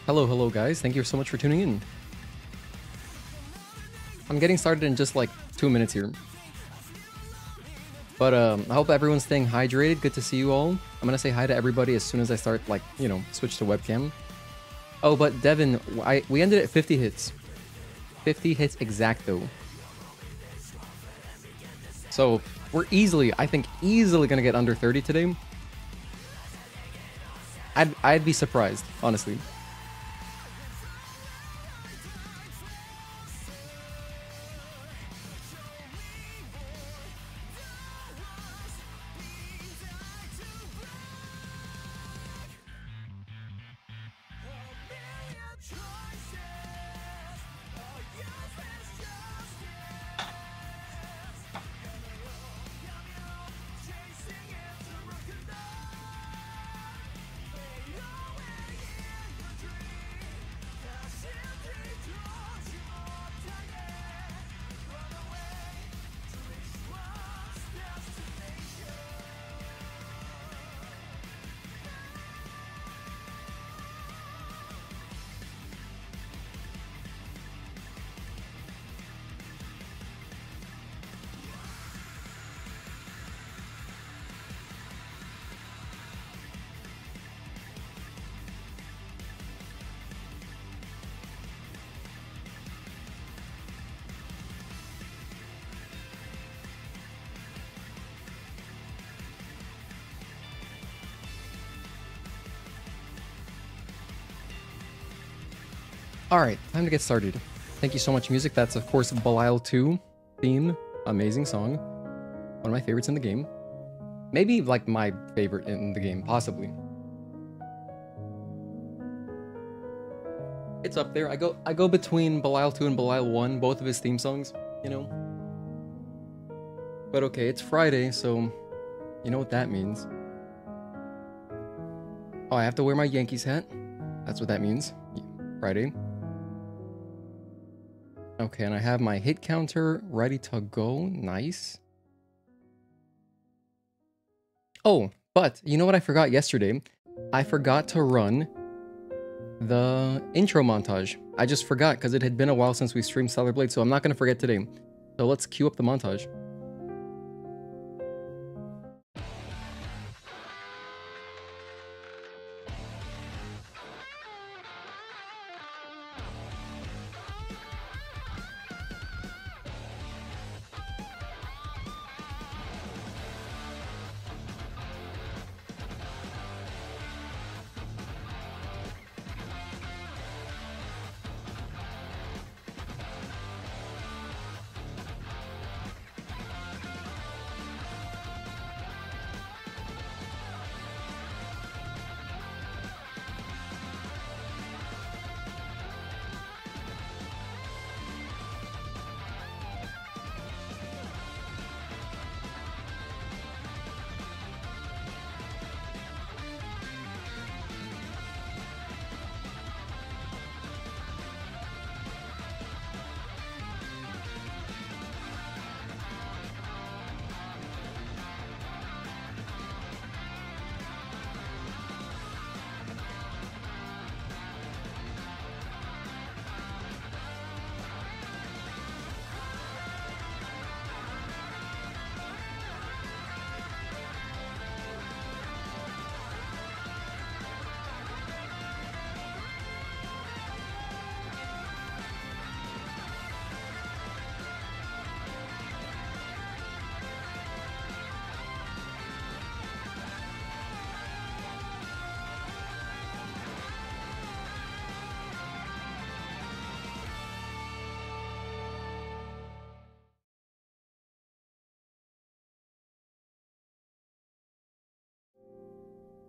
Hello guys, thank you so much for tuning in. I'm getting started in just like 2 minutes here. But I hope everyone's staying hydrated. Good to see you all. I'm gonna say hi to everybody as soon as I start, like, you know, switch to webcam. Oh, but Devin, we ended at 50 hits. 50 hits exacto. So we're easily, I think, easily gonna get under 30 today. I'd be surprised, honestly. Alright, time to get started. Thank you so much, music. That's, of course, Belial 2 theme. Amazing song. One of my favorites in the game. Maybe, like, my favorite in the game, possibly. It's up there. I go between Belial 2 and Belial 1, both of his theme songs, you know. But okay, it's Friday, so you know what that means. Oh, I have to wear my Yankees hat. That's what that means. Friday. Okay, and I have my hit counter ready to go. Nice. Oh, but you know what I forgot yesterday? I forgot to run the intro montage. I just forgot because it had been a while since we streamed Stellar Blade, so I'm not going to forget today. So let's cue up the montage.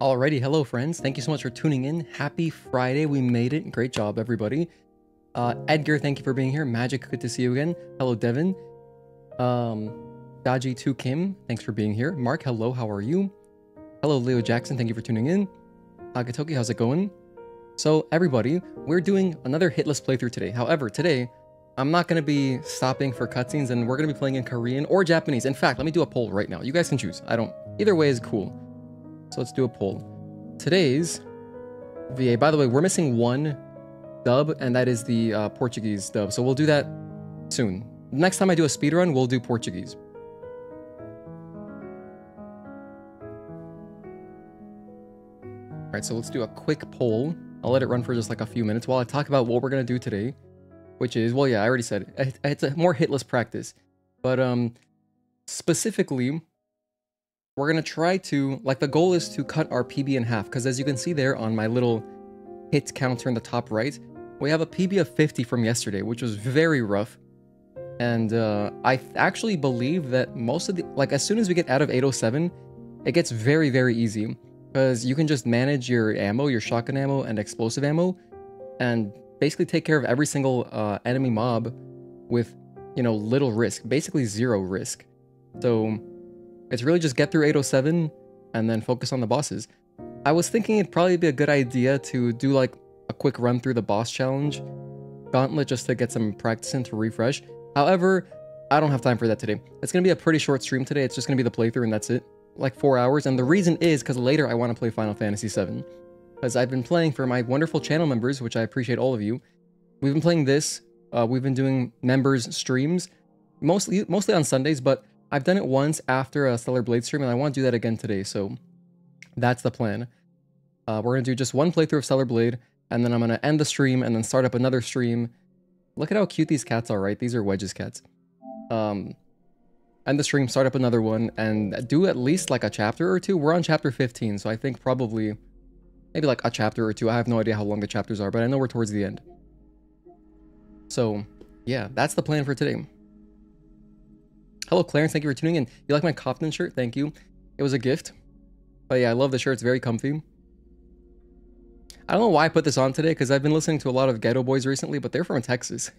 Alrighty, hello friends. Thank you so much for tuning in. Happy Friday. We made it. Great job, everybody. Edgar, thank you for being here. Magic, good to see you again. Hello, Devin. Daji2 Kim, thanks for being here. Mark, hello, how are you? Hello, Leo Jackson, thank you for tuning in. Agatoki, how's it going? So, everybody, we're doing another Hitless playthrough today. However, today, I'm not going to be stopping for cutscenes, and we're going to be playing in Korean or Japanese. In fact, let me do a poll right now. You guys can choose. Either way is cool. So let's do a poll. Today's VA, by the way, we're missing one dub, and that is the Portuguese dub. So we'll do that soon. Next time I do a speedrun, we'll do Portuguese. All right, so let's do a quick poll. I'll let it run for just like a few minutes while I talk about what we're going to do today, which is, well, yeah, I already said it. It's a more hitless practice. But specifically, we're going to try to, like, the goal is to cut our PB in half, because as you can see there on my little hit counter in the top right, we have a PB of 50 from yesterday, which was very rough. And I actually believe that most of the, like, as soon as we get out of 807, it gets very, very easy, because you can just manage your ammo, your shotgun ammo and explosive ammo, and basically take care of every single enemy mob with, you know, little risk, basically zero risk. So it's really just get through 807 and then focus on the bosses. I was thinking it'd probably be a good idea to do like a quick run through the boss challenge gauntlet just to get some practice in to refresh. However, I don't have time for that today. It's going to be a pretty short stream today. It's just going to be the playthrough and that's it. Like 4 hours. And the reason is because later I want to play Final Fantasy VII. Because I've been playing for my wonderful channel members, which I appreciate all of you. We've been playing this. We've been doing members streams. Mostly on Sundays, but I've done it once after a Stellar Blade stream, and I want to do that again today, so that's the plan. We're going to do just one playthrough of Stellar Blade, and then I'm going to end the stream, and then start up another stream. Look at how cute these cats are, right? These are Wedge's cats. End the stream, start up another one, and do at least like a chapter or two. We're on chapter 15, so I think probably maybe like a chapter or two. I have no idea how long the chapters are, but I know we're towards the end. So, yeah, that's the plan for today. Hello, Clarence. Thank you for tuning in. You like my Kaufman shirt? Thank you. It was a gift. But yeah, I love the shirt. It's very comfy. I don't know why I put this on today, because I've been listening to a lot of Ghetto Boys recently, but they're from Texas.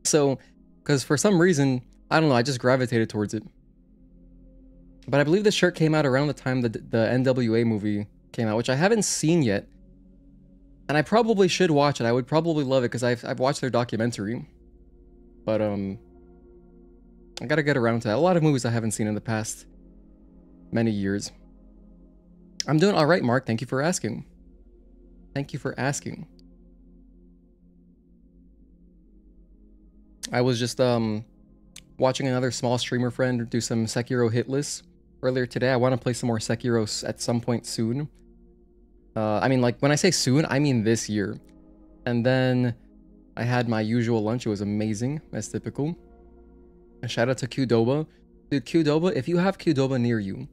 So, because for some reason, I don't know, I just gravitated towards it. But I believe this shirt came out around the time the NWA movie came out, which I haven't seen yet. And I probably should watch it. I would probably love it, because I've watched their documentary. But, I gotta get around to that. A lot of movies I haven't seen in the past many years. I'm doing alright, Mark. Thank you for asking. Thank you for asking. I was just watching another small streamer friend do some Sekiro Hitless earlier today. I want to play some more Sekiro at some point soon. I mean, like, when I say soon, I mean this year. And then I had my usual lunch. It was amazing, as typical. A shout out to Qdoba. Dude, Qdoba, if you have Qdoba near you,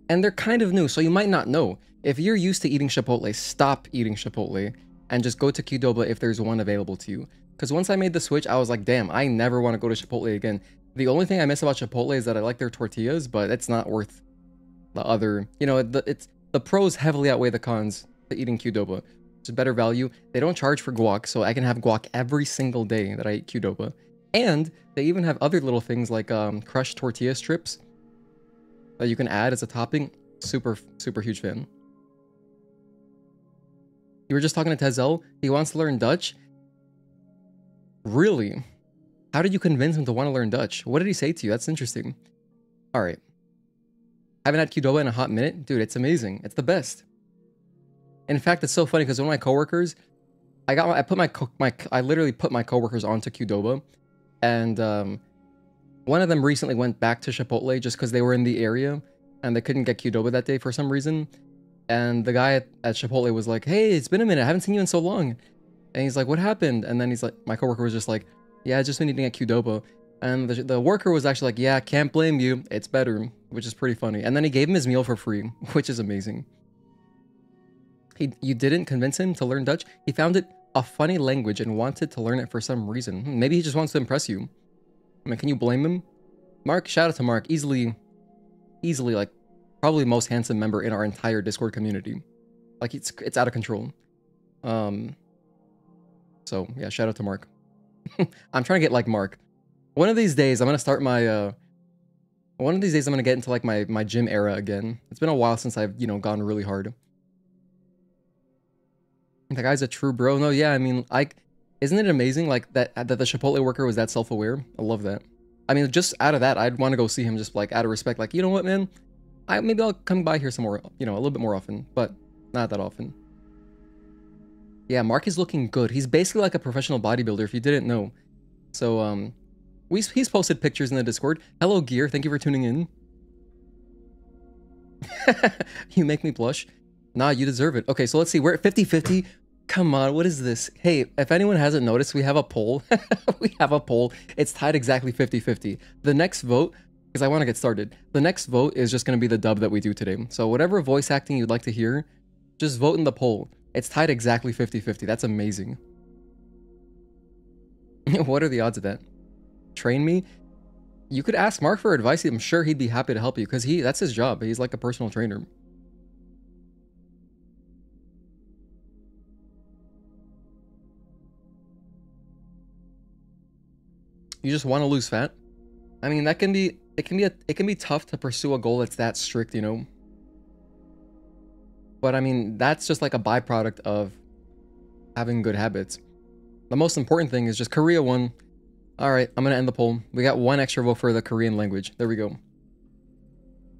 and they're kind of new, so you might not know. If you're used to eating Chipotle, stop eating Chipotle and just go to Qdoba if there's one available to you. Because once I made the switch, I was like, damn, I never want to go to Chipotle again. The only thing I miss about Chipotle is that I like their tortillas, but it's not worth the other... You know, the pros heavily outweigh the cons to eating Qdoba. It's a better value. They don't charge for guac, so I can have guac every single day that I eat Qdoba. And they even have other little things like crushed tortilla strips that you can add as a topping. Super, super huge fan. You were just talking to Tezel. He wants to learn Dutch. Really? How did you convince him to want to learn Dutch? What did he say to you? That's interesting. Alright. Haven't had Qdoba in a hot minute? Dude, it's amazing. It's the best. In fact, it's so funny because one of my coworkers, I literally put my coworkers onto Qdoba. And one of them recently went back to Chipotle just because they were in the area and they couldn't get Qdoba that day for some reason. And the guy at Chipotle was like, hey, it's been a minute. I haven't seen you in so long. And he's like, what happened? And then he's like, my coworker was just like, yeah, I just been eating at Qdoba. And the worker was actually like, yeah, can't blame you. It's better, which is pretty funny. And then he gave him his meal for free, which is amazing. You didn't convince him to learn Dutch. He found it a funny language and wanted to learn it for some reason. Maybe he just wants to impress you. I mean, can you blame him? Mark, shout out to Mark. Easily, like, probably most handsome member in our entire Discord community. Like, it's out of control. So, yeah, shout out to Mark. I'm trying to get like Mark. One of these days, I'm going to start my, one of these days, I'm going to get into, like, my gym era again. It's been a while since I've, you know, gone really hard. The guy's a true bro. No, yeah, I mean, isn't it amazing, like, that the Chipotle worker was that self-aware? I love that. I mean, just out of that, I'd want to go see him just, like, out of respect. Like, you know what, man? Maybe I'll come by here some more, you know, a little bit more often, but not that often. Yeah, Mark is looking good. He's basically like a professional bodybuilder, if you didn't know. So, he's posted pictures in the Discord. Hello, Gear. Thank you for tuning in. You make me blush. Nah, you deserve it. Okay, so let's see. We're at 50-50. Come on, what is this? Hey, if anyone hasn't noticed, we have a poll. We have a poll. It's tied exactly 50-50. The next vote, because I want to get started, the next vote is just going to be the dub that we do today. So whatever voice acting you'd like to hear, just vote in the poll. It's tied exactly 50-50. That's amazing. What are the odds of that? Train me? You could ask Mark for advice. I'm sure he'd be happy to help you, because that's his job. He's like a personal trainer. You just want to lose fat? I mean, it can be tough to pursue a goal that's that strict, you know? But I mean, that's just like a byproduct of having good habits. The most important thing is just Korea won. All right, I'm going to end the poll. We got one extra vote for the Korean language. There we go.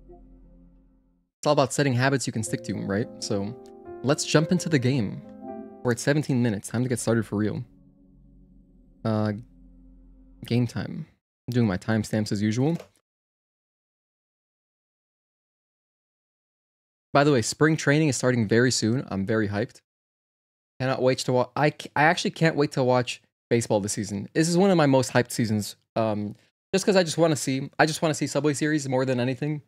It's all about setting habits you can stick to, right? So let's jump into the game. We're at 17 minutes. Time to get started for real. Game time. I'm doing my timestamps as usual. By the way, spring training is starting very soon. I'm very hyped. Cannot wait to watch. I actually can't wait to watch baseball this season. This is one of my most hyped seasons. Just because I just want to see Subway Series more than anything.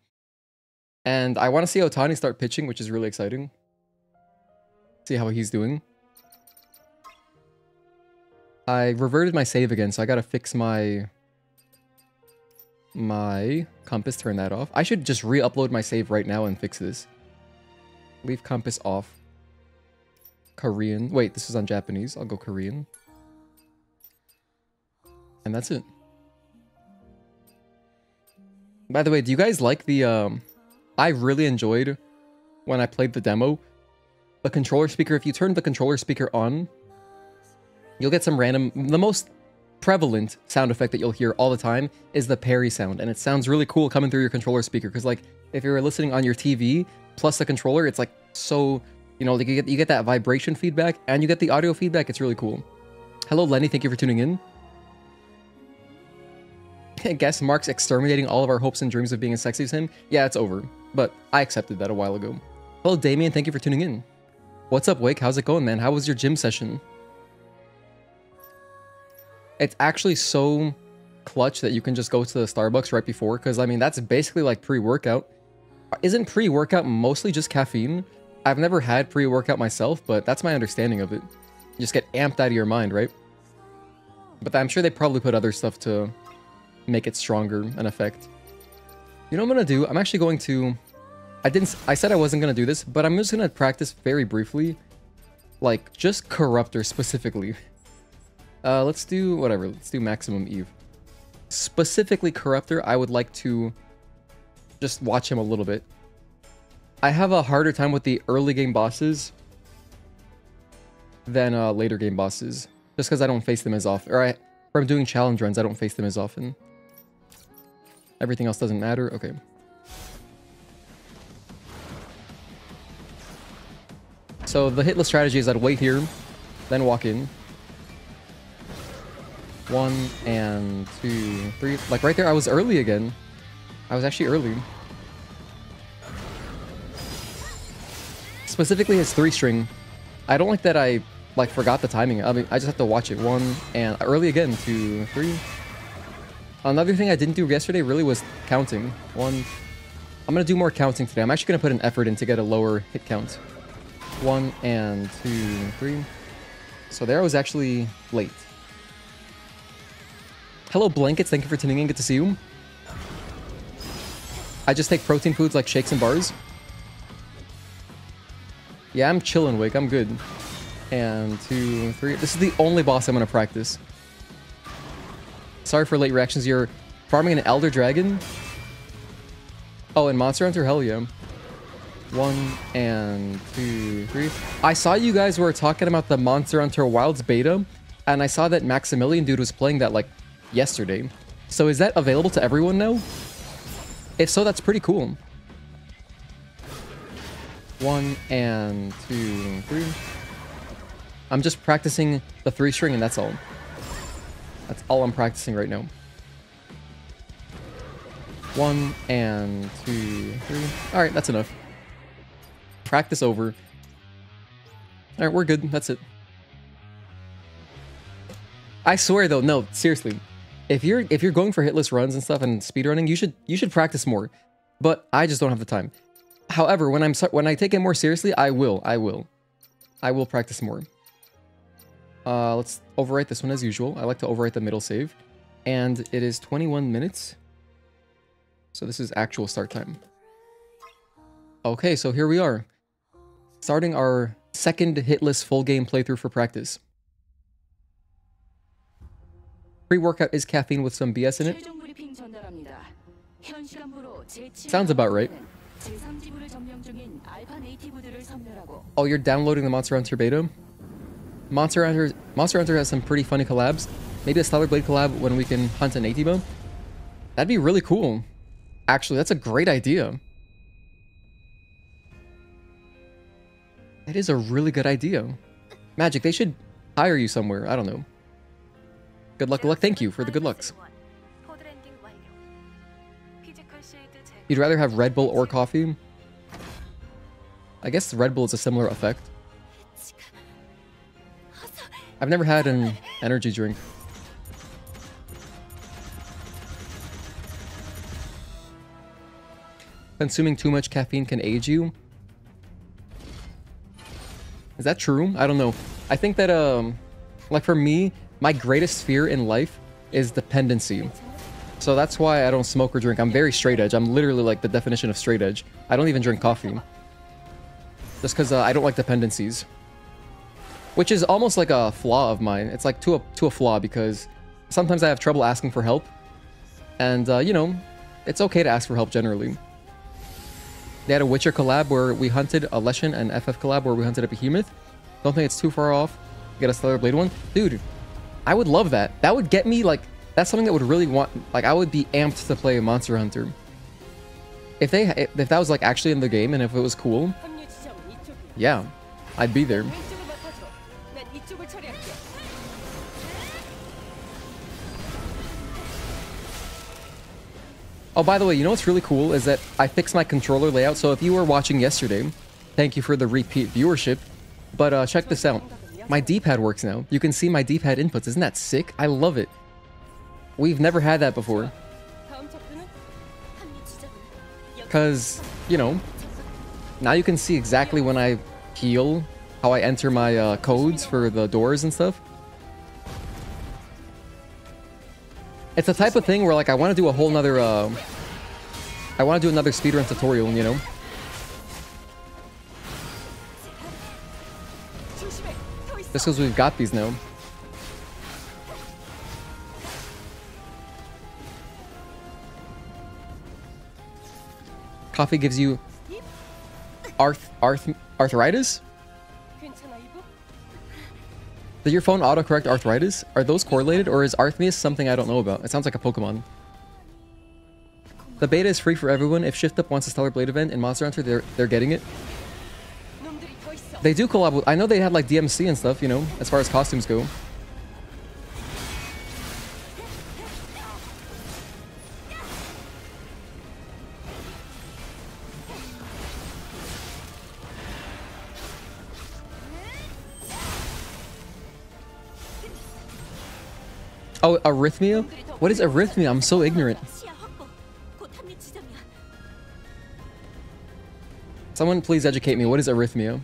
And I want to see Ohtani start pitching, which is really exciting. See how he's doing. I reverted my save again, so I gotta fix my compass, turn that off. I should just re-upload my save right now and fix this. Leave compass off. Korean. Wait, this is on Japanese. I'll go Korean. And that's it. By the way, do you guys like the... I really enjoyed when I played the demo. The controller speaker, if you turn the controller speaker on, you'll get some random... The most prevalent sound effect that you'll hear all the time is the parry sound. And it sounds really cool coming through your controller speaker. Because, like, if you're listening on your TV plus the controller, it's, like, so... You know, you get that vibration feedback and you get the audio feedback. It's really cool. Hello, Lenny. Thank you for tuning in. I guess Mark's exterminating all of our hopes and dreams of being as sexy as him. Yeah, it's over. But I accepted that a while ago. Hello, Damien. Thank you for tuning in. What's up, Wake? How's it going, man? How was your gym session? It's actually so clutch that you can just go to the Starbucks right before. Because, I mean, that's basically like pre-workout. Isn't pre-workout mostly just caffeine? I've never had pre-workout myself, but that's my understanding of it. You just get amped out of your mind, right? But I'm sure they probably put other stuff to make it stronger in effect. You know what I'm gonna do? I'm actually going to... I said I wasn't gonna do this, but I'm just gonna practice very briefly. Like, just Corruptor specifically. Let's do whatever. Let's do Maximum Eve. Specifically Corruptor, I would like to just watch him a little bit. I have a harder time with the early game bosses than later game bosses. Just because I don't face them as often. Or if I'm doing challenge runs, I don't face them as often. Everything else doesn't matter? Okay. So the hitless strategy is I'd wait here, then walk in. 1 and 2, 3. Like right there, I was early again. I was actually early. Specifically his 3-string. I don't like that I like forgot the timing. I mean, I just have to watch it. 1 and early again. 2, 3. Another thing I didn't do yesterday really was counting. 1. I'm gonna do more counting today. I'm actually gonna put an effort in to get a lower hit count. 1 and 2, 3. So there I was actually late. Hello Blankets, thank you for tuning in. Good to see you. I just take protein foods like shakes and bars. Yeah, I'm chilling, Wake. I'm good. And 2, 3. This is the only boss I'm gonna practice. Sorry for late reactions. You're farming an Elder Dragon? Oh, and Monster Hunter? Hell yeah. 1 and 2, 3. I saw you guys were talking about the Monster Hunter Wilds beta, and I saw that Maximilian dude was playing that like yesterday. So is that available to everyone now? If so, that's pretty cool. 1 and 2, 3. I'm just practicing the 3-string and that's all. That's all I'm practicing right now. 1 and 2, 3. Alright, that's enough. Practice over. Alright, we're good. That's it. I swear though, no, seriously. If you're going for hitless runs and stuff and speedrunning, you should practice more. But I just don't have the time. However, when I take it more seriously, I will practice more. Let's overwrite this one as usual. I like to overwrite the middle save. And it is 21 minutes. So this is actual start time. Okay, so here we are. Starting our second hitless full game playthrough for practice. Pre-workout is caffeine with some BS in it. Sounds about right. Oh, you're downloading the Monster Hunter beta? Monster Hunter has some pretty funny collabs. Maybe a Stellar Blade collab when we can hunt a Naytiba. That'd be really cool. Actually, that's a great idea. That is a really good idea. Magic, they should hire you somewhere. I don't know. Good luck, Thank you for the good lucks. You'd rather have Red Bull or coffee? I guess Red Bull is a similar effect. I've never had an energy drink. Consuming too much caffeine can age you? Is that true? I don't know. I think that, like for me, my greatest fear in life is dependency. So that's why I don't smoke or drink. I'm very straight edge. I'm literally like the definition of straight edge. I don't even drink coffee. Just because I don't like dependencies. Which is almost like a flaw of mine. It's like to a flaw because sometimes I have trouble asking for help. And, you know, it's okay to ask for help generally. They had a Witcher collab where we hunted a Leshen and FF collab where we hunted a Behemoth. Don't think it's too far off. Get a Stellar Blade one. Dude, I would love that. That would get me, like, that's something that would really want, like, I would be amped to play Monster Hunter. If that was, like, actually in the game and if it was cool, yeah, I'd be there. Oh, by the way, you know what's really cool is that I fixed my controller layout. So if you were watching yesterday, thank you for the repeat viewership. But check this out. My D-pad works now. You can see my D-pad inputs. Isn't that sick? I love it. We've never had that before. Because, you know, now you can see exactly when I heal, how I enter my codes for the doors and stuff. It's the type of thing where, like, I want to do a whole nother, I want to do another speedrun tutorial, you know? Just because we've got these now. Coffee gives you arthritis? Did your phone autocorrect arthritis? Are those correlated, or is Arthmius something I don't know about? It sounds like a Pokemon. The beta is free for everyone. If Shift Up wants a Stellar Blade event in Monster Hunter, they're getting it. They do collab with... I know they had like DMC and stuff, you know, as far as costumes go. Oh, arrhythmia? What is arrhythmia? I'm so ignorant. Someone please educate me. What is arrhythmia?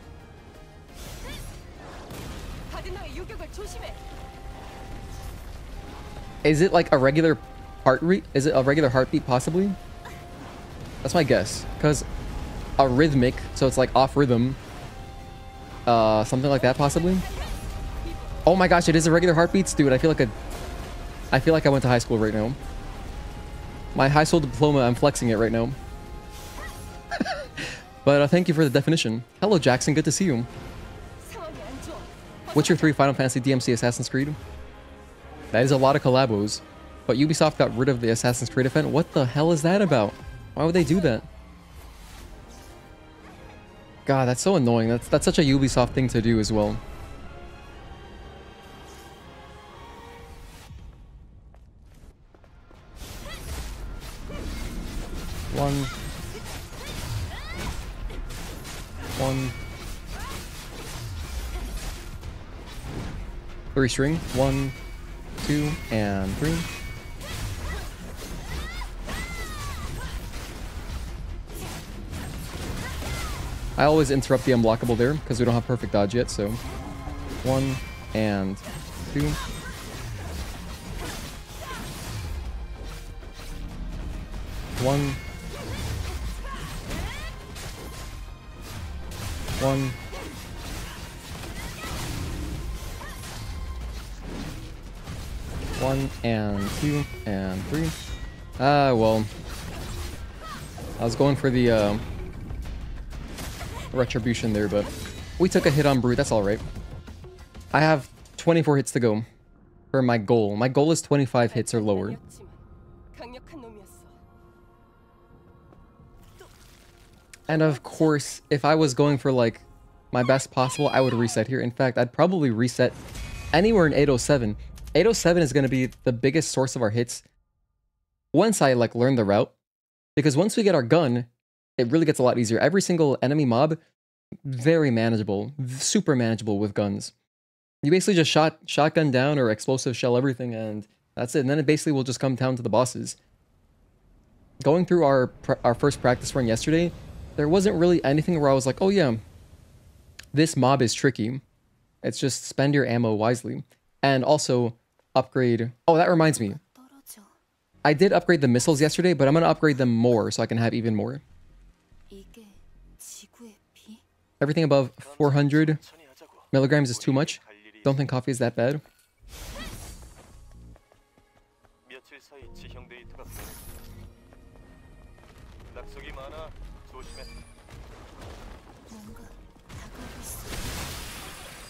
Is it like a regular heart rate? Is it a regular heartbeat possibly? That's my guess. Because arrhythmic, so it's like off rhythm. Something like that possibly. Oh my gosh, it is a regular heartbeats? Dude, I feel like I went to high school right now. My high school diploma, I'm flexing it right now. But thank you for the definition. Hello, Jackson. Good to see you. Witcher 3, Final Fantasy, DMC, Assassin's Creed. That is a lot of collabos. But Ubisoft got rid of the Assassin's Creed event. What the hell is that about? Why would they do that? God, that's so annoying. That's such a Ubisoft thing to do as well. One. 3 string. 1, 2, and 3. I always interrupt the unblockable there because we don't have perfect dodge yet, so 1 and 2. 1. 1. 1 and 2 and 3. Well, I was going for the retribution there, but we took a hit on Brute. That's all right. I have 24 hits to go for my goal. My goal is 25 hits or lower. And of course, if I was going for like my best possible, I would reset here. In fact, I'd probably reset anywhere in 807. 807 is going to be the biggest source of our hits once I like learn the route. Because once we get our gun, it really gets a lot easier. Every single enemy mob, very manageable, super manageable with guns. You basically just shotgun down or explosive shell everything, and that's it. And then it basically will just come down to the bosses. Going through our first practice run yesterday, there wasn't really anything where I was like, oh yeah, this mob is tricky. It's just spend your ammo wisely. And also upgrade... Oh, that reminds me. I did upgrade the missiles yesterday, but I'm going to upgrade them more so I can have even more. Everything above 400 milligrams is too much. Don't think coffee is that bad.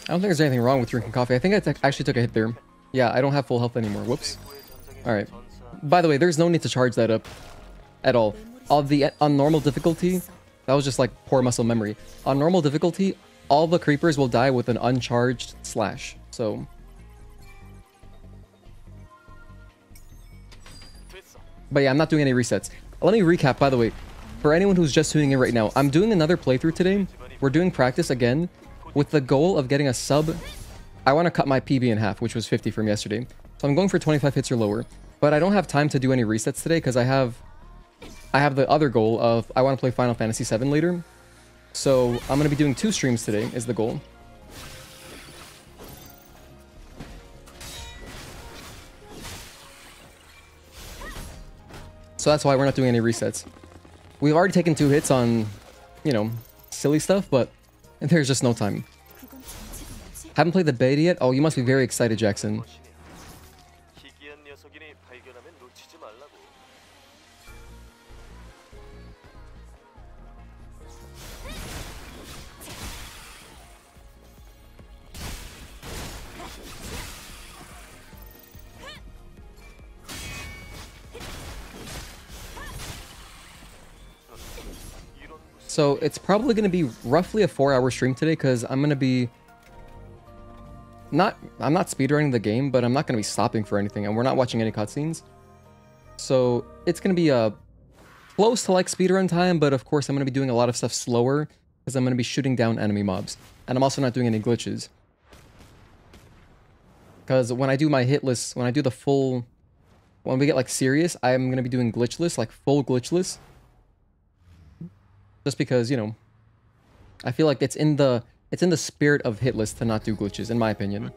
I don't think there's anything wrong with drinking coffee. I think I actually took a hit there. Yeah, I don't have full health anymore. Whoops. Alright. By the way, there's no need to charge that up at all. On normal difficulty, that was just like poor muscle memory. On normal difficulty, all the creepers will die with an uncharged slash. So... But yeah, I'm not doing any resets. Let me recap, by the way. For anyone who's just tuning in right now, I'm doing another playthrough today. We're doing practice again with the goal of getting a sub. I want to cut my PB in half, which was 50 from yesterday. So I'm going for 25 hits or lower. But I don't have time to do any resets today because I have the other goal of I want to play Final Fantasy VII later. So I'm going to be doing 2 streams today is the goal. So that's why we're not doing any resets. We've already taken 2 hits on, you know, silly stuff, but there's just no time. Haven't played the beta yet? Oh, you must be very excited, Jackson. So it's probably going to be roughly a 4-hour stream today because I'm going to be... I'm not speedrunning the game, but I'm not going to be stopping for anything, and we're not watching any cutscenes. So it's going to be close to like speedrun time, but of course I'm going to be doing a lot of stuff slower because I'm going to be shooting down enemy mobs. And I'm also not doing any glitches. Because when I do my hitless, when I do the full... When we get like serious, I'm going to be doing glitchless, like full glitchless. Just because, you know, I feel like it's in the spirit of Hitless to not do glitches, in my opinion.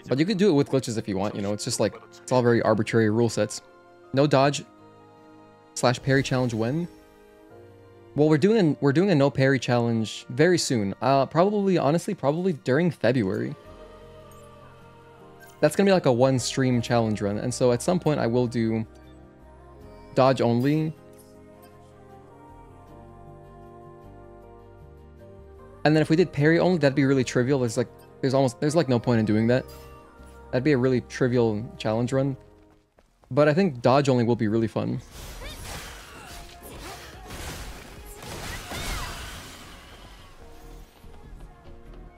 But you could do it with glitches if you want, you know, it's just like, it's all very arbitrary rule sets. No dodge / parry challenge when? Well, we're doing a no parry challenge very soon. Honestly, probably during February. That's gonna be like a 1 stream challenge run, and so at some point I will do dodge only. And then if we did parry only, that'd be really trivial. There's like no point in doing that. That'd be a really trivial challenge run. But I think dodge only will be really fun.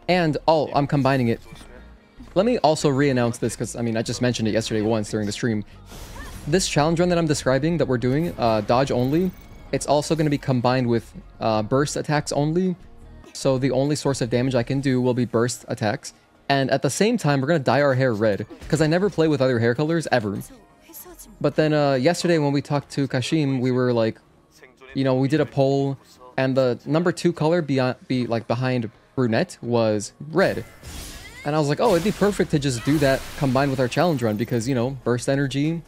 And, oh, I'm combining it. Let me also re-announce this, because, I mean, I just mentioned it yesterday once during the stream. This challenge run that I'm describing, that we're doing, dodge only, it's also going to be combined with burst attacks only. So the only source of damage I can do will be burst attacks. And at the same time, we're going to dye our hair red. Because I never play with other hair colors, ever. But then yesterday when we talked to Kashim, we were like, you know, we did a poll. And the number 2 color behind brunette was red. And I was like, oh, it'd be perfect to just do that combined with our challenge run. Because, you know, burst energy,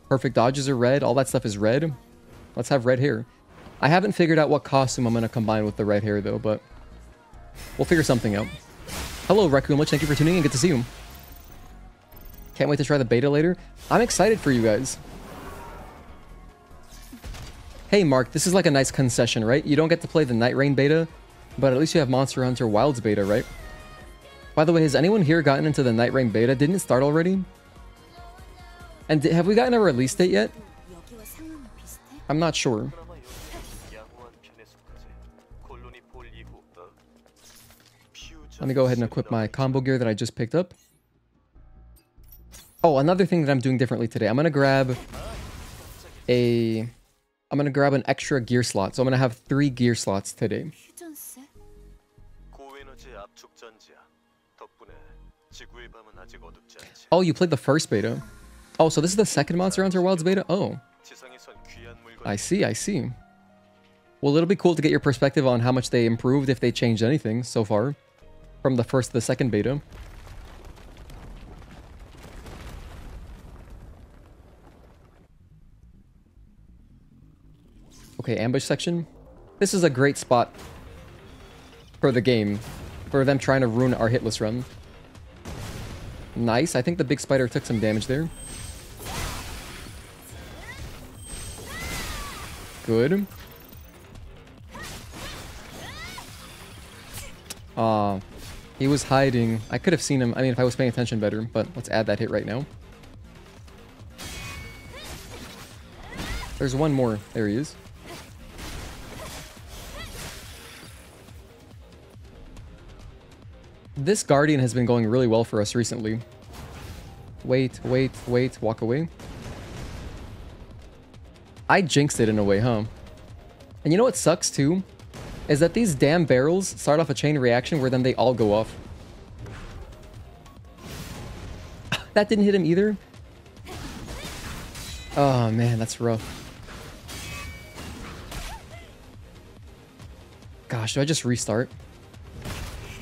perfect dodges are red, all that stuff is red. Let's have red hair. I haven't figured out what costume I'm going to combine with the red hair, though, but we'll figure something out. Hello, Raccoon Lich. Thank you for tuning in. Good to see you. Can't wait to try the beta later. I'm excited for you guys. Hey, Mark. This is like a nice concession, right? You don't get to play the Night Rain beta, but at least you have Monster Hunter Wilds beta, right? By the way, has anyone here gotten into the Night Rain beta? Didn't it start already? And have we gotten a release date yet? I'm not sure. Let me go ahead and equip my combo gear that I just picked up. Oh, another thing that I'm doing differently today. I'm gonna grab an extra gear slot. So I'm gonna have 3 gear slots today. Oh, you played the first beta. Oh, so this is the second Monster Hunter Wilds beta? Oh. I see, I see. Well, it'll be cool to get your perspective on how much they improved, if they changed anything so far. From the first to the second beta. Okay, ambush section. This is a great spot for the game. for them trying to ruin our hitless run. Nice. I think the big spider took some damage there. Good. He was hiding. I could have seen him. I mean, if I was paying attention better, but let's add that hit right now. There's one more. There he is. This Guardian has been going really well for us recently. Wait, wait, wait. Walk away. I jinxed it in a way, huh? And you know what sucks too? Is that these damn barrels start off a chain reaction where then they all go off. That didn't hit him either? Oh man, that's rough. Gosh, do I just restart?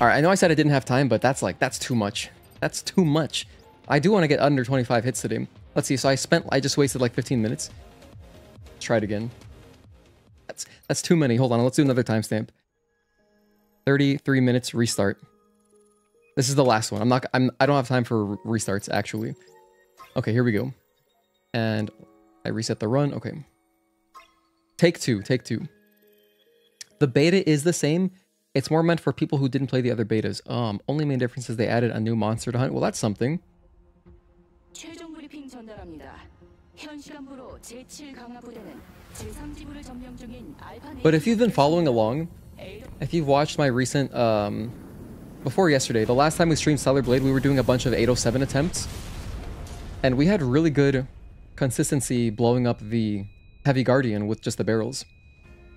Alright, I know I said I didn't have time, but that's too much. That's too much. I do want to get under 25 hits today. Let's see, so I just wasted like 15 minutes. Let's try it again. That's too many. Hold on, let's do another timestamp. 33 minutes, restart. This is the last one. I don't have time for restarts, actually. Okay, here we go. And I reset the run. Okay. Take two. The beta is the same. It's more meant for people who didn't play the other betas. Only main difference is they added a new monster to hunt. Well, that's something. But if you've been following along, if you've watched my recent, before yesterday, the last time we streamed Stellar Blade, we were doing a bunch of 807 attempts. And we had really good consistency blowing up the Heavy Guardian with just the barrels.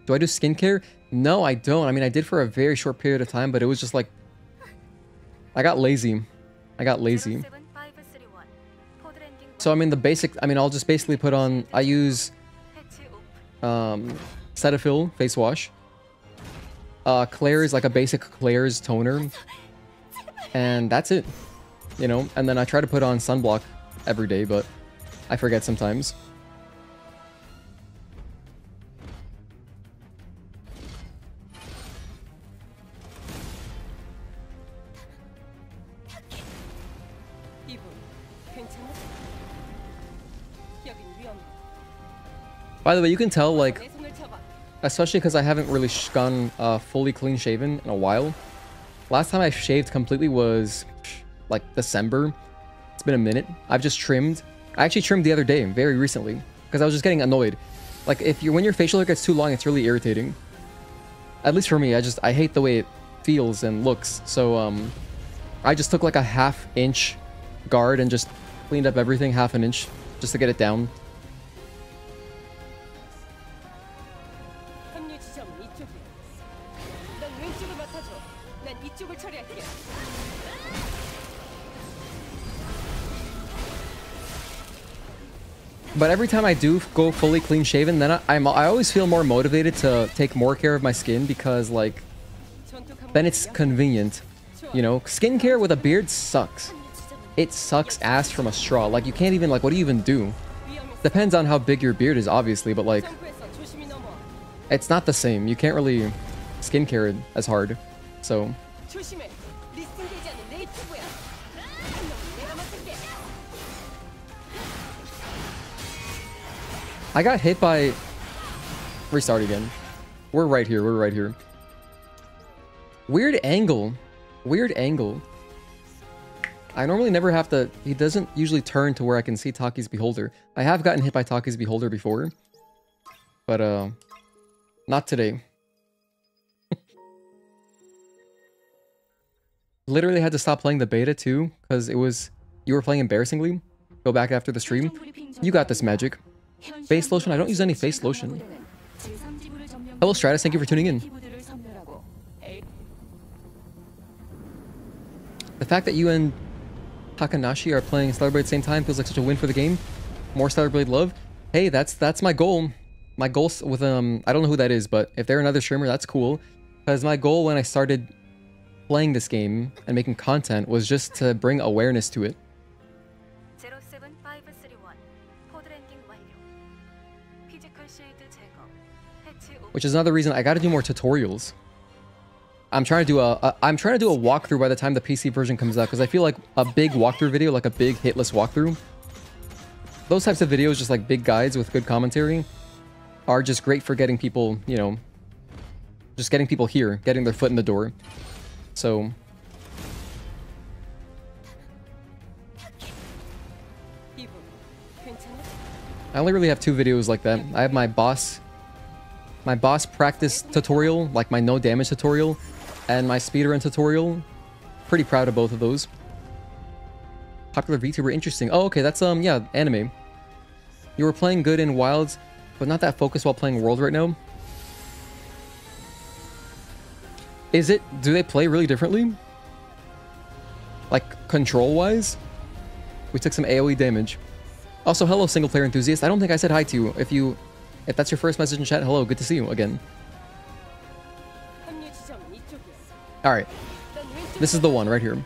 Do I do skincare? No, I don't. I mean, I did for a very short period of time, but it was just like... I got lazy. So, I mean, the basic... I mean, I'll just basically put on... I use... Cetaphil face wash. Claire's, like a basic Claire's toner. And that's it. You know? And then I try to put on sunblock every day, but I forget sometimes. By the way, you can tell, like, especially because I haven't really gone fully clean shaven in a while. Last time I shaved completely was like December. It's been a minute. I've just trimmed. I actually trimmed the other day, very recently, because I was just getting annoyed. Like, when your facial hair gets too long, it's really irritating. At least for me, I hate the way it feels and looks. So I just took like a ½ inch guard and just cleaned up everything ½ an inch just to get it down. But every time I do go fully clean shaven, then I always feel more motivated to take more care of my skin because, like, then it's convenient. You know, skincare with a beard sucks. It sucks ass from a straw. Like, you can't even, like, what do you even do? Depends on how big your beard is, obviously, but, like, it's not the same. You can't really skincare it as hard. So... I got hit by... Restart again. We're right here. Weird angle. I normally never have to... He doesn't usually turn to where I can see Taki's Beholder. I have gotten hit by Taki's Beholder before. But, not today. Literally had to stop playing the beta, too, because it was... You were playing embarrassingly. Go back after the stream. You got this, Magic. Face lotion? I don't use any face lotion. Hello, Stratus. Thank you for tuning in. The fact that you and Takanashi are playing Stellar Blade at the same time feels like such a win for the game. More Stellar Blade love. Hey, that's my goal. My goal with I don't know who that is, but if they're another streamer, that's cool. Because my goal when I started playing this game and making content was just to bring awareness to it. Which is another reason I gotta do more tutorials. I'm trying to do I'm trying to do a walkthrough by the time the PC version comes out, because I feel like a big walkthrough video, like a big Hitless walkthrough, those types of videos, just like big guides with good commentary, are just great for getting people, you know, just getting people here, getting their foot in the door. So I only really have 2 videos like that. I have my boss practice tutorial, like my no damage tutorial, and my speedrun tutorial. Pretty proud of both of those. Popular VTuber, interesting. Oh, okay, that's yeah, anime. You were playing good in Wilds, but not that focused while playing World right now. Is it? Do they play really differently? Like control-wise? We took some AoE damage. Also, hello, single player enthusiast. I don't think I said hi to you. If that's your first message in chat, hello, good to see you again. Alright. This is the one right here.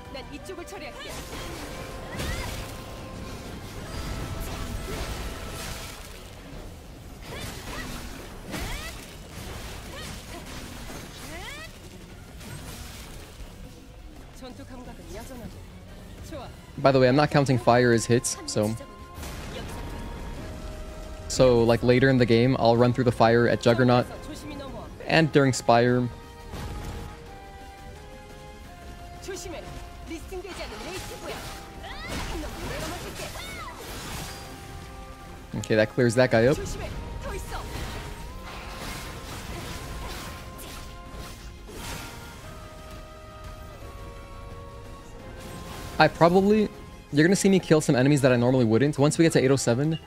By the way, I'm not counting fire as hits, so like later in the game, I'll run through the fire at Juggernaut and during Spire. Okay, that clears that guy up. You're gonna see me kill some enemies that I normally wouldn't. Once we get to 807,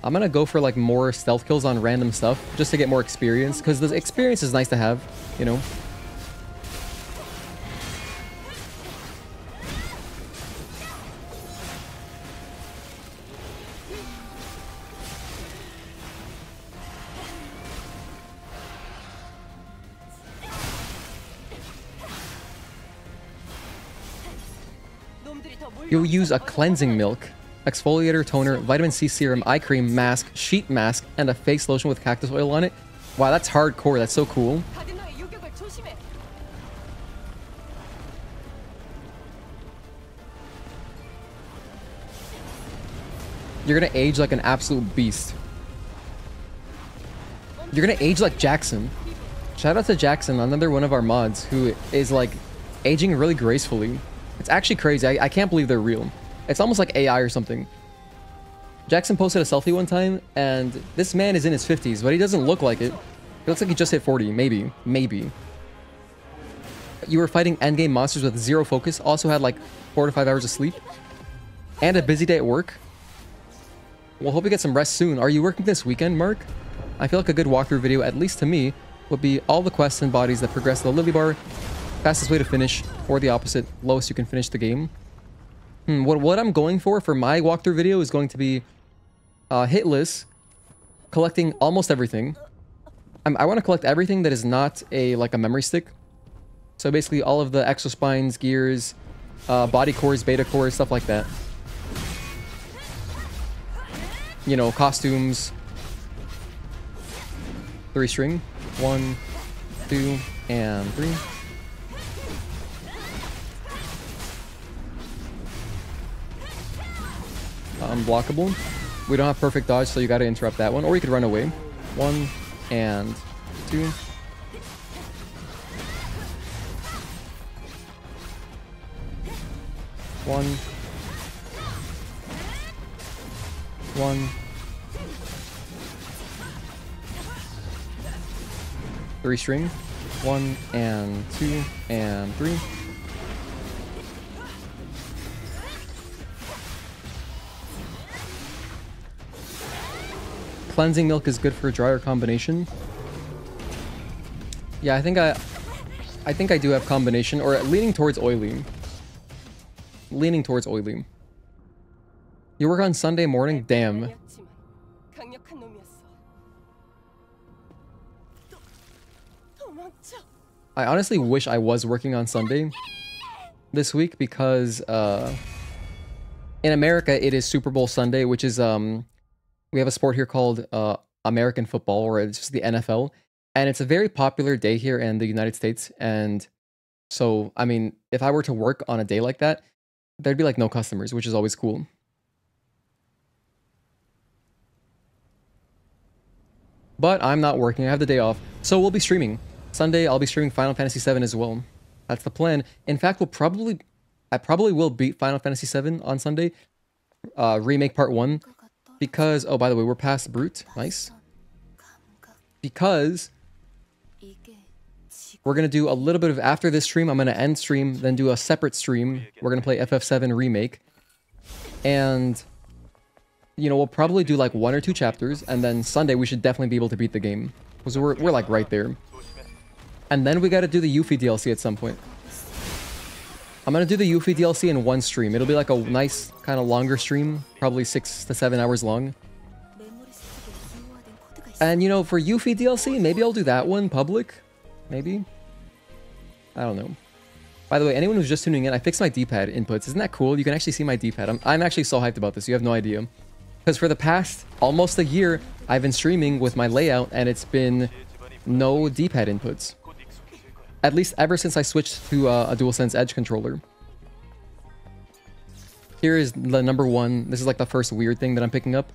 I'm gonna go for like more stealth kills on random stuff just to get more experience, because the experience is nice to have, you know. You'll use a cleansing milk, exfoliator, toner, vitamin C serum, eye cream, mask, sheet mask, and a face lotion with cactus oil on it. Wow, that's hardcore. That's so cool. You're gonna age like an absolute beast. You're gonna age like Jackson. Shout out to Jackson, another one of our mods, who is like aging really gracefully. It's actually crazy. I can't believe they're real. It's almost like AI or something. Jackson posted a selfie one time, and this man is in his 50s, but he doesn't look like it. He looks like he just hit 40, maybe. Maybe. You were fighting endgame monsters with 0 focus, also had like 4 to 5 hours of sleep, and a busy day at work. Well, hope you get some rest soon. Are you working this weekend, Mark? I feel like a good walkthrough video, at least to me, would be all the quests and bodies that progress the Lily Bar, fastest way to finish, or the opposite, lowest you can finish the game. What I'm going for my walkthrough video is going to be Hitless, collecting almost everything. I want to collect everything that is not like a memory stick. So basically all of the exospines, gears, body cores, beta cores, stuff like that. You know, costumes. 3 string. 1, 2, and 3. Unblockable. We don't have perfect dodge, so you gotta interrupt that one. Or you could run away. 1 and 2. 1. 1. 3 string. 1 and 2 and 3. Cleansing milk is good for a drier combination. Yeah, I think I do have combination, or leaning towards oily. Leaning towards oily. You work on Sunday morning? Damn. I honestly wish I was working on Sunday this week, because in America it is Super Bowl Sunday, which is we have a sport here called American football, or it's just the NFL, and it's a very popular day here in the United States. And So, I mean, if I were to work on a day like that, there'd be like no customers, which is always cool. But I'm not working. I have the day off. So we'll be streaming. Sunday, I'll be streaming Final Fantasy VII as well. That's the plan. In fact, I probably will beat Final Fantasy VII on Sunday. Remake Part 1. Because, oh, by the way, we're past Brute. Nice. Because we're going to do a little bit of, after this stream, I'm going to end stream, then do a separate stream. We're going to play FF7 Remake. And, you know, we'll probably do like 1 or 2 chapters, and then Sunday we should definitely be able to beat the game. Because we're like right there. And then we got to do the Yuffie DLC at some point. I'm going to do the Yuffie DLC in 1 stream. It'll be like a nice, kind of longer stream. Probably 6 to 7 hours long. And, you know, for Yuffie DLC, maybe I'll do that one public. Maybe. I don't know. By the way, anyone who's just tuning in, I fixed my D-pad inputs. Isn't that cool? You can actually see my D-pad. I'm actually so hyped about this. You have no idea. Because for the past almost a year, I've been streaming with my layout, and it's been no D-pad inputs. At least ever since I switched to a DualSense Edge controller. Here is the number 1. This is like the first weird thing that I'm picking up.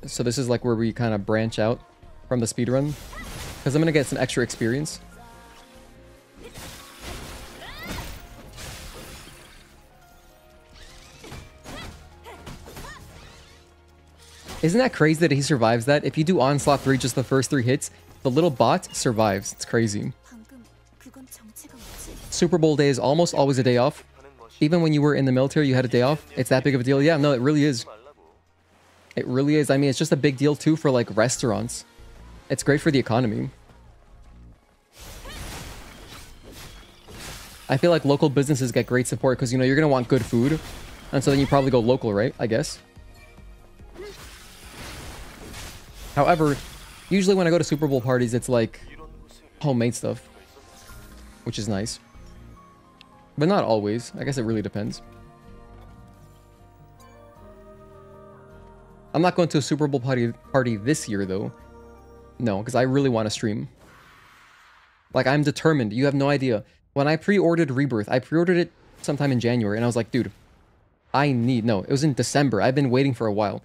So this is like where we kind of branch out from the speedrun. Because I'm going to get some extra experience. Isn't that crazy that he survives that? If you do Onslaught 3, just the first 3 hits, the little bot survives. It's crazy. Super Bowl day is almost always a day off. Even when you were in the military, you had a day off. It's that big of a deal. Yeah, no, it really is. It really is. I mean, it's just a big deal too for like restaurants. It's great for the economy. I feel like local businesses get great support because, you know, you're going to want good food. And so then you probably go local, right? I guess. However, usually when I go to Super Bowl parties, it's like homemade stuff, which is nice. But not always. I guess it really depends. I'm not going to a Super Bowl party this year, though. No, because I really want to stream. Like, I'm determined. You have no idea. When I pre-ordered Rebirth, I pre-ordered it sometime in January, and I was like, dude, no, it was in December. I've been waiting for a while.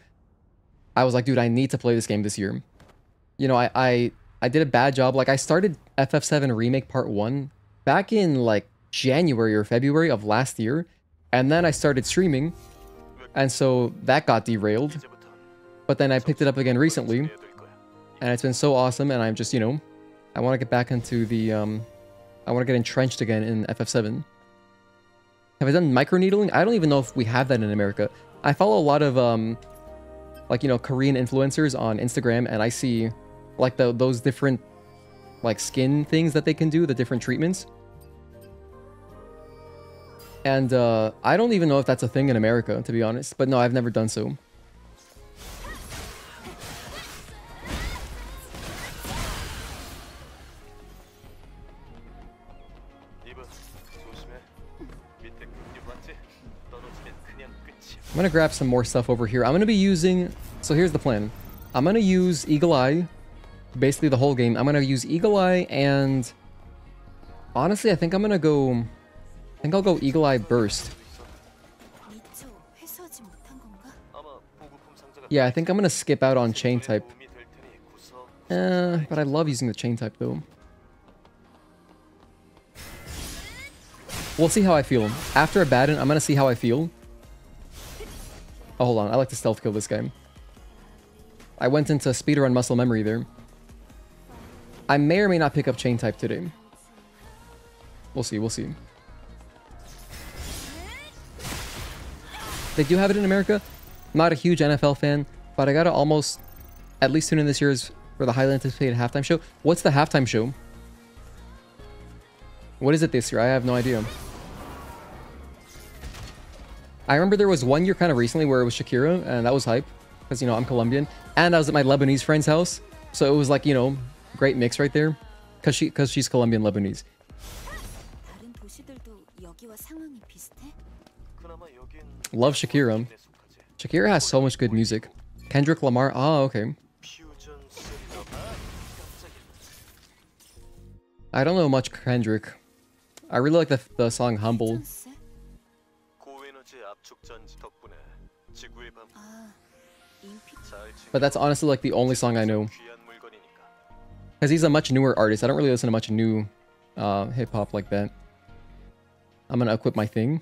I was like, dude, I need to play this game this year. You know, I did a bad job. Like, I started FF7 Remake Part 1 back in, like, January or February of last year, and then I started streaming, and so that got derailed. But then I picked it up again recently, and it's been so awesome, and I'm just, you know, I want to get back into the, I want to get entrenched again in FF7. Have I done microneedling? I don't even know if we have that in America. I follow a lot of, like, you know, Korean influencers on Instagram, and I see, like, those different, like, skin things that they can do, the different treatments. And, I don't even know if that's a thing in America, to be honest. But no, I've never done so. I'm gonna grab some more stuff over here. I'm gonna be using... So here's the plan. I'm gonna use Eagle Eye. Basically the whole game. I'm gonna use Eagle Eye and... Honestly, I think I'm gonna go... I think I'll go Eagle Eye Burst. Yeah, I think I'm gonna skip out on Chain type. But I love using the Chain type though. We'll see how I feel. After Abaddon, I'm gonna see how I feel. Oh, hold on. I like to stealth kill this guy. I went into speedrun muscle memory there. I may or may not pick up Chain type today. We'll see, we'll see. They do have it in America. I'm not a huge NFL fan, but I gotta almost at least tune in this year's for the highly anticipated halftime show. What's the halftime show? What is it this year? I have no idea. I remember there was one year kind of recently where it was Shakira, and that was hype. Because, you know, I'm Colombian. And I was at my Lebanese friend's house. So it was like, you know, great mix right there. Because she's Colombian Lebanese. Love Shakira. Shakira has so much good music. Kendrick Lamar. Oh, okay. I don't know much Kendrick. I really like the song Humble. But that's honestly like the only song I know. Because he's a much newer artist. I don't really listen to much new hip-hop like that. I'm gonna equip my thing.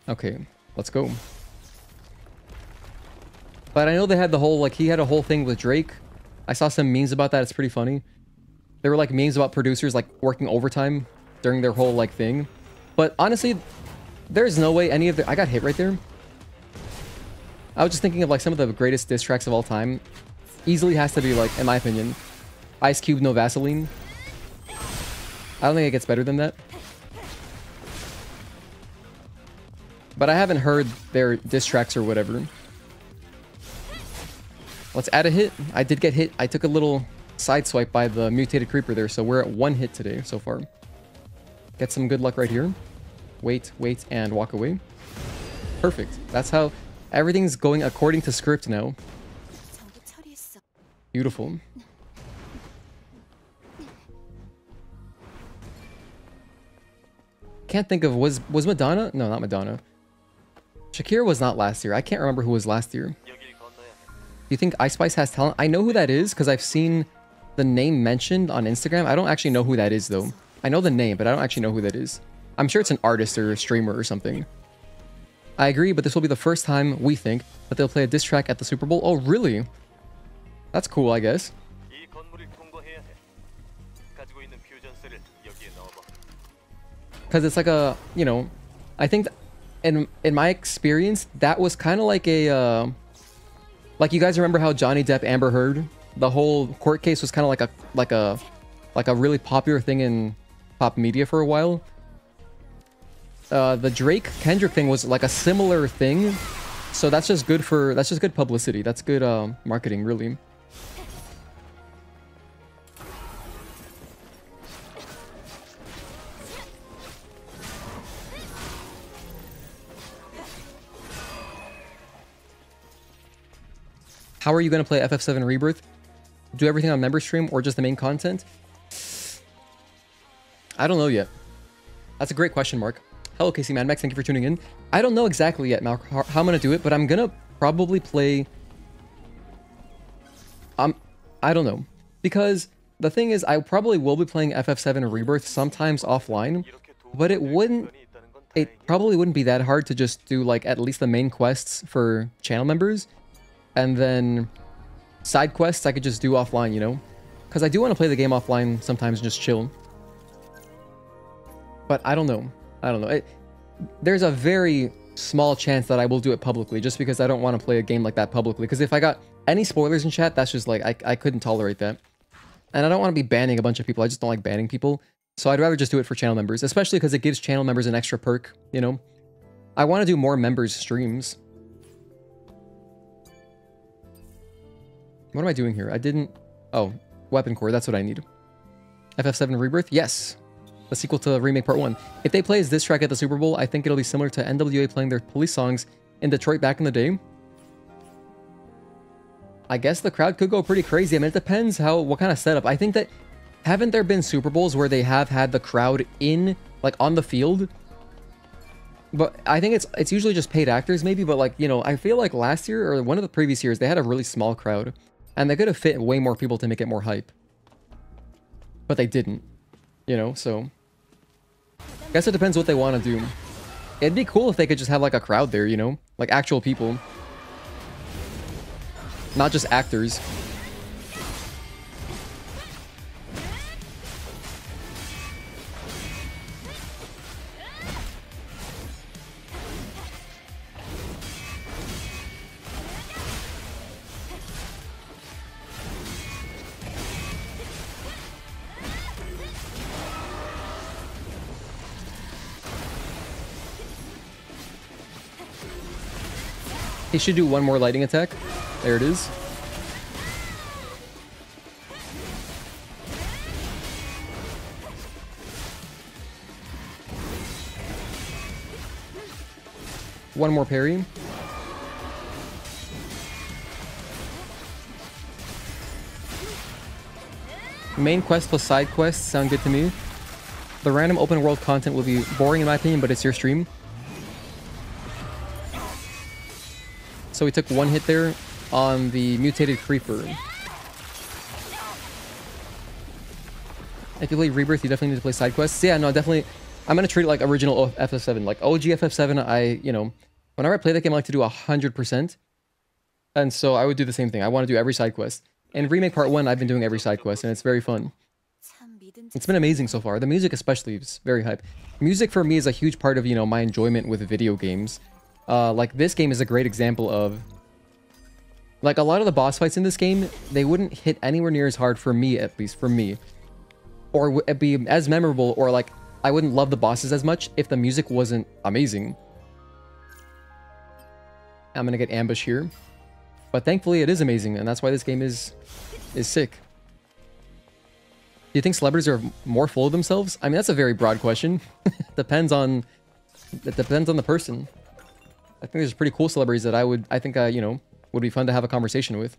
Okay, let's go. But I know they had the whole, like, he had a whole thing with Drake. I saw some memes about that. It's pretty funny. There were, like, memes about producers, like, working overtime during their whole, like, thing. But honestly, there's no way any of the... I got hit right there. I was just thinking of, like, some of the greatest diss tracks of all time. Easily has to be, like, in my opinion, Ice Cube, No Vaseline. I don't think it gets better than that. But I haven't heard their diss tracks or whatever. Let's add a hit. I did get hit. I took a little side swipe by the mutated creeper there, so we're at 1 hit today so far. Get some good luck right here. Wait, wait, and walk away. Perfect. That's how everything's going according to script now. Beautiful. Can't think of... Was Madonna? No, not Madonna. Shakira was not last year. I can't remember who was last year. Do you think Ice Spice has talent? I know who that is because I've seen the name mentioned on Instagram. I don't actually know who that is though. I know the name, but I don't actually know who that is. I'm sure it's an artist or a streamer or something. I agree, but this will be the first time, we think, that they'll play a diss track at the Super Bowl. Oh, really? That's cool, I guess. Because it's like a, you know, I think in my experience, that was kind of like a... like, you guys remember how Johnny Depp, Amber Heard, the whole court case was kind of like a really popular thing in pop media for a while. The Drake Kendrick thing was like a similar thing, so that's just good publicity. That's good marketing, really. How are you going to play FF7 Rebirth? Do everything on member stream or just the main content? I don't know yet. That's a great question, Mark. Hello, Casey Mad Max. Thank you for tuning in. I don't know exactly yet, Mark, how I'm going to do it, but I'm going to probably play... I don't know. Because the thing is, I probably will be playing FF7 Rebirth sometimes offline, but it probably wouldn't be that hard to just do, like, at least the main quests for channel members. And then side quests I could just do offline, you know? Because I do want to play the game offline sometimes and just chill. But I don't know. I don't know. There's a very small chance that I will do it publicly just because I don't want to play a game like that publicly. Because if I got any spoilers in chat, that's just like, I couldn't tolerate that. And I don't want to be banning a bunch of people. I just don't like banning people. So I'd rather just do it for channel members, especially because it gives channel members an extra perk, you know? I want to do more members streams. What am I doing here? I didn't... Oh, Weapon Core. That's what I need. FF7 Rebirth? Yes. The sequel to Remake Part 1. If they play as this track at the Super Bowl, I think it'll be similar to NWA playing their police songs in Detroit back in the day. I guess the crowd could go pretty crazy. I mean, it depends what kind of setup. I think that... Haven't there been Super Bowls where they have had the crowd in, like, on the field? But I think it's usually just paid actors, maybe. But, like, you know, I feel like last year or one of the previous years, they had a really small crowd. And they could have fit way more people to make it more hype. But they didn't. You know, so... I guess it depends what they want to do. It'd be cool if they could just have, like, a crowd there, you know? Like, actual people. Not just actors. He should do one more lightning attack. There it is. One more parry. Main quest plus side quests sound good to me. The random open world content will be boring in my opinion, but it's your stream. So we took one hit there on the mutated creeper. If you play Rebirth, you definitely need to play side quests. Yeah, no, definitely. I'm going to treat it like original FF7. Like OG FF7, whenever I play that game, I like to do 100%. And so I would do the same thing. I want to do every side quest. In Remake Part 1, I've been doing every side quest, and it's very fun. It's been amazing so far. The music especially is very hype. Music for me is a huge part of, my enjoyment with video games. Like, this game is a great example of... Like, a lot of the boss fights in this game, they wouldn't hit anywhere near as hard for me, at least, for me. Or be as memorable, or like, I wouldn't love the bosses as much if the music wasn't amazing. I'm gonna get ambush here. But thankfully it is amazing, and that's why this game is sick. Do you think celebrities are more full of themselves? I mean, that's a very broad question. It depends on the person. I think there's pretty cool celebrities that I think would be fun to have a conversation with.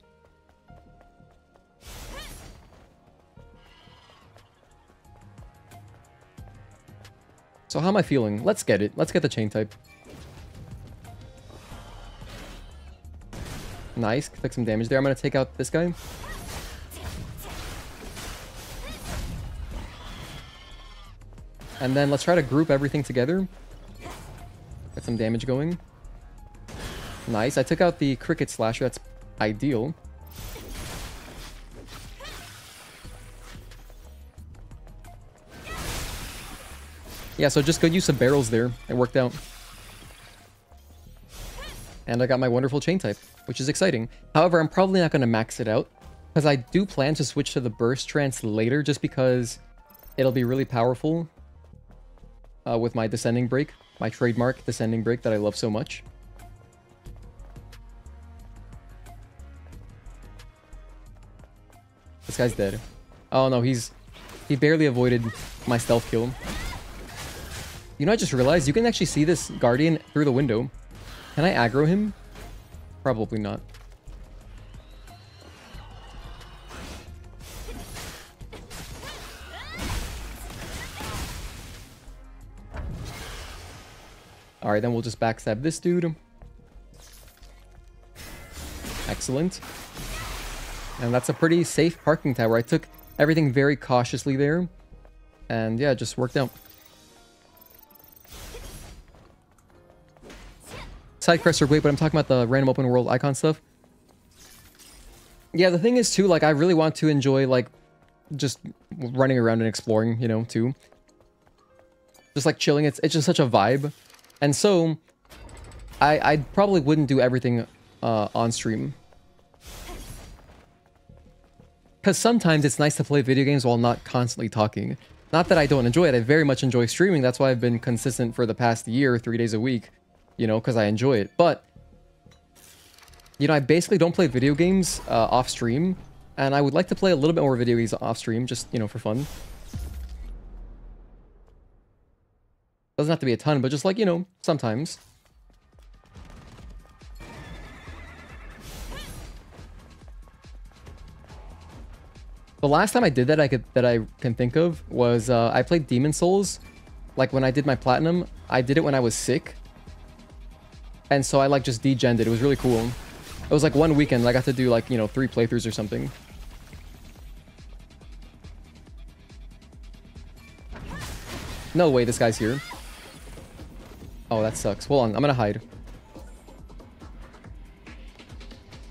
So how am I feeling? Let's get it. Let's get the chain type. Nice. Took some damage there. I'm going to take out this guy. And then let's try to group everything together. Get some damage going. Nice. I took out the cricket slasher. That's ideal. Yeah, so just good use of barrels there. It worked out. And I got my wonderful chain type, which is exciting. However, I'm probably not going to max it out, because I do plan to switch to the burst trance later, just because it'll be really powerful with my descending break, my trademark descending break that I love so much. This guy's dead. Oh no, he barely avoided my stealth kill. You know, I just realized you can actually see this Guardian through the window. Can I aggro him? Probably not. Alright, then we'll just backstab this dude. Excellent. And that's a pretty safe parking tower. I took everything very cautiously there. And yeah, it just worked out. Side quests are great, but I'm talking about the random open world icon stuff. Yeah, the thing is too, like, I really want to enjoy, like, just running around and exploring, too. Just like chilling, it's just such a vibe. And so, I probably wouldn't do everything on stream. Because sometimes it's nice to play video games while not constantly talking. Not that I don't enjoy it, I very much enjoy streaming. That's why I've been consistent for the past year, 3 days a week. Because I enjoy it. But, I basically don't play video games off stream. And I would like to play a little bit more video games off stream, just, for fun. Doesn't have to be a ton, but just like, sometimes. The last time I did that I can think of was I played Demon Souls. Like when I did my platinum, I did it when I was sick. And so I like just degened it. It was really cool. It was like one weekend. I got to do like, 3 playthroughs or something. No way this guy's here. Oh, that sucks. Hold on, I'm gonna hide.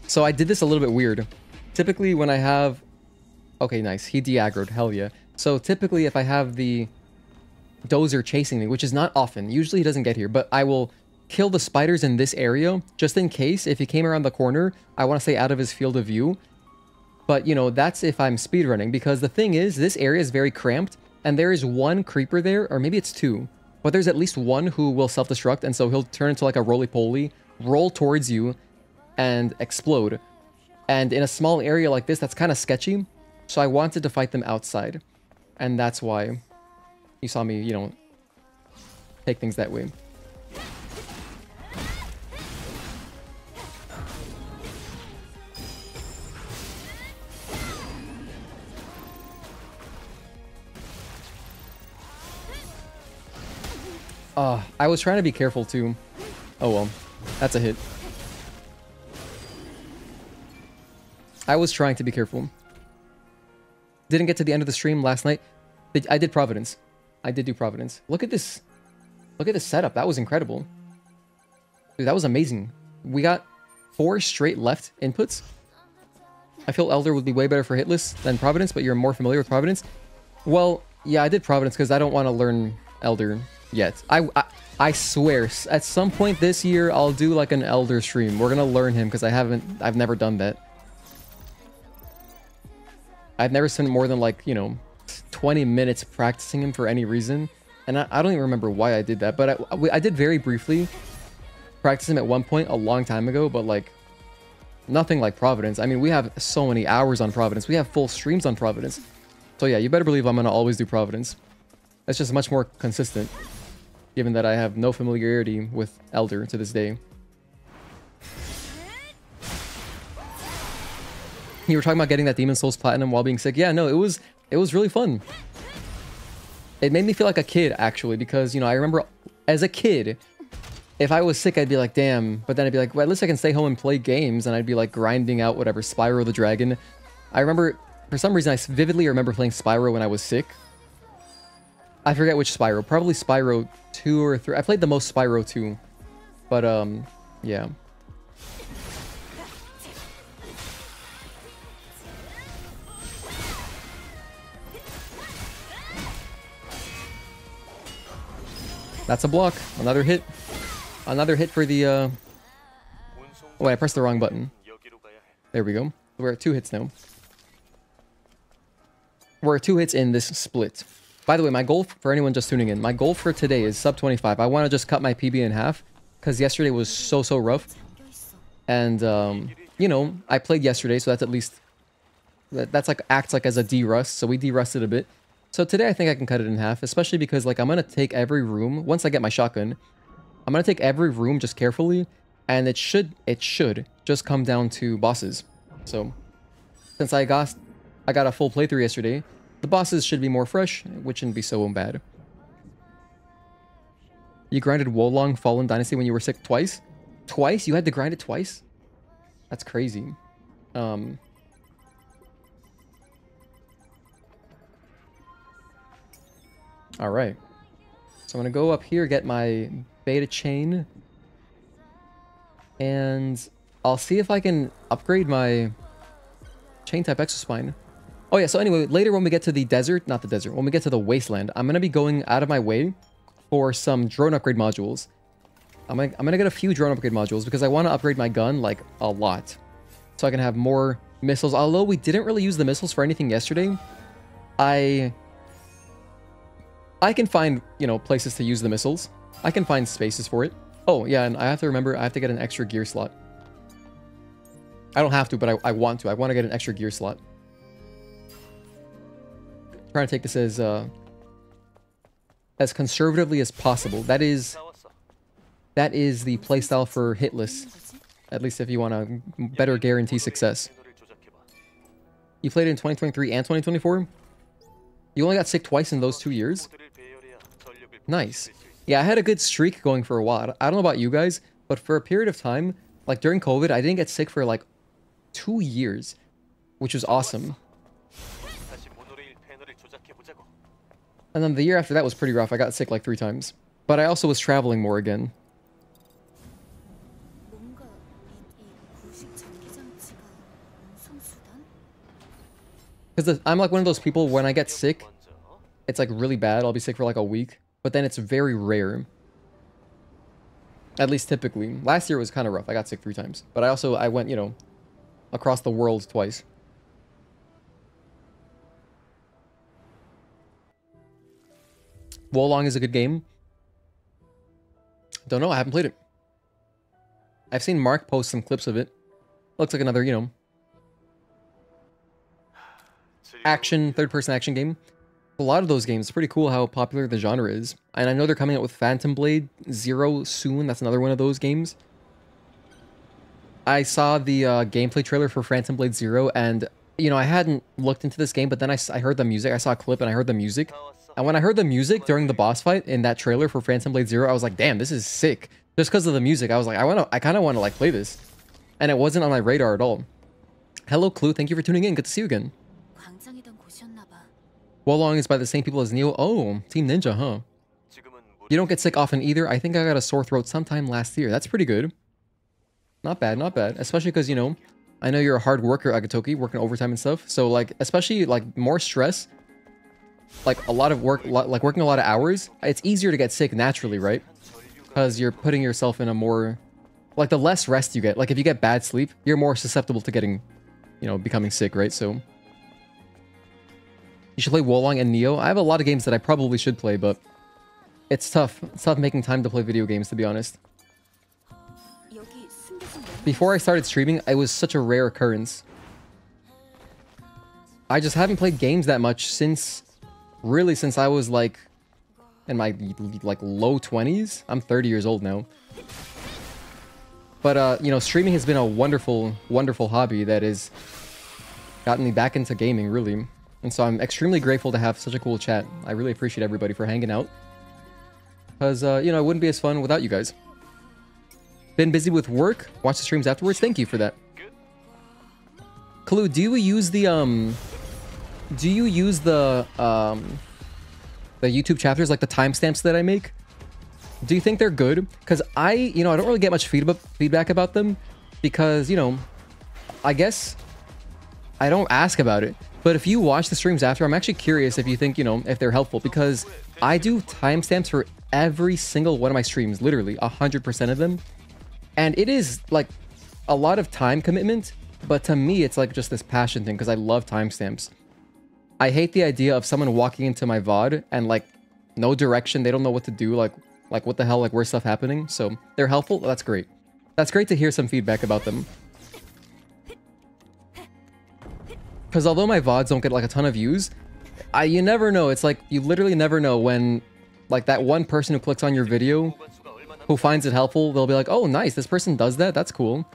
So I did this a little bit weird. Typically when I have... Okay, nice. He de-aggroed. Hell yeah. So typically if I have the dozer chasing me, which is not often. Usually he doesn't get here, but I will kill the spiders in this area, just in case if he came around the corner, I want to stay out of his field of view. But, that's if I'm speedrunning, because the thing is, this area is very cramped, and there is one creeper there, or maybe it's 2, but there's at least one who will self-destruct, and so he'll turn into like a roly-poly, roll towards you, and explode. And in a small area like this, that's kind of sketchy, so I wanted to fight them outside. And that's why you saw me, take things that way. I was trying to be careful too. Oh well. That's a hit. I was trying to be careful. Didn't get to the end of the stream last night. I did Providence. I did do Providence. Look at this. Look at this setup. That was incredible. Dude, that was amazing. We got 4 straight left inputs. I feel Elder would be way better for Hitless than Providence, but you're more familiar with Providence. Well, yeah, I did Providence because I don't want to learn Elder yet. I swear, at some point this year, I'll do like an Elder stream. We're gonna learn him because I've never done that. I've never spent more than like, you know, 20 minutes practicing him for any reason. And I don't even remember why I did that, but I did very briefly practice him at one point a long time ago, but like nothing like Providence. I mean, we have so many hours on Providence. We have full streams on Providence. So yeah, you better believe I'm going to always do Providence. It's just much more consistent, given that I have no familiarity with Elder to this day. You were talking about getting that Demon Souls Platinum while being sick. Yeah, no, it was really fun. It made me feel like a kid, actually, because, you know, I remember as a kid, if I was sick, I'd be like, damn. But then I'd be like, well, at least I can stay home and play games. And I'd be like grinding out whatever, Spyro the Dragon. I remember, for some reason, I vividly remember playing Spyro when I was sick. I forget which Spyro. Probably Spyro 2 or 3. I played the most Spyro 2. But, yeah. That's a block. Another hit. Another hit for the, Oh, wait, I pressed the wrong button. There we go. We're at 2 hits now. We're at 2 hits in this split. By the way, my goal, for anyone just tuning in, my goal for today is sub 25. I want to just cut my PB in half, because yesterday was so rough. And, you know, I played yesterday, so that's at least... That's like, acts like as a de-rust, so we de-rusted a bit. So today I think I can cut it in half, especially because like I'm going to take every room, once I get my shotgun, I'm going to take every room just carefully, and it should just come down to bosses. So since I got a full playthrough yesterday, the bosses should be more fresh, which shouldn't be so bad. You grinded Wolong Fallen Dynasty when you were sick twice? Twice? You had to grind it twice? That's crazy. Alright. So I'm going to go up here, get my beta chain. And I'll see if I can upgrade my chain type exospine. Oh yeah, so anyway, later when we get to the desert, not the desert, when we get to the wasteland, I'm going to be going out of my way for some drone upgrade modules. I'm gonna get a few drone upgrade modules because I want to upgrade my gun like a lot. So I can have more missiles. Although we didn't really use the missiles for anything yesterday, I can find, you know, places to use the missiles. I can find spaces for it. Oh, yeah, and I have to remember, I have to get an extra gear slot. I don't have to, but I want to. I want to get an extra gear slot. Trying to take this as conservatively as possible. That is the playstyle for Hitless. At least if you want to better guarantee success. You played it in 2023 and 2024? You only got sick twice in those 2 years? Nice. Yeah, I had a good streak going for a while. I don't know about you guys, but for a period of time, like during COVID, I didn't get sick for like 2 years, which was awesome. And then the year after that was pretty rough. I got sick like 3 times. But I also was traveling more again. Because I'm like one of those people, when I get sick, it's like really bad. I'll be sick for like a week. But then it's very rare. At least typically. Last year was kind of rough. I got sick 3 times. But I went, you know, across the world twice. Wolong is a good game. Don't know. I haven't played it. I've seen Mark post some clips of it. Looks like another, you know, action, third-person action game. A lot of those games, it's pretty cool how popular the genre is. And I know they're coming out with Phantom Blade Zero soon. That's another one of those games. I saw the gameplay trailer for Phantom Blade Zero, and you know, I hadn't looked into this game, but then I heard the music. I saw a clip and I heard the music. And when I heard the music during the boss fight in that trailer for Phantom Blade Zero, I was like, damn, this is sick. Just because of the music, I was like, I kind of want to like play this. And it wasn't on my radar at all. Hello, Clue. Thank you for tuning in. Good to see you again. Wolong is by the same people as Neo. Oh, Team Ninja, huh? You don't get sick often either. I think I got a sore throat sometime last year. That's pretty good. Not bad, not bad. Especially because, you know, I know you're a hard worker, Agatoki, working overtime and stuff. So, like, especially, like, more stress, like, a lot of work, like, working a lot of hours, it's easier to get sick naturally, right? Because you're putting yourself in a more, like, the less rest you get. Like, if you get bad sleep, you're more susceptible to getting, you know, becoming sick, right? So, you should play Wolong and Neo. I have a lot of games that I probably should play, but it's tough. It's tough making time to play video games, to be honest. Before I started streaming, it was such a rare occurrence. I just haven't played games that much since, really, since I was like in my like low 20s. I'm 30 years old now. But you know, streaming has been a wonderful, wonderful hobby that has gotten me back into gaming, really. And so I'm extremely grateful to have such a cool chat. I really appreciate everybody for hanging out. Because, you know, it wouldn't be as fun without you guys. Been busy with work? Watch the streams afterwards? Thank you for that. Clue, do you use the YouTube chapters, like the timestamps that I make? Do you think they're good? Because you know, I don't really get much feedback about them. Because, you know, I guess I don't ask about it. But if you watch the streams after, I'm actually curious if you think, you know, if they're helpful. Because I do timestamps for every single one of my streams, literally 100% of them. And it is like a lot of time commitment, but to me, it's like just this passion thing because I love timestamps. I hate the idea of someone walking into my VOD and like no direction. They don't know what to do. Like what the hell, like where's stuff happening? So they're helpful. That's great. That's great to hear some feedback about them. Because although my VODs don't get like a ton of views, you never know. It's like you literally never know when like that one person who clicks on your video who finds it helpful, they'll be like, oh, nice, this person does that. That's cool.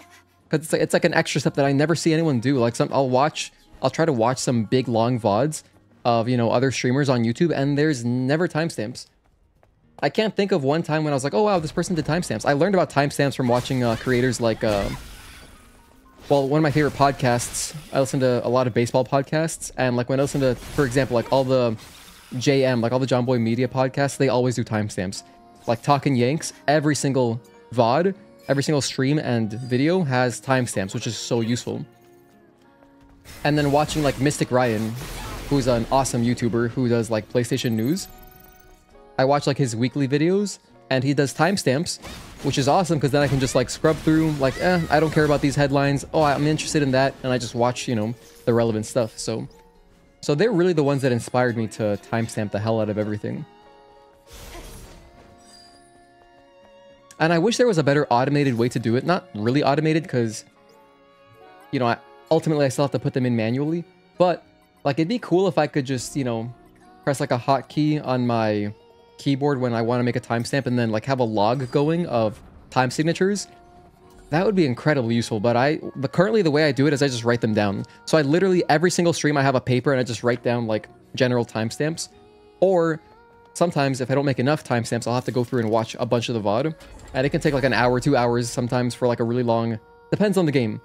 Because it's like an extra step that I never see anyone do. Like I'll try to watch some big long VODs of, you know, other streamers on YouTube and there's never timestamps. I can't think of one time when I was like, oh, wow, this person did timestamps. I learned about timestamps from watching creators like, well, one of my favorite podcasts, I listen to a lot of baseball podcasts, and like when I listen to, for example, like all the JM, like all the John Boy Media podcasts, they always do timestamps. Like Talkin' Yanks, every single VOD, every single stream and video has timestamps, which is so useful. And then watching like Mystic Ryan, who's an awesome YouTuber who does like PlayStation news. I watch like his weekly videos, and he does timestamps, which is awesome because then I can just like scrub through, like, I don't care about these headlines. Oh, I'm interested in that, and I just watch, you know, the relevant stuff. So they're really the ones that inspired me to timestamp the hell out of everything. And I wish there was a better automated way to do it. Not really automated because, you know, ultimately I still have to put them in manually. But like it'd be cool if I could just, you know, press like a hotkey on my keyboard when I want to make a timestamp and then like have a log going of time signatures. That would be incredibly useful. But currently the way I do it is I just write them down. So I literally every single stream I have a paper and I just write down like general timestamps. Or sometimes if I don't make enough timestamps, I'll have to go through and watch a bunch of the VOD. And it can take like an hour, 2 hours sometimes for like a really long, depends on the game.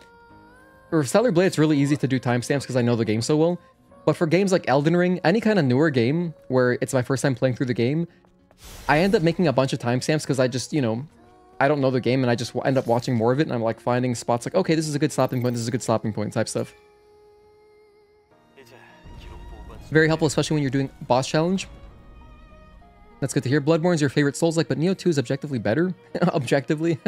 For Stellar Blade, it's really easy to do timestamps because I know the game so well. But for games like Elden Ring, any kind of newer game where it's my first time playing through the game, I end up making a bunch of timestamps because I just, you know, I don't know the game and I just end up watching more of it and I'm like finding spots like, okay, this is a good stopping point, this is a good stopping point type stuff. Very helpful, especially when you're doing boss challenge. That's good to hear. Bloodborne's your favorite Souls-like, but Neo 2 is objectively better. Objectively.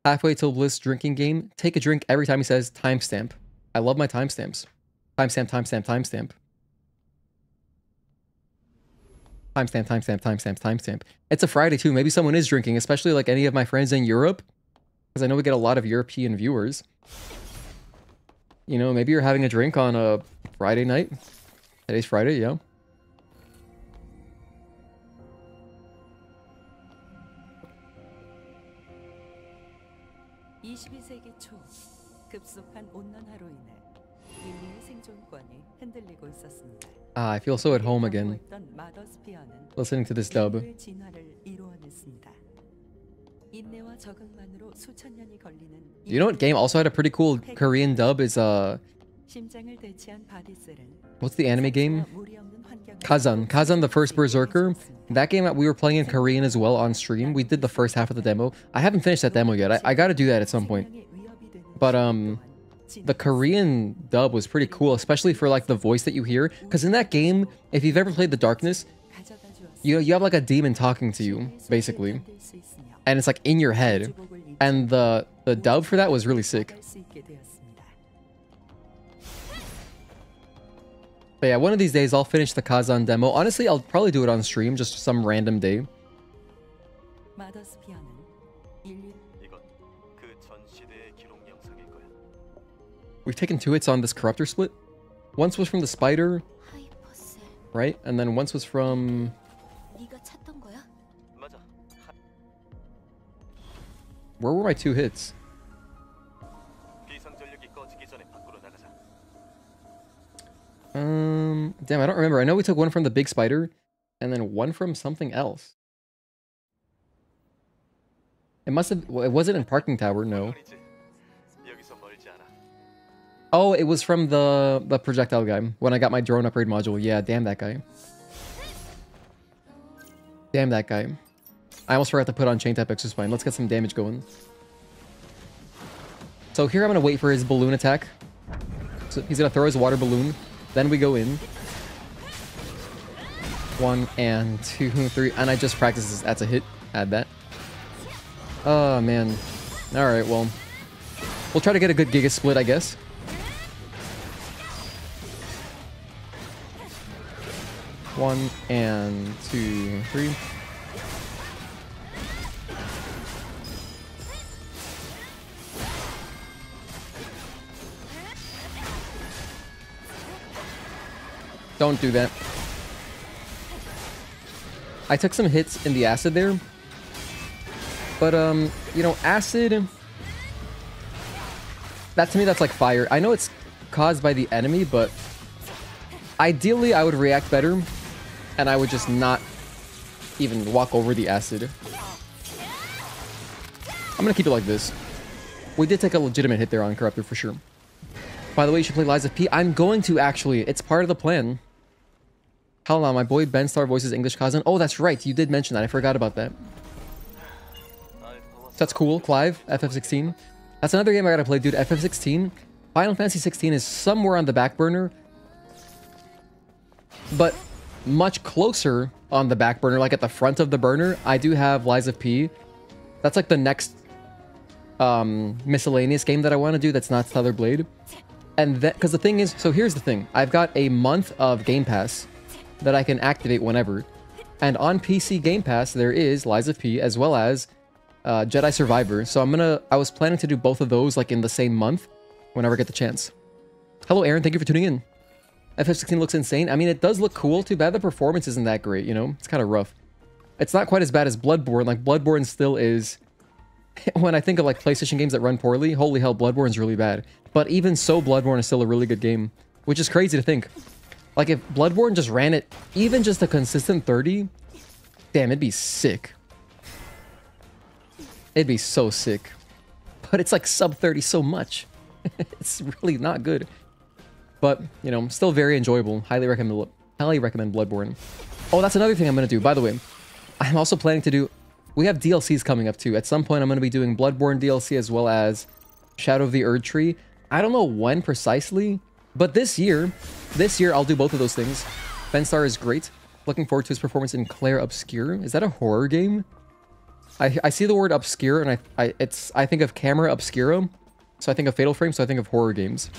Halfway till Bliss drinking game. Take a drink every time he says timestamp. I love my timestamps. Timestamp, timestamp, timestamp. Timestamp, timestamp, timestamp, timestamp. It's a Friday too. Maybe someone is drinking, especially like any of my friends in Europe. Because I know we get a lot of European viewers. You know, maybe you're having a drink on a Friday night. Today's Friday, yeah. 22세기 초 급속한 온난화로 인해 인류의 생존권이 흔들리고 있었습니다. Ah, I feel so at home again. Listening to this dub. You know what game also had a pretty cool Korean dub is what's the anime game? Kazan. Kazan the First Berserker. That game we were playing in Korean as well on stream. We did the first half of the demo. I haven't finished that demo yet. I gotta do that at some point. But the Korean dub was pretty cool, especially for like the voice that you hear. Because in that game, if you've ever played The Darkness, you have like a demon talking to you, basically. And it's like in your head. And the dub for that was really sick. But yeah, one of these days I'll finish the Kazan demo. Honestly, I'll probably do it on stream, just some random day. We've taken 2 hits on this Corruptor split. Once was from the Spider, right? And then once was from... Where were my 2 hits? Damn, I don't remember. I know we took 1 from the big spider, and then 1 from something else. It must have... Well, it wasn't in Parking Tower, no. Oh, it was from the projectile guy, when I got my drone upgrade module. Yeah, damn that guy. Damn that guy. I almost forgot to put on chain type exospine. Let's get some damage going. So here I'm going to wait for his balloon attack. So he's going to throw his water balloon. Then we go in. 1 and 2, 3. And I just practiced this. That's a hit. Add that. Oh, man. Alright, well. We'll try to get a good Gigas split, I guess. One and 2, 3. Don't do that. I took some hits in the acid there. But, you know, acid... That, to me, that's like fire. I know it's caused by the enemy, but... Ideally, I would react better. And I would just not even walk over the acid. I'm gonna keep it like this. We did take a legitimate hit there on Corruptor for sure. By the way, you should play Lies of P. I'm going to, actually. It's part of the plan. Hell no, my boy Ben Star voices English Kazan. Oh, that's right. You did mention that. I forgot about that. That's cool. Clive, FF16. That's another game I gotta play, dude. FF16. Final Fantasy 16 is somewhere on the back burner. But much closer on the back burner, like at the front of the burner, I do have Lies of P. That's like the next miscellaneous game that I want to do that's not Stellar Blade. And that, because the thing is, so here's the thing. I've got a month of Game Pass that I can activate whenever. And on PC Game Pass, there is Lies of P as well as Jedi Survivor. So I was planning to do both of those like in the same month whenever I get the chance. Hello, Aaron. Thank you for tuning in. FF16 looks insane. I mean, it does look cool. Too bad the performance isn't that great, you know? It's kind of rough. It's not quite as bad as Bloodborne. Like, Bloodborne still is... When I think of, like, PlayStation games that run poorly, holy hell, Bloodborne's really bad. But even so, Bloodborne is still a really good game. Which is crazy to think. Like, if Bloodborne just ran it, even just a consistent 30... Damn, it'd be sick. It'd be so sick. But it's, like, sub 30 so much. It's really not good. But, you know, still very enjoyable. Highly recommend Bloodborne. Oh, that's another thing I'm going to do. By the way, I'm also planning to do... We have DLCs coming up, too. At some point, I'm going to be doing Bloodborne DLC as well as Shadow of the Erd Tree. I don't know when precisely, but this year, I'll do both of those things. Benstar is great. Looking forward to his performance in Claire Obscure. Is that a horror game? I see the word obscure, and I think of Camera Obscura. So I think of Fatal Frame, so I think of horror games.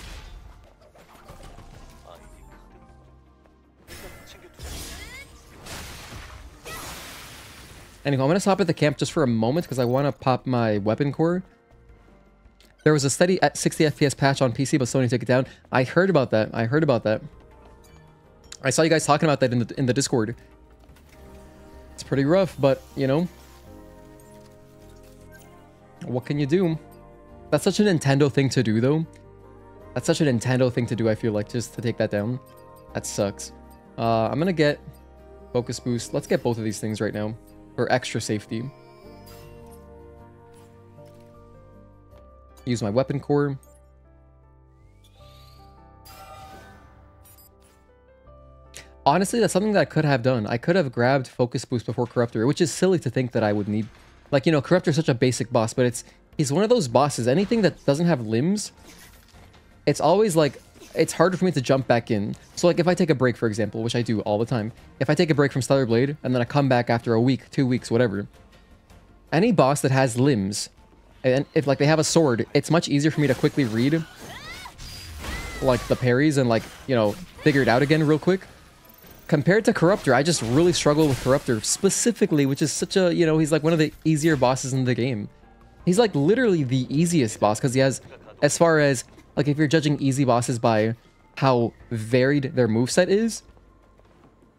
Anyway, I'm going to stop at the camp just for a moment because I want to pop my weapon core. There was a steady at 60 FPS patch on PC, but Sony took it down. I heard about that. I saw you guys talking about that in the Discord. It's pretty rough, but, you know. What can you do? That's such a Nintendo thing to do, though. That's such a Nintendo thing to do, I feel like, just to take that down. That sucks. I'm gonna get Focus Boost. Let's get both of these things right now for extra safety. Use my Weapon Core. Honestly, that's something that I could have done. I could have grabbed Focus Boost before Corruptor, which is silly to think that I would need. Like, you know, Corruptor is such a basic boss, but he's one of those bosses. Anything that doesn't have limbs, it's always like, it's harder for me to jump back in. So like if I take a break, for example, which I do all the time, if I take a break from Stellar Blade and then I come back after a week, 2 weeks, whatever, any boss that has limbs, and if like they have a sword, it's much easier for me to quickly read like the parries and like, you know, figure it out again real quick. Compared to Corruptor, I just really struggle with Corruptor specifically, which is such a, you know, he's like one of the easier bosses in the game. He's like literally the easiest boss because he has, as far as, like if you're judging easy bosses by how varied their moveset is,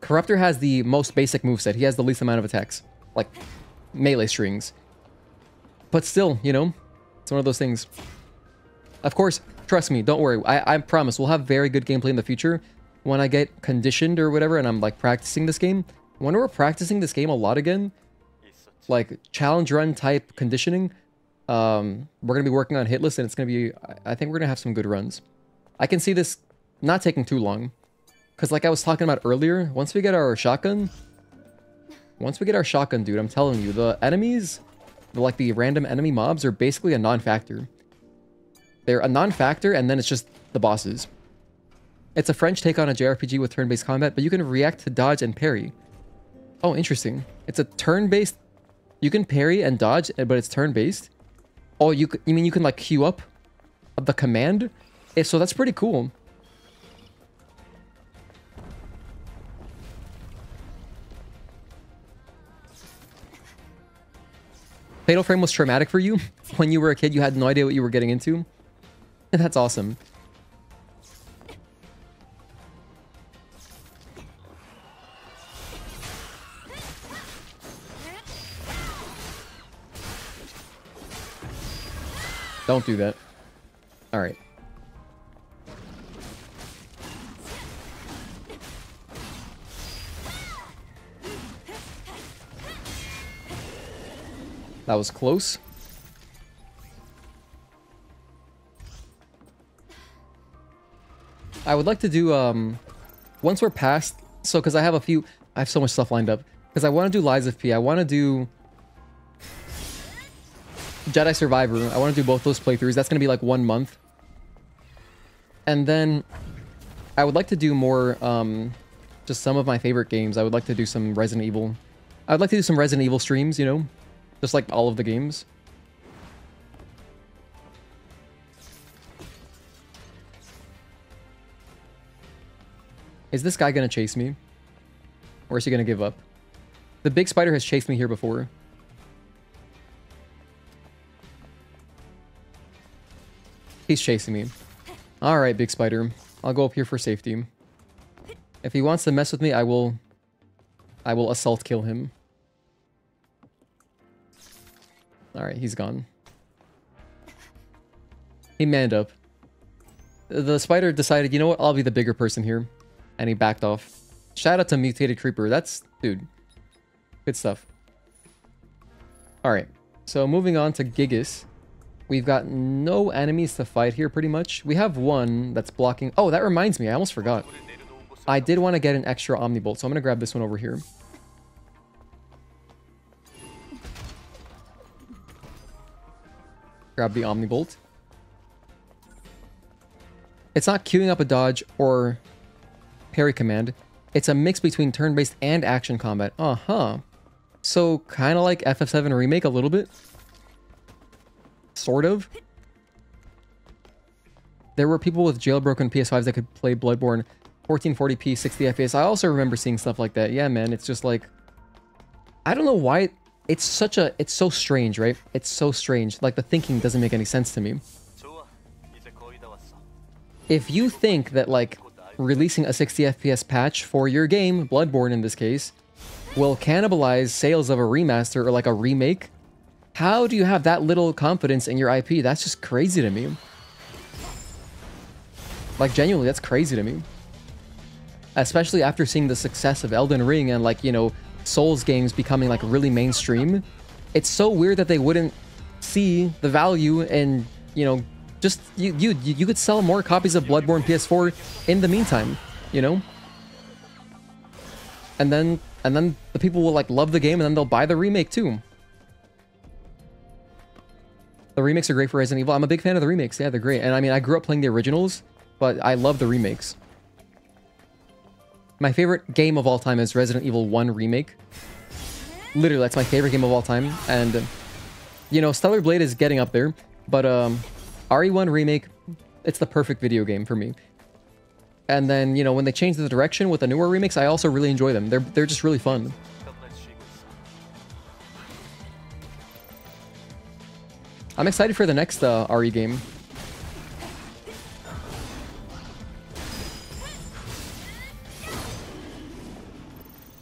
Corruptor has the most basic moveset. He has the least amount of attacks, like melee strings. But still, you know, it's one of those things. Of course, trust me, don't worry. I promise we'll have very good gameplay in the future. When I get conditioned or whatever and I'm like practicing this game, when we're practicing this game a lot again, like challenge run type conditioning, we're going to be working on Hitless and it's going to be, I think we're going to have some good runs. I can see this not taking too long. Because like I was talking about earlier, once we get our shotgun, dude, I'm telling you, the enemies, like the random enemy mobs are basically a non-factor. They're a non-factor and then it's just the bosses. It's a French take on a JRPG with turn-based combat, but you can react to dodge and parry. Oh, interesting. It's a turn-based... You can parry and dodge, but it's turn-based. Oh, you mean you can like queue up the command? So that's pretty cool. Fatal Frame was traumatic for you? When you were a kid, you had no idea what you were getting into? That's awesome. Don't do that. Alright. That was close. I would like to do, once we're past, so, because I have so much stuff lined up. Because I want to do Lies of P. I want to do Jedi Survivor. I want to do both those playthroughs. That's going to be like 1 month. And then I would like to do more, just some of my favorite games. I would like to do some Resident Evil. I would like to do some Resident Evil streams, you know? Just like all of the games. Is this guy going to chase me? Or is he going to give up? The big spider has chased me here before. He's chasing me. Alright, big spider. I'll go up here for safety. If he wants to mess with me, I will assault kill him. Alright, he's gone. He manned up. The spider decided, you know what, I'll be the bigger person here. And he backed off. Shout out to Mutated Creeper. That's, dude, good stuff. Alright, so moving on to Gigas. We've got no enemies to fight here, pretty much. We have one that's blocking... Oh, that reminds me. I almost forgot. I did want to get an extra Omnibolt, so I'm going to grab this one over here. Grab the Omnibolt. It's not queuing up a dodge or parry command. It's a mix between turn-based and action combat. Uh-huh. So, kind of like FF7 Remake a little bit. Sort of. There were people with jailbroken PS5s that could play Bloodborne 1440p, 60 FPS. I also remember seeing stuff like that. Yeah, man, it's just like... I don't know why... It's so strange, right? It's so strange. Like, the thinking doesn't make any sense to me. If you think that, like, releasing a 60 FPS patch for your game, Bloodborne in this case, will cannibalize sales of a remaster or, like, a remake, How do you have that little confidence in your IP? That's just crazy to me. Like, genuinely, that's crazy to me. Especially after seeing the success of Elden Ring and, like, you know, Souls games becoming, like, really mainstream. It's so weird that they wouldn't see the value in, you know, just, you could sell more copies of Bloodborne PS4 in the meantime, you know? And then the people will, like, love the game, and then they'll buy the remake, too. The remakes are great for Resident Evil. I'm a big fan of the remakes. Yeah, they're great. And I mean, I grew up playing the originals, but I love the remakes. My favorite game of all time is Resident Evil 1 Remake. Literally, that's my favorite game of all time. And, you know, Stellar Blade is getting up there, but RE1 Remake, it's the perfect video game for me. And then, you know, when they change the direction with the newer remakes, I also really enjoy them. They're just really fun. I'm excited for the next RE game.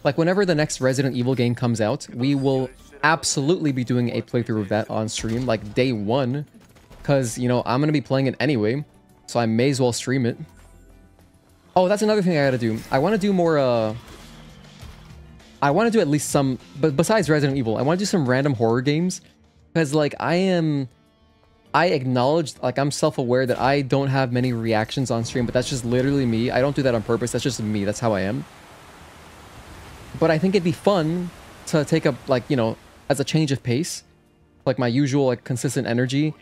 Like, whenever the next Resident Evil game comes out, we will absolutely be doing a playthrough of that on stream, like day one. Because, you know, I'm going to be playing it anyway, so I may as well stream it. Oh, that's another thing I gotta do. I want to do more, I want to do at least some, but besides Resident Evil, I want to do some random horror games. Because, like, I acknowledge, like, I'm self-aware that I don't have many reactions on stream, but that's just literally me. I don't do that on purpose. That's just me. That's how I am. But I think it'd be fun to take up, like, you know, as a change of pace, like my usual, like, consistent energy,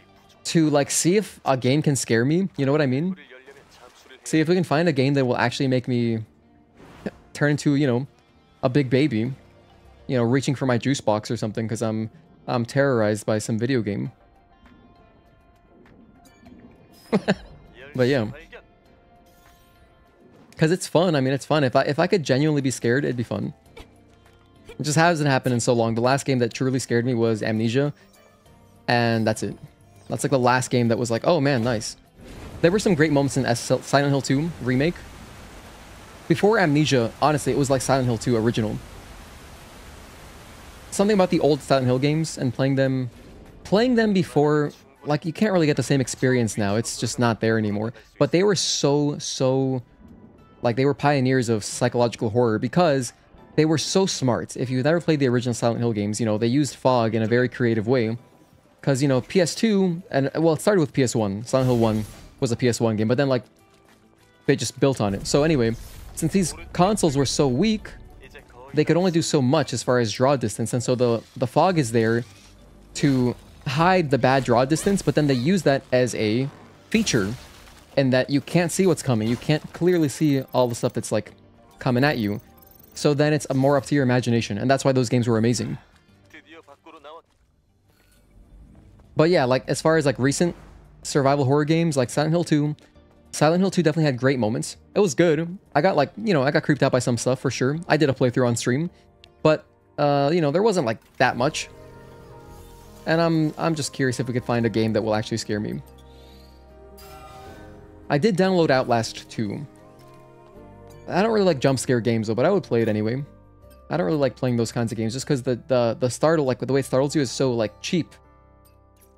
to, like, see if a game can scare me. You know what I mean? See if we can find a game that will actually make me turn into, you know, a big baby. You know, reaching for my juice box or something, because I'm terrorized by some video game. But yeah. Because it's fun. I mean, it's fun. If I could genuinely be scared, it'd be fun. It just hasn't happened in so long. The last game that truly scared me was Amnesia. And that's it. That's like the last game that was like, oh man, nice. There were some great moments in Silent Hill 2 Remake. Before Amnesia, honestly, it was like Silent Hill 2 original. Something about the old Silent Hill games and playing them before, like, you can't really get the same experience now. It's just not there anymore. But they were so, like, they were pioneers of psychological horror because they were so smart. If you've never played the original Silent Hill games, you know, they used fog in a very creative way. Because, you know, PS2, and, well, it started with PS1. Silent Hill 1 was a PS1 game, but then, like, they just built on it. So anyway, since these consoles were so weak, they could only do so much as far as draw distance, and so the fog is there to hide the bad draw distance, but then they use that as a feature, and that you can't see what's coming. You can't clearly see all the stuff that's, like, coming at you. So then it's more up to your imagination, and that's why those games were amazing. But yeah, like, as far as, like, recent survival horror games, like Silent Hill 2 definitely had great moments. It was good. I got, like, you know, I got creeped out by some stuff for sure. I did a playthrough on stream, but you know, there wasn't, like, that much. And I'm just curious if we could find a game that will actually scare me. I did download Outlast 2. I don't really like jump scare games though, but I would play it anyway. I don't really like playing those kinds of games just because the startle, like, the way it startles you is so, like, cheap.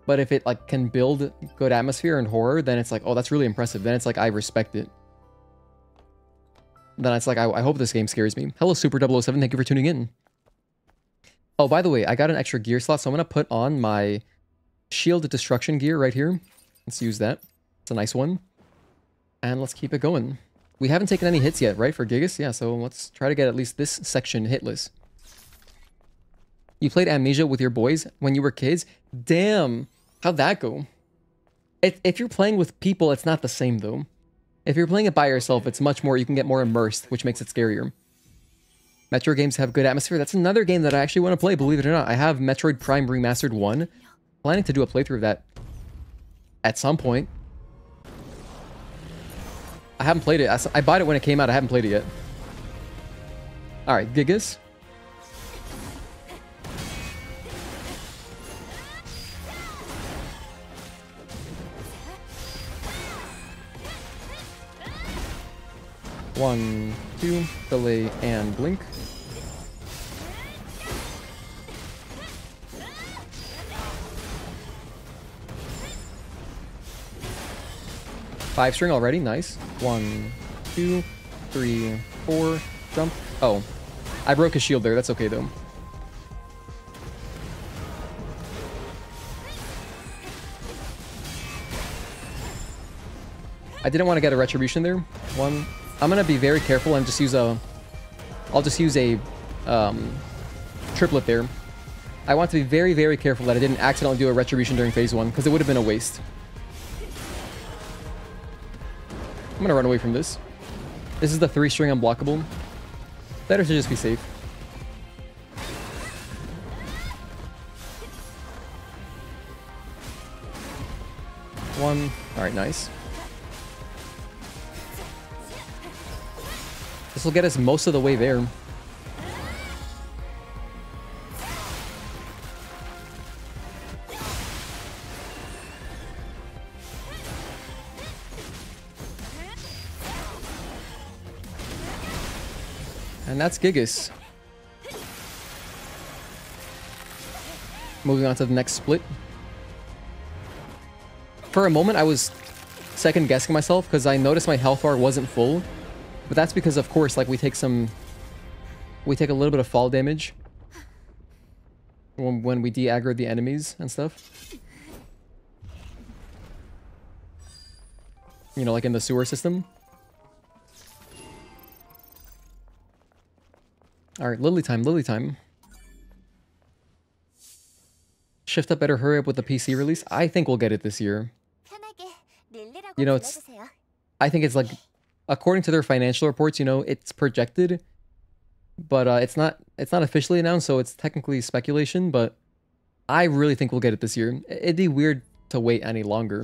But if it, like, can build good atmosphere and horror, then it's like, oh, that's really impressive. Then it's like, I respect it. Then it's like, I hope this game scares me. Hello, Super007. Thank you for tuning in. Oh, by the way, I got an extra gear slot, so I'm going to put on my Shield Destruction gear right here. Let's use that. It's a nice one. And let's keep it going. We haven't taken any hits yet, right, for Gigas? Yeah, so let's try to get at least this section hitless. You played Amnesia with your boys when you were kids? Damn! How'd that go? If you're playing with people, it's not the same, though. If you're playing it by yourself, it's much more, you can get more immersed, which makes it scarier. Metro games have good atmosphere. That's another game that I actually want to play, believe it or not. I have Metroid Prime Remastered 1. Planning to do a playthrough of that at some point. I haven't played it. I bought it when it came out. I haven't played it yet. Alright, Gigas. One, two, delay, and blink. 5 string already, nice. 1, 2, 3, 4, jump. Oh, I broke his shield there, that's okay though. I didn't want to get a retribution there. One, I'm gonna be very careful and just use a, I'll just use a triplet there. I want to be very, very careful that I didn't accidentally do a retribution during phase 1 because it would have been a waste. I'm gonna run away from this. This is the 3 string unblockable. Better to just be safe. One. Alright, nice. This will get us most of the way there. And that's Gigas. Moving on to the next split. For a moment, I was second guessing myself because I noticed my health bar wasn't full. But that's because, of course, like we take a little bit of fall damage when we de-aggro the enemies and stuff. You know, like in the sewer system. Alright, Lily time, Lily time. Shift up, better hurry up with the PC release. I think we'll get it this year. You know, I think it's like, according to their financial reports, you know, it's projected, but it's not officially announced, so it's technically speculation, but I really think we'll get it this year. It'd be weird to wait any longer.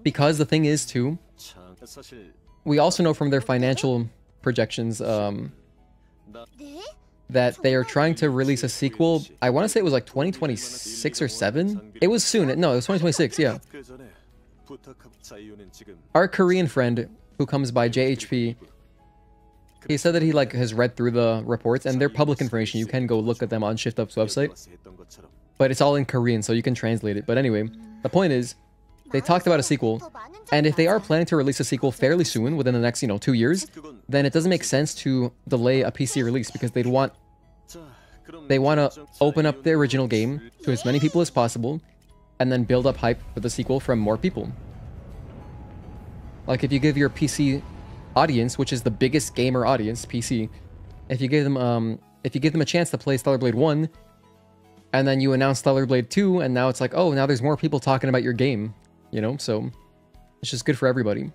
Because the thing is too, we also know from their financial projections that they are trying to release a sequel. I want to say it was like 2026 or 7. It was soon. No, it was 2026. Yeah. Our Korean friend who comes by JHP, he said that he like has read through the reports and they're public information. You can go look at them on ShiftUp's website, but it's all in Korean, so you can translate it. But anyway, the point is, they talked about a sequel, and if they are planning to release a sequel fairly soon, within the next, 2 years, then it doesn't make sense to delay a PC release because they want to open up the original game to as many people as possible, and then build up hype for the sequel from more people. Like if you give your PC audience, which is the biggest gamer audience, PC, if you give them a chance to play Stellar Blade 1, and then you announce Stellar Blade 2, and now it's like, oh, now there's more people talking about your game. You know, so it's just good for everybody.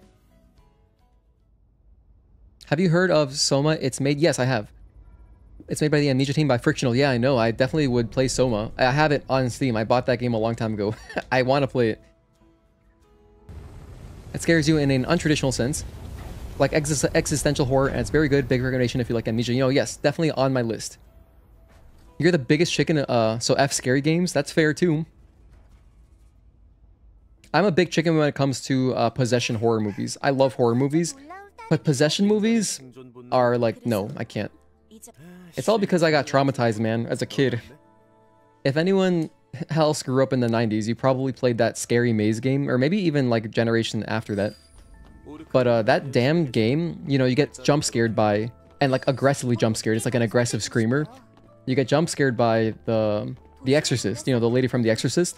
Have you heard of Soma? It's made... Yes, I have. It's made by the Amnesia team by Frictional. Yeah, I know. I definitely would play Soma. I have it on Steam. I bought that game a long time ago. I want to play it. It scares you in an untraditional sense. Like existential horror, and it's very good. Big recommendation if you like Amnesia. You know, yes, definitely on my list. You're the biggest chicken, so F scary games? That's fair too. I'm a big chicken when it comes to possession horror movies. I love horror movies, but possession movies are like, no, I can't. It's all because I got traumatized, man, as a kid. If anyone else grew up in the 90s, you probably played that Scary Maze game, or maybe even like generation after that. But that damn game, you know, you get jump scared by, and like aggressively jump scared. It's like an aggressive screamer. You get jump scared by the Exorcist, you know, the lady from The Exorcist.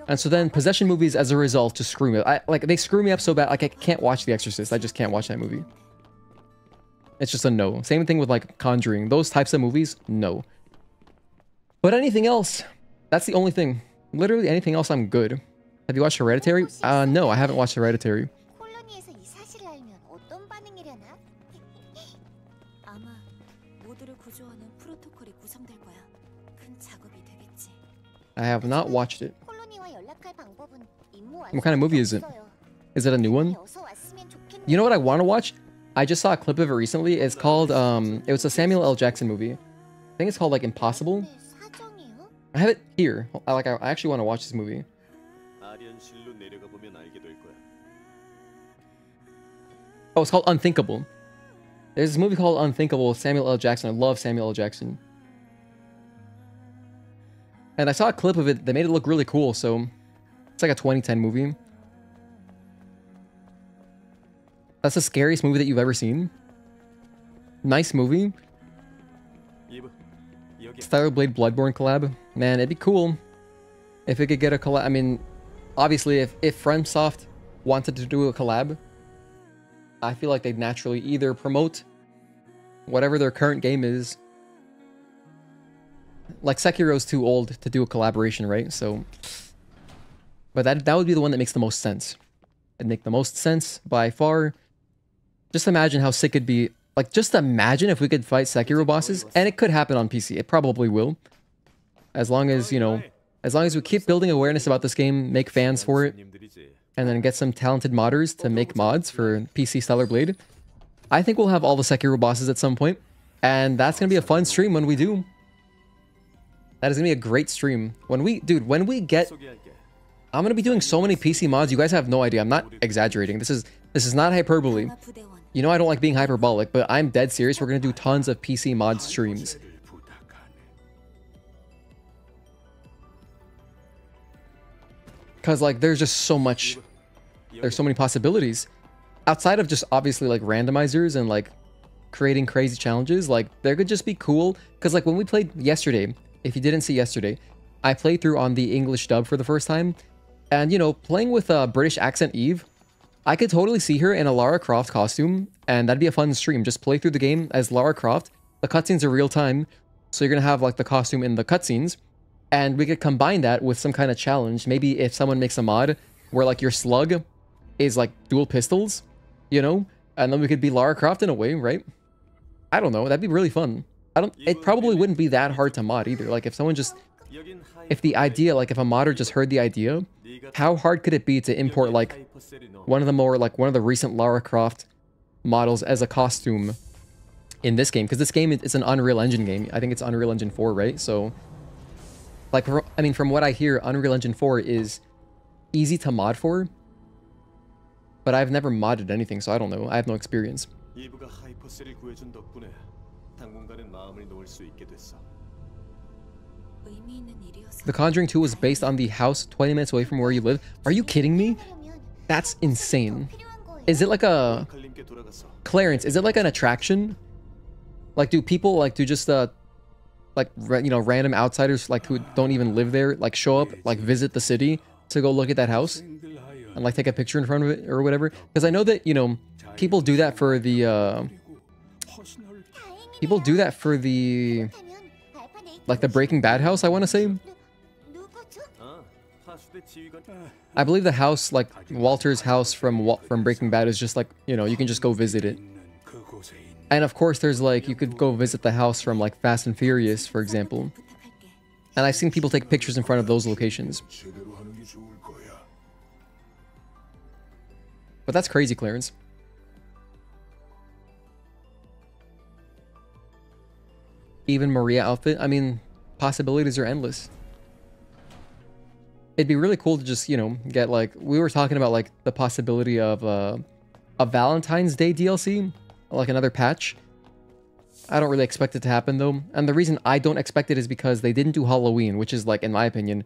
And so then possession movies, as a result, just screw me up. Like, they screw me up so bad, like, I can't watch The Exorcist. I just can't watch that movie. It's just a no. Same thing with, like, Conjuring. Those types of movies, no. But anything else, that's the only thing. Literally anything else, I'm good. Have you watched Hereditary? No, I haven't watched Hereditary. I have not watched it. What kind of movie is it? Is it a new one? You know what I want to watch? I just saw a clip of it recently. It's called, it was a Samuel L. Jackson movie. I think it's called, like, Impossible. I have it here. I actually want to watch this movie. Oh, it's called Unthinkable. There's this movie called Unthinkable with Samuel L. Jackson. I love Samuel L. Jackson. And I saw a clip of it. They made it look really cool, so it's like a 2010 movie. That's the scariest movie that you've ever seen. Nice movie. Stellar Blade Bloodborne collab. Man, it'd be cool if it could get a collab. I mean, obviously, if FromSoft wanted to do a collab, I feel like they'd naturally either promote whatever their current game is. Like, Sekiro's too old to do a collaboration, right? So, but that would be the one that makes the most sense. It'd make the most sense by far. Just imagine how sick it'd be. Like, just imagine if we could fight Sekiro bosses, and it could happen on PC. It probably will. As long as, you know, as long as we keep building awareness about this game, make fans for it, and then get some talented modders to make mods for PC Stellar Blade, I think we'll have all the Sekiro bosses at some point, and that's going to be a fun stream when we do. That is going to be a great stream. When we, dude, when we get... I'm going to be doing so many PC mods, you guys have no idea. I'm not exaggerating. This is not hyperbole. You know I don't like being hyperbolic, but I'm dead serious. We're going to do tons of PC mod streams. Because, like, there's just so much... There's so many possibilities. Outside of just, obviously, like, randomizers and, like, creating crazy challenges, like, there could just be cool... Because, like, when we played yesterday, if you didn't see yesterday, I played through on the English dub for the first time. And, you know, playing with British accent Eve, I could totally see her in a Lara Croft costume, and that'd be a fun stream. Just play through the game as Lara Croft. The cutscenes are real time, so you're gonna have like the costume in the cutscenes, and we could combine that with some kind of challenge. Maybe if someone makes a mod where like your slug is like dual pistols, you know, and then we could be Lara Croft in a way, right? I don't know. That'd be really fun. It probably wouldn't be that hard to mod either. Like if someone just, if the idea, like if a modder just heard the idea, how hard could it be to import like one of the recent Lara Croft models as a costume in this game? Because this game is an Unreal Engine game. I think it's Unreal Engine 4, right? So, like, I mean, from what I hear, Unreal Engine 4 is easy to mod for, but I've never modded anything, so I don't know. I have no experience. The Conjuring 2 was based on the house 20 minutes away from where you live. Are you kidding me? That's insane. Is it like a... Clarence, is it like an attraction? Like, do people, like, do just, like, you know, random outsiders, like, who don't even live there, like, show up, like, visit the city to go look at that house? And, like, take a picture in front of it or whatever? Because I know that, you know, people do that for the, people do that for the... Like the Breaking Bad house, I want to say. I believe the house, like Walter's house from Breaking Bad, is just like, you know, you can just go visit it. And of course, there's like, you could go visit the house from like Fast and Furious, for example. And I've seen people take pictures in front of those locations. But that's crazy, Clarence. Even Maria outfit. I mean, possibilities are endless. It'd be really cool to just, you know, get like... We were talking about like the possibility of a Valentine's Day DLC. Like another patch. I don't really expect it to happen though. And the reason I don't expect it is because they didn't do Halloween, which is like, in my opinion,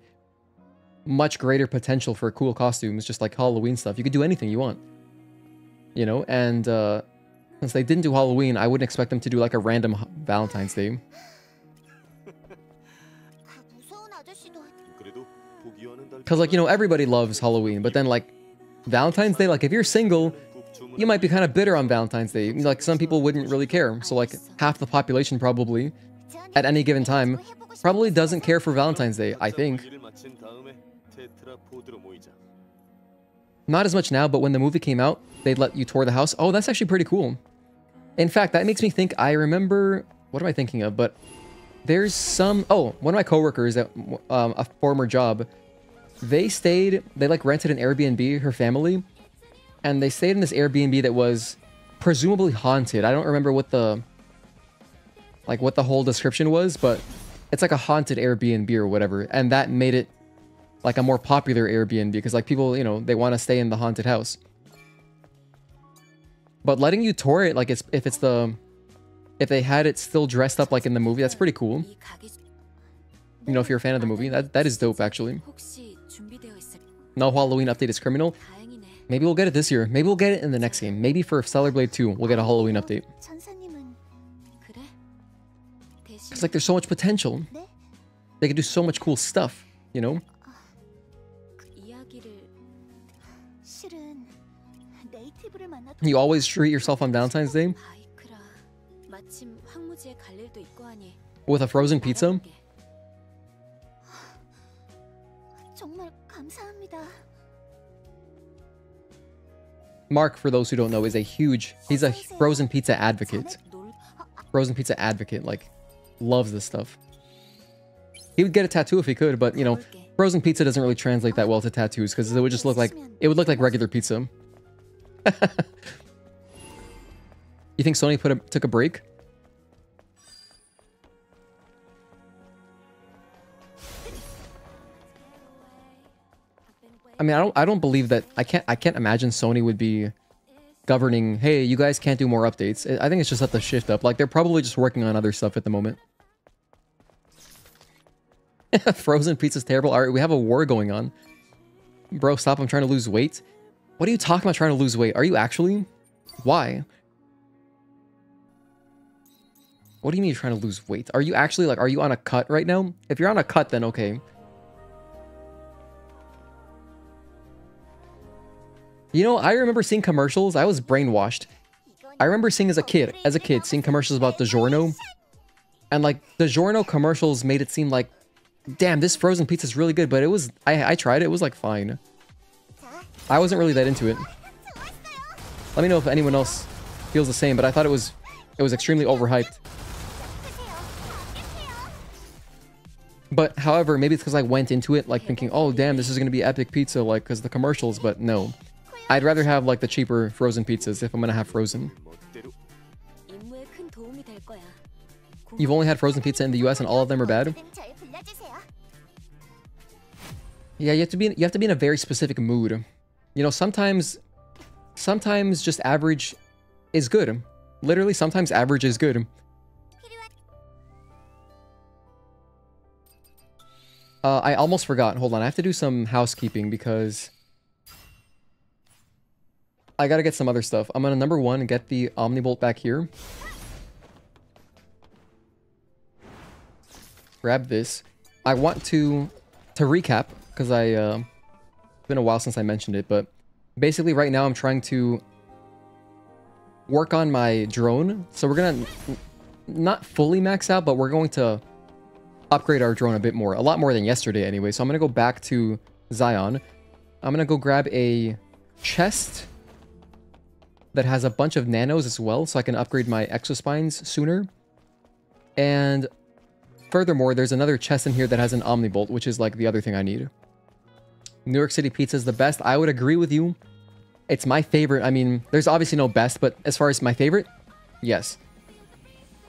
much greater potential for cool costumes. Just like Halloween stuff. You could do anything you want. You know, and... since they didn't do Halloween, I wouldn't expect them to do like a random Valentine's Day. Because, like, you know, everybody loves Halloween, but then, like, Valentine's Day, like, if you're single, you might be kind of bitter on Valentine's Day. Like, some people wouldn't really care. So, like, half the population probably, at any given time, probably doesn't care for Valentine's Day, I think. Not as much now, but when the movie came out, they'd let you tour the house. Oh, that's actually pretty cool. In fact, that makes me think, I remember... What am I thinking of? But there's some... Oh, one of my coworkers at a former job, they like rented an Airbnb, her family, and they stayed in this Airbnb that was presumably haunted. I don't remember what the whole description was, but it's like a haunted Airbnb or whatever, and that made it like a more popular Airbnb because like people, you know, they want to stay in the haunted house. But letting you tour it, like if they had it still dressed up like in the movie, that's pretty cool. You know, if you're a fan of the movie, that is dope actually. No Halloween update is criminal. Maybe we'll get it this year. Maybe we'll get it in the next game. Maybe for Stellar Blade 2, we'll get a Halloween update. It's like there's so much potential. They could do so much cool stuff, you know? You always treat yourself on Valentine's Day with a frozen pizza? Mark, for those who don't know, is he's a frozen pizza advocate. Frozen pizza advocate, like, loves this stuff. He would get a tattoo if he could, but, you know, frozen pizza doesn't really translate that well to tattoos, because it would just look like, regular pizza. You think Sony took a break? I mean, I don't believe that. I can't imagine Sony would be governing, hey, you guys can't do more updates. I think it's just at the shift up. Like, they're probably just working on other stuff at the moment. Frozen pizza's terrible. All right, we have a war going on. Bro, stop. I'm trying to lose weight. What are you talking about trying to lose weight? Are you actually? Why? What do you mean you're trying to lose weight? Are you actually, like, are you on a cut right now? If you're on a cut, then okay. You know, I remember seeing commercials. I was brainwashed. I remember seeing as a kid, seeing commercials about DiGiorno. And, like, DiGiorno commercials made it seem like, damn, this frozen pizza is really good. But it was, I tried it. It was, like, fine. I wasn't really that into it. Let me know if anyone else feels the same, but I thought it was extremely overhyped. But, however, maybe it's because I went into it, like, thinking, oh, damn, this is going to be epic pizza, like, because the commercials, but no. I'd rather have, like, the cheaper frozen pizzas if I'm going to have frozen. You've only had frozen pizza in the US and all of them are bad? Yeah, you have to be in a very specific mood. You know, sometimes just average is good. Literally, sometimes average is good. I almost forgot. Hold on, I have to do some housekeeping because I gotta get some other stuff. I'm gonna, number one, get the Omnibolt back here. Grab this. I want to recap, because it's been a while since I mentioned it, but basically right now I'm trying to work on my drone. So we're gonna not fully max out, but we're going to upgrade our drone a bit more. A lot more than yesterday anyway. So I'm gonna go back to Xion. I'm gonna go grab a chest that has a bunch of nanos as well, so I can upgrade my exospines sooner. And furthermore, there's another chest in here that has an Omnibolt, which is like the other thing I need. New York City pizza is the best. I would agree with you. It's my favorite. I mean, there's obviously no best, but as far as my favorite, yes.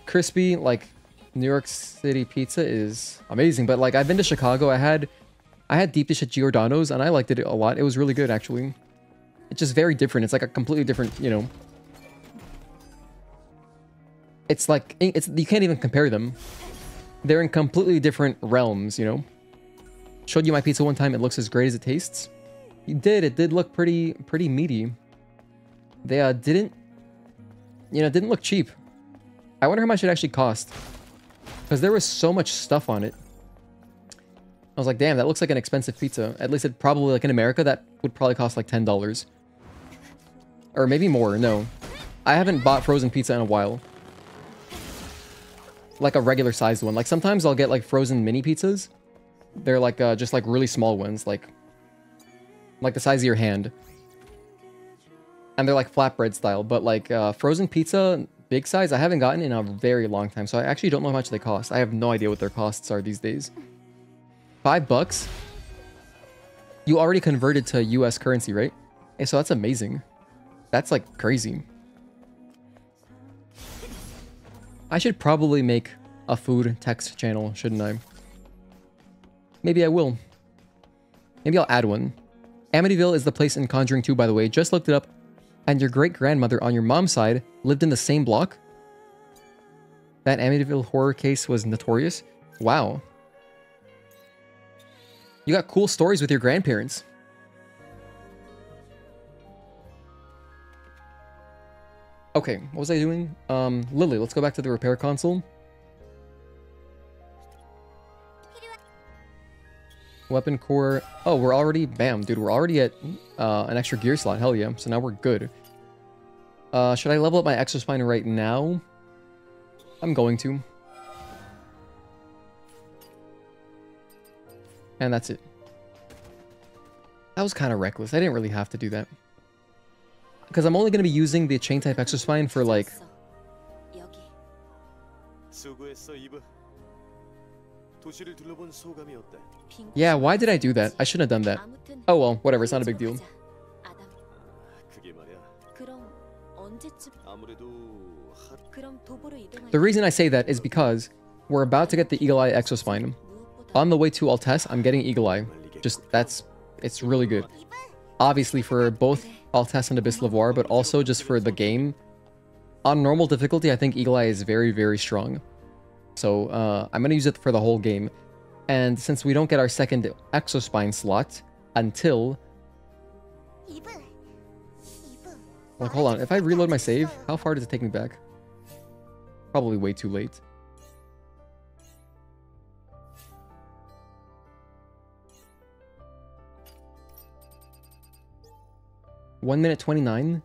Crispy, like, New York City pizza is amazing. But, like, I've been to Chicago. I had deep dish at Giordano's, and I liked it a lot. It was really good, actually. It's just very different. It's like a completely different, you know. It's like, you can't even compare them. They're in completely different realms, you know. Showed you my pizza one time. It looks as great as it tastes. You did. It did look pretty meaty. They didn't look cheap. I wonder how much it actually cost. Because there was so much stuff on it. I was like, damn, that looks like an expensive pizza. At least it probably, like in America, that would probably cost like $10. Or maybe more, no. I haven't bought frozen pizza in a while. Like a regular sized one. Like sometimes I'll get like frozen mini pizzas. They're like just like really small ones, like the size of your hand. And they're like flatbread style, but like frozen pizza, big size, I haven't gotten in a very long time. So I actually don't know how much they cost. I have no idea what their costs are these days. $5? You already converted to US currency, right? Hey, so that's amazing. That's like crazy. I should probably make a food text channel, shouldn't I? Maybe I will. Maybe I'll add one. Amityville is the place in Conjuring 2, by the way. Just looked it up. And your great-grandmother on your mom's side lived in the same block? That Amityville horror case was notorious? Wow. You got cool stories with your grandparents. Okay, what was I doing? Lily, let's go back to the repair console. Weapon core. Oh, we're already... Bam, dude. We're already at an extra gear slot. Hell yeah. So now we're good. Should I level up my Exospine right now? I'm going to. And that's it. That was kind of reckless. I didn't really have to do that. Because I'm only going to be using the chain type Exospine for like... Yeah, why did I do that? I shouldn't have done that. Oh well, whatever, it's not a big deal. The reason I say that is because we're about to get the Eagle Eye Exospine. On the way to Altess, I'm getting Eagle Eye. Just, it's really good. Obviously for both Altess and Abyss Lavoir, but also just for the game. On normal difficulty, I think Eagle Eye is very, very strong. So, I'm going to use it for the whole game. And since we don't get our second Exospine slot until... Like, hold on. If I reload my save, how far does it take me back? Probably way too late. One minute 29?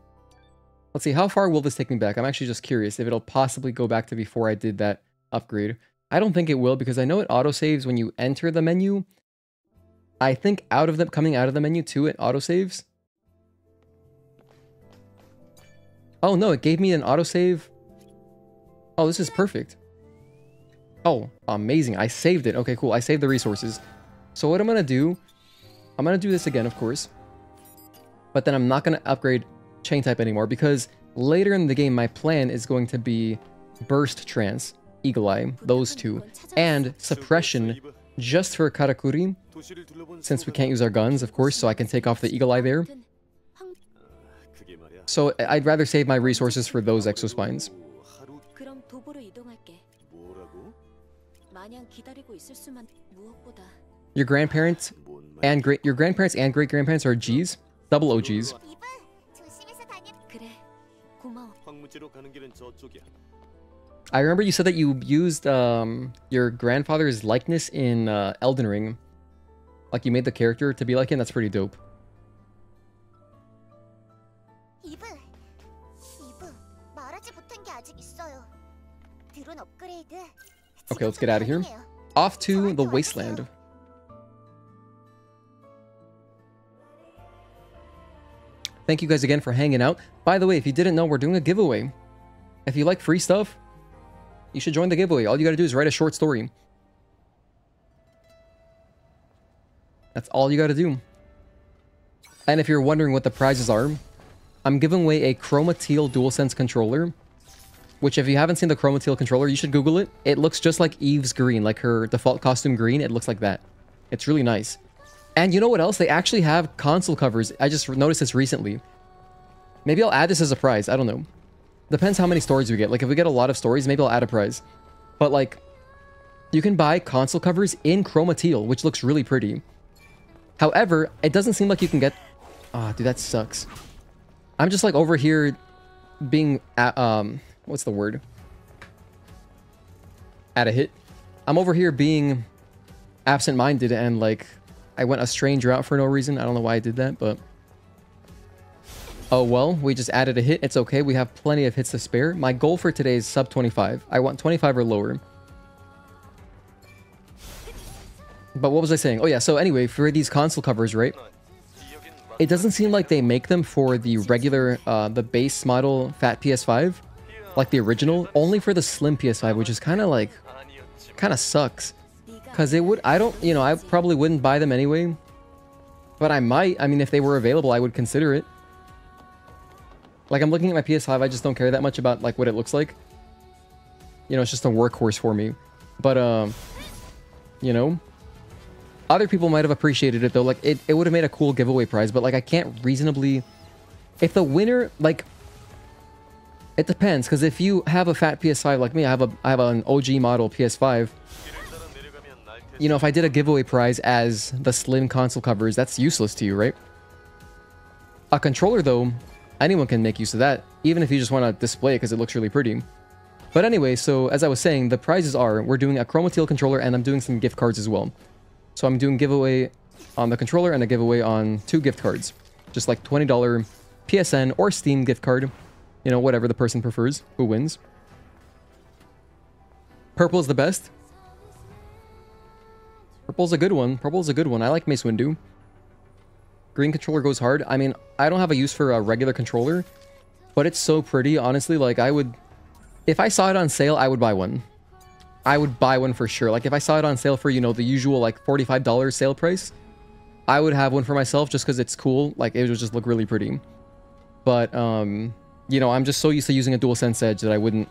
Let's see, how far will this take me back? I'm actually just curious if it'll possibly go back to before I did that upgrade. I don't think it will because I know it autosaves when you enter the menu. I think coming out of the menu too, it autosaves. Oh no, it gave me an autosave. Oh, this is perfect. Oh, amazing. I saved it. Okay, cool. I saved the resources. So what I'm going to do, I'm going to do this again, of course. But then I'm not going to upgrade chain type anymore because later in the game, my plan is going to be Burst Trance, Eagle Eye, those two, and Suppression just for Karakuri, since we can't use our guns, of course, so I can take off the Eagle Eye there. So I'd rather save my resources for those Exospines. Your grandparents and great-grandparents are Gs? Double OGs. I remember you said that you used your grandfather's likeness in Elden Ring. Like you made the character to be like him. That's pretty dope. Okay, let's get out of here. Off to the Wasteland. Thank you guys again for hanging out. By the way, if you didn't know, we're doing a giveaway. If you like free stuff, you should join the giveaway. All you gotta do is write a short story. That's all you gotta do. And if you're wondering what the prizes are, I'm giving away a Chroma Teal DualSense controller. Which, if you haven't seen the Chroma Teal controller, you should Google it. It looks just like Eve's green, like her default costume green. It looks like that. It's really nice. And you know what else? They actually have console covers. I just noticed this recently. Maybe I'll add this as a prize. I don't know. Depends how many stories we get. Like, if we get a lot of stories, maybe I'll add a prize. But, like, you can buy console covers in Chroma Teal, which looks really pretty. However, it doesn't seem like you can get... Ah, dude, that sucks. I'm just, like, over here being... what's the word? At a hit. I'm over here being absent-minded and, like, I went a strange route for no reason. I don't know why I did that, but... Oh, well, we just added a hit. It's okay. We have plenty of hits to spare. My goal for today is sub 25. I want 25 or lower. But what was I saying? Oh, yeah. So anyway, for these console covers, right? It doesn't seem like they make them for the regular, the base model fat PS5. Like the original. Only for the slim PS5, which is kind of like... Kind of sucks. Because it would... I don't... You know, I probably wouldn't buy them anyway. But I might. I mean, if they were available, I would consider it. Like, I'm looking at my PS5, I just don't care that much about, like, what it looks like. You know, it's just a workhorse for me. But, you know, other people might have appreciated it, though. Like, it would have made a cool giveaway prize, but, like, I can't reasonably if the winner, like, it depends, because if you have a fat PS5 like me, I have an OG model PS5. You know, if I did a giveaway prize as the slim console covers, that's useless to you, right? A controller, though, anyone can make use of that, even if you just want to display it because it looks really pretty. But anyway, so as I was saying, the prizes are, we're doing a Chroma Teal controller, and I'm doing some gift cards as well. So I'm doing giveaway on the controller and a giveaway on 2 gift cards. Just like $20 PSN or Steam gift card. You know, whatever the person prefers, who wins. Purple is the best. Purple's a good one. Purple's a good one. I like Mace Windu. Green controller goes hard. I mean, I don't have a use for a regular controller, but it's so pretty. Honestly, like, I would... If I saw it on sale, I would buy one. I would buy one for sure. Like, if I saw it on sale for, you know, the usual, like, $45 sale price, I would have one for myself just because it's cool. Like, it would just look really pretty. But, you know, I'm just so used to using a DualSense Edge that I wouldn't...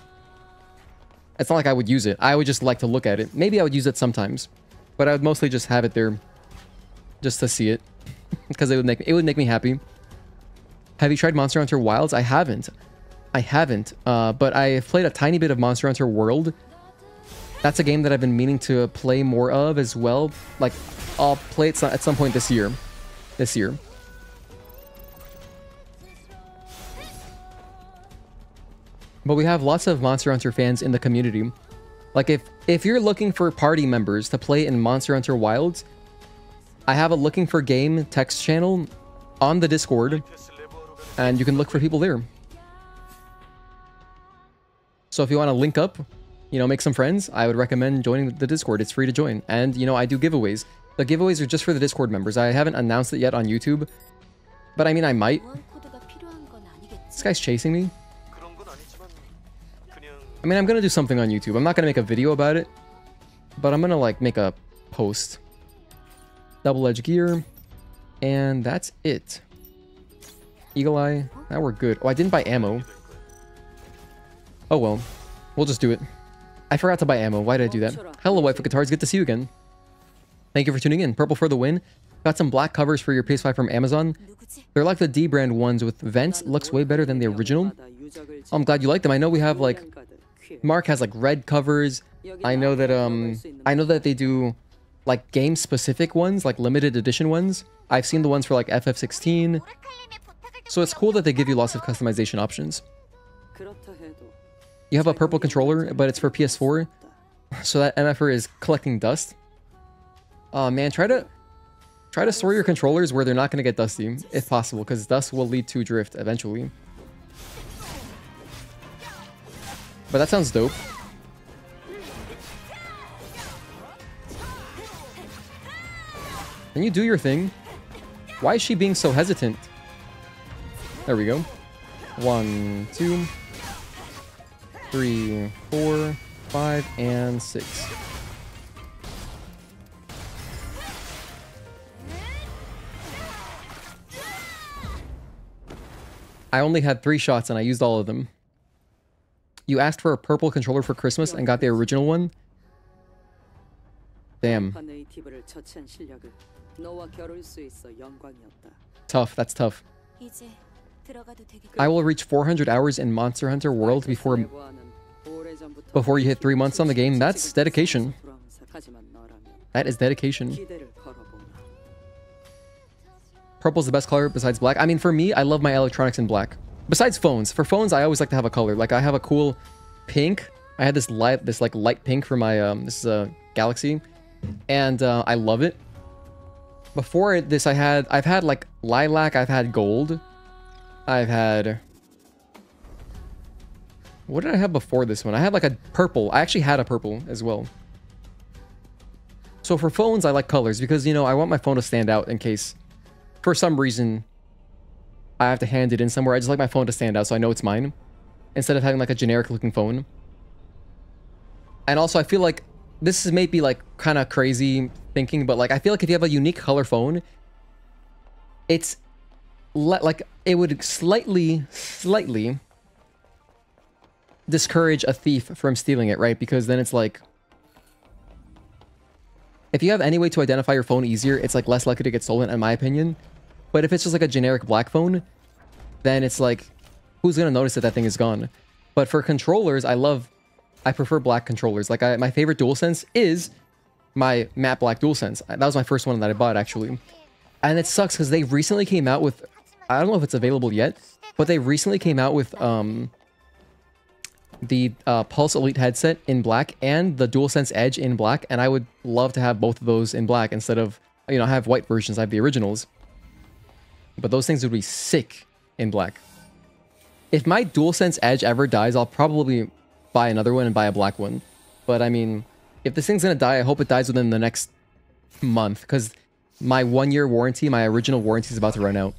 It's not like I would use it. I would just like to look at it. Maybe I would use it sometimes. But I would mostly just have it there just to see it. Because it would make me happy. Have you tried Monster Hunter Wilds? I haven't. But I have played a tiny bit of Monster Hunter World. That's a game that I've been meaning to play more of as well. Like, I'll play it at some point this year. But we have lots of Monster Hunter fans in the community. Like, if you're looking for party members to play in Monster Hunter Wilds, I have a looking for game text channel on the Discord, and you can look for people there. So if you want to link up, you know, make some friends, I would recommend joining the Discord. It's free to join. And, you know, I do giveaways. The giveaways are just for the Discord members. I haven't announced it yet on YouTube, but I mean, I might. This guy's chasing me. I mean, I'm gonna do something on YouTube. I'm not gonna make a video about it, but I'm gonna, like, make a post. Double-edged gear, and that's it. Eagle Eye. Now we're good. Oh, I didn't buy ammo. Oh well, we'll just do it. I forgot to buy ammo. Why did I do that? Hello, Wife of Guitars. Good to see you again. Thank you for tuning in. Purple for the win. Got some black covers for your PS5 from Amazon. They're like the D brand ones with vents. Looks way better than the original. I'm glad you like them. I know we have, like, Mark has, like, red covers. I know that they do, like, game-specific ones, like limited edition ones. I've seen the ones for, like, FF16. So it's cool that they give you lots of customization options. You have a purple controller, but it's for PS4. So that MFR is collecting dust. Oh man, try to store your controllers where they're not going to get dusty, if possible, because dust will lead to drift eventually. But that sounds dope. Can you do your thing? Why is she being so hesitant? There we go. 1, 2, 3, 4, 5, and 6. I only had 3 shots and I used all of them. You asked for a purple controller for Christmas and got the original one? Damn. Tough, that's tough. I will reach 400 hours in Monster Hunter World before you hit 3 months on the game. That's dedication. That is dedication. Purple's the best color besides black. I mean, for me, I love my electronics in black. Besides phones. For phones, I always like to have a color. Like, I have a cool pink. I had this light pink for my, this is a Galaxy. And I love it. Before this, I've had like lilac, I've had gold. I've had... What did I have before this one? I had like a purple. I actually had a purple as well. So for phones, I like colors because, you know, I want my phone to stand out in case, for some reason, I have to hand it in somewhere. I just like my phone to stand out so I know it's mine, instead of having like a generic looking phone. And also, I feel like this is maybe like kind of crazy thinking, but like I feel like if you have a unique color phone, it's like it would slightly discourage a thief from stealing it, right? Because then it's like, if you have any way to identify your phone easier, it's like less likely to get stolen, in my opinion. But if it's just like a generic black phone, then it's like, who's gonna notice that that thing is gone? But for controllers, I prefer black controllers. Like, my favorite DualSense is my matte black DualSense. That was my first one that I bought, actually. And it sucks because they recently came out with, I don't know if it's available yet, but they recently came out with the Pulse Elite headset in black and the DualSense Edge in black, and I would love to have both of those in black instead of, you know, I have white versions, I have the originals. But those things would be sick in black. If my DualSense Edge ever dies, I'll probably buy another one and buy a black one. But I mean, if this thing's gonna die, I hope it dies within the next month, because my 1-year warranty, my original warranty, is about to run out.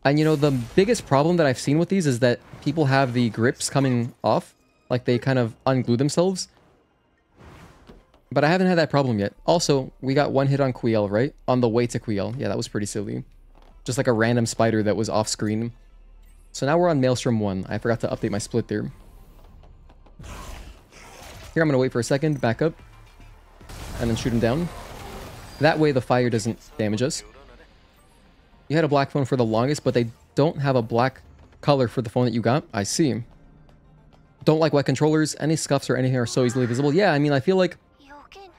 And you know, the biggest problem that I've seen with these is that people have the grips coming off, like they kind of unglue themselves. But I haven't had that problem yet. Also, we got one hit on Quiel, right? On the way to Quiel. Yeah, that was pretty silly. Just like a random spider that was off screen. So now we're on Maelstrom 1. I forgot to update my split there. Here, I'm going to wait for a second, back up, and then shoot him down. That way the fire doesn't damage us. You had a black phone for the longest, but they don't have a black color for the phone that you got. I see. Don't like wet controllers. Any scuffs or anything are so easily visible. Yeah, I mean, I feel like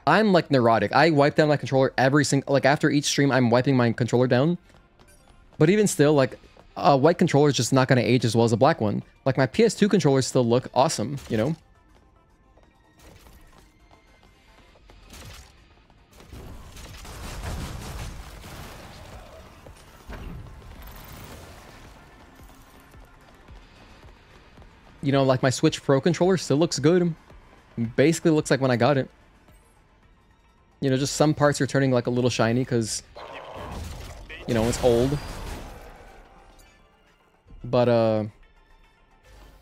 I'm like neurotic. I wipe down my controller every single, like after each stream, I'm wiping my controller down. But even still, like a white controller is just not going to age as well as a black one. Like my PS2 controllers still look awesome, you know? You know, like my Switch Pro controller still looks good. Basically looks like when I got it. You know, just some parts are turning like a little shiny because, you know, it's old. But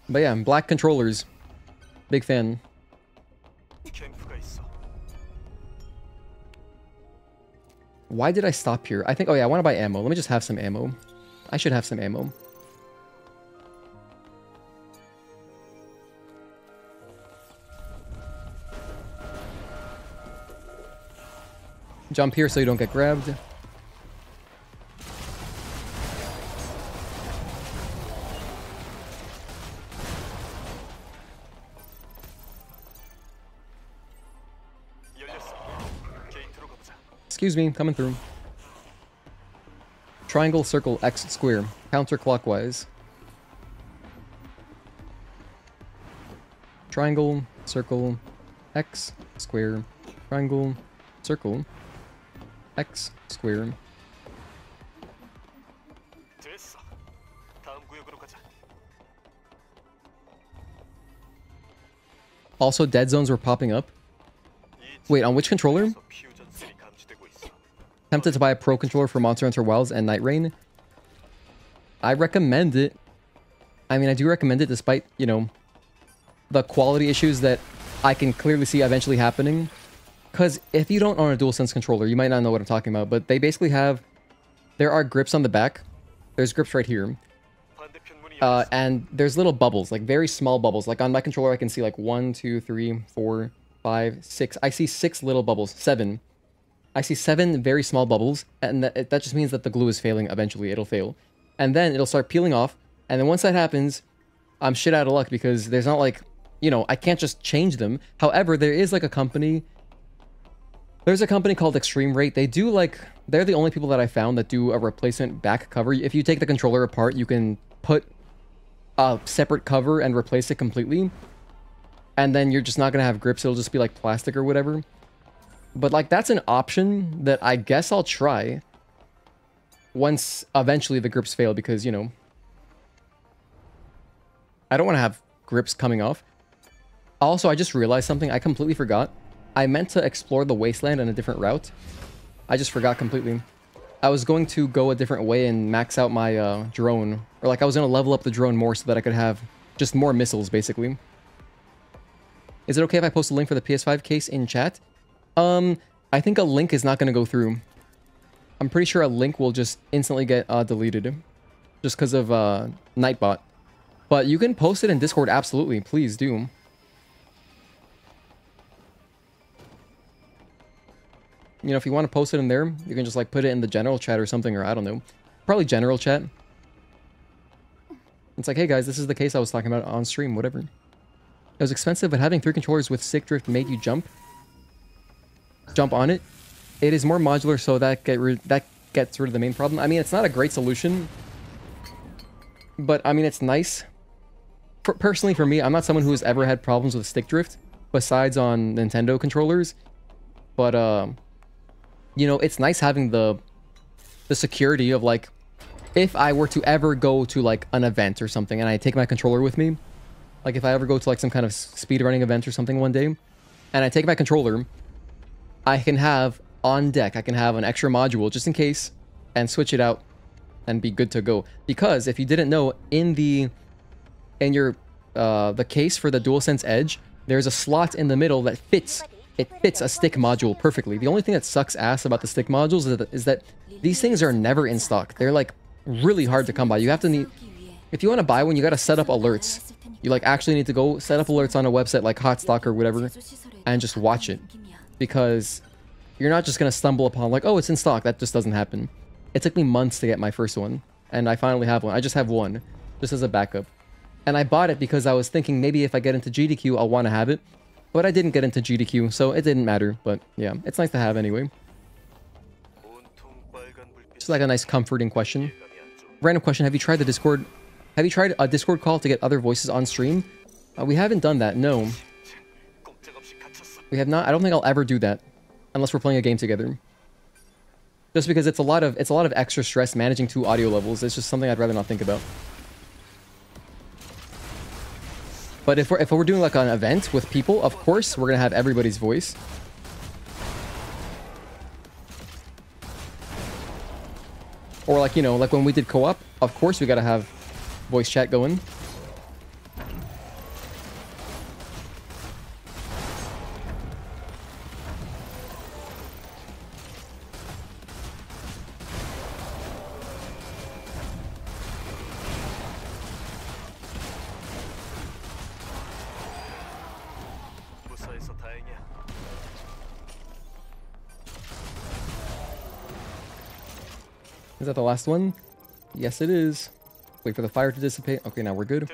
yeah, black controllers. Big fan. Why did I stop here? I think, oh yeah, I want to buy ammo. Let me just have some ammo. I should have some ammo. Jump here so you don't get grabbed. Excuse me, coming through. Triangle, circle, X, square. Counterclockwise. Triangle, circle, X, square. Triangle, circle, X, square. Also, dead zones were popping up. Wait, on which controller? Tempted to buy a Pro controller for Monster Hunter Wilds and Night Rain. I recommend it. I mean, I do recommend it despite, you know, the quality issues that I can clearly see eventually happening. Because if you don't own a DualSense controller, you might not know what I'm talking about. But they basically have... There are grips on the back. There's grips right here. And there's little bubbles, like very small bubbles. Like on my controller, I can see like 1, 2, 3, 4, 5, 6. I see 6 little bubbles. 7. I see 7 very small bubbles. And that just means that the glue is failing eventually. It'll fail. And then it'll start peeling off. And then once that happens, I'm shit out of luck because there's not like... You know, I can't just change them. However, there is like a company... There's a company called Extreme Rate. They do like... They're the only people that I found that do a replacement back cover. If you take the controller apart, you can put a separate cover and replace it completely. And then you're just not going to have grips. It'll just be like plastic or whatever. But like that's an option that I guess I'll try. Once eventually the grips fail because, you know... I don't want to have grips coming off. Also, I just realized something. I completely forgot. I meant to explore the Wasteland on a different route. I just forgot completely. I was going to go a different way and max out my drone. Or like I was going to level up the drone more so that I could have just more missiles, basically. Is it okay if I post a link for the PS5 case in chat? I think a link is not going to go through. I'm pretty sure a link will just instantly get deleted. Just because of Nightbot. But you can post it in Discord, absolutely. Please do. You know, if you want to post it in there, you can just like put it in the general chat or something, or I don't know. Probably general chat. It's like, hey guys, this is the case I was talking about on stream, whatever. It was expensive, but having 3 controllers with stick drift made you jump on it. It is more modular, so that gets rid of the main problem. I mean, it's not a great solution, but I mean, it's nice. Personally, for me, I'm not someone who has ever had problems with stick drift, besides on Nintendo controllers. But, you know, it's nice having the security of, like, if I were to ever go to, like, an event or something, and I take my controller with me, like, if I ever go to, like, some kind of speedrunning event or something one day, and I take my controller, I can have, on deck, I can have an extra module, just in case, and switch it out, and be good to go. Because, if you didn't know, the case for the DualSense Edge, there's a slot in the middle that fits a stick module perfectly. The only thing that sucks ass about the stick modules is that these things are never in stock. They're like really hard to come by. You have to if you want to buy one, you got to set up alerts. You like actually need to go set up alerts on a website like Stalker or whatever and just watch it, because you're not just going to stumble upon like, oh, it's in stock. That just doesn't happen. It took me months to get my first one, and I finally have one. I just have one just as a backup. And I bought it because I was thinking maybe if I get into GDQ, I'll want to have it. But I didn't get into GDQ, so it didn't matter. But yeah, it's nice to have anyway. Just like a nice comforting question. Random question, have you tried the Discord? Have you tried a Discord call to get other voices on stream? We haven't done that, no. We have not. I don't think I'll ever do that. Unless we're playing a game together. Just because it's a lot of extra stress managing 2 audio levels. It's just something I'd rather not think about. But if we're doing like an event with people, of course we're gonna have everybody's voice. Or like, you know, like when we did co-op, of course we gotta have voice chat going. Is that the last one? Yes, it is. Wait for the fire to dissipate. Okay, now we're good.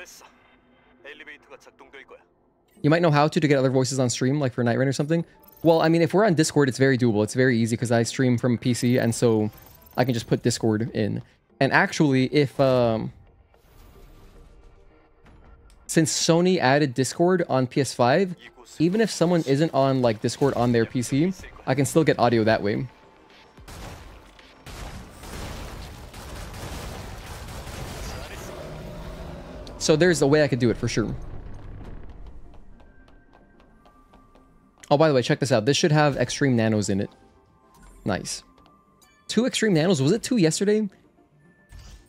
You might know how to get other voices on stream, like for Night Rain or something. Well, I mean, if we're on Discord, it's very doable. It's very easy because I stream from PC, and so I can just put Discord in. And actually, if since Sony added Discord on PS5, even if someone isn't on like Discord on their PC, I can still get audio that way. So there's a way I could do it for sure. Oh, by the way, check this out. This should have extreme nanos in it. Nice. 2 extreme nanos. Was it 2 yesterday?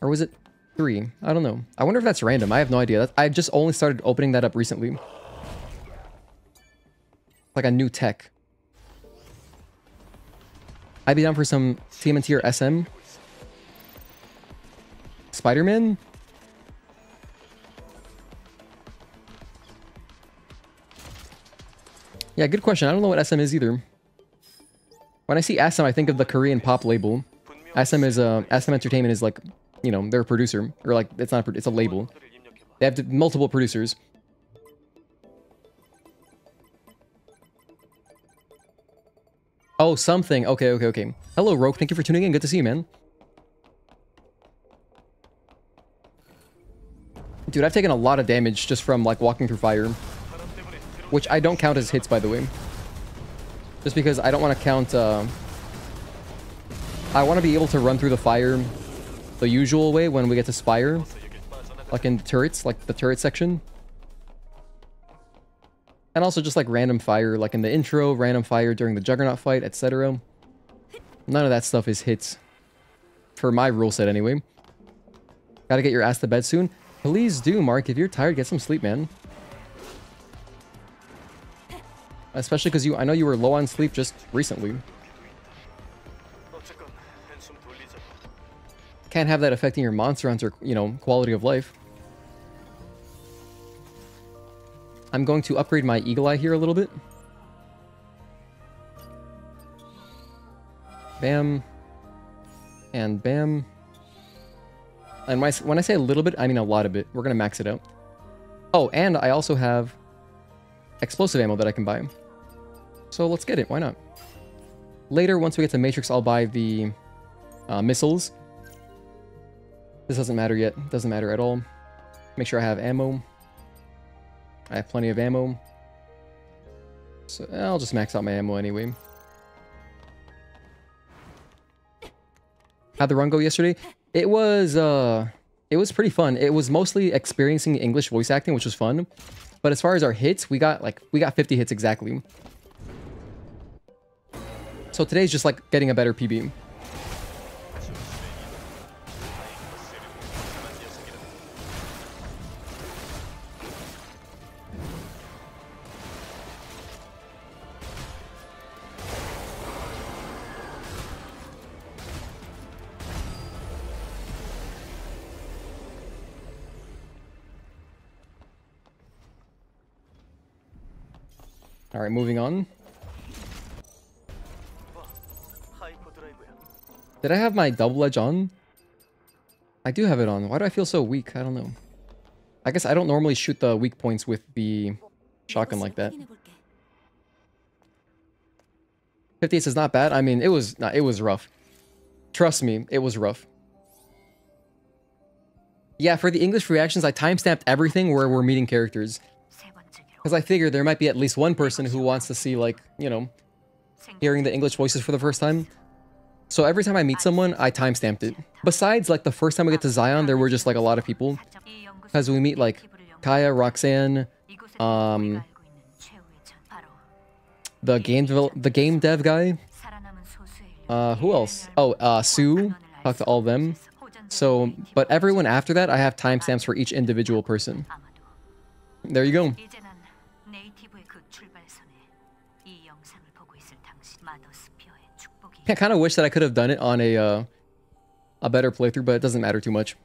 Or was it 3? I don't know. I wonder if that's random. I have no idea. I've just only started opening that up recently. Like a new tech. I'd be down for some TMNT or SM. Spider-Man? Yeah, good question. I don't know what SM is either. When I see SM, I think of the Korean pop label. SM Entertainment is like, you know, they're a producer. Or like, it's not it's a label. They have multiple producers. Oh, something. Okay. Hello, Rogue. Thank you for tuning in. Good to see you, man. Dude, I've taken a lot of damage just from like walking through fire. Which I don't count as hits, by the way. Just because I don't want to count... I want to be able to run through the fire the usual way when we get to Spire. Like in turrets, like the turret section. And also just like random fire, like in the intro, random fire during the Juggernaut fight, etc. None of that stuff is hits. For my rule set, anyway. Gotta get your ass to bed soon. Please do, Mark. If you're tired, get some sleep, man. Especially because I know you were low on sleep just recently. Can't have that affecting your Monster Hunter, you know, quality of life. I'm going to upgrade my Eagle Eye here a little bit. Bam. And bam. And when I say a little bit, I mean a lot of it. We're gonna max it out. Oh, and I also have explosive ammo that I can buy. So let's get it, why not? Later, once we get to Matrix, I'll buy the missiles. This doesn't matter yet. Doesn't matter at all. Make sure I have ammo. I have plenty of ammo. So I'll just max out my ammo anyway. How'd the run go yesterday? It was pretty fun. It was mostly experiencing English voice acting, which was fun. But as far as our hits, we got 50 hits exactly. So today's just like getting a better PB. All right, moving on. Did I have my double edge on? I do have it on. Why do I feel so weak? I don't know. I guess I don't normally shoot the weak points with the shotgun like that. 58 is not bad. I mean, it was rough. Trust me, it was rough. Yeah, for the English reactions, I timestamped everything where we're meeting characters. Because I figured there might be at least one person who wants to see, like, you know, hearing the English voices for the first time. So every time I meet someone, I timestamped it. Besides, like, the first time we get to Xion, there were just, like, a lot of people. Because we meet, like, Kaya, Roxanne, the game dev guy. Who else? Oh, Sue. Talk to all of them. So, but everyone after that, I have timestamps for each individual person. There you go. I kind of wish that I could have done it on a better playthrough, but it doesn't matter too much.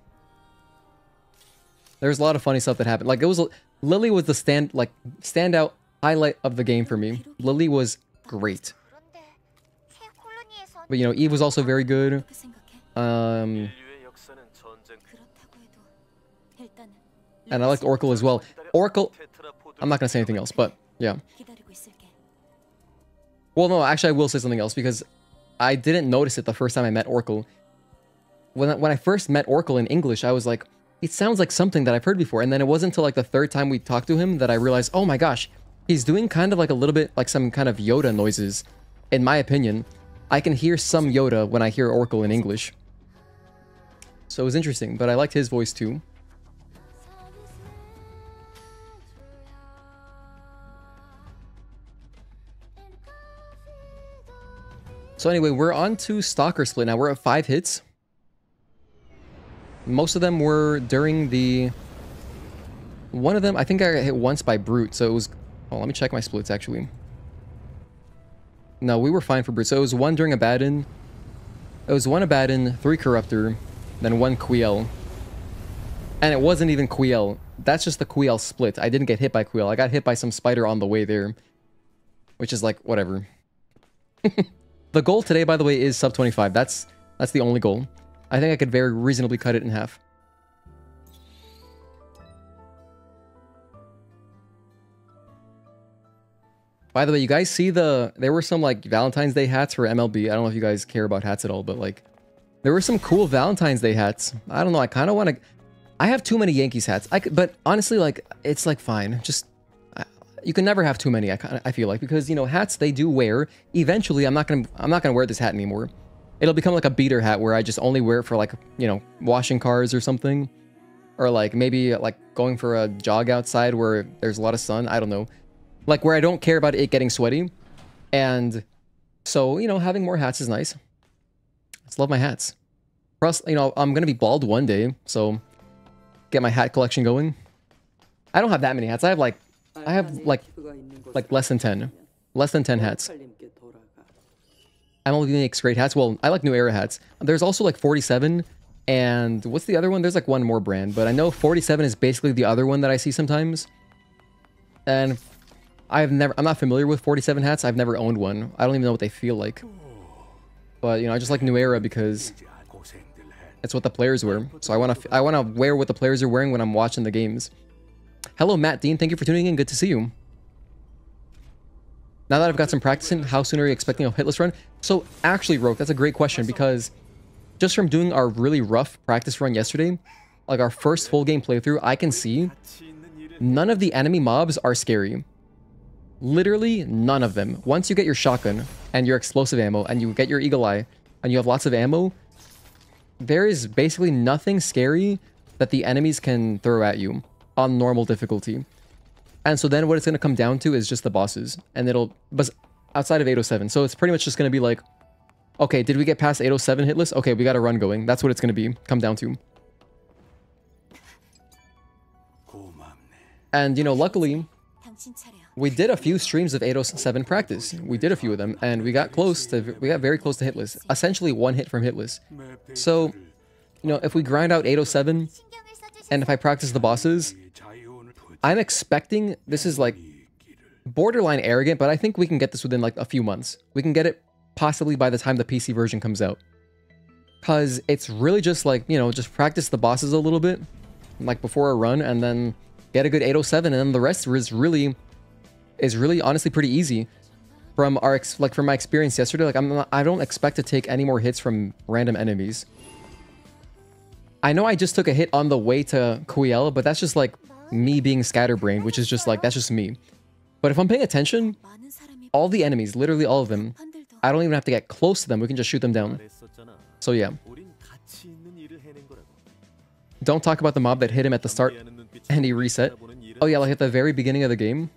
There's a lot of funny stuff that happened. Like, it was Lily was the standout highlight of the game for me. Lily was great. But you know, Eve was also very good. And I liked Oracle as well. Oracle, I'm not gonna say anything else, but yeah. Well, no, actually, I will say something else because I didn't notice it the first time I met Oracle. When I first met Oracle in English, I was like, it sounds like something that I've heard before. And then it wasn't until like the third time we talked to him that I realized, oh my gosh, he's doing kind of like a little bit like some kind of Yoda noises. In my opinion, I can hear some Yoda when I hear Oracle in English. So it was interesting, but I liked his voice too. So anyway, we're on to Stalker split now. We're at 5 hits. Most of them were during the... One of them, I think I got hit once by Brute, so it was... Oh, let me check my splits, actually. No, we were fine for Brute. So it was 1 during Abaddon. It was 1 Abaddon, 3 Corruptor, then 1 Quiel. And it wasn't even Quiel. That's just the Quiel split. I didn't get hit by Quiel. I got hit by some spider on the way there. Which is like, whatever. The goal today, by the way, is sub 25. That's the only goal. I think I could very reasonably cut it in half. By the way, you guys see there were some like Valentine's Day hats for MLB. I don't know if you guys care about hats at all, but like there were some cool Valentine's Day hats. I don't know. I kind of want to. I have too many Yankees hats. But honestly, like it's like fine. Just you can never have too many. I feel like because you know hats they do wear. Eventually, I'm not gonna wear this hat anymore. It'll become like a beater hat where I just only wear it for like you know washing cars or something, or like maybe like going for a jog outside where there's a lot of sun. I don't know. Like where I don't care about it getting sweaty. And so, you know, having more hats is nice. I just love my hats. Plus, you know, I'm going to be bald one day. So get my hat collection going. I don't have that many hats. I have like less than 10. Less than 10 hats. MLB makes great hats. Well, I like New Era hats. There's also like 47. And what's the other one? There's like one more brand. But I know 47 is basically the other one that I see sometimes. And... I'm not familiar with 47 hats. I've never owned one. I don't even know what they feel like. But, you know, I just like New Era because It's what the players wear. So I wanna wear what the players are wearing when I'm watching the games. Hello, Matt Dean. Thank you for tuning in. Good to see you. Now that I've got some practice in, how soon are you expecting a hitless run? So actually, Roke, that's a great question because just from doing our really rough practice run yesterday, like our first full game playthrough, I can see none of the enemy mobs are scary. Literally none of them. Once you get your shotgun and your explosive ammo and you get your eagle eye and you have lots of ammo, there is basically nothing scary that the enemies can throw at you on normal difficulty. And so then what it's going to come down to is just the bosses. And it'll... But outside of 807. So it's pretty much just going to be like, okay, did we get past 807 hitless? Okay, we got a run going. That's what it's going to be. Come down to. And, you know, luckily, we did a few streams of 807 practice. We did a few of them. And we got very close to hitless. Essentially one hit from hitless. So, you know, if we grind out 807, and if I practice the bosses... I'm expecting, this is like borderline arrogant, but I think we can get this within like a few months. We can get it possibly by the time the PC version comes out. Because it's really just like, you know, just practice the bosses a little bit, like before a run, and then get a good 807, and then the rest is really honestly pretty easy. From from my experience yesterday, like I don't expect to take any more hits from random enemies. I know I just took a hit on the way to Quiel, but that's just like me being scatterbrained, which is just like, that's just me. But if I'm paying attention, all the enemies, literally all of them, I don't even have to get close to them. We can just shoot them down. So yeah. Don't talk about the mob that hit him at the start and he reset. Oh yeah, like at the very beginning of the game.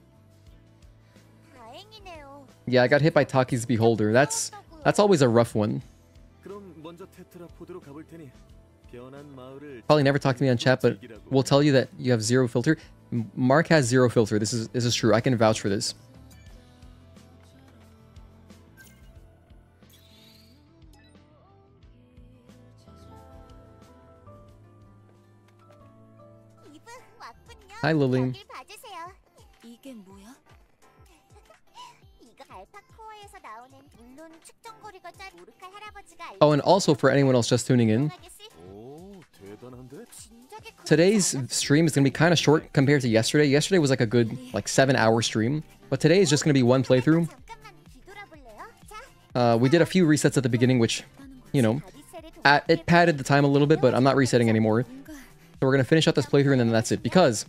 Yeah, I got hit by Taki's Beholder. That's always a rough one. Probably never talk to me on chat, but we'll tell you that you have zero filter. Mark has zero filter. This is true. I can vouch for this. Hi, Lily. Oh, and also for anyone else just tuning in, today's stream is going to be kind of short compared to yesterday. Yesterday was like a good 7-hour stream, but today is just going to be one playthrough. We did a few resets at the beginning, which, you know, it padded the time a little bit, but I'm not resetting anymore. So we're going to finish out this playthrough and then that's it. Because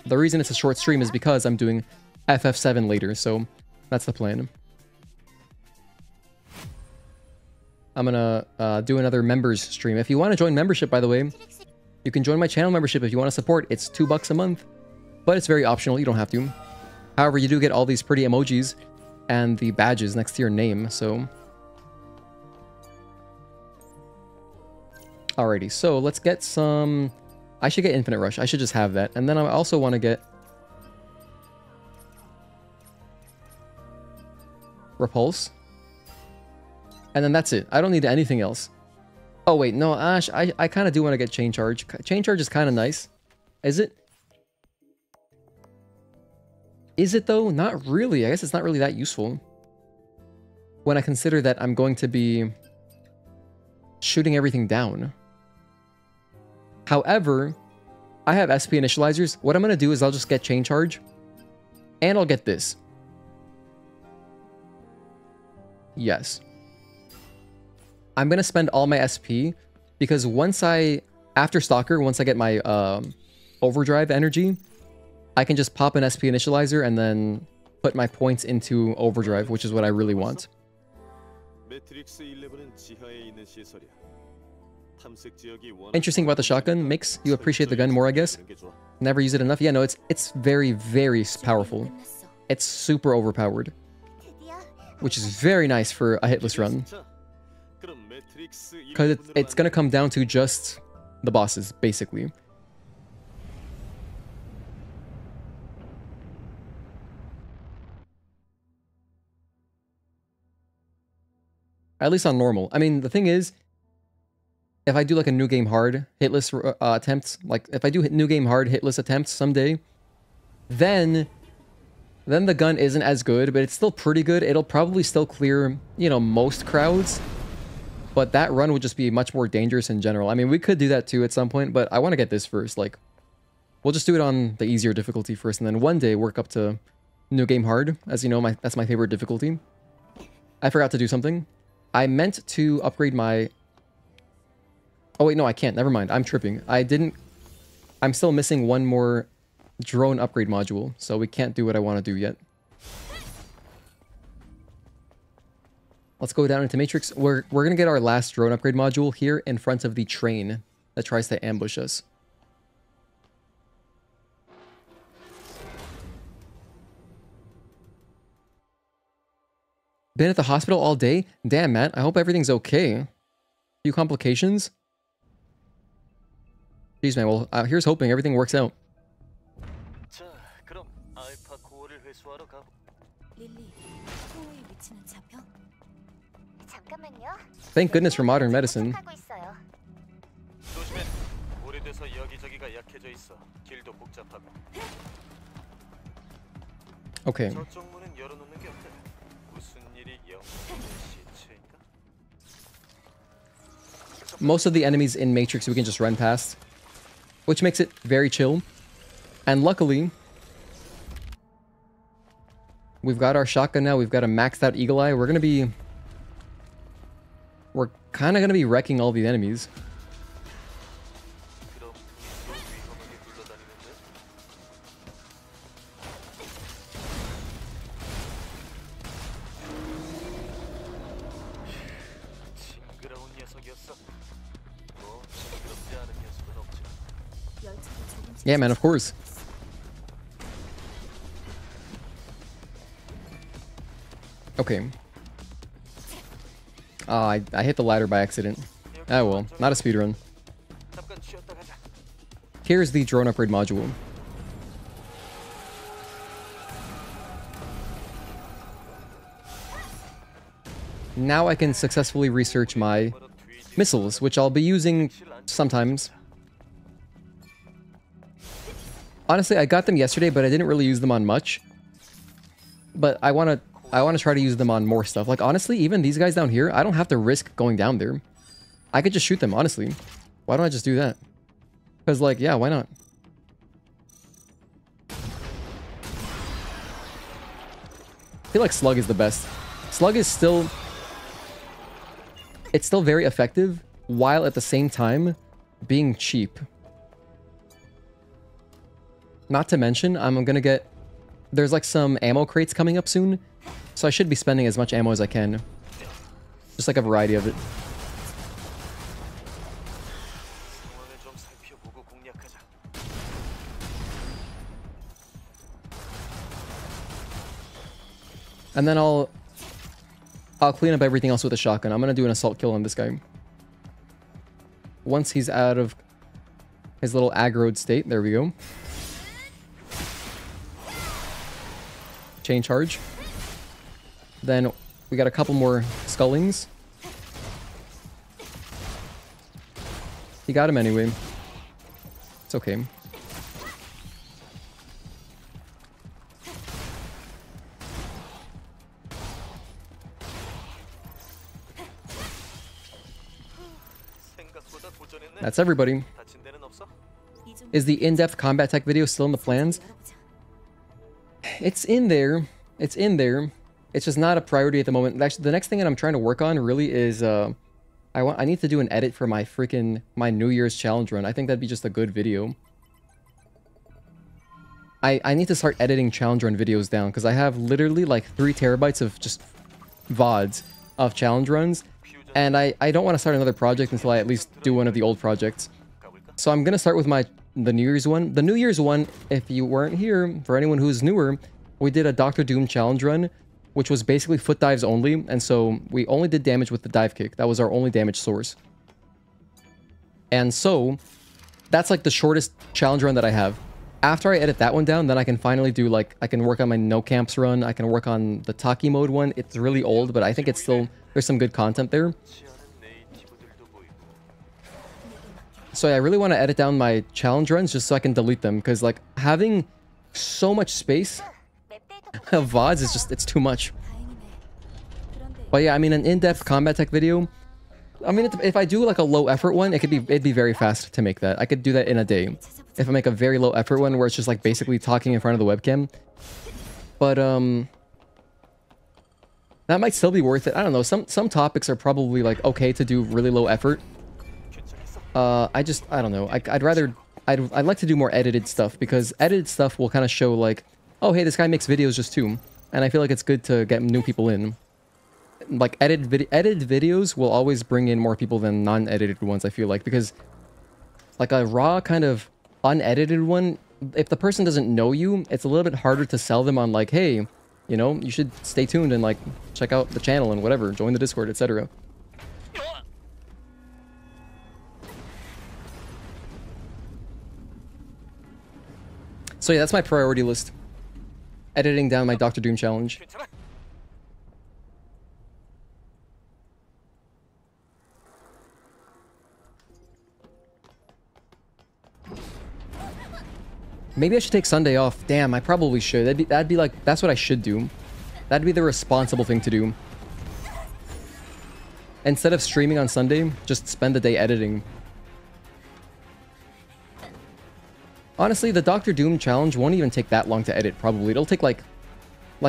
the reason it's a short stream is because I'm doing FF7 later, so that's the plan. I'm gonna do another members stream. If you want to join membership, by the way, you can join my channel membership if you want to support. It's $2 a month, but it's very optional. You don't have to. However, you do get all these pretty emojis and the badges next to your name, so... Alrighty, so let's get some... I should get Infinite Rush. I should just have that. And then I also want to get... Repulse. And then that's it. I don't need anything else. Oh, wait. No, Ash, I kind of do want to get Chain Charge. Chain Charge is kind of nice. Is it? Is it, though? Not really. I guess it's not really that useful. When I consider that I'm going to be shooting everything down. However, I have SP initializers. What I'm going to do is I'll just get Chain Charge. And I'll get this. Yes. I'm going to spend all my SP because after Stalker, once I get my overdrive energy, I can just pop an SP initializer and then put my points into overdrive, which is what I really want. Interesting about the shotgun. Makes you appreciate the gun more, I guess. Never use it enough. Yeah, no, it's very, very powerful. It's super overpowered, which is very nice for a hitless run. Because it's going to come down to just the bosses, basically. At least on normal. I mean, the thing is, if I do like a new game hard hitless attempts, like if I do new game hard hitless attempts someday, then the gun isn't as good, but it's still pretty good. It'll probably still clear, you know, most crowds. But that run would just be much more dangerous in general. I mean, we could do that too at some point, but I want to get this first. Like, we'll just do it on the easier difficulty first, and then one day work up to New Game Hard. As you know, that's my favorite difficulty. I forgot to do something. I meant to upgrade my... Oh wait, no, I can't. Never mind. I'm tripping. I'm still missing one more drone upgrade module, so we can't do what I want to do yet. Let's go down into Matrix. We're gonna get our last drone upgrade module here in front of the train that tries to ambush us. Been at the hospital all day? Damn, Matt. I hope everything's okay. Few complications? Jeez, man. Well, here's hoping everything works out. Thank goodness for modern medicine. Okay. Most of the enemies in Matrix we can just run past, which makes it very chill. And luckily, we've got our shotgun now. We've got a maxed out Eagle Eye. We're kind of going to be wrecking all the enemies. Yeah, man, of course. Okay. I hit the ladder by accident. Oh well, not a speedrun. Here's the drone upgrade module. Now I can successfully research my missiles, which I'll be using sometimes. Honestly, I got them yesterday, but I didn't really use them on much. But I want to try to use them on more stuff. Like, honestly, even these guys down here, I don't have to risk going down there. I could just shoot them, honestly. Why don't I just do that? Because, like, yeah, why not? I feel like Slug is the best. Slug is still... It's still very effective, while at the same time being cheap. Not to mention, I'm gonna get... There's like some ammo crates coming up soon, so I should be spending as much ammo as I can. Just like a variety of it. And then I'll clean up everything else with a shotgun. I'm gonna do an assault kill on this guy. Once he's out of his little aggroed state, there we go. Chain charge. Then we got a couple more scullings. He got him anyway. It's okay. That's everybody. Is the in-depth combat tech video still in the plans? It's in there. It's in there. It's just not a priority at the moment. Actually, the next thing that I'm trying to work on really is I need to do an edit for my New Year's challenge run. I think that'd be just a good video. I need to start editing challenge run videos down because I have literally like 3 terabytes of just VODs of challenge runs, and I don't want to start another project until I at least do one of the old projects. So I'm gonna start with the New Year's one. The New Year's one, if you weren't here, for anyone who's newer, we did a Dr. Doom challenge run, which was basically foot dives only, and so we only did damage with the dive kick. That was our only damage source. And so, that's like the shortest challenge run that I have. After I edit that one down, then I can finally do like, I can work on my no camps run, I can work on the Taki mode one. It's really old, but I think it's still, there's some good content there. So yeah, I really want to edit down my challenge runs just so I can delete them, because like having so much space of VODs is just, it's too much. But yeah, I mean, an in-depth combat tech video, I mean, if I do like a low effort one, it'd be very fast to make that. I could do that in a day. If I make a very low effort one where it's just like basically talking in front of the webcam. But that might still be worth it. I don't know. Some topics are probably like okay to do really low effort. I don't know. I'd like to do more edited stuff because edited stuff will kind of show like, oh hey, this guy makes videos just too, and I feel like it's good to get new people in. Like edited videos will always bring in more people than non-edited ones, I feel like, because like a raw kind of unedited one, if the person doesn't know you, it's a little bit harder to sell them on like, hey, you know, you should stay tuned and like check out the channel and whatever, join the Discord, etc. So yeah, that's my priority list. Editing down my Dr. Doom challenge. Maybe I should take Sunday off. Damn, I probably should. That'd be like, that's what I should do. That'd be the responsible thing to do. Instead of streaming on Sunday, just spend the day editing. Honestly, the Dr. Doom challenge won't even take that long to edit, probably. It'll take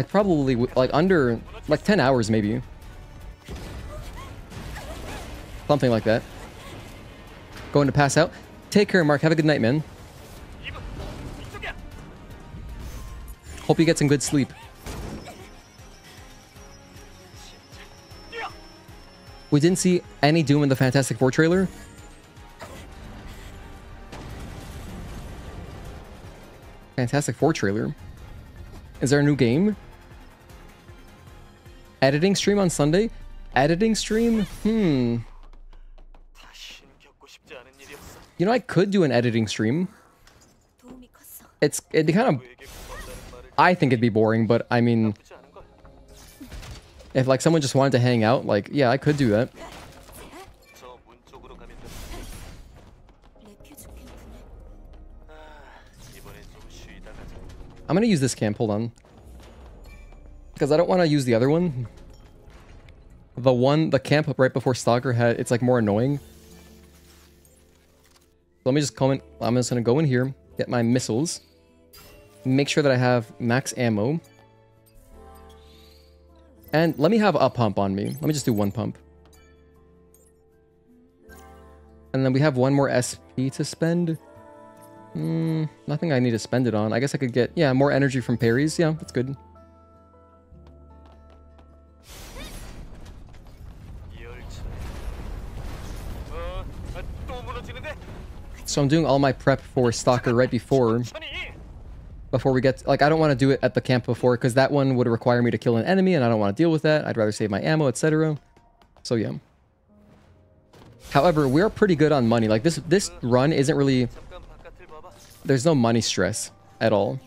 probably under 10 hours maybe. Something like that. Going to pass out. Take care, Mark. Have a good night, man. Hope you get some good sleep. We didn't see any Doom in the Fantastic Four trailer. Fantastic Four trailer? Is there a new game? Editing stream on Sunday? Editing stream? You know, I could do an editing stream. It'd be kind of... I think it'd be boring, but I mean... If like someone just wanted to hang out, like, yeah, I could do that. I'm gonna use this camp, hold on. Because I don't want to use the other one. The camp right before Stalker it's like more annoying. Let me just comment. I'm just gonna go in here, get my missiles. Make sure that I have max ammo. And let me have a pump on me. Let me just do one pump. And then we have one more SP to spend. Nothing I need to spend it on. I guess I could get, yeah, more energy from parries. Yeah, that's good. So I'm doing all my prep for Stalker right before we get, like, I don't want to do it at the camp before because that one would require me to kill an enemy and I don't want to deal with that. I'd rather save my ammo, etc. So yeah. However, we're pretty good on money. Like this run isn't really, there's no money stress at all.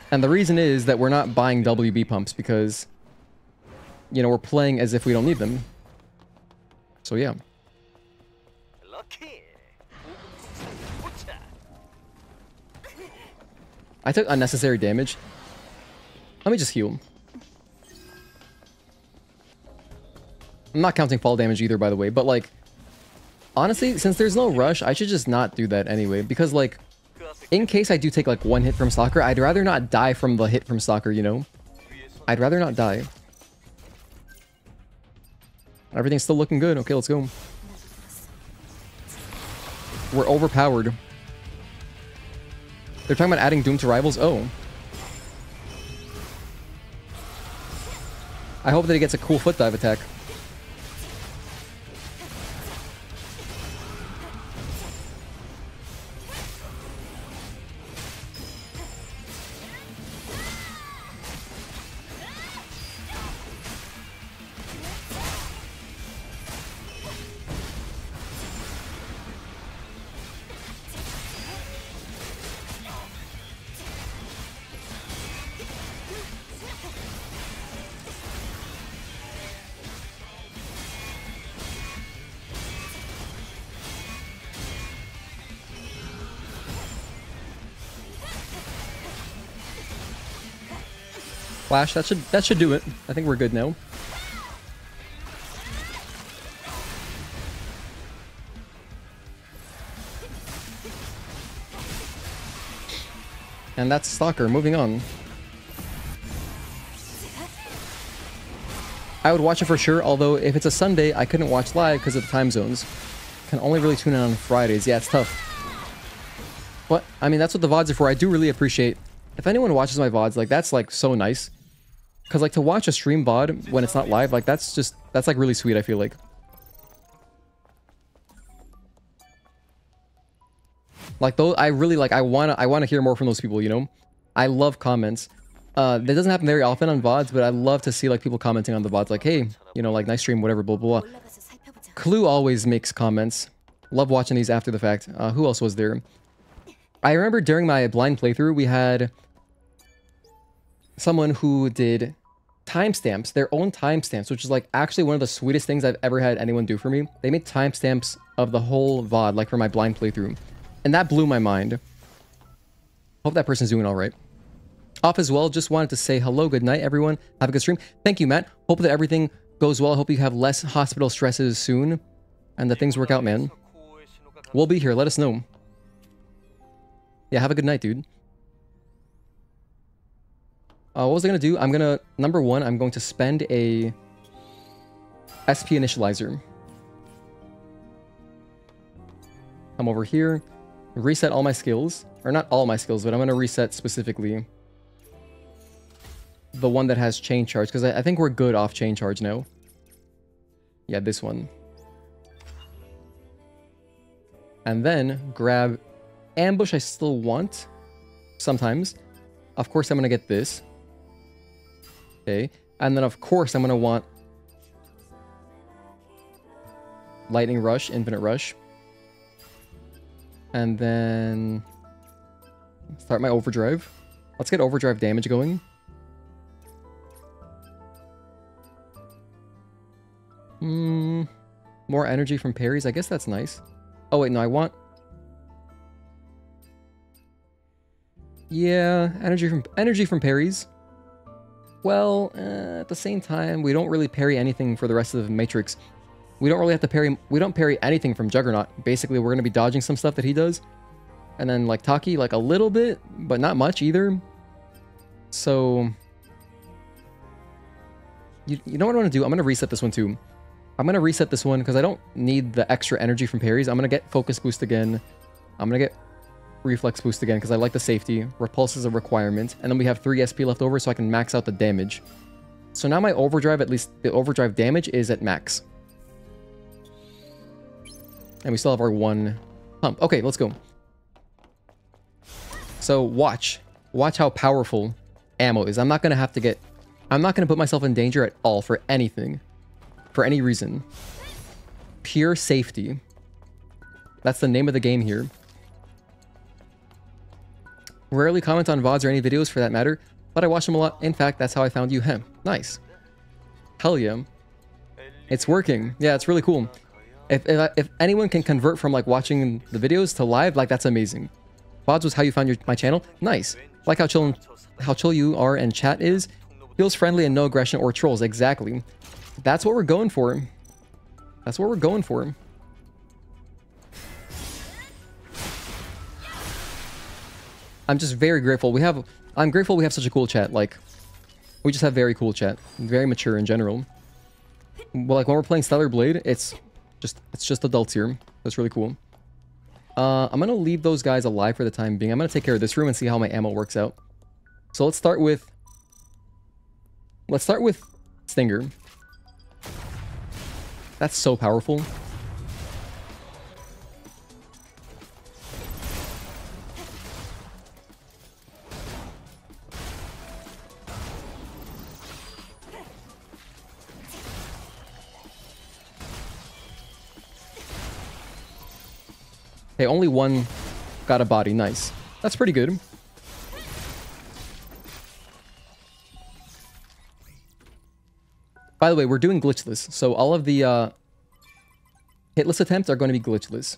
And the reason is that we're not buying WB pumps because, you know, we're playing as if we don't need them. So yeah. I took unnecessary damage. Let me just heal. I'm not counting fall damage either, by the way, but like, honestly, since there's no rush, I should just not do that anyway, because like, in case I do take like one hit from Stalker, I'd rather not die from the hit from Stalker, you know? I'd rather not die. Everything's still looking good. Okay, let's go. We're overpowered. They're talking about adding Doom to Rivals? Oh. I hope that he gets a cool foot dive attack. Flash, that should do it. I think we're good now. And that's Stalker. Moving on. I would watch it for sure, although if it's a Sunday, I couldn't watch live because of the time zones. Can only really tune in on Fridays. Yeah, it's tough. But, I mean, that's what the VODs are for. I do really appreciate... If anyone watches my VODs, like, that's, like, so nice. Because, like, to watch a stream VOD when it's not live, like, that's just... That's, like, really sweet, I feel like. Like, though, I really, like, I wanna hear more from those people, you know? I love comments. That doesn't happen very often on VODs, but I love to see, like, people commenting on the VODs. Like, hey, you know, like, nice stream, whatever, blah, blah, blah. Clue always makes comments. Love watching these after the fact. Who else was there? I remember during my blind playthrough, we had someone who did timestamps, their own timestamps, which is like actually one of the sweetest things I've ever had anyone do for me. They made timestamps of the whole VOD, like for my blind playthrough. And that blew my mind. Hope that person's doing all right. Off as well, just wanted to say hello, good night, everyone. Have a good stream. Thank you, Matt. Hope that everything goes well. Hope you have less hospital stresses soon. And that things work out, man. We'll be here. Let us know. Yeah, have a good night, dude. What was I going to do? I'm going to... Number one, I'm going to spend a SP initializer. Come over here. Reset all my skills. Or not all my skills, but I'm going to reset specifically the one that has chain charge. Because I think we're good off chain charge now. Yeah, this one. And then grab... Ambush I still want. Sometimes. Of course, I'm going to get this. Okay. And then, of course, I'm going to want Lightning Rush, Infinite Rush. And then start my Overdrive. Let's get Overdrive damage going. More energy from parries. I guess that's nice. Oh, wait, no, I want... Yeah, energy from parries. Well, at the same time, we don't really parry anything for the rest of the Matrix. We don't really have to parry... We don't parry anything from Juggernaut. Basically, we're going to be dodging some stuff that he does. And then, like, Taki, like, a little bit, but not much either. So... You know what I want to do? I'm going to reset this one, too. I'm going to reset this one, because I don't need the extra energy from parries. I'm going to get Focus Boost again. I'm going to get Reflex Boost again, because I like the safety. Repulse is a requirement. And then we have 3 SP left over, so I can max out the damage. So now my Overdrive, at least the Overdrive damage, is at max. And we still have our 1 pump. Okay, let's go. So watch. Watch how powerful ammo is. I'm not going to have to get... I'm not going to put myself in danger at all for anything. For any reason. Pure safety. That's the name of the game here. Rarely comment on VODs or any videos for that matter, but I watch them a lot. In fact, that's how I found you. Hem. Nice. Hell yeah. It's working. Yeah, it's really cool. If anyone can convert from like watching the videos to live, like that's amazing. VODs was how you found my channel. Nice. Like how chill you are and chat is. Feels friendly and no aggression or trolls. Exactly. That's what we're going for. That's what we're going for. I'm just very grateful. I'm grateful we have such a cool chat. Like, we just have very cool chat. Very mature in general. Well, like when we're playing Stellar Blade, it's just adults here. That's really cool. I'm gonna leave those guys alive for the time being. I'm gonna take care of this room and see how my ammo works out. So let's start with Stinger. That's so powerful. Okay, only one got a body. Nice. That's pretty good. By the way, we're doing glitchless, so all of the hitless attempts are going to be glitchless.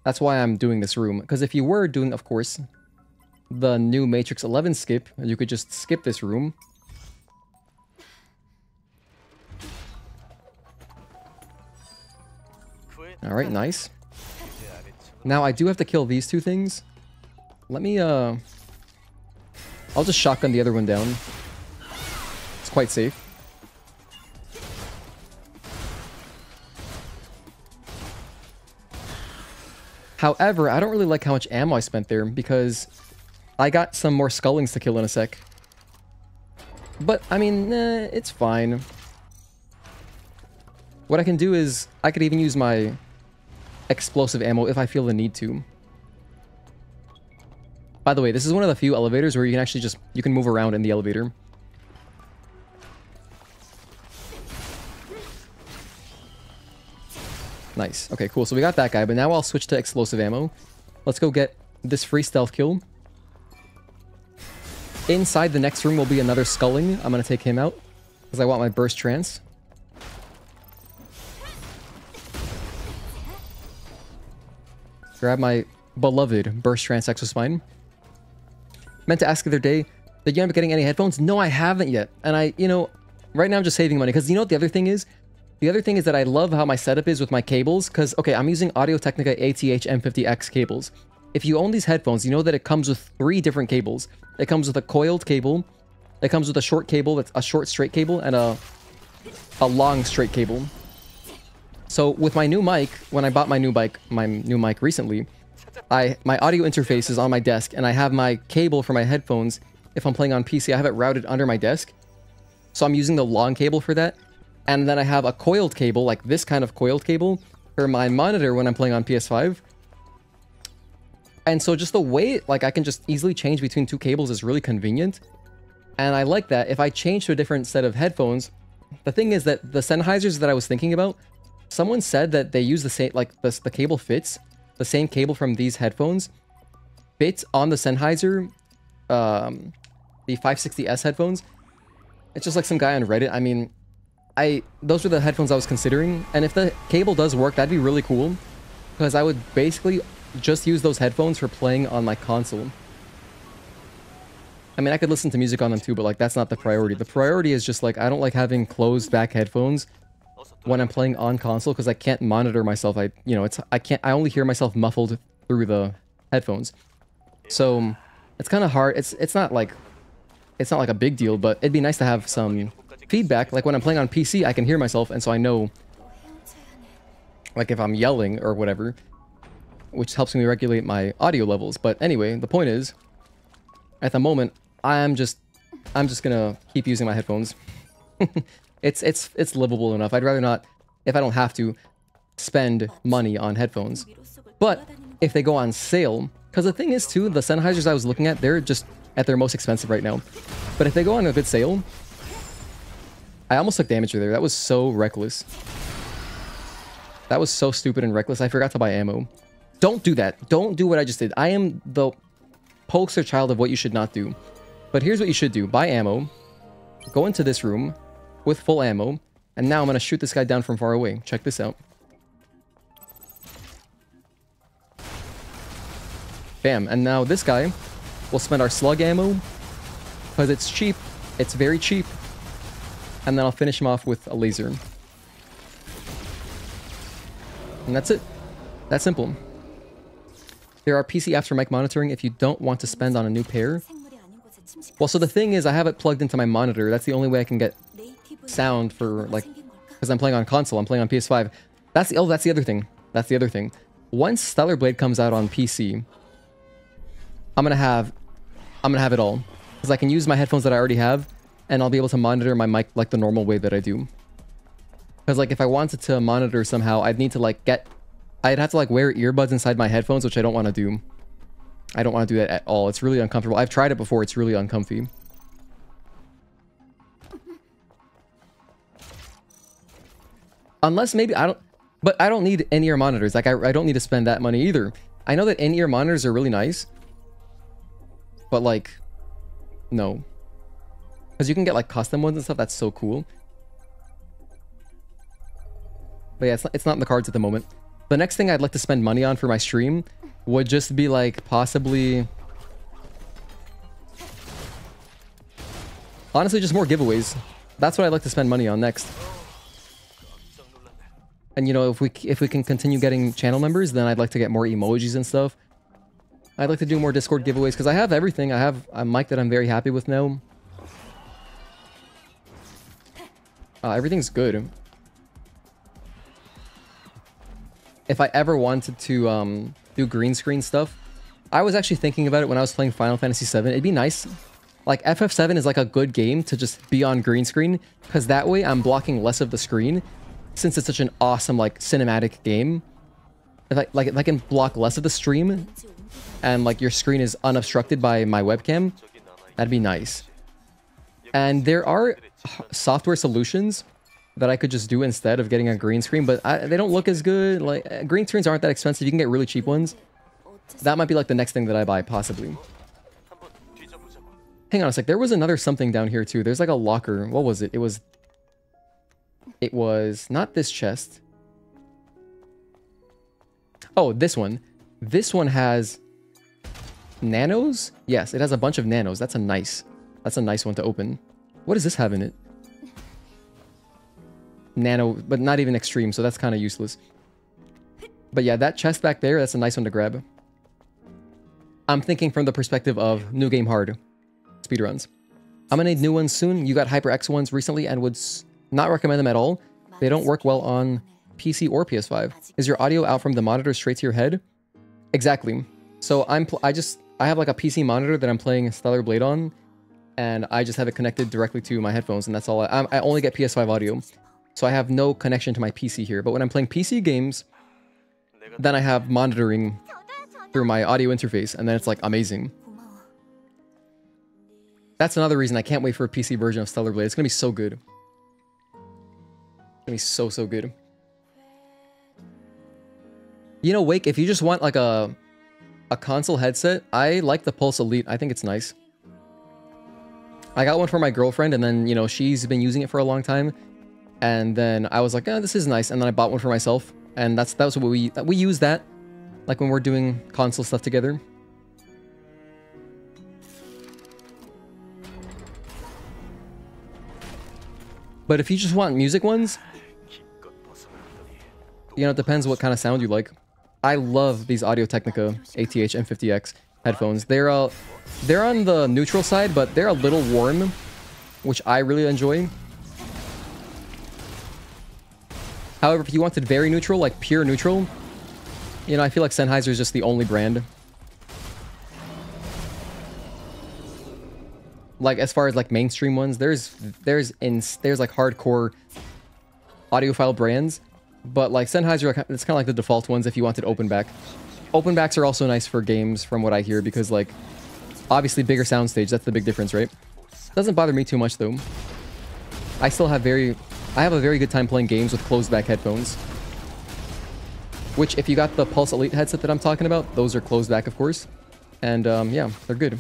That's why I'm doing this room. Because if you were doing, of course, the new Matrix 11 skip, you could just skip this room. Alright, nice. Now, I do have to kill these two things. Let me I'll just shotgun the other one down. It's quite safe. However, I don't really like how much ammo I spent there because I got some more skullings to kill in a sec. But, I mean, it's fine. What I can do is, I could even use my explosive ammo if I feel the need to. By the way, this is one of the few elevators where you can actually just, you can move around in the elevator. Nice. Okay, cool. So we got that guy, but now I'll switch to explosive ammo. Let's go get this free stealth kill. Inside the next room will be another sculling. I'm going to take him out because I want my burst trance. Grab my beloved burst trance exospine. Meant to ask the other day, did you end up getting any headphones? No, I haven't yet. And right now I'm just saving money because you know what the other thing is? The other thing is that I love how my setup is with my cables because, okay, I'm using Audio-Technica ATH M50X cables. If you own these headphones, you know that it comes with 3 different cables. It comes with a coiled cable, it comes with a short cable, that's a short straight cable, and a long straight cable. So with my new mic, when I bought my new mic recently, my audio interface is on my desk, and I have my cable for my headphones. If I'm playing on PC, I have it routed under my desk. So I'm using the long cable for that. And then I have a coiled cable, like this kind of coiled cable, for my monitor when I'm playing on PS5. And so just the way, like, I can just easily change between 2 cables is really convenient. And I like that. If I change to a different set of headphones, the thing is that the Sennheisers that I was thinking about, someone said that they use the same, like, the cable fits, the same cable from these headphones, fits on the Sennheiser, the 560S headphones. It's just like some guy on Reddit. I mean, those were the headphones I was considering, and if the cable does work, that'd be really cool, because I would basically just use those headphones for playing on my console. I mean, I could listen to music on them too, but like that's not the priority. The priority is just like I don't like having closed back headphones when I'm playing on console because I can't monitor myself. I only hear myself muffled through the headphones. So it's kind of hard. It's not like a big deal, but it'd be nice to have some feedback. Like when I'm playing on PC, I can hear myself, and so I know, like, if I'm yelling or whatever, which helps me regulate my audio levels. But anyway, the point is, at the moment, I'm just gonna keep using my headphones. It's livable enough. I'd rather not, if I don't have to, spend money on headphones. But if they go on sale, because the thing is too, the Sennheisers I was looking at, they're just at their most expensive right now. But if they go on a good sale, I almost took damage there. That was so reckless. That was so stupid and reckless. I forgot to buy ammo. Don't do that. Don't do what I just did. I am the poster child of what you should not do. But here's what you should do. Buy ammo. Go into this room with full ammo. And now I'm going to shoot this guy down from far away. Check this out. Bam. And now this guy will spend our slug ammo because it's cheap. It's very cheap. And then I'll finish him off with a laser. And that's it. That's simple. There are PC apps for mic monitoring if you don't want to spend on a new pair. Well, so the thing is, I have it plugged into my monitor. That's the only way I can get sound for, like, because I'm playing on console. I'm playing on PS5. That's the other thing. That's the other thing. Once Stellar Blade comes out on PC, I'm gonna have it all, because I can use my headphones that I already have, and I'll be able to monitor my mic like the normal way that I do. Because, like, if I wanted to monitor somehow, I'd need to, like, I'd have to, like, wear earbuds inside my headphones, which I don't want to do. I don't want to do that at all. It's really uncomfortable. I've tried it before. It's really uncomfy. Unless maybe but I don't need in-ear monitors. Like, I don't need to spend that money either. I know that in-ear monitors are really nice, but, like, no. Because you can get, like, custom ones and stuff. That's so cool. But yeah, it's not in the cards at the moment. The next thing I'd like to spend money on for my stream would just be, like, possibly... honestly, just more giveaways. That's what I'd like to spend money on next. And, you know, if we can continue getting channel members, then I'd like to get more emojis and stuff. I'd like to do more Discord giveaways because I have everything. I have a mic that I'm very happy with now. Everything's good. If I ever wanted to do green screen stuff, I was actually thinking about it when I was playing Final Fantasy VII. It'd be nice. Like, FF7 is like a good game to just be on green screen, because that way I'm blocking less of the screen, since it's such an awesome, like, cinematic game. If I can block less of the stream, and, like, your screen is unobstructed by my webcam, that'd be nice. And there are software solutions that I could just do instead of getting a green screen, but they don't look as good. Like, green screens aren't that expensive. You can get really cheap ones. That might be like the next thing that I buy, possibly. Hang on a sec. There was another something down here too. There's like a locker. What was it? It was not this chest. Oh, this one. This one has nanos? Yes, it has a bunch of nanos. That's a nice one to open. What does this have in it? Nano, but not even extreme, so that's kind of useless. But yeah, that chest back there, that's a nice one to grab. I'm thinking from the perspective of new game hard speedruns. I'm gonna need new ones soon. You got HyperX ones recently and would not recommend them at all. They don't work well on PC or PS5. Is your audio out from the monitor straight to your head? Exactly. So I have like a PC monitor that I'm playing Stellar Blade on, and I just have it connected directly to my headphones, and that's all. I only get PS5 audio, so I have no connection to my PC here. But when I'm playing PC games, then I have monitoring through my audio interface, and then it's like amazing. That's another reason I can't wait for a PC version of Stellar Blade. It's gonna be so good. It's gonna be so good. You know, Wake, if you just want like a console headset, I like the Pulse Elite. I think it's nice. I got one for my girlfriend, and then, you know, she's been using it for a long time. And then I was like, oh, this is nice. And then I bought one for myself. And that was what we use that, like when we're doing console stuff together. But if you just want music ones, you know, it depends what kind of sound you like. I love these Audio-Technica ATH M50X headphones. They're on the neutral side, but they're a little warm, which I really enjoy. However, if you wanted very neutral, like pure neutral, you know, I feel like Sennheiser is just the only brand. Like, as far as like mainstream ones, there's like hardcore audiophile brands, but like Sennheiser, it's kind of like the default ones if you wanted open back. Open backs are also nice for games, from what I hear, because like obviously bigger soundstage, that's the big difference, right? Doesn't bother me too much though. I have a very good time playing games with closed back headphones. Which, if you got the Pulse Elite headset that I'm talking about, those are closed back, of course. And yeah, they're good.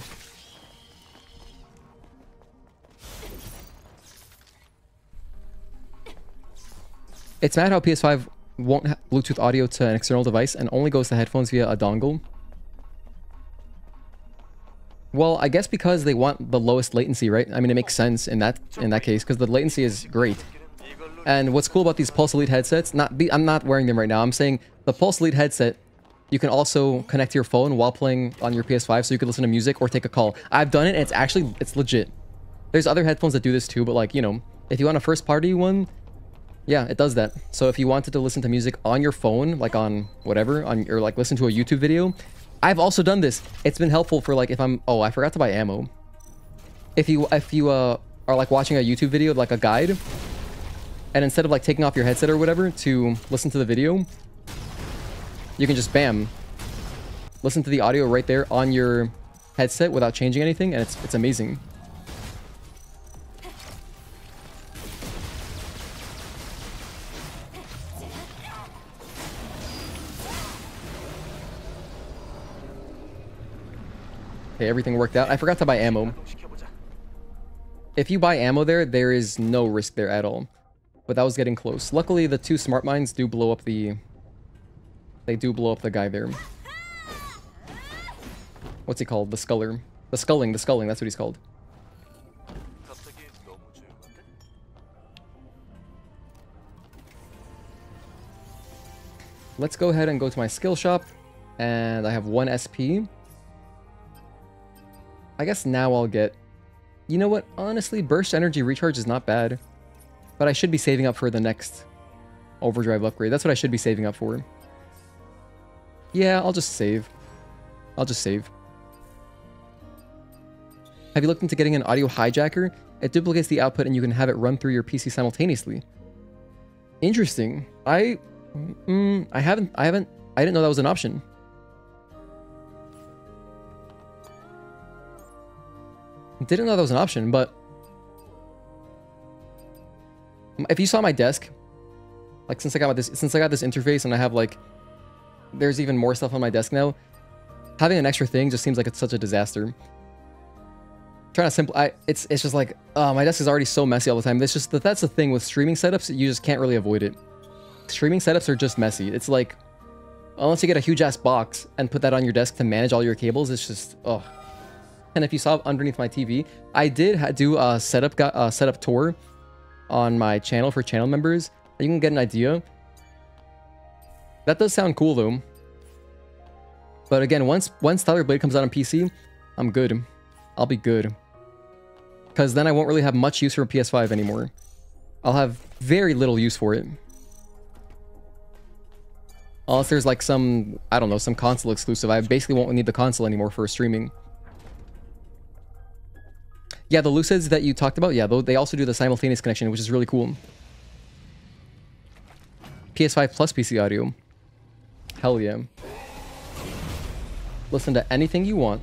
It's mad how PS5 won't have Bluetooth audio to an external device and only goes to headphones via a dongle. Well, I guess because they want the lowest latency, right? I mean, it makes sense in that case, because the latency is great. And what's cool about these Pulse Elite headsets, I'm not wearing them right now, I'm saying the Pulse Elite headset, you can also connect to your phone while playing on your PS5, so you can listen to music or take a call. I've done it, and it's legit. There's other headphones that do this too, but like, you know, if you want a first party one, yeah, it does that. So if you wanted to listen to music on your phone, like on whatever, or like listen to a YouTube video, I've also done this. It's been helpful for like if oh, I forgot to buy ammo. If you are like watching a YouTube video, like a guide, and instead of like taking off your headset or whatever to listen to the video, you can just bam, listen to the audio right there on your headset without changing anything, and it's amazing. Okay, everything worked out. I forgot to buy ammo. If you buy ammo there is no risk there at all. But that was getting close. Luckily, the two smart mines do blow up the... They do blow up the guy there. What's he called? The Sculler. The Sculling, that's what he's called. Let's go ahead and go to my skill shop. And I have 1 SP. I guess now I'll get... You know what? Honestly, burst energy recharge is not bad. But I should be saving up for the next overdrive upgrade. That's what I should be saving up for. Yeah, I'll just save. I'll just save. Have you looked into getting an audio hijacker? It duplicates the output and you can have it run through your PC simultaneously. Interesting. I didn't know that was an option. Didn't know that was an option, but if you saw my desk, like since I got this interface and I have like, there's even more stuff on my desk now. Having an extra thing just seems like it's such a disaster. Trying to simplify, it's just like, my desk is already so messy all the time. That's the thing with streaming setups. You just can't really avoid it. Streaming setups are just messy. It's like, unless you get a huge ass box and put that on your desk to manage all your cables, it's just, oh. And if you saw underneath my TV, I did do a setup tour on my channel for channel members. You can get an idea. That does sound cool though. But again, once Stellar Blade comes out on PC, I'm good. I'll be good. Because then I won't really have much use for PS5 anymore. I'll have very little use for it. Unless there's like some, I don't know, some console exclusive. I basically won't need the console anymore for streaming. Yeah, the Lucids that you talked about, yeah, they also do the simultaneous connection, which is really cool. PS5 plus PC audio. Hell yeah. Listen to anything you want.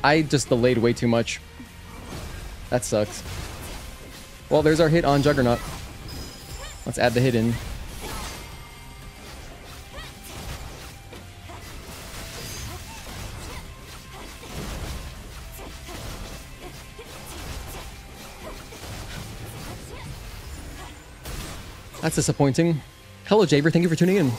I just delayed way too much. That sucks. Well, there's our hit on Juggernaut. Let's add the hit in. That's disappointing. Hello, Jaber. Thank you for tuning in.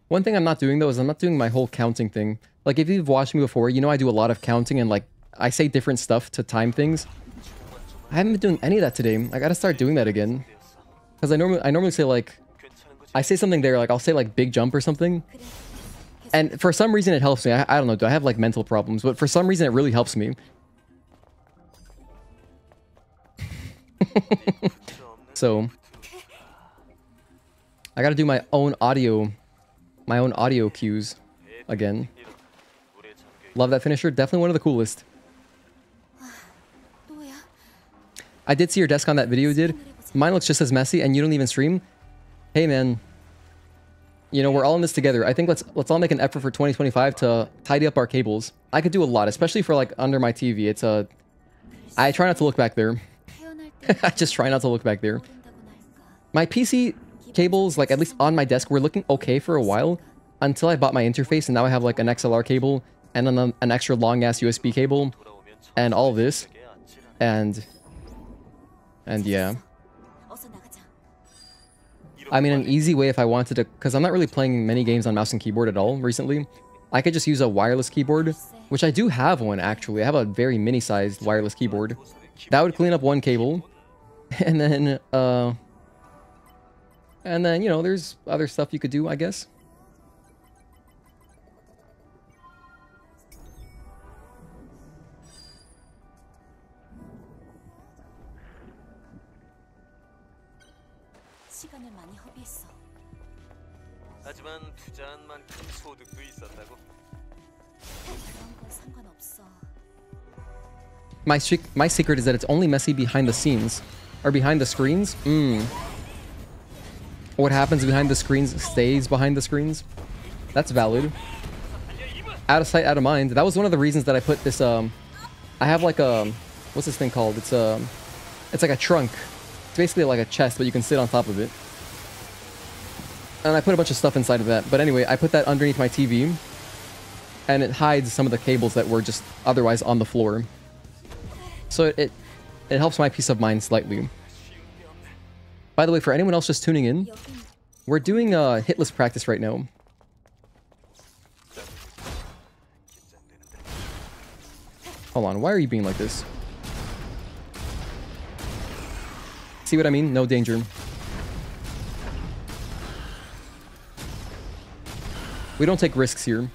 One thing I'm not doing though is I'm not doing my whole counting thing. Like if you've watched me before, you know I do a lot of counting and like I say different stuff to time things. I haven't been doing any of that today. I gotta start doing that again. Because I normally say like, I say something there, like I'll say like big jump or something. And for some reason it helps me. I don't know, do I have like mental problems? But for some reason it really helps me. So I gotta do my own audio cues again. Love that finisher. Definitely one of the coolest. I did see your desk on that video you did. Mine looks just as messy and you don't even stream. Hey man, you know, we're all in this together. I think let's all make an effort for 2025 to tidy up our cables. I could do a lot, especially for like under my TV. It's a, I try not to look back there. I just try not to look back there. My PC cables, like at least on my desk, were looking okay for a while until I bought my interface, and now I have like an XLR cable and then an extra long ass USB cable and all this, and yeah. I mean, an easy way if I wanted to, because I'm not really playing many games on mouse and keyboard at all recently, I could just use a wireless keyboard, which I do have one actually. I have a very mini-sized wireless keyboard. That would clean up one cable, and then you know, there's other stuff you could do, I guess. My secret is that it's only messy behind the scenes. Or behind the screens? What happens behind the screens stays behind the screens. That's valid. Out of sight, out of mind. That was one of the reasons that I put this, I have like a, what's this thing called? It's like a trunk It's basically like a chest, but you can sit on top of it. And I put a bunch of stuff inside of that. But anyway, I put that underneath my TV. And it hides some of the cables that were just otherwise on the floor. So it helps my peace of mind slightly. By the way, for anyone else just tuning in, we're doing Hitless practice right now. Hold on, why are you being like this? See what I mean? No danger. We don't take risks here.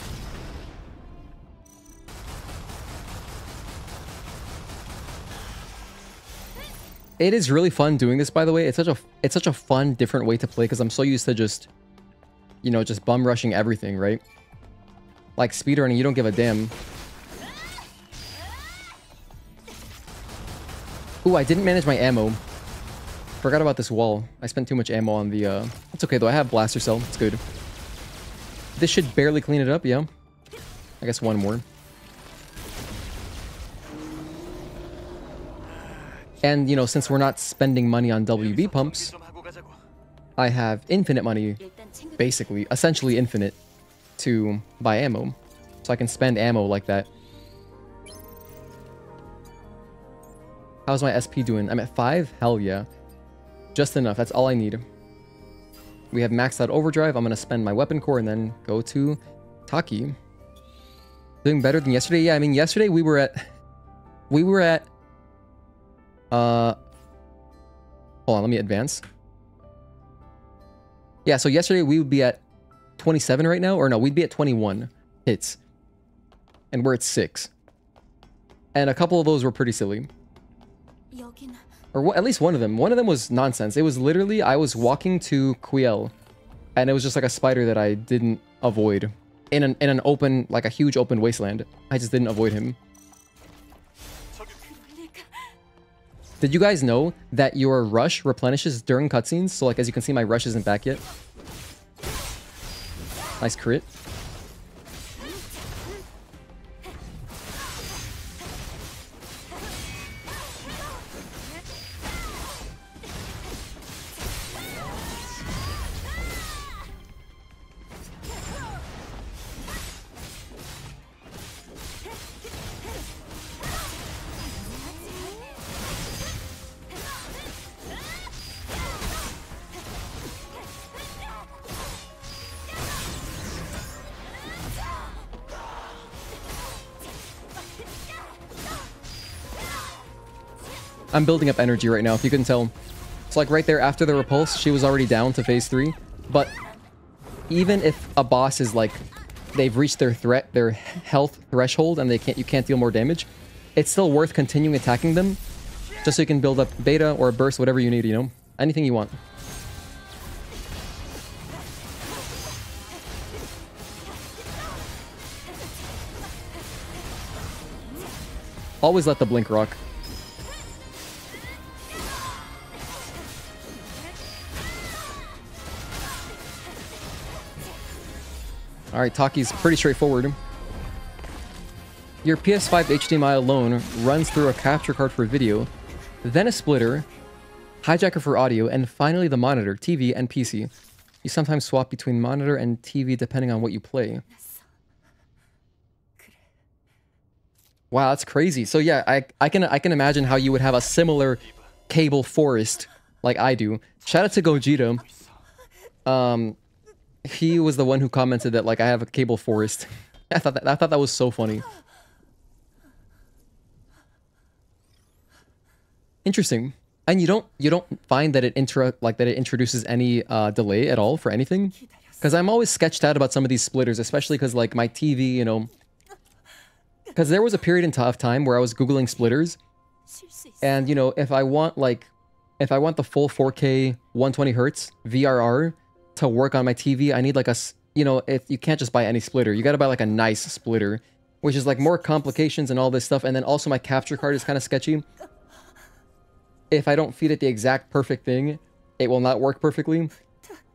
It is really fun doing this, by the way. It's such a fun, different way to play because I'm so used to just, you know, just bum rushing everything, right? Like speedrunning, you don't give a damn. Ooh, I didn't manage my ammo. Forgot about this wall. I spent too much ammo on the, It's okay though, I have blaster cell. It's good. This should barely clean it up, yeah? I guess one more. And, you know, since we're not spending money on WB pumps, I have infinite money, basically, essentially infinite, to buy ammo. So I can spend ammo like that. How's my SP doing? I'm at 5? Hell yeah. Just enough. That's all I need. We have maxed out overdrive. I'm going to spend my weapon core and then go to Taki. Doing better than yesterday? Yeah, I mean, yesterday we were at... Hold on, let me advance. Yeah, so yesterday we would be at 27 right now, or no, we'd be at 21 hits. And we're at 6. And a couple of those were pretty silly. Or at least one of them. One of them was nonsense. It was literally, I was walking to Quiel, and it was just like a spider that I didn't avoid. In an open, like a huge open wasteland. I just didn't avoid him. Did you guys know that your rush replenishes during cutscenes? So like as you can see, my rush isn't back yet. Nice crit. I'm building up energy right now, if you couldn't tell. It's like right there after the repulse, she was already down to phase 3. But even if a boss is like, they've reached their health threshold and you can't deal more damage, it's still worth continuing attacking them, just so you can build up beta or a burst, whatever you need, you know? Anything you want. Always let the blink rock. Alright, Taki's pretty straightforward. Your PS5 HDMI alone runs through a capture card for video, then a splitter, hijacker for audio, and finally the monitor, TV, and PC. You sometimes swap between monitor and TV depending on what you play. Wow, that's crazy. So yeah, I can imagine how you would have a similar cable forest like I do. Shout out to Gogeta. He was the one who commented that like I have a cable forest. I thought that was so funny. Interesting. And you don't find that it introduces any delay at all for anything? Because I'm always sketched out about some of these splitters, especially because like my TV, you know. Because there was a period of time where I was Googling splitters, and you know, if I want the full 4K 120 hertz VRR to work on my TV, I need like if you can't just buy any splitter, you gotta buy like a nice splitter, which is like more complications and all this stuff. And then also my capture card is kind of sketchy. If I don't feed it the exact perfect thing, it will not work perfectly.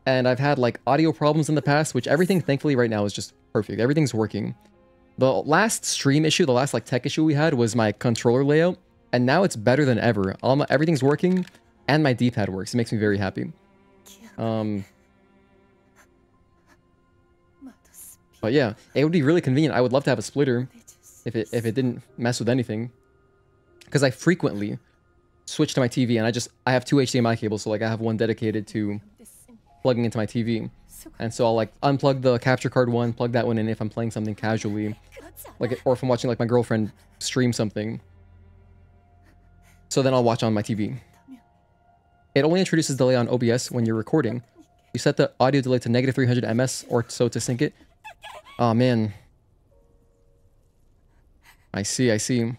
And I've had like audio problems in the past, which everything thankfully right now is just perfect. Everything's working. The last stream issue, the last like tech issue we had was my controller layout, and now it's better than ever. Everything's working. And my D-pad works. It makes me very happy. But yeah, it would be really convenient. I would love to have a splitter if it didn't mess with anything. Because I frequently switch to my TV and I have two HDMI cables, so like I have one dedicated to plugging into my TV. And so I'll like unplug the capture card one, plug that one in if I'm playing something casually. Like, or if I'm watching like my girlfriend stream something. So then I'll watch on my TV. It only introduces delay on OBS when you're recording. You set the audio delay to negative 300 ms or so to sync it. Oh man. I see.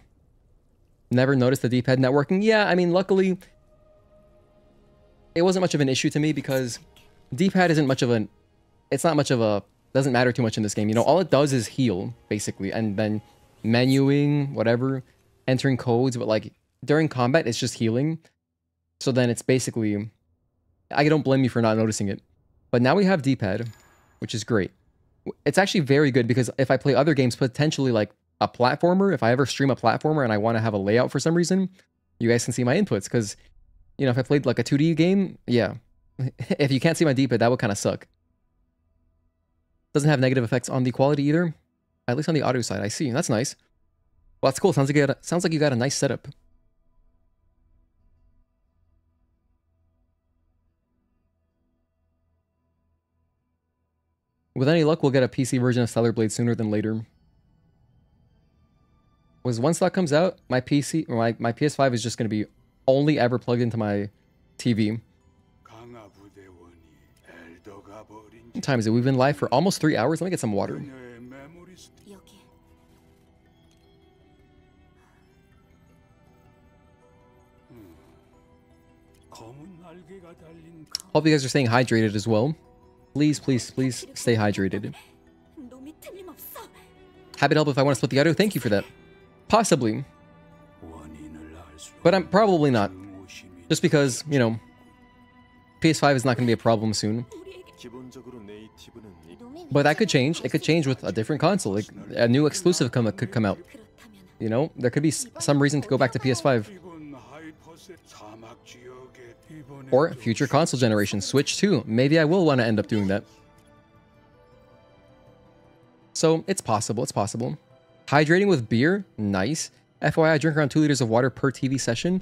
Never noticed the D-pad networking. Yeah, I mean, luckily, it wasn't much of an issue to me because D-pad isn't much of an... It's not much of a... Doesn't matter too much in this game. You know, all it does is heal, basically. And then menuing, whatever, entering codes. But like, during combat, it's just healing. So then it's basically... I don't blame you for not noticing it. But now we have D-pad, which is great. It's actually very good because if I play other games, potentially like a platformer, if I ever stream a platformer and I want to have a layout for some reason, you guys can see my inputs. Because, you know, if I played like a 2D game, yeah. If you can't see my D-pad, that would kind of suck. Doesn't have negative effects on the quality either. At least on the audio side, I see. That's nice. Well, that's cool. Sounds like you got a nice setup. With any luck, we'll get a PC version of Stellar Blade sooner than later. Once that comes out, my PC, or my PS5 is just going to be only ever plugged into my TV. What time is it? We've been live for almost 3 hours. Let me get some water. Hope you guys are staying hydrated as well. Please stay hydrated. Happy to help if I want to split the audio. Thank you for that. Possibly. But I'm probably not. Just because, you know, PS5 is not going to be a problem soon. But that could change. It could change with a different console. Like, a new exclusive could come out. You know, there could be some reason to go back to PS5. Or future console generation, Switch 2. Maybe I will want to end up doing that. So, it's possible, it's possible. Hydrating with beer? Nice. FYI, I drink around 2 liters of water per TV session.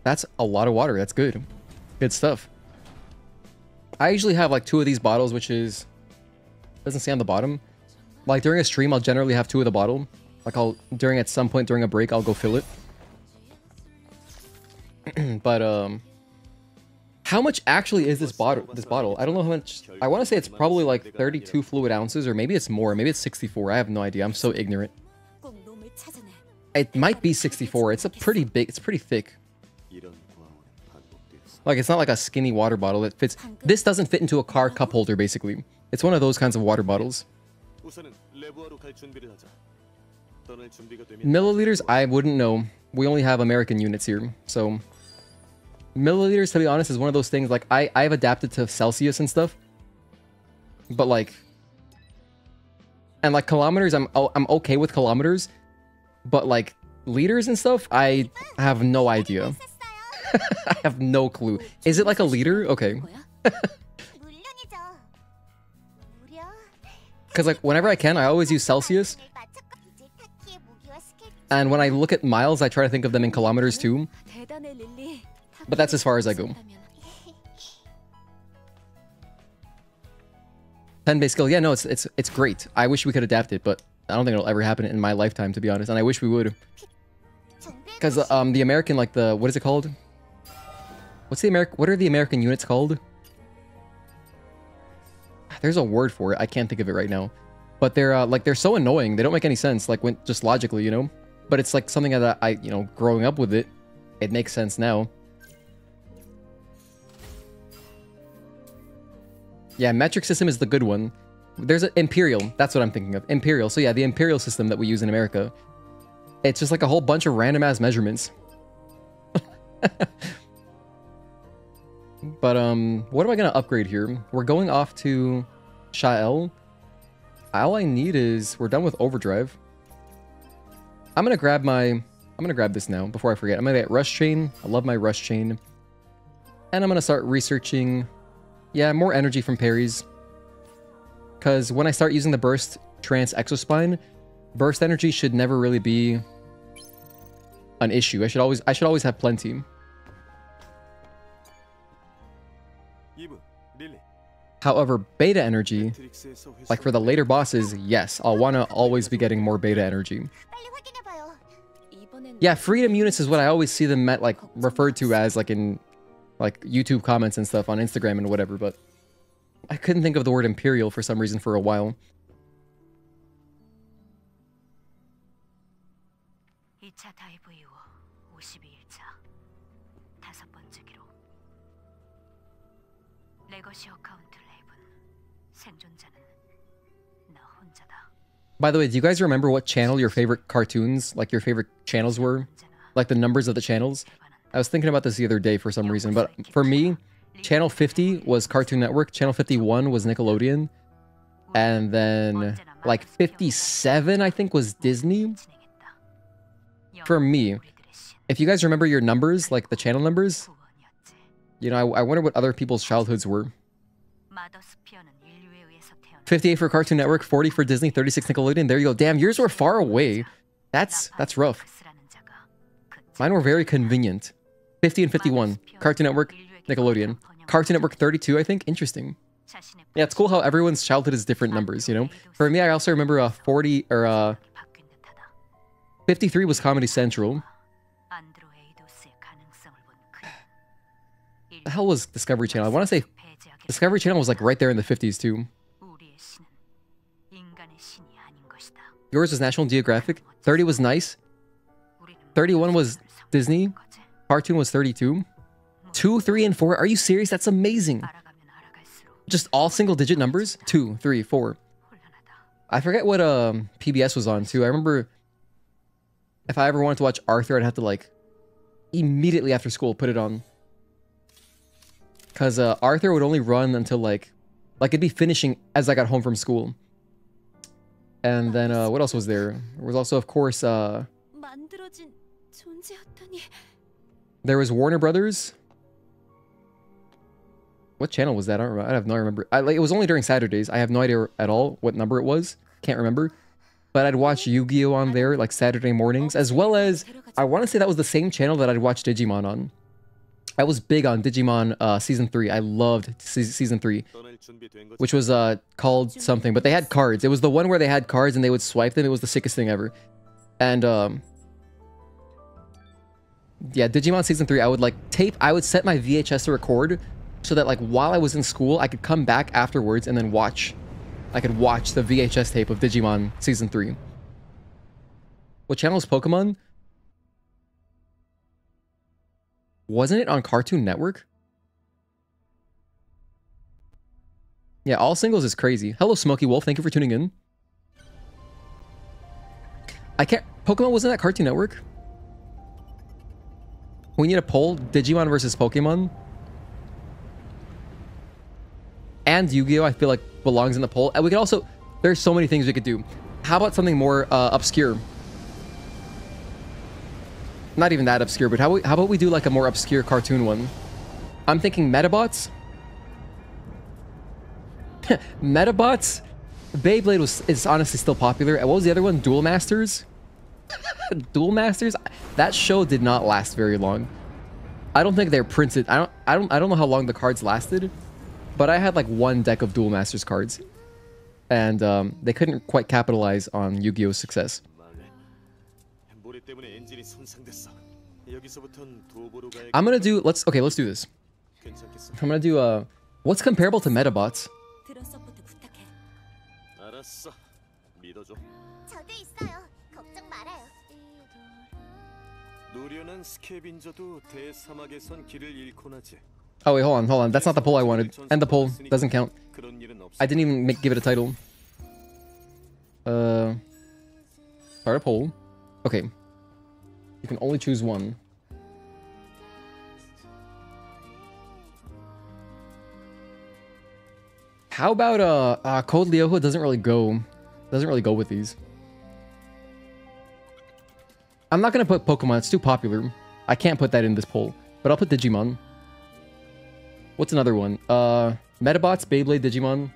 That's a lot of water, that's good. Good stuff. I usually have like 2 of these bottles, which is... doesn't say on the bottom. Like during a stream, I'll generally have 2 of the bottle. Like at some point during a break, I'll go fill it. But, how much actually is this bottle? I don't know how much. I want to say it's probably like 32 fluid ounces, or maybe it's more. Maybe it's 64. I have no idea. I'm so ignorant. It might be 64. It's a pretty big. It's pretty thick. Like, it's not like a skinny water bottle that fits. This doesn't fit into a car cup holder, basically. It's one of those kinds of water bottles. Milliliters, I wouldn't know. We only have American units here, so... Milliliters, to be honest, is one of those things, like, I've adapted to Celsius and stuff. But, like... And, like, kilometers, I'm okay with kilometers. But, like, liters and stuff, I have no idea. I have no clue. Is it like a liter? Okay. Because, like, whenever I can, I always use Celsius. And when I look at miles, I try to think of them in kilometers, too. But that's as far as I go. 10 base skill. Yeah, no, it's great. I wish we could adapt it, but I don't think it'll ever happen in my lifetime, to be honest. And I wish we would. Because the American, like the... What is it called? What are the American units called? There's a word for it. I can't think of it right now. But they're like, they're so annoying. They don't make any sense, like, when just logically, you know? But it's like something that I, you know, growing up with it, it makes sense now. Yeah, metric system is the good one. There's an Imperial. That's what I'm thinking of. Imperial. So yeah, the Imperial system that we use in America. It's just like a whole bunch of random ass measurements. But what am I gonna upgrade here? We're going off to Shael. All I need is we're done with overdrive. I'm gonna grab this now before I forget. I'm gonna get rush chain. I love my rush chain. And I'm gonna start researching, yeah, more energy from parries. Because when I start using the Burst Trance Exospine, burst energy should never really be an issue. I should always have plenty. However, beta energy, like for the later bosses, yes, I'll want to always be getting more beta energy. Yeah, freedom units is what I always see them like referred to as, like in like YouTube comments and stuff on Instagram and whatever, but I couldn't think of the word Imperial for some reason for a while. By the way, do you guys remember what channel your favorite cartoons, like your favorite channels were? Like the numbers of the channels? I was thinking about this the other day for some reason, but for me, channel 50 was Cartoon Network, channel 51 was Nickelodeon, and then like 57 I think was Disney. For me, if you guys remember your numbers, like the channel numbers, you know, I wonder what other people's childhoods were. 58 for Cartoon Network, 40 for Disney, 36 Nickelodeon. There you go. Damn, yours were far away. That's rough. Mine were very convenient. 50 and 51. Cartoon Network, Nickelodeon. Cartoon Network 32, I think. Interesting. Yeah, it's cool how everyone's childhood is different numbers, you know? For me, I also remember 40 or 53 was Comedy Central. The hell was Discovery Channel? I want to say Discovery Channel was like right there in the 50s too. Yours was National Geographic. 30 was Nice. 31 was Disney. Cartoon was 32. 2, 3, and 4. Are you serious? That's amazing. Just all single digit numbers? 2, 3, 4. I forget what PBS was on too. I remember if I ever wanted to watch Arthur, I'd have to like immediately after school put it on. Because Arthur would only run until like it'd be finishing as I got home from school. And then what else was there? There was also, of course, there was Warner Brothers. What channel was that? I don't remember. I have no remember. It was only during Saturdays. I have no idea at all what number it was. Can't remember. But I'd watch Yu-Gi-Oh on there like Saturday mornings, as well as I want to say that was the same channel that I'd watch Digimon on. I was big on Digimon Season 3. I loved Season 3, which was called something, but they had cards. It was the one where they had cards and they would swipe them. It was the sickest thing ever. And yeah, Digimon Season 3, I would like I would set my VHS to record so that like while I was in school, I could come back afterwards and then watch. I could watch the VHS tape of Digimon Season 3. What channel is Pokemon? Wasn't it on Cartoon Network? Yeah, all singles is crazy. Hello, Smoky Wolf. Thank you for tuning in. I can't... Pokemon wasn't that Cartoon Network? We need a poll. Digimon versus Pokemon. And Yu-Gi-Oh! I feel like belongs in the poll. And we could also... There's so many things we could do. How about something more obscure? Not even that obscure, but how about we do like a more obscure cartoon one? I'm thinking Metabots. Metabots? Beyblade is honestly still popular. And what was the other one? Duel Masters? Duel Masters? That show did not last very long. I don't think they're printed. I don't know how long the cards lasted, but I had like one deck of Duel Masters cards. And they couldn't quite capitalize on Yu-Gi-Oh's success. I'm gonna do, let's do this. I'm gonna do, what's comparable to Metabots? Oh wait, hold on. That's not the poll I wanted. End the poll. Doesn't count. I didn't even give it a title. Start a poll. Okay. You can only choose one. How about Code Lyoko doesn't really go with these. I'm not gonna put Pokemon, it's too popular. I can't put that in this poll, but I'll put Digimon. What's another one? Metabots, Beyblade, Digimon.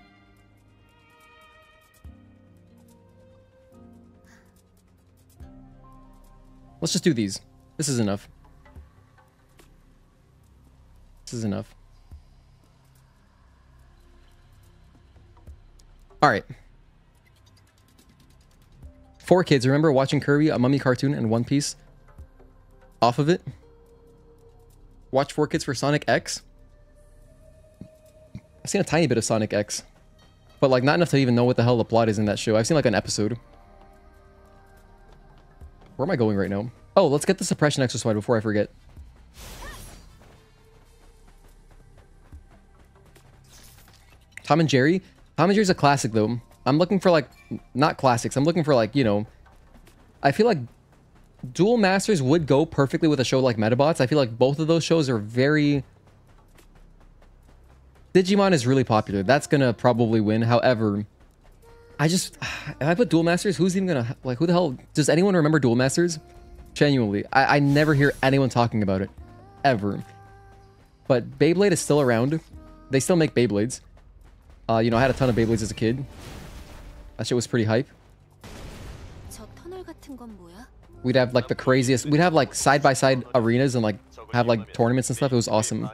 Let's just do these. This is enough. This is enough. Alright. 4 kids. Remember watching Kirby, a Mummy cartoon, and One Piece off of it? Watch 4 Kids for Sonic X? I've seen a tiny bit of Sonic X. But like not enough to even know what the hell the plot is in that show. I've seen like an episode. Where am I going right now? Oh, let's get the suppression exercise before I forget. Tom and Jerry? Tom and Jerry's a classic though. I'm looking for like, not classics. I'm looking for like, you know, I feel like Duel Masters would go perfectly with a show like Metabots. I feel like both of those shows are very... Digimon is really popular. That's gonna probably win. However, I just... If I put Duel Masters, who's even gonna... Like, who the hell... Does anyone remember Duel Masters? Genuinely. I never hear anyone talking about it. Ever. But Beyblade is still around. They still make Beyblades. You know, I had a ton of Beyblades as a kid. That shit was pretty hype. We'd have like the craziest... We'd have like side-by-side arenas and like have like tournaments and stuff. It was awesome.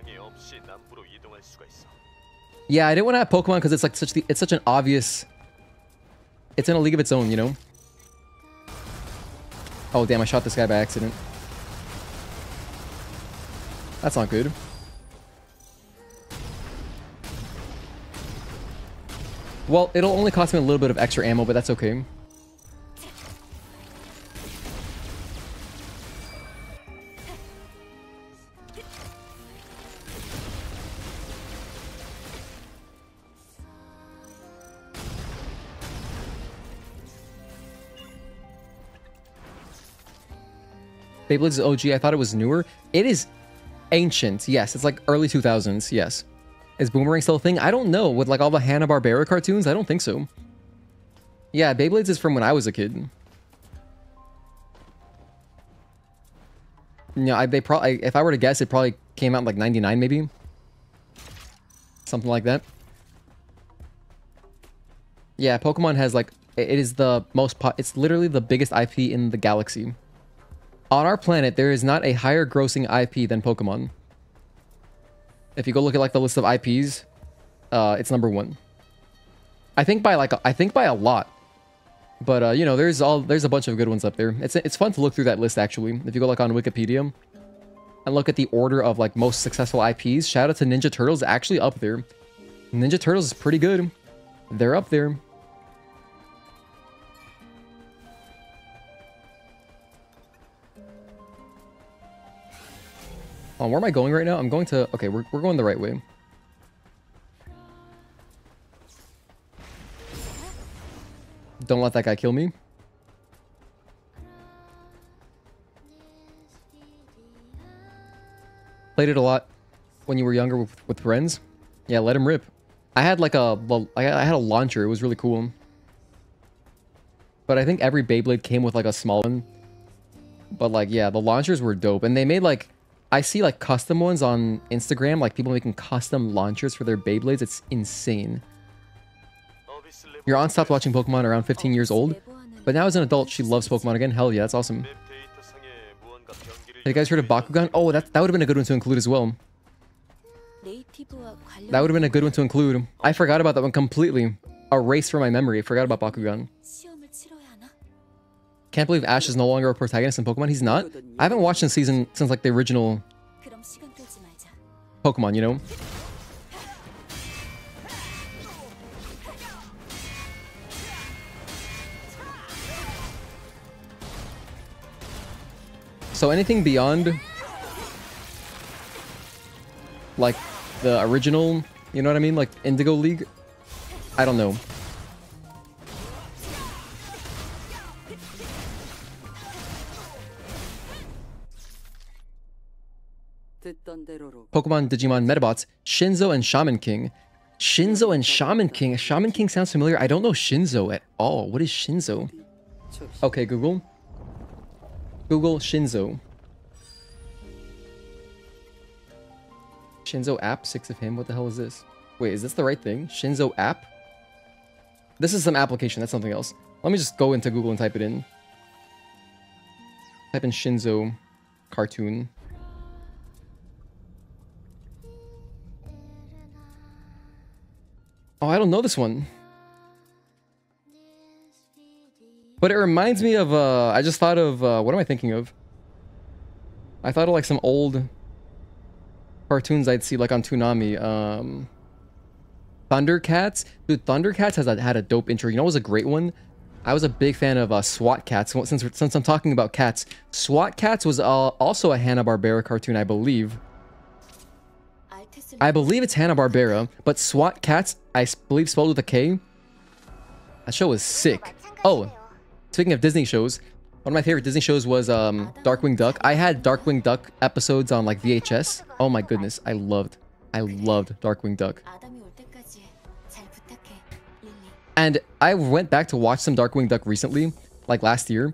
Yeah, I didn't want to have Pokemon because it's like it's such an obvious... It's in a league of its own, you know? Oh, damn, I shot this guy by accident. That's not good. Well, it'll only cost me a little bit of extra ammo, but that's okay. Beyblade's OG, I thought it was newer. It is ancient, yes. It's like early 2000s, yes. Is Boomerang still a thing? I don't know. With like all the Hanna-Barbera cartoons, I don't think so. Yeah, Beyblades is from when I was a kid. Yeah, they probably, if I were to guess, it probably came out in like 99 maybe. Something like that. Yeah, Pokemon has like, it is the most, it's literally the biggest IP in the galaxy. On our planet, there is not a higher grossing IP than Pokemon. If you go look at like the list of IPs, it's number 1. I think by a lot. But you know, there's a bunch of good ones up there. It's fun to look through that list actually. If you go like on Wikipedia and look at the order of like most successful IPs, shout out to Ninja Turtles, actually up there. Ninja Turtles is pretty good. They're up there. Oh, where am I going right now? I'm going to... Okay, we're going the right way. Don't let that guy kill me. Played it a lot when you were younger with friends. Yeah, let him rip. I had like a... I had a launcher. It was really cool. But I think every Beyblade came with like a small one. But like, yeah, the launchers were dope. And they made like... I see like custom ones on Instagram, like people making custom launchers for their Beyblades. It's insane. Your aunt stopped watching Pokemon around 15 years old, but now as an adult, she loves Pokemon again. Hell yeah, that's awesome. Have you guys heard of Bakugan? Oh, that would have been a good one to include as well. That would have been a good one to include. I forgot about that one completely. Erased from my memory. Forgot about Bakugan. Can't believe Ash is no longer a protagonist in Pokemon. He's not. I haven't watched this season since like the original Pokemon, you know? So anything beyond like the original, you know what I mean? Like Indigo League? I don't know. Pokemon, Digimon, Metabots, Shinzo and Shaman King. Shinzo and Shaman King. Shaman King sounds familiar. I don't know Shinzo at all. What is Shinzo? Okay, Google. Google Shinzo. Shinzo app, 6 of him. What the hell is this? Wait, is this the right thing? Shinzo app? This is some application. That's something else. Let me just go into Google and type it in. Type in Shinzo cartoon. Oh, I don't know this one. But it reminds me of, I just thought of, what am I thinking of? I thought of like some old cartoons I'd see like on Toonami. Thundercats. Dude, Thundercats had a dope intro. You know what was a great one? I was a big fan of SWAT Cats. Since I'm talking about cats, SWAT Cats was also a Hanna-Barbera cartoon, I believe. I believe it's Hanna-Barbera, but SWAT Cats, I believe spelled with a K. That show was sick. Oh, speaking of Disney shows, one of my favorite Disney shows was Darkwing Duck. I had Darkwing Duck episodes on like VHS. Oh my goodness, I loved Darkwing Duck. And I went back to watch some Darkwing Duck recently, like last year.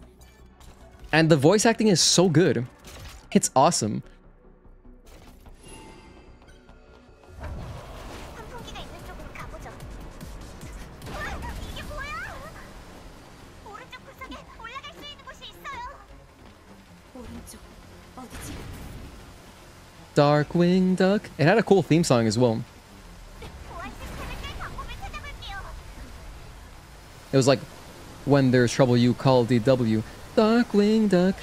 And the voice acting is so good. It's awesome. Darkwing Duck. It had a cool theme song as well. It was like, when there's trouble you call DW. Darkwing Duck.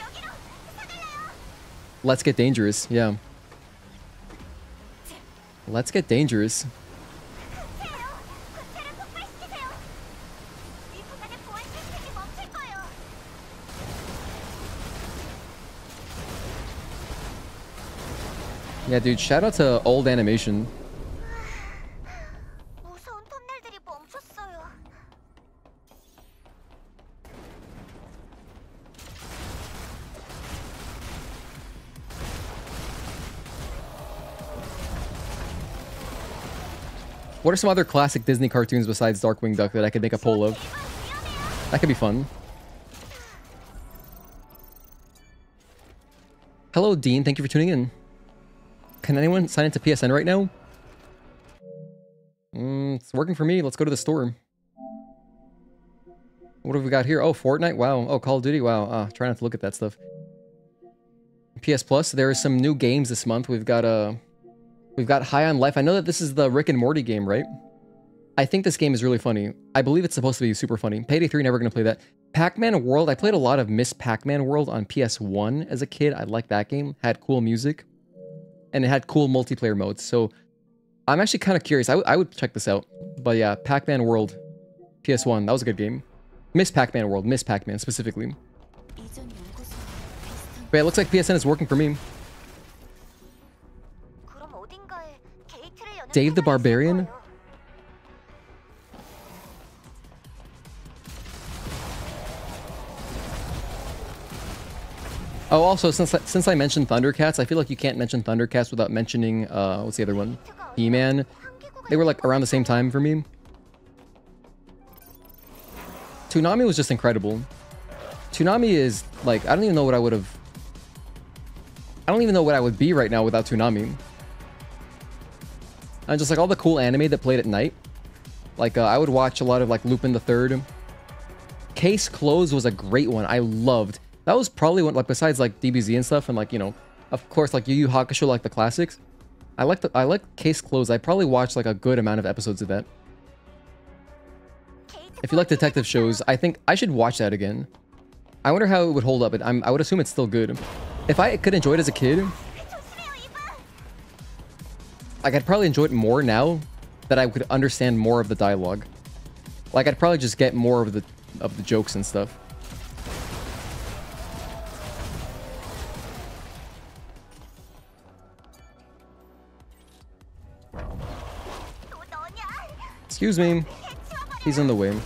Let's get dangerous, yeah. Let's get dangerous. Yeah, dude, shout out to old animation. What are some other classic Disney cartoons besides Darkwing Duck that I could make a poll of? That could be fun. Hello, Dean. Thank you for tuning in. Can anyone sign into PSN right now? It's working for me. Let's go to the store. What have we got here? Oh, Fortnite? Wow. Oh, Call of Duty? Wow. Try not to look at that stuff. PS Plus. There are some new games this month. We've got High on Life. I know that this is the Rick and Morty game, right? I think this game is really funny. I believe it's supposed to be super funny. Payday 3, never gonna play that. Pac-Man World. I played a lot of Miss Pac-Man World on PS1 as a kid. I liked that game. Had cool music. And it had cool multiplayer modes. So I'm actually kind of curious. I would check this out. But yeah, Pac-Man World. PS1. That was a good game. Miss Pac-Man World. Miss Pac-Man specifically. But yeah, it looks like PSN is working for me. Dave the Barbarian? Oh, also, since I mentioned Thundercats, I feel like you can't mention Thundercats without mentioning, what's the other one? He-Man. They were, like, around the same time for me. Toonami was just incredible. Toonami is, like, I don't even know what I would be right now without Toonami. And just, like, all the cool anime that played at night. Like, I would watch a lot of, like, Lupin the Third. Case Closed was a great one. I loved. That was probably one, like, besides, like, DBZ and stuff, and, like, you know, of course, like, Yu Yu Hakusho, like, the classics. I like Case Closed. I probably watched, like, a good amount of episodes of that. If you like detective shows, I think I should watch that again. I wonder how it would hold up. I would assume it's still good. If I could enjoy it as a kid, like, I'd probably enjoy it more now that I could understand more of the dialogue. Like, I'd probably just get more of the jokes and stuff. Excuse me. He's in the way.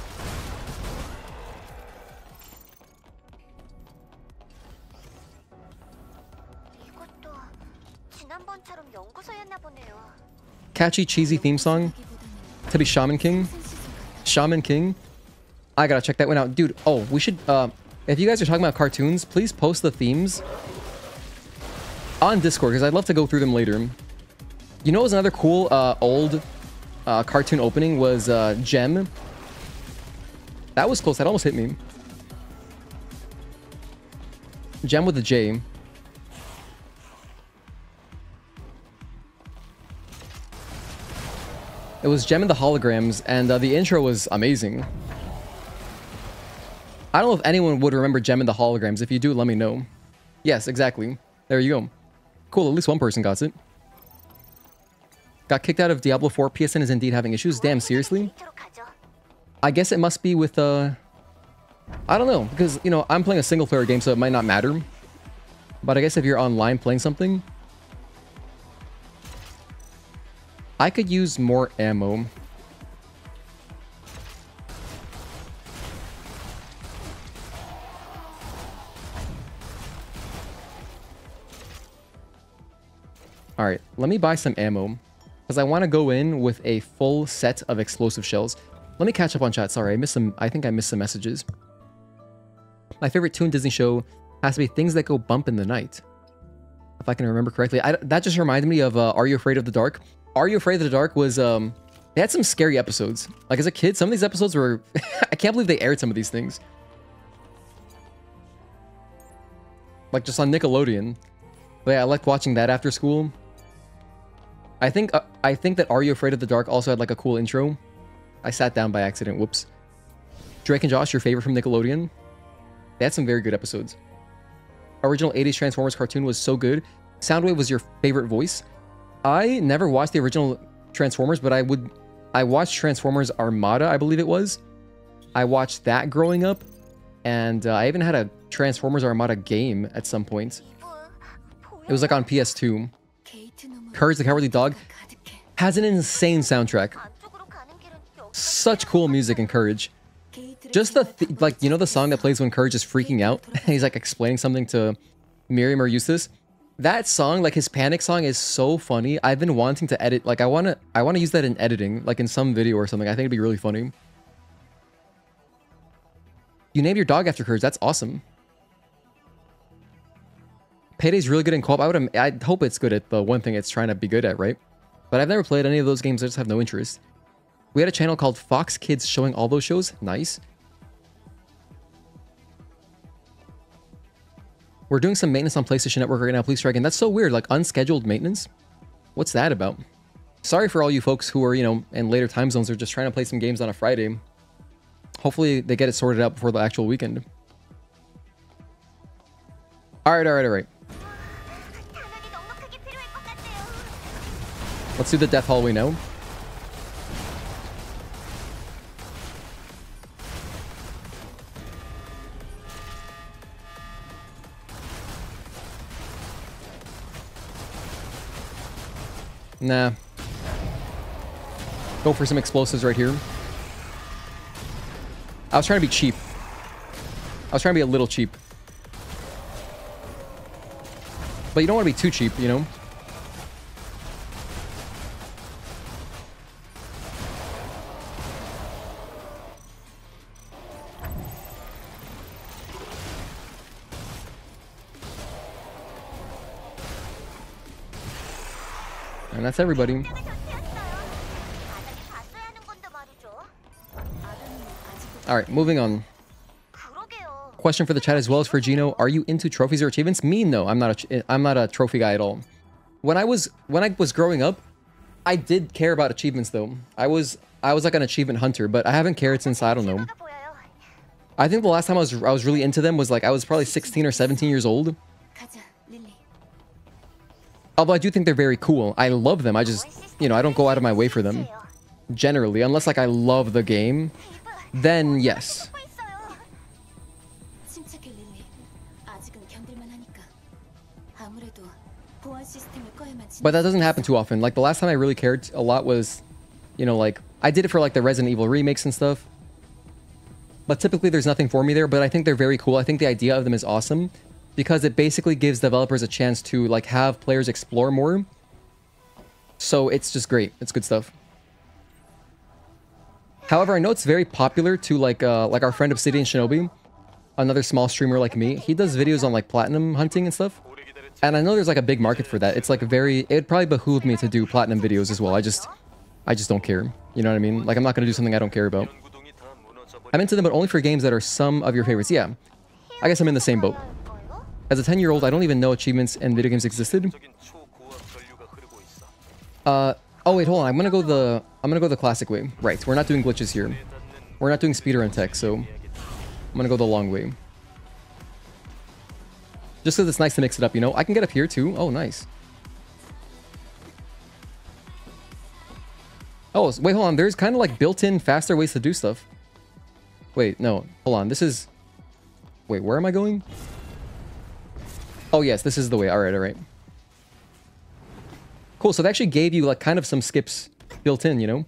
Catchy, cheesy theme song to be Shaman King. Shaman King. I gotta check that one out. Dude, oh, we should, if you guys are talking about cartoons, please post the themes on Discord, because I'd love to go through them later. You know what was another cool old cartoon opening was Gem. That was close. That almost hit me. Gem with a J. It was Gem and the Holograms, and the intro was amazing. I don't know if anyone would remember Gem and the Holograms. If you do, let me know. Yes, exactly. There you go. Cool, at least one person got it. Got kicked out of Diablo 4. PSN is indeed having issues. Damn, seriously? I guess it must be with, I don't know, because, you know, I'm playing a single-player game, so it might not matter. But I guess if you're online playing something... I could use more ammo. Alright, let me buy some ammo. Because I want to go in with a full set of explosive shells. Let me catch up on chat. Sorry, I missed some. I think I missed some messages. My favorite toon Disney show has to be Things That Go Bump in the Night. If I can remember correctly. That just reminded me of Are You Afraid of the Dark? Are You Afraid of the Dark was... they had some scary episodes. Like, as a kid, some of these episodes were... I can't believe they aired some of these things. Like, just on Nickelodeon. But yeah, I liked watching that after school. I think that Are You Afraid of the Dark also had, like, a cool intro. I sat down by accident. Whoops. Drake and Josh, your favorite from Nickelodeon? They had some very good episodes. Original 80s Transformers cartoon was so good. Soundwave was your favorite voice. I never watched the original Transformers, but I watched Transformers Armada, I believe it was. I watched that growing up, and I even had a Transformers Armada game at some point. It was like on PS2. Courage the Cowardly Dog has an insane soundtrack. Such cool music in Courage. Just like, you know the song that plays when Courage is freaking out? He's like explaining something to Miriam or Eustace. That song, like his panic song, is so funny. I've been wanting to edit, like I wanna use that in editing, like in some video or something. I think it'd be really funny. You named your dog after Courage. That's awesome. Payday's really good in co-op. I hope it's good at the one thing it's trying to be good at, right? But I've never played any of those games. I just have no interest. We had a channel called Fox Kids showing all those shows. Nice. We're doing some maintenance on PlayStation Network right now. Please try again. That's so weird. Like unscheduled maintenance. What's that about? Sorry for all you folks who are, you know, in later time zones. They're just trying to play some games on a Friday. Hopefully they get it sorted out before the actual weekend. All right. Let's do the death hallway now. Nah. Go for some explosives right here. I was trying to be cheap. I was trying to be a little cheap. But you don't want to be too cheap, you know? And that's everybody. Alright, moving on. Question for the chat as well as for Gino. Are you into trophies or achievements? Me, no. I'm not a trophy guy at all. When I was growing up, I did care about achievements though. I was like an achievement hunter, but I haven't cared since, I don't know. I think the last time I was really into them was like I was probably 16 or 17 years old. Although I do think they're very cool. I love them. I just, you know, I don't go out of my way for them. Generally, unless like I love the game, then yes. But that doesn't happen too often. Like the last time I really cared a lot was, you know, like I did it for like the Resident Evil remakes and stuff. But typically there's nothing for me there, but I think they're very cool. I think the idea of them is awesome because it basically gives developers a chance to like have players explore more. So it's just great. It's good stuff. However, I know it's very popular to like our friend Obsidian Shinobi, another small streamer like me. He does videos on like platinum hunting and stuff. And I know there's like a big market for that. It's like it'd probably behoove me to do platinum videos as well. I just don't care. You know what I mean? Like I'm not gonna do something I don't care about. I'm into them, but only for games that are some of your favorites. Yeah, I guess I'm in the same boat. As a 10-year-old, I don't even know achievements and video games existed. Oh wait, hold on. I'm gonna go the classic way. Right, we're not doing glitches here. We're not doing speedrun tech, so I'm gonna go the long way. Just because it's nice to mix it up, you know? I can get up here too. Oh, nice. Oh, wait, hold on. There's kind of like built-in faster ways to do stuff. Wait, no. Hold on. This is... Wait, where am I going? Oh, yes. This is the way. All right, all right. Cool. So they actually gave you like kind of some skips built in, you know?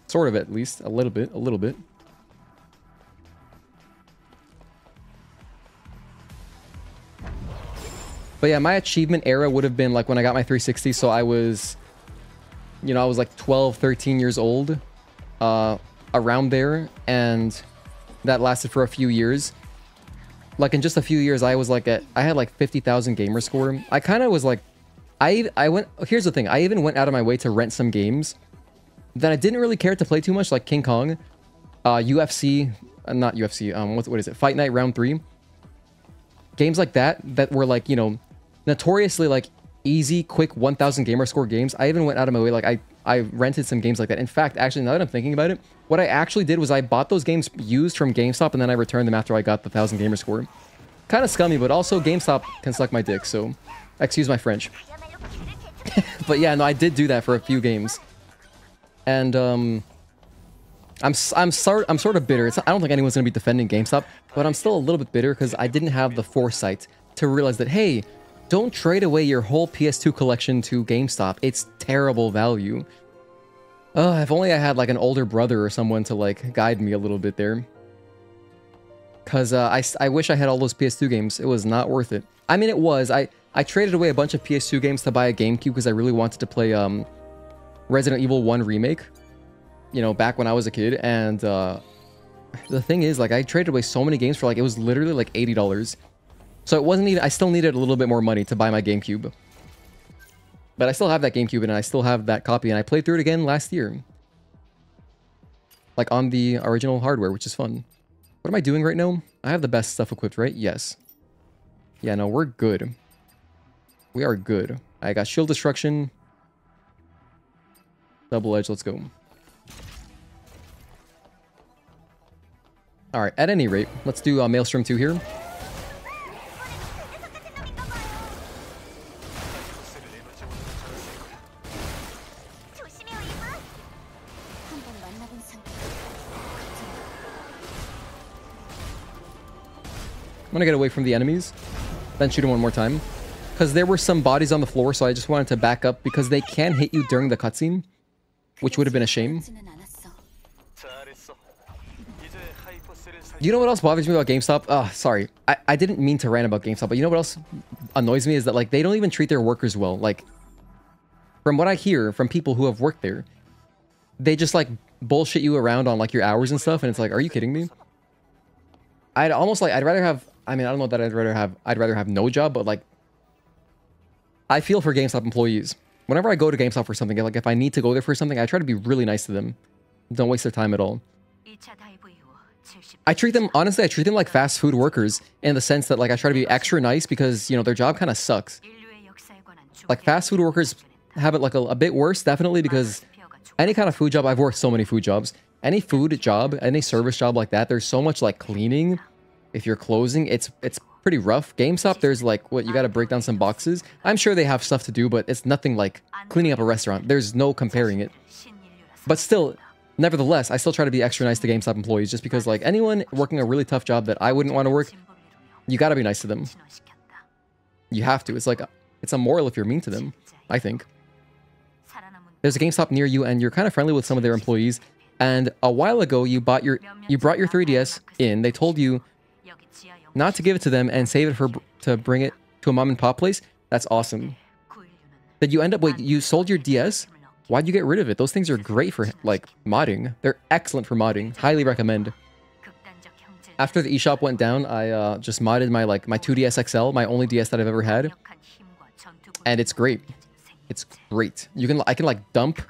Sort of, at least. A little bit. A little bit. But yeah, my achievement era would have been like when I got my 360. So I was, you know, I was like 12, 13 years old, around there. And that lasted for a few years. Like in just a few years, I was like I had like 50,000 gamer score. I kind of was like, here's the thing. I even went out of my way to rent some games that I didn't really care to play too much, like King Kong, UFC, not UFC, what is it? Fight Night Round 3. Games like that were like, you know, notoriously like easy, quick 1,000 gamer score games. I even went out of my way, like I rented some games like that. In fact, actually, now that I'm thinking about it, what I actually did was I bought those games used from GameStop and then I returned them after I got the 1,000 gamer score. Kind of scummy, but also GameStop can suck my dick, so excuse my French. But yeah, no, I did do that for a few games. And I'm sort of bitter. I don't think anyone's going to be defending GameStop, but I'm still a little bit bitter because I didn't have the foresight to realize that, hey, don't trade away your whole PS2 collection to GameStop. It's terrible value. If only I had like an older brother or someone to like guide me a little bit there. Because I wish I had all those PS2 games. It was not worth it. I mean, it was. I traded away a bunch of PS2 games to buy a GameCube because I really wanted to play Resident Evil 1 Remake. You know, back when I was a kid. And the thing is, like, I traded away so many games for like, it was literally like $80. So it wasn't even, I still needed a little bit more money to buy my GameCube. But I still have that GameCube and I still have that copy and I played through it again last year. Like on the original hardware, which is fun. What am I doing right now? I have the best stuff equipped, right? Yes. Yeah, no, we're good. We are good. I got shield destruction. Double edge, let's go. Alright, at any rate, let's do Maelstrom 2 here. I'm gonna get away from the enemies, then shoot them one more time. Because there were some bodies on the floor, so I just wanted to back up because they can hit you during the cutscene, which would have been a shame. You know what else bothers me about GameStop? Sorry. I didn't mean to rant about GameStop, but you know what else annoys me is that, like, they don't even treat their workers well. Like, from what I hear from people who have worked there, they just, like, bullshit you around on, like, your hours and stuff, and it's like, are you kidding me? I'd almost, like, I'd rather have... I mean, I don't know that I'd rather have no job, but, like, I feel for GameStop employees. Whenever I go to GameStop for something, like, if I need to go there for something, I try to be really nice to them. Don't waste their time at all. I treat them, honestly, I treat them like fast food workers in the sense that, like, I try to be extra nice because, you know, their job kind of sucks. Like, fast food workers have it, like, a bit worse, definitely, because any kind of food job, I've worked so many food jobs. Any food job, any service job like that, there's so much, like, cleaning. If you're closing, it's pretty rough. GameStop, there's, like, what, you gotta break down some boxes. I'm sure they have stuff to do, but it's nothing like cleaning up a restaurant. There's no comparing it. But still... Nevertheless, I still try to be extra nice to GameStop employees just because, like, anyone working a really tough job that I wouldn't want to work, you gotta be nice to them. You have to. It's like, it's immoral if you're mean to them, I think. There's a GameStop near you and you're kind of friendly with some of their employees, and a while ago you brought your 3DS in. They told you not to give it to them and save it to bring it to a mom and pop place. That's awesome. That you end up, wait, you sold your DS? Why'd you get rid of it? Those things are great for, like, modding. They're excellent for modding. Highly recommend. After the eShop went down, I just modded my my 2DS XL, my only DS that I've ever had, and it's great. It's great. I can like dump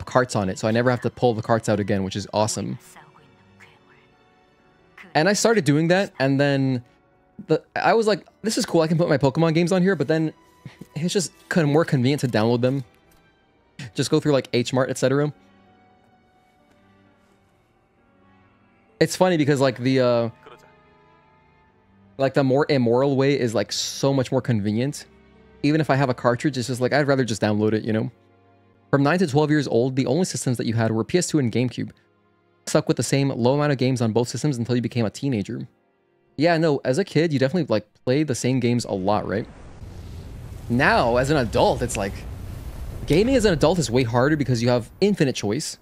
carts on it, so I never have to pull the carts out again, which is awesome. And I started doing that, and then I was like, this is cool, I can put my Pokemon games on here, but then it's just kind of more convenient to download them. Just go through like HMart, etc. It's funny because like the more immoral way is like so much more convenient. Even if I have a cartridge, it's just like, I'd rather just download it, you know? From 9 to 12 years old, the only systems that you had were PS2 and GameCube. Stuck with the same low amount of games on both systems until you became a teenager. Yeah, no, as a kid, you definitely like play the same games a lot, right? Now, as an adult, it's like, gaming as an adult is way harder because you have infinite choice.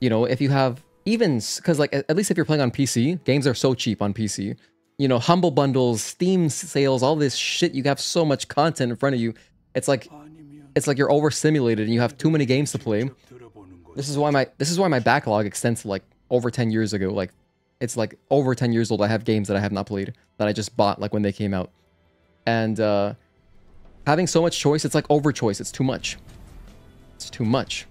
You know, if you have even, because like, at least if you're playing on PC, games are so cheap on PC. You know, Humble Bundles, Steam sales, all this shit, you have so much content in front of you. It's like you're overstimulated and you have too many games to play. This is why my backlog extends to like over 10 years ago. Like, it's like over 10 years old. I have games that I have not played that I just bought like when they came out. And having so much choice, it's like over choice. It's too much. It's too much.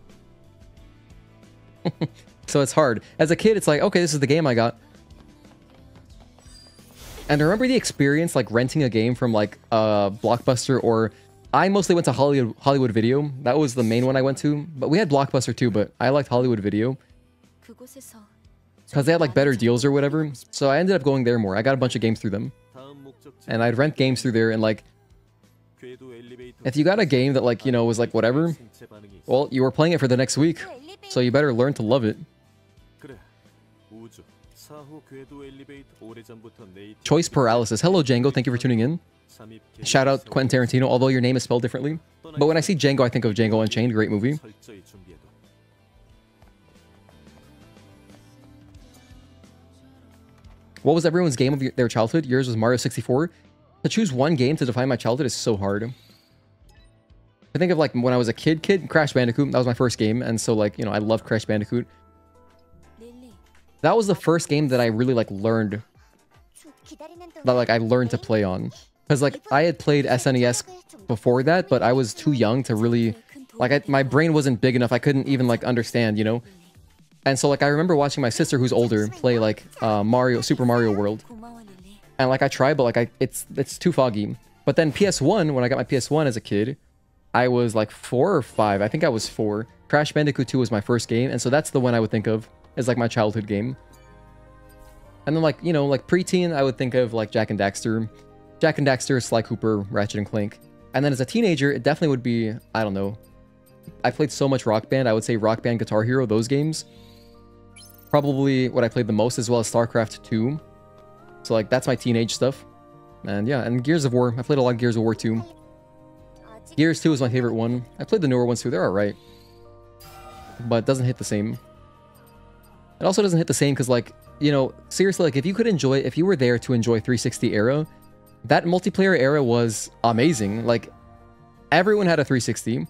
So it's hard. As a kid, it's like, okay, this is the game I got. And I remember the experience like renting a game from like Blockbuster, or I mostly went to Hollywood Video. That was the main one I went to. But we had Blockbuster too, but I liked Hollywood Video because they had like better deals or whatever. So I ended up going there more. I got a bunch of games through them. And I'd rent games through there, and like, if you got a game that like, you know, was like whatever, well, you were playing it for the next week. So you better learn to love it. Choice paralysis. Hello, Django. Thank you for tuning in. Shout out Quentin Tarantino, although your name is spelled differently. But when I see Django, I think of Django Unchained. Great movie. What was everyone's game of their childhood? Yours was Mario 64. To choose one game to define my childhood is so hard. I think of like when I was a kid, Crash Bandicoot. That was my first game. And so like, you know, I love Crash Bandicoot. That was the first game that I really like learned, that like I learned to play on. Because like I had played SNES before that, but I was too young to really, like my brain wasn't big enough. I couldn't even like understand, you know? And so like I remember watching my sister who's older play like Super Mario World. And like I tried, but like it's too foggy. But then PS1, when I got my PS1 as a kid, I was like 4 or 5. I think I was 4. Crash Bandicoot 2 was my first game, and so that's the one I would think of as like my childhood game. And then like, you know, like preteen, I would think of like Jak and Daxter. Jak and Daxter, Sly Cooper, Ratchet and Clank. And then as a teenager, it definitely would be, I don't know. I played so much Rock Band. I would say Rock Band, Guitar Hero, those games. Probably what I played the most, as well as StarCraft 2. So like that's my teenage stuff. And yeah, and Gears of War. I played a lot of Gears of War 2. Gears 2 is my favorite one. I played the newer ones too. They're alright. But it doesn't hit the same. It also doesn't hit the same because, like, you know, seriously, like, if you were there to enjoy 360 era, that multiplayer era was amazing. Like, everyone had a 360.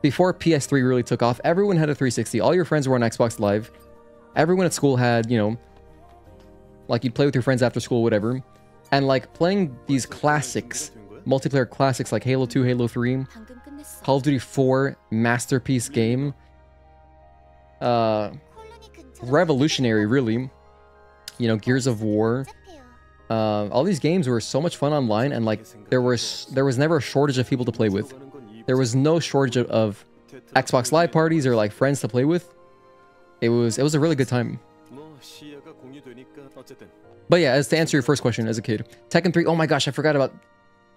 Before PS3 really took off, everyone had a 360. All your friends were on Xbox Live. Everyone at school had, you know, like, you'd play with your friends after school, whatever. And, like, playing these classics, multiplayer classics like Halo 2, Halo 3, Call of Duty 4, masterpiece game. Revolutionary, really. You know, Gears of War. All these games were so much fun online, and like there was never a shortage of people to play with. There was no shortage of Xbox Live parties or like friends to play with. It was a really good time. But yeah, as to answer your first question, as a kid, Tekken 3. Oh my gosh, I forgot about.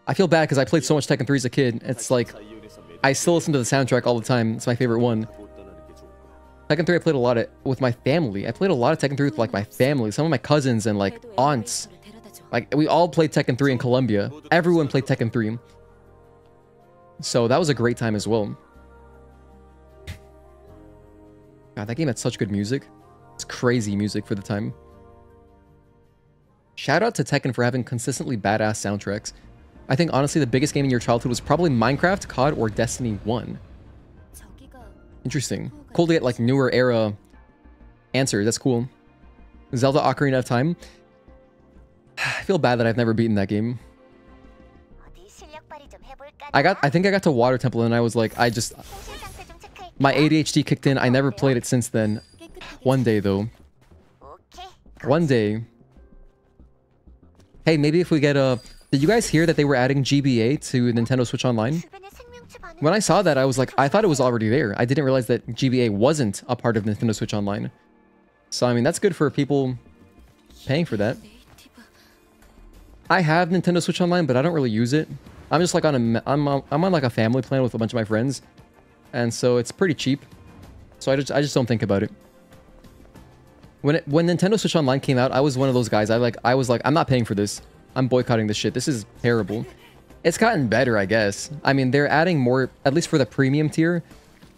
I feel bad because I played so much Tekken 3 as a kid. It's like I still listen to the soundtrack all the time. It's my favorite one. Tekken 3 I played a lot with my family. I played a lot of Tekken 3 with like my family, some of my cousins and like aunts. Like we all played Tekken 3 in Colombia. Everyone played Tekken 3. So that was a great time as well. God, that game had such good music. It's crazy music for the time. Shout out to Tekken for having consistently badass soundtracks. I think honestly the biggest game in your childhood was probably Minecraft, COD, or Destiny 1. Interesting. Cool to get like newer era answers. That's cool. Zelda Ocarina of Time. I feel bad that I've never beaten that game. I think I got to Water Temple and I was like, my ADHD kicked in. I never played it since then. One day though. One day. Hey, maybe if we get a... Did you guys hear that they were adding GBA to Nintendo Switch Online? When I saw that, I was like, I thought it was already there. I didn't realize that GBA wasn't a part of Nintendo Switch Online. So, I mean, that's good for people paying for that. I have Nintendo Switch Online, but I don't really use it. I'm just like on a... I'm on like a family plan with a bunch of my friends. And so it's pretty cheap. So I just don't think about it. When Nintendo Switch Online came out, I was one of those guys. I was like, I'm not paying for this. I'm boycotting this shit. This is terrible. It's gotten better, I guess. I mean, they're adding more, at least for the premium tier.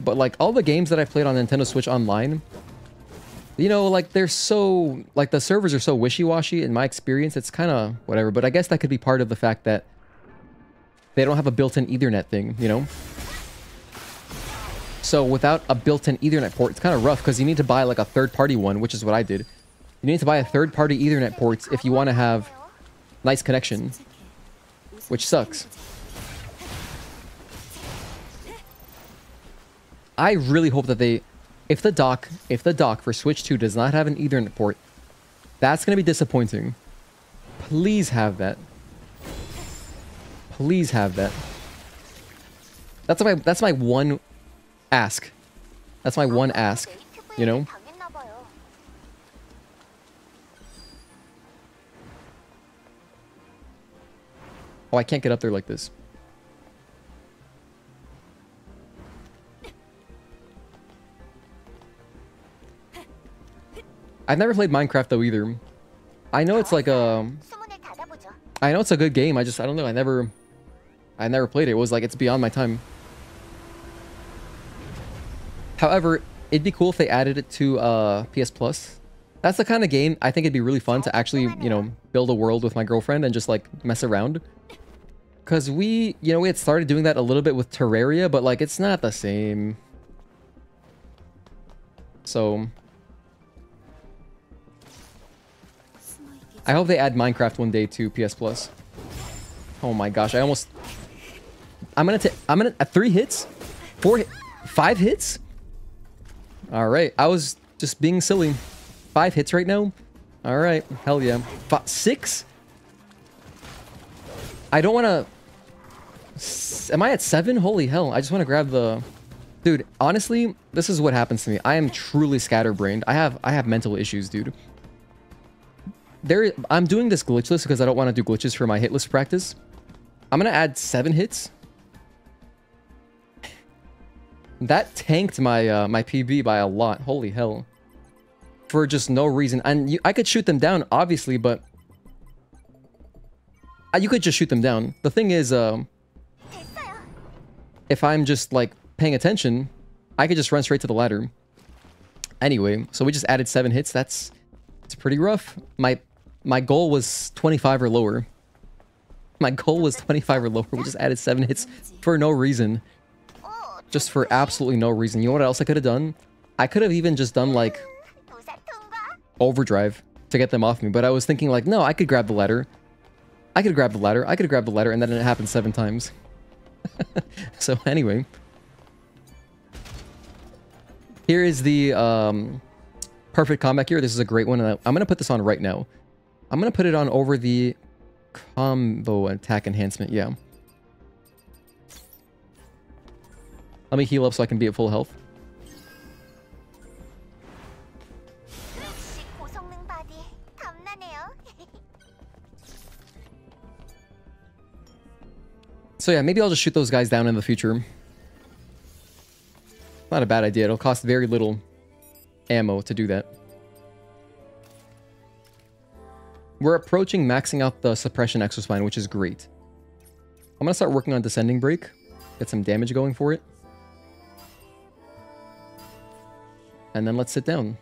But like all the games that I played on Nintendo Switch Online, you know, like they're so, like the servers are so wishy-washy. In my experience, it's kind of whatever. But I guess that could be part of the fact that they don't have a built-in Ethernet thing, you know? So without a built-in Ethernet port, it's kind of rough because you need to buy like a third-party one, which is what I did. You need to buy a third-party Ethernet port if you want to have nice connection, which sucks. I really hope that if the dock for Switch 2 does not have an Ethernet port, that's going to be disappointing. Please have that. Please have that. That's my one ask. That's my one ask, you know? Oh, I can't get up there like this. I've never played Minecraft though either. I know it's like I know it's a good game. I don't know. I never played it. It was like it's beyond my time. However, it'd be cool if they added it to PS Plus. That's the kind of game I think it'd be really fun to actually, you know, build a world with my girlfriend and just like mess around. Because we had started doing that a little bit with Terraria, but like it's not the same. So I hope they add Minecraft one day to PS Plus. Oh my gosh, I'm gonna 3 hits? 5 hits? Alright, I was just being silly. 5 hits right now? Alright, hell yeah. 6? I don't wanna... Am I at 7? Holy hell, I just wanna grab the... Dude, honestly, this is what happens to me. I am truly scatterbrained. I have mental issues, dude. I'm doing this glitchless because I don't want to do glitches for my hitless practice. I'm gonna add 7 hits. That tanked my my PB by a lot. Holy hell. For just no reason. And I could shoot them down, obviously, but... you could just shoot them down. The thing is, if I'm just, like, paying attention, I could just run straight to the ladder. Anyway, so we just added 7 hits. It's pretty rough. My goal was 25 or lower. My goal was 25 or lower. We just added 7 hits for no reason. Just for absolutely no reason. You know what else I could have done? I could have even just done, like, overdrive to get them off me. But I was thinking, like, no, I could grab the ladder. I could grab the ladder. I could grab the ladder. And then it happened 7 times. So, anyway. Here is the perfect comeback here. This is a great one. And I'm going to put this on right now. I'm going to put it on over the combo attack enhancement. Yeah. Let me heal up so I can be at full health. So yeah, maybe I'll just shoot those guys down in the future. Not a bad idea. It'll cost very little ammo to do that. We're approaching maxing out the suppression exospine, which is great. I'm gonna start working on descending break. Get some damage going for it. And then let's sit down.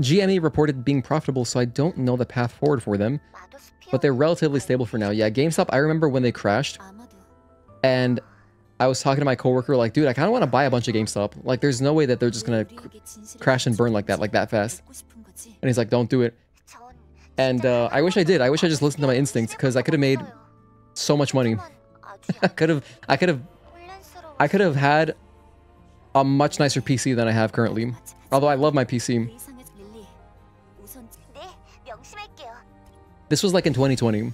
GME reported being profitable, so I don't know the path forward for them. But they're relatively stable for now. Yeah, GameStop, I remember when they crashed. And I was talking to my coworker, like, dude, I kind of want to buy a bunch of GameStop. Like, there's no way that they're just going to crash and burn like that fast. And he's like, don't do it. And I wish I did. I wish I just listened to my instincts, because I could have made so much money. I could have had a much nicer PC than I have currently. Although I love my PC. This was like in 2020.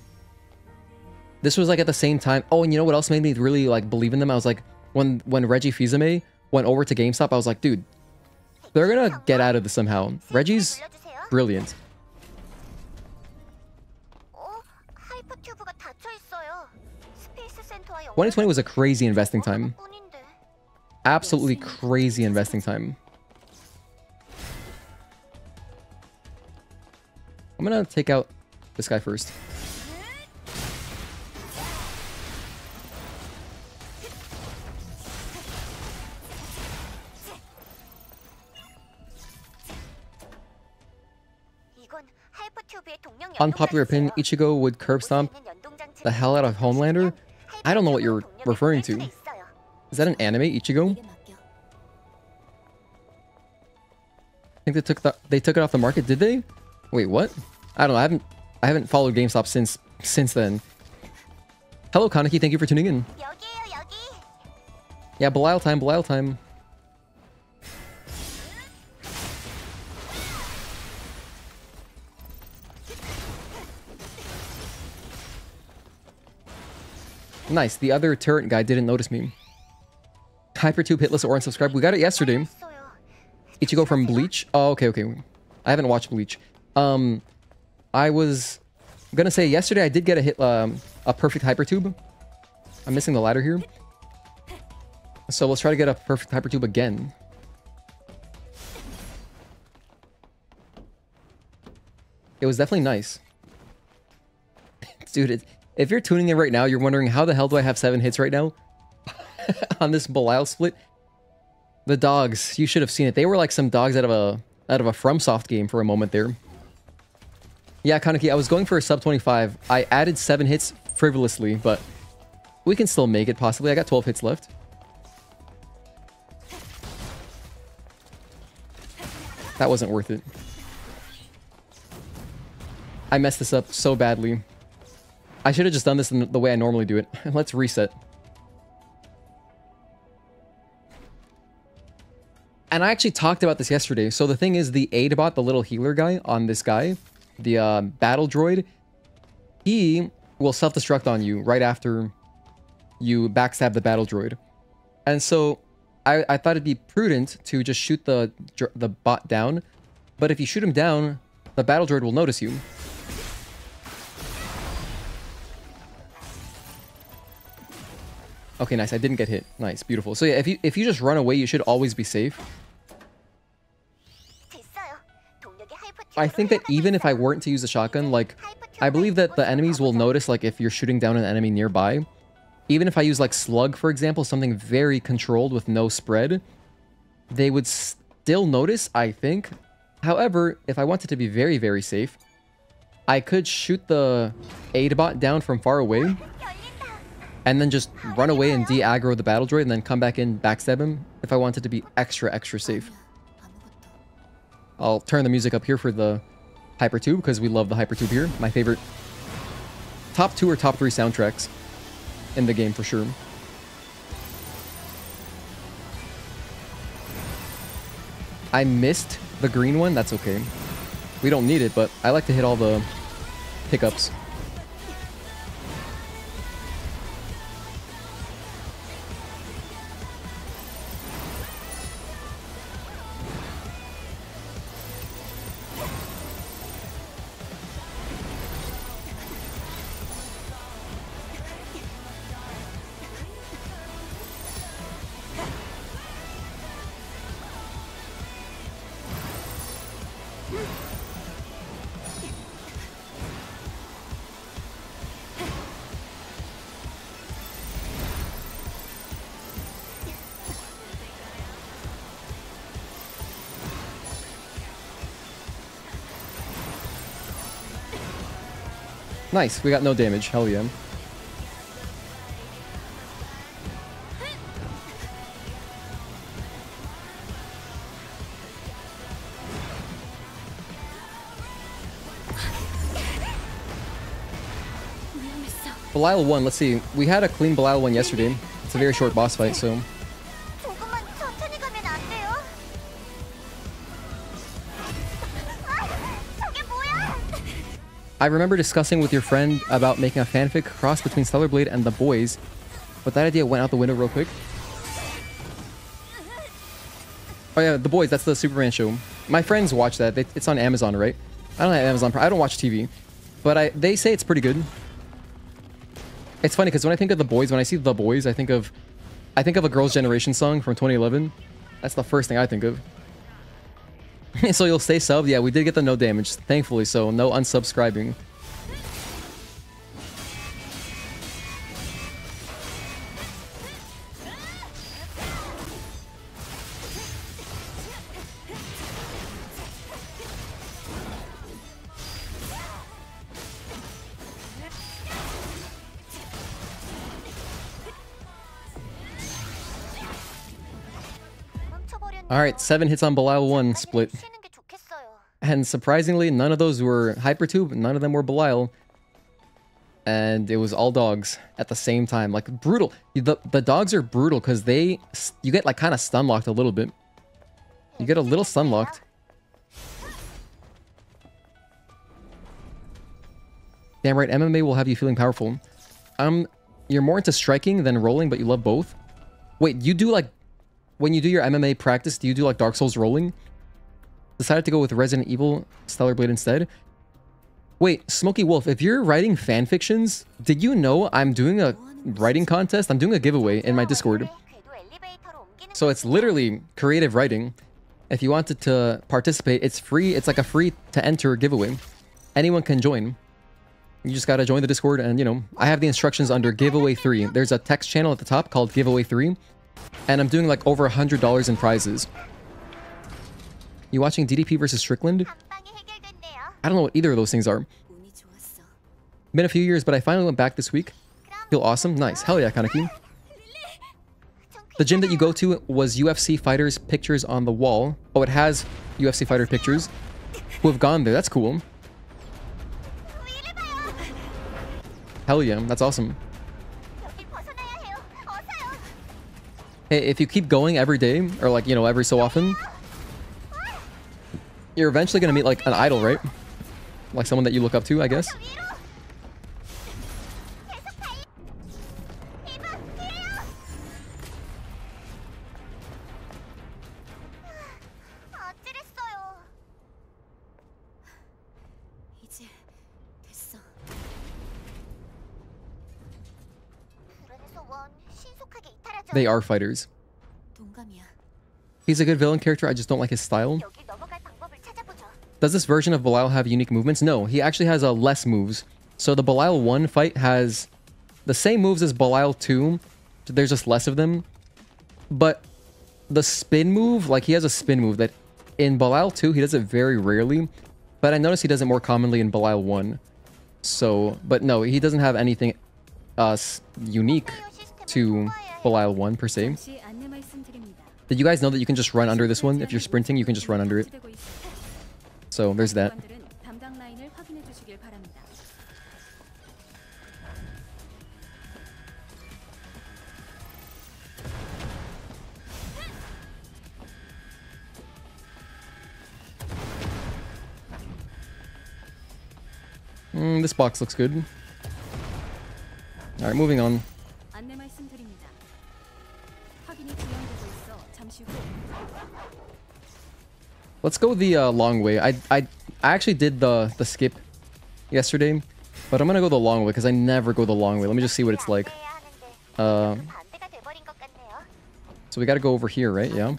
This was like at the same time. Oh, and you know what else made me really like believe in them? I was like, when Reggie Fils-Aimé went over to GameStop, I was like, dude, they're gonna get out of this somehow. Reggie's brilliant. 2020 was a crazy investing time. Absolutely crazy investing time. I'm gonna take out this guy first. Unpopular opinion, Ichigo would curb stomp the hell out of Homelander? I don't know what you're referring to. Is that an anime, Ichigo? I think they took it off the market, did they? Wait, what? I don't know. I haven't followed GameStop since then. Hello, Kaneki. Thank you for tuning in. Yeah, Belial time. Belial time. Nice. The other turret guy didn't notice me. Hypertube, Hitless, or unsubscribe. We got it yesterday. Ichigo from Bleach. Oh, okay. I haven't watched Bleach. I was gonna say yesterday I did get a perfect hypertube. I'm missing the ladder here. So let's try to get a perfect hypertube again. It was definitely nice. Dude, if you're tuning in right now, you're wondering how the hell do I have 7 hits right now on this Belial split? The dogs, you should have seen it. They were like some dogs out of a FromSoft game for a moment there. Yeah, Kaneki, I was going for a sub 25. I added 7 hits frivolously, but we can still make it possibly. I got 12 hits left. That wasn't worth it. I messed this up so badly. I should have just done this in the way I normally do it. Let's reset. And I actually talked about this yesterday. So the thing is, the Aidbot, the little healer guy on this guy, the battle droid, he will self-destruct on you right after you backstab the battle droid. And so I thought it'd be prudent to just shoot the bot down. But if you shoot him down, the battle droid will notice you. Okay, nice. I didn't get hit. Nice, beautiful. So yeah, if you just run away, you should always be safe. I think that even if I weren't to use a shotgun, like, I believe that the enemies will notice, like, if you're shooting down an enemy nearby. Even if I use, like, Slug, for example, something very controlled with no spread, they would still notice, I think. However, if I wanted to be very, very safe, I could shoot the Aidbot down from far away, and then just run away and de-aggro the battle droid, and then come back in, backstab him, if I wanted to be extra, extra safe. I'll turn the music up here for the Hypertube, because we love the Hypertube here. My favorite top 2 or top 3 soundtracks in the game for sure. I missed the green one. That's okay. We don't need it, but I like to hit all the pickups. Nice, we got no damage. Hell yeah. Belial 1, let's see. We had a clean Belial 1 yesterday. It's a very short boss fight, so... 조금만 천천히 가면 안 돼요? 저게 뭐야? I remember discussing with your friend about making a fanfic cross between Stellar Blade and The Boys, but that idea went out the window real quick. Oh yeah, The Boys, that's the Superman show. My friends watch that. It's on Amazon, right? I don't have Amazon. I don't watch TV, but they say it's pretty good. It's funny because when I think of The Boys, when I see The Boys, I think of a Girls' Generation song from 2011. That's the first thing I think of. So you'll stay subbed? Yeah, we did get the no damage, thankfully, so no unsubscribing. Alright, 7 hits on Belial 1 split. And surprisingly, none of those were Hypertube, none of them were Belial. And it was all dogs at the same time. Like, brutal. The dogs are brutal because you get like kind of stun locked a little bit. You get a little stun locked. Damn right, MMA will have you feeling powerful. You're more into striking than rolling, but you love both. Wait, you do like... When you do your MMA practice, do you do like Dark Souls rolling? Decided to go with Resident Evil Stellar Blade instead. Wait, Smokey Wolf, if you're writing fan fictions, did you know I'm doing a writing contest? I'm doing a giveaway in my Discord. So it's literally creative writing. If you wanted to participate, it's free. It's like a free to enter giveaway. Anyone can join. You just gotta join the Discord and, you know, I have the instructions under Giveaway 3. There's a text channel at the top called Giveaway 3. And I'm doing like over $100 in prizes. You watching DDP versus Strickland? I don't know what either of those things are. Been a few years, but I finally went back this week. Feel awesome? Nice. Hell yeah, Kaneki. The gym that you go to was UFC fighters' pictures on the wall. Oh, it has UFC fighter pictures who have gone there. That's cool. Hell yeah, that's awesome. Hey, if you keep going every day, or like, you know, every so often, you're eventually gonna meet like an idol, right? Like someone that you look up to, I guess. They are fighters. He's a good villain character, I just don't like his style. Does this version of Belial have unique movements? No, he actually has less moves. So the Belial 1 fight has the same moves as Belial 2. There's just less of them. But the spin move, like he has a spin move that in Belial 2, he does it very rarely. But I noticed he does it more commonly in Belial 1. So, but no, he doesn't have anything unique to Belial 1 per se. Did you guys know that you can just run under this one? If you're sprinting, you can just run under it. So there's that. This box looks good. Alright, moving on. Let's go the long way. I actually did the skip yesterday, but I'm gonna go the long way because I never go the long way. Let me just see what it's like. So we gotta go over here, right? Yeah.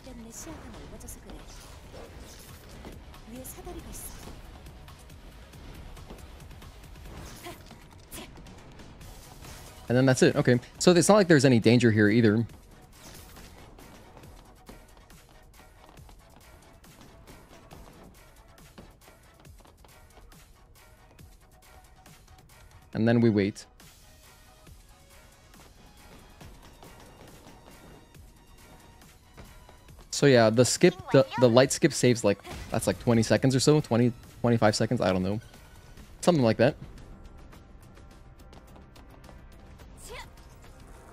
And then that's it. Okay. So it's not like there's any danger here either. And then we wait. So yeah, the skip, the light skip saves like, that's like 20 seconds or so, 20, 25 seconds, I don't know. Something like that.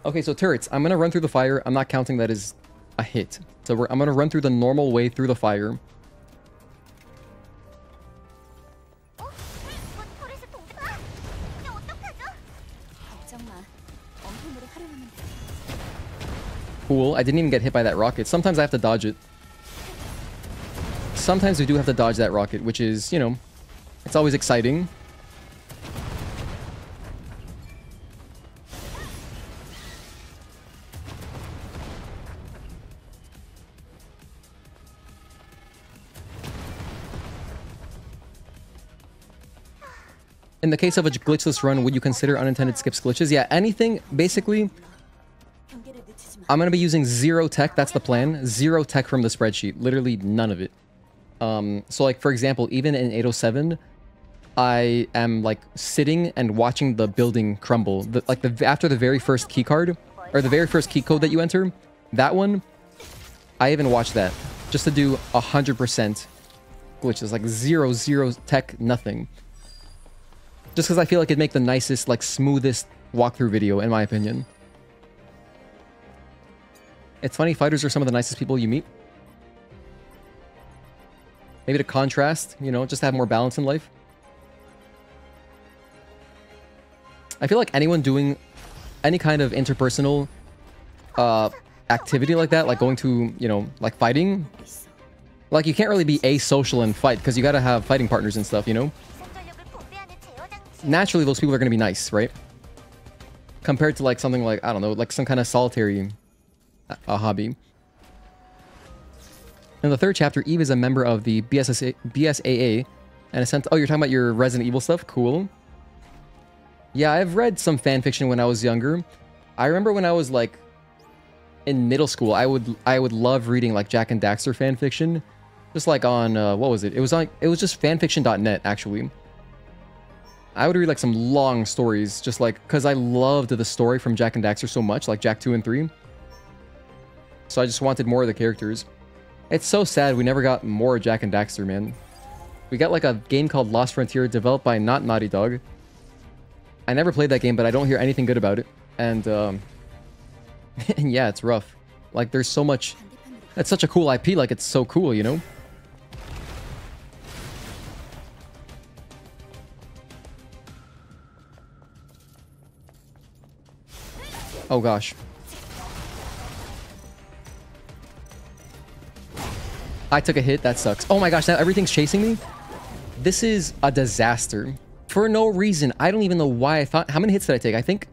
Okay, so turrets. I'm gonna run through the fire. I'm not counting that as a hit. So I'm gonna run through the normal way through the fire. 곧 토리스 동작. 이제 어떡하죠? 걱정 마. 엄폐물을 활용하면 돼. Cool. I didn't even get hit by that rocket. Sometimes I have to dodge it. Sometimes we do have to dodge that rocket, which is, you know, it's always exciting. In the case of a glitchless run, would you consider unintended skips glitches? Yeah, anything, basically, 경계를 늦추지 마. I'm going to be using 0 tech. That's the plan. 0 tech from the spreadsheet. Literally none of it. So, like, for example, even in 807, I am, like, sitting and watching the building crumble. After the very first key card, or the very first key code that you enter, that one, I even watched that. Just to do 100% glitches. Like, 0 tech, nothing. Just because I feel like it'd make the nicest, like, smoothest walkthrough video, in my opinion. It's funny, fighters are some of the nicest people you meet. Maybe to contrast, you know, just to have more balance in life. I feel like anyone doing any kind of interpersonal activity like that, like going to, you know, like fighting, like you can't really be asocial and fight because you gotta have fighting partners and stuff, you know? 전력을 분배하는 제어 장치. Naturally, those people are gonna be nice, right? Compared to like something like, I don't know, like some kind of solitary hobby. In the third chapter, Eve is a member of the BSAA and is sent... Oh, you're talking about your Resident Evil stuff? Cool. Yeah, I've read some fan fiction when I was younger. I remember when I was like in middle school, I would love reading like Jack and Daxter fan fiction. Just like on what was it? It was just fanfiction.net actually. I would read like some long stories just like because I loved the story from Jack and Daxter so much, like Jak 2 and 3. So I just wanted more of the characters. It's so sad we never got more Jak and Daxter, man. We got like a game called Lost Frontier developed by not Naughty Dog. I never played that game, but I don't hear anything good about it. And, and yeah, it's rough. Like, there's so much... It's such a cool IP, like, it's so cool, you know? Oh, gosh. I took a hit. That sucks. Oh my gosh, now everything's chasing me? This is a disaster. For no reason. I don't even know why I thought... How many hits did I take? I think...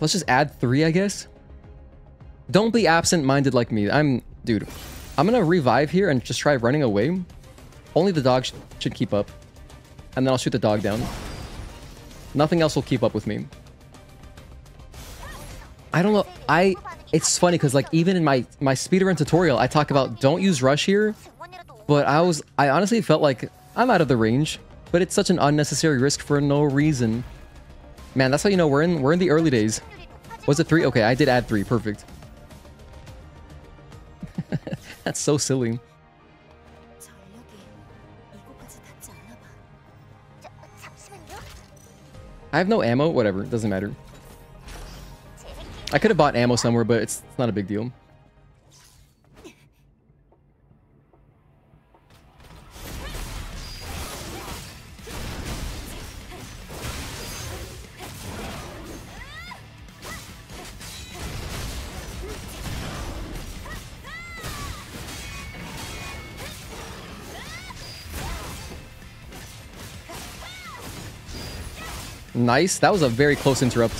Let's just add 3, I guess. Don't be absent-minded like me. Dude, I'm gonna revive here and just try running away. Only the dog should keep up. And then I'll shoot the dog down. Nothing else will keep up with me. I don't know. It's funny because like even in my speedrun tutorial, I talk about don't use rush here. But I honestly felt like I'm out of the range. But it's such an unnecessary risk for no reason. Man, that's how you know we're in the early days. Was it 3? Okay, I did add 3. Perfect. That's so silly. I have no ammo. Whatever. It doesn't matter. I could have bought ammo somewhere, but it's not a big deal. Nice. That was a very close interrupt.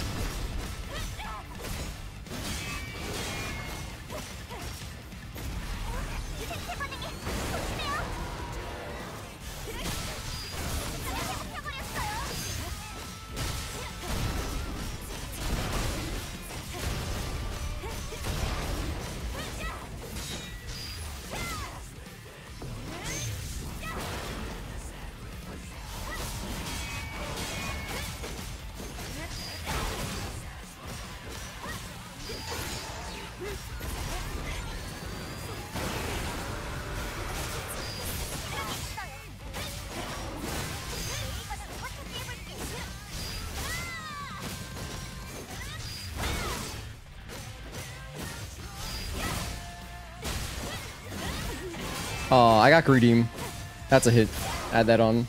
Oh, I got greedy. That's a hit. Add that on.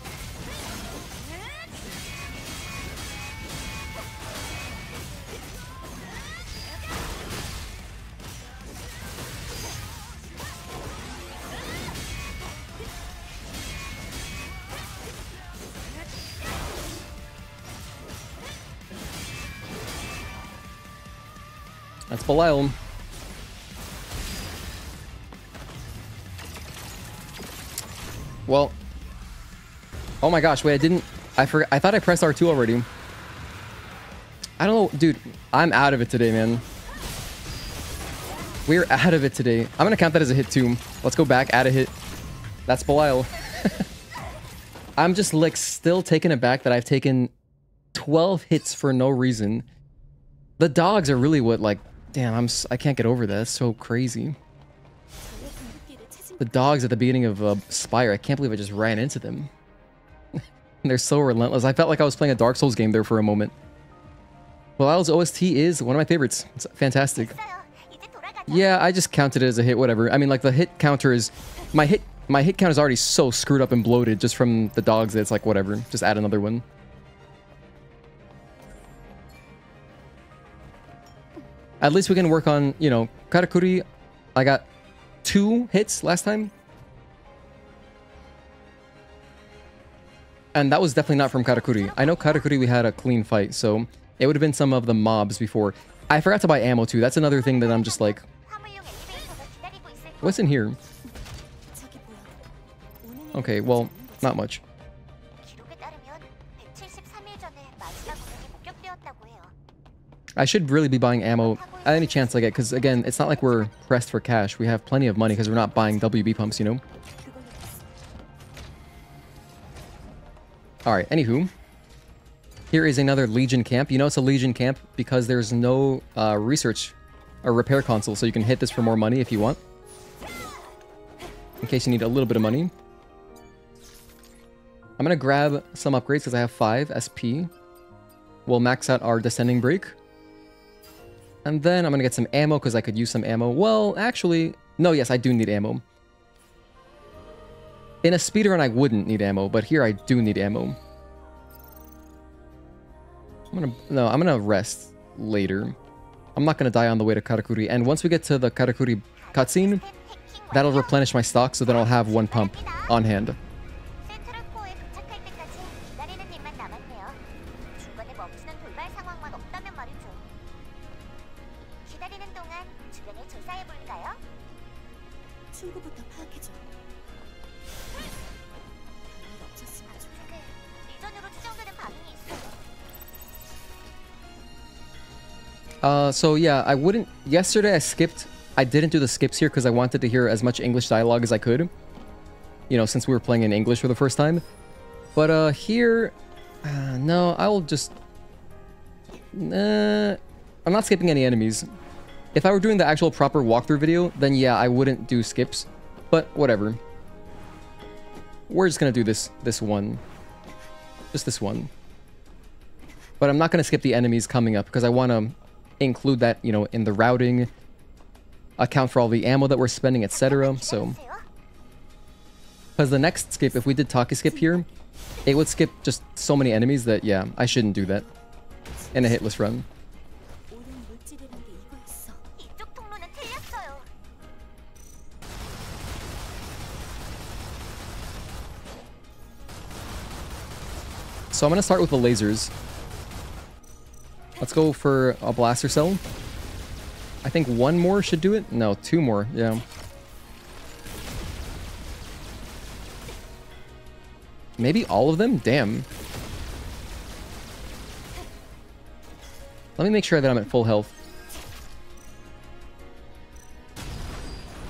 That's Belial. Well, oh my gosh, wait, I didn't, I forgot, I thought I pressed R2 already. I don't know, dude, I'm out of it today, man. We're out of it today. I'm gonna count that as a hit too. Let's go back, add a hit. That's Belial. I'm just like still taken aback that I've taken 12 hits for no reason. The dogs are really what, like, damn, I can't get over that. That's so crazy. The dogs at the beginning of Spire, I can't believe I just ran into them. They're so relentless. I felt like I was playing a Dark Souls game there for a moment. Belial's OST is one of my favorites. It's fantastic. Yeah, I just counted it as a hit, whatever. I mean, like, the hit counter is... My hit count is already so screwed up and bloated just from the dogs that it's like, whatever. Just add another one. At least we can work on, you know, Karakuri. I got 2 hits last time. And that was definitely not from Karakuri. I know Karakuri we had a clean fight, so it would have been some of the mobs before. I forgot to buy ammo too. That's another thing that I'm just like... What's in here? Okay, well, not much. I should really be buying ammo at any chance I get, because again, it's not like we're pressed for cash. We have plenty of money because we're not buying WB pumps, you know? Alright, anywho. Here is another Legion camp. You know it's a Legion camp because there's no research or repair console, so you can hit this for more money if you want. In case you need a little bit of money. I'm gonna grab some upgrades because I have 5 SP. We'll max out our Descending Break. And then I'm gonna get some ammo because I could use some ammo. Well, actually, no, yes, I do need ammo. In a speedrun, I wouldn't need ammo, but here I do need ammo. I'm gonna rest later. I'm not gonna die on the way to Karakuri. And once we get to the Karakuri cutscene, that'll replenish my stock, so then I'll have 1 pump on hand. So yeah, I wouldn't... Yesterday I skipped... I didn't do the skips here because I wanted to hear as much English dialogue as I could. You know, since we were playing in English for the first time. But here... no, I will just... I'm not skipping any enemies. If I were doing the actual proper walkthrough video, then yeah, I wouldn't do skips. But whatever. We're just gonna do this one. Just this one. But I'm not gonna skip the enemies coming up because I want to include that, you know, in the routing, account for all the ammo that we're spending, etc. So, because the next skip, if we did Taki skip here, it would skip just so many enemies that, yeah, I shouldn't do that in a hitless run. So I'm gonna start with the lasers. Let's go for a blaster cell. I think 1 more should do it. No, 2 more. Yeah. Maybe all of them? Damn. Let me make sure that I'm at full health.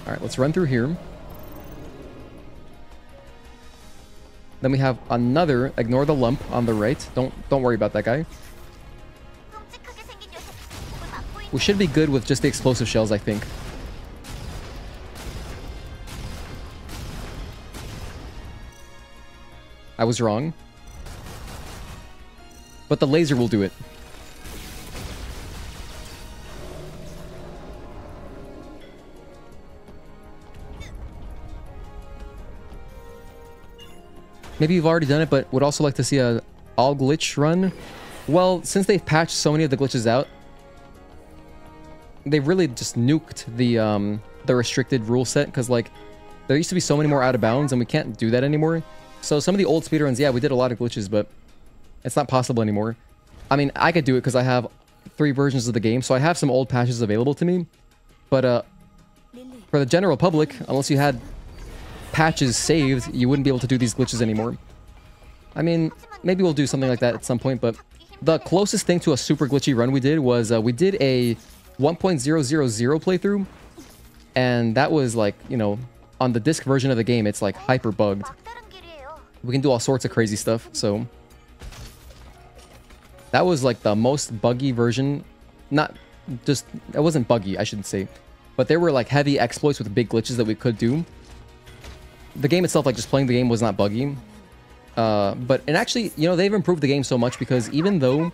Alright, let's run through here. Then we have another, ignore the lump on the right. Don't worry about that guy. We should be good with just the explosive shells, I think. I was wrong. But the laser will do it. Maybe you've already done it, but would also like to see a all glitch run. Well, since they've patched so many of the glitches out, they really just nuked the restricted rule set, because like there used to be so many more out of bounds and we can't do that anymore. So some of the old speedruns, yeah, we did a lot of glitches, but it's not possible anymore. I mean, I could do it because I have 3 versions of the game, so I have some old patches available to me. But for the general public, unless you had patches saved, you wouldn't be able to do these glitches anymore. I mean, maybe we'll do something like that at some point, but the closest thing to a super glitchy run we did was we did a 1.000 playthrough, and that was like, you know, on the disc version of the game, it's like hyper bugged. We can do all sorts of crazy stuff, so that was like the most buggy version. Not just, it wasn't buggy, I shouldn't say, but there were like heavy exploits with big glitches that we could do. The game itself, like just playing the game, was not buggy. And actually, you know, they've improved the game so much, because even though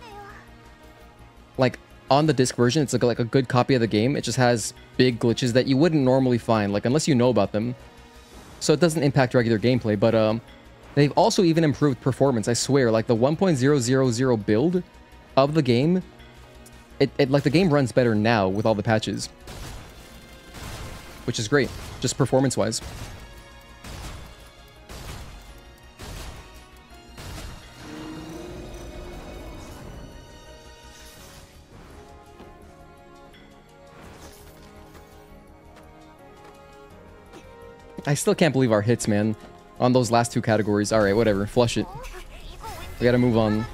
like on the disc version it's like a good copy of the game, it just has big glitches that you wouldn't normally find, like unless you know about them. So it doesn't impact regular gameplay, but they've also even improved performance, I swear. Like the 1.000 build of the game, it like the game runs better now with all the patches, which is great, just performance-wise. I still can't believe our hits, man, on those last 2 categories. Alright, whatever. Flush it. We gotta move on.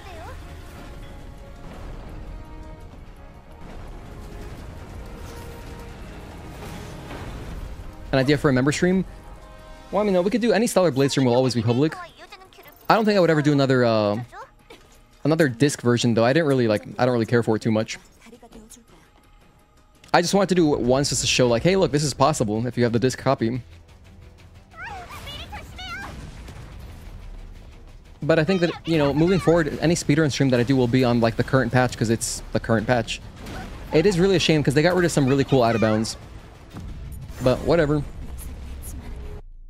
An idea for a member stream? Well, I mean, no, we could do any Stellar Blade stream, will always be public. I don't think I would ever do another, another disc version, though. I don't really care for it too much. I just wanted to do it once just to show, like, hey, look, this is possible if you have the disc copy. But I think that, you know, moving forward, any speedrun stream that I do will be on, like, the current patch, because it's the current patch. It is really a shame, because they got rid of some really cool out-of-bounds. But whatever.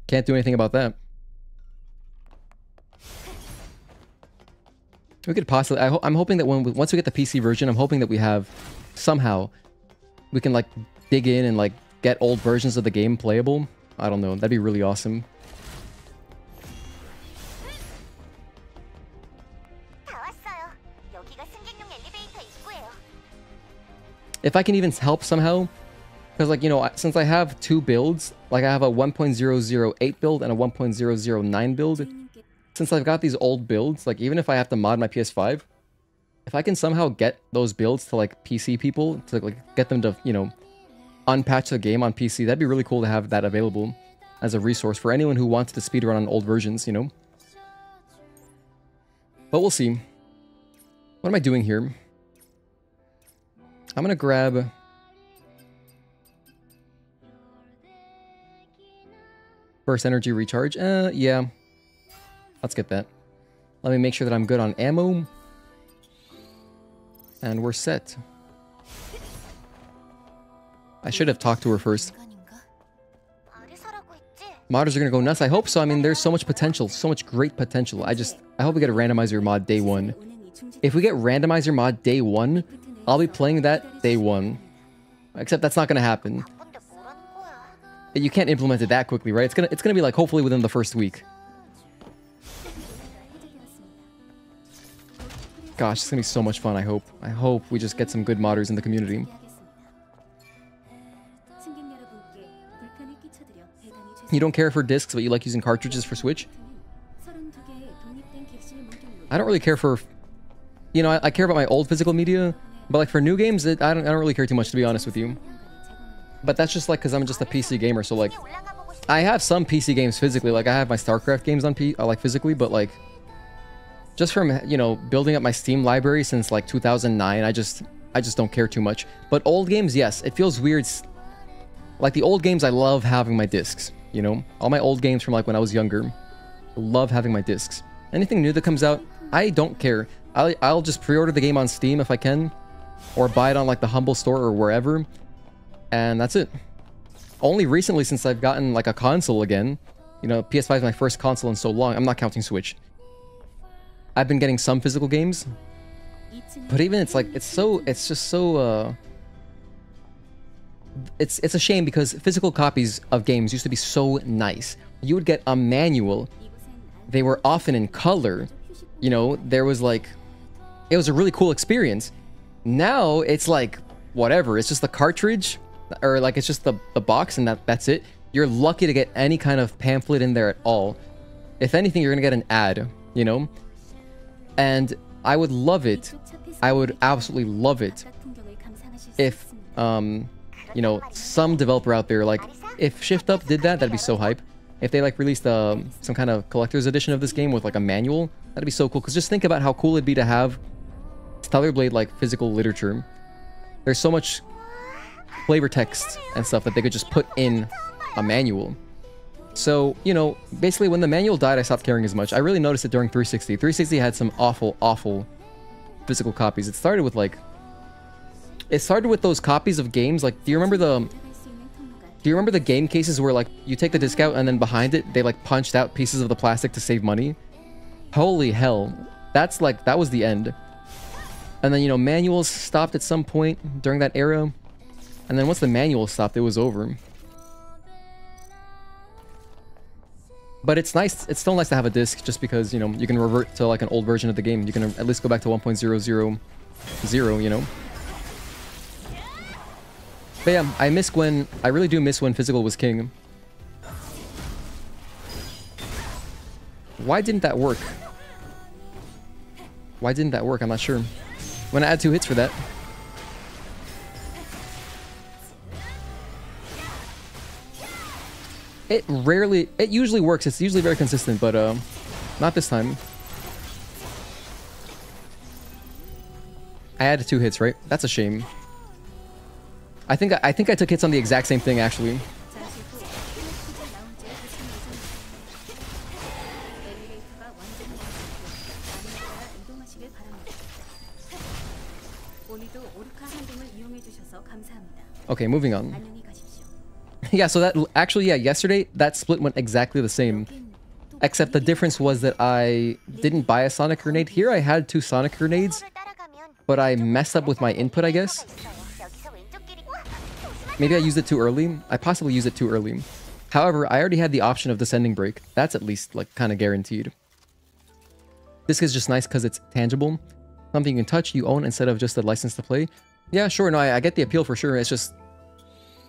Can't do anything about that. We could possibly... I'm hoping that once we get the PC version, I'm hoping that we have... Somehow, we can, like, dig in and, like, get old versions of the game playable. I don't know. That'd be really awesome. If I can even help somehow, because, like, you know, since I have 2 builds, like I have a 1.008 build and a 1.009 build, since I've got these old builds, like even if I have to mod my PS5, if I can somehow get those builds to like PC people, to like get them to, you know, unpatch the game on PC, that'd be really cool to have that available as a resource for anyone who wants to speedrun on old versions, you know? But we'll see. What am I doing here? I'm gonna grab... Burst energy recharge. Yeah. Let's get that. Let me make sure that I'm good on ammo. And we're set. I should have talked to her first. Modders are gonna go nuts. I hope so. I mean, there's so much potential. So much great potential. I hope we get a randomizer mod day 1. If we get randomizer mod day 1, I'll be playing that day 1. Except that's not gonna happen. You can't implement it that quickly, right? It's gonna be like hopefully within the first week. Gosh, it's gonna be so much fun, I hope. I hope we just get some good modders in the community. You don't care for discs, but you like using cartridges for Switch? I don't really care for... You know, I care about my old physical media, but like for new games, I don't really care too much, to be honest with you. But that's just like because I'm just a PC gamer, so like I have some PC games physically, like I have my StarCraft games on like physically, but like just from, you know, building up my Steam library since like 2009, I just don't care too much. But old games, yes, it feels weird. Like the old games, I love having my discs, you know? All my old games from like when I was younger, I love having my discs. Anything new that comes out, I don't care. I'll just pre-order the game on Steam if I can, or buy it on like the Humble Store or wherever. And that's it. Only recently, since I've gotten like a console again, You know, PS5 is my first console in so long. I'm not counting Switch. I've been getting some physical games, but even it's like it's just so it's a shame because physical copies of games used to be so nice. You would get a manual. They were often in color. You know, there was like, it was a really cool experience. Now it's like whatever. It's just the cartridge, or like it's just the box, and that's it. You're lucky to get any kind of pamphlet in there at all. If anything, you're gonna get an ad, you know? And I would love it. I would absolutely love it if, you know, some developer out there, like, if Shift Up did that, that'd be so hype. If they, like, released some kind of collector's edition of this game with, like, a manual, that'd be so cool. Because just think about how cool it'd be to have Stellar Blade, like, physical literature. There's so much flavor text and stuff that they could just put in a manual. So, you know, basically when the manual died, I stopped caring as much. I really noticed it during 360. 360 had some awful, awful physical copies. It started with those copies of games. Like, do you remember the game cases where, like, you take the disc out and then behind it, they, like, punched out pieces of the plastic to save money? Holy hell. That's, like, that was the end. And then, you know, manuals stopped at some point during that era. And then once the manual stopped, it was over. But it's nice. It's still nice to have a disc, just because, you know, you can revert to like an old version of the game. You can at least go back to 1.000, you know. But yeah, I really do miss when physical was king. Why didn't that work? Why didn't that work? I'm not sure. I'm gonna add 2 hits for that. It usually works. It's usually very consistent, but not this time. I added 2 hits, right? That's a shame. I think I took hits on the exact same thing, actually. Okay, moving on. Yeah, so that actually, yeah, yesterday that split went exactly the same, except the difference was that I didn't buy a sonic grenade. Here I had 2 sonic grenades, but I messed up with my input, I guess. Maybe I used it too early. I possibly used it too early. However, I already had the option of descending break. That's at least like kind of guaranteed. This is just nice because it's tangible. Something you can touch, you own, instead of just a license to play. Yeah, sure, no, I get the appeal for sure. It's just,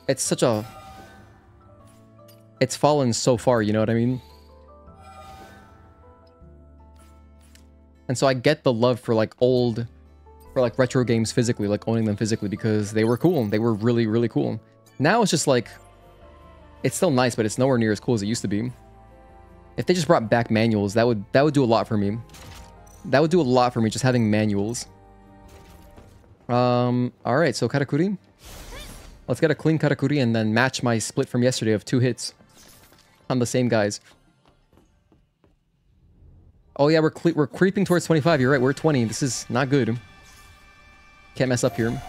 it's such a... It's fallen so far, you know what I mean? And so I get the love for like retro games physically, like owning them physically, because they were cool. They were really, really cool. Now it's just like, it's still nice, but it's nowhere near as cool as it used to be. If they just brought back manuals, that would do a lot for me. That would do a lot for me, just having manuals. Alright, so Karakuri. Let's get a clean Karakuri and then match my split from yesterday of 2 hits on the same guys. Oh yeah, we're creeping towards 25. You're right, we're 20. This is not good. Can't mess up here.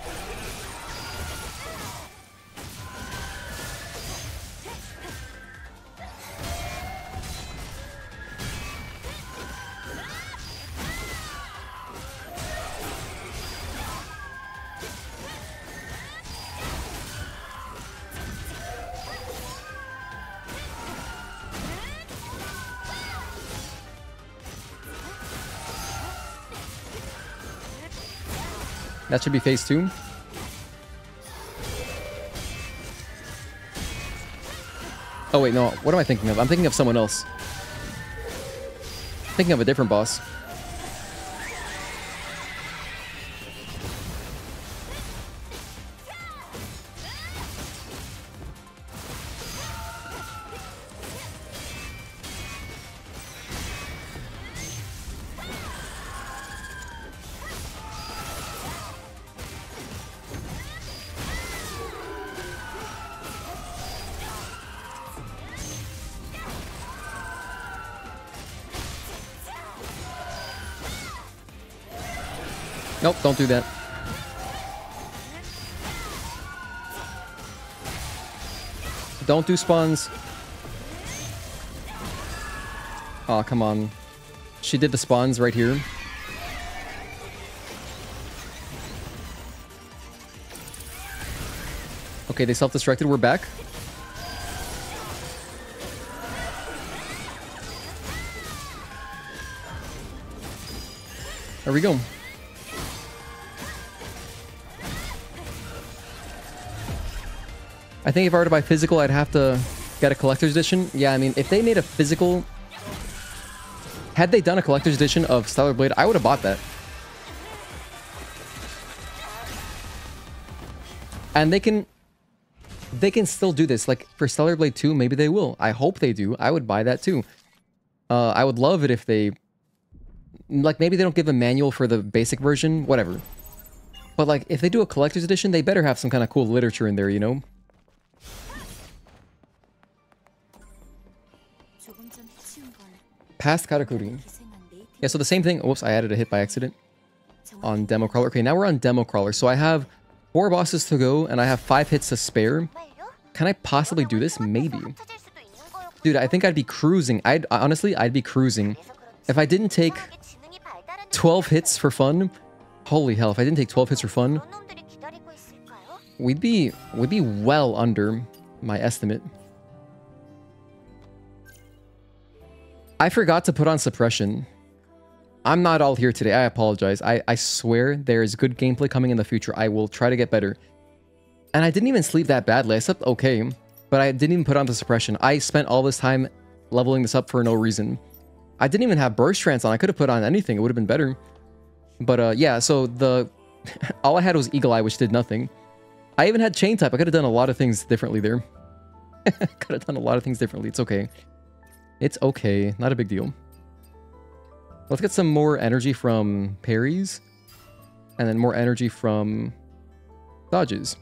That should be phase 2. Oh wait, no. What am I thinking of? I'm thinking of someone else. I'm thinking of a different boss. Nope, don't do that. Don't do spawns. Oh, come on. She did the spawns right here. Okay, they self-destructed. We're back. There we go. I think if I were to buy physical, I'd have to get a collector's edition. Yeah, I mean, if they made a physical... Had they done a collector's edition of Stellar Blade, I would have bought that. And they can still do this. Like, for Stellar Blade 2, maybe they will. I hope they do. I would buy that too. I would love it if they... Like, maybe they don't give a manual for the basic version. Whatever. But, like, if they do a collector's edition, they better have some kind of cool literature in there, you know? Past Karakuri. Yeah, so the same thing. Whoops, I added a hit by accident on Democrawler. Okay, now we're on Democrawler. So I have 4 bosses to go, and I have 5 hits to spare. Can I possibly do this? Maybe. Dude, I think I'd be cruising. Honestly, I'd be cruising. If I didn't take 12 hits for fun, holy hell, if I didn't take 12 hits for fun, we'd be well under my estimate. I forgot to put on suppression. I'm not all here today. I apologize. I swear there is good gameplay coming in the future. I will try to get better. And I didn't even sleep that badly. I slept okay, but I didn't even put on the suppression. I spent all this time leveling this up for no reason. I didn't even have burst trance on. I could have put on anything. It would have been better. But yeah, so the... all I had was Eagle Eye, which did nothing. I even had Chain Type. I could have done a lot of things differently there. Could have done a lot of things differently. It's okay. It's okay. Not a big deal. Let's get some more energy from parries. And then more energy from dodges.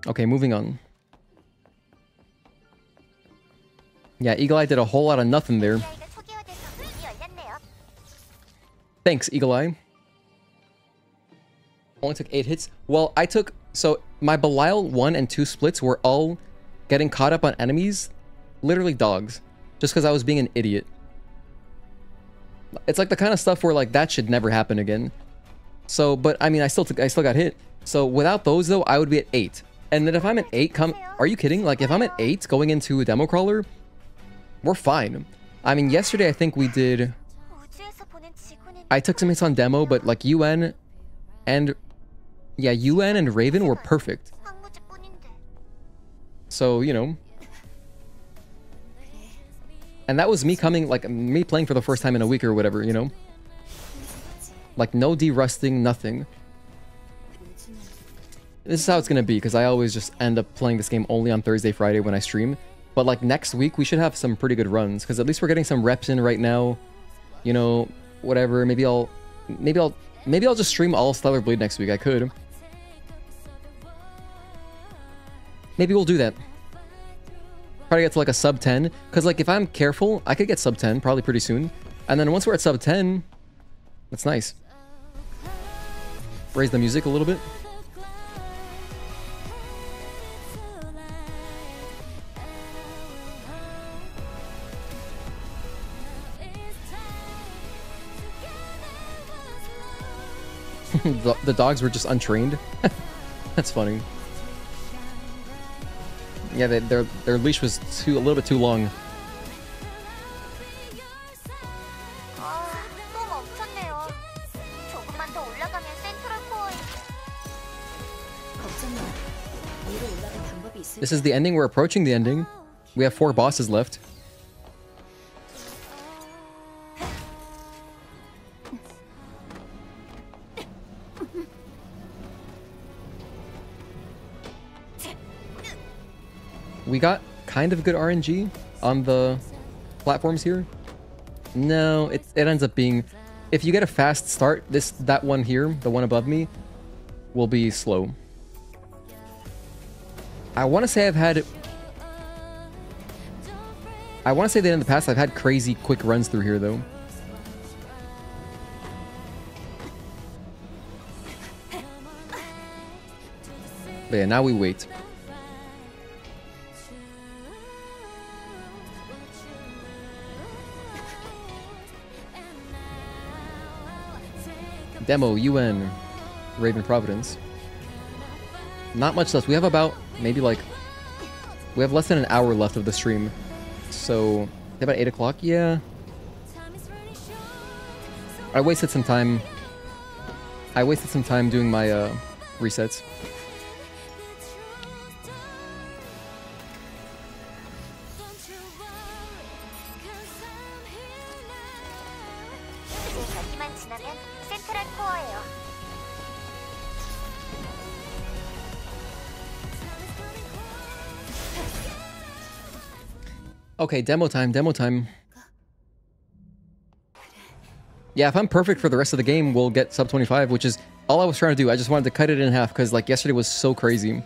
Okay, moving on. Yeah, Eagle Eye did a whole lot of nothing there. Thanks, Eagle Eye. Only took 8 hits. Well, I took... So, my Belial 1 and 2 splits were all getting caught up on enemies. Literally dogs. Just because I was being an idiot. It's like the kind of stuff where, like, that should never happen again. So, but, I mean, I still got hit. So, without those, though, I would be at 8. And then if I'm at 8, are you kidding? Like, if I'm at 8 going into a Democrawler, we're fine. I mean, yesterday, I think we did... I took some hits on Demo, but, like, UN and... Yeah, UN and Raven were perfect. So, you know. And that was me coming, like, me playing for the first time in a week or whatever, you know? Like, no de-rusting, nothing. This is how it's gonna be, because I always just end up playing this game only on Thursday, Friday when I stream. But, like, next week, we should have some pretty good runs, because at least we're getting some reps in right now. You know, whatever. Maybe I'll just stream all Stellar Blade next week. I could. Maybe we'll do that. Probably get to like a sub 10. Because like if I'm careful, I could get sub 10 probably pretty soon. And then once we're at sub 10, that's nice. Raise the music a little bit. The dogs were just untrained. That's funny. Yeah, their leash was a little bit too long. This is the ending. We're approaching the ending. We have 4 bosses left. We got kind of good RNG on the platforms here. No, it ends up being... If you get a fast start, that one here, the one above me, will be slow. I want to say that in the past I've had crazy quick runs through here, though. But yeah, now we wait. Demo, UN, Raven, Providence. Not much left. We have about, maybe like, we have less than an hour left of the stream. So, about 8 o'clock? Yeah. I wasted some time. I wasted some time doing my resets. 이제 여기만 지나면 센트럴 코어예요. Okay, demo time, demo time. Yeah, if I'm perfect for the rest of the game, we'll get sub 25, which is all I was trying to do. I just wanted to cut it in half because, like, yesterday was so crazy.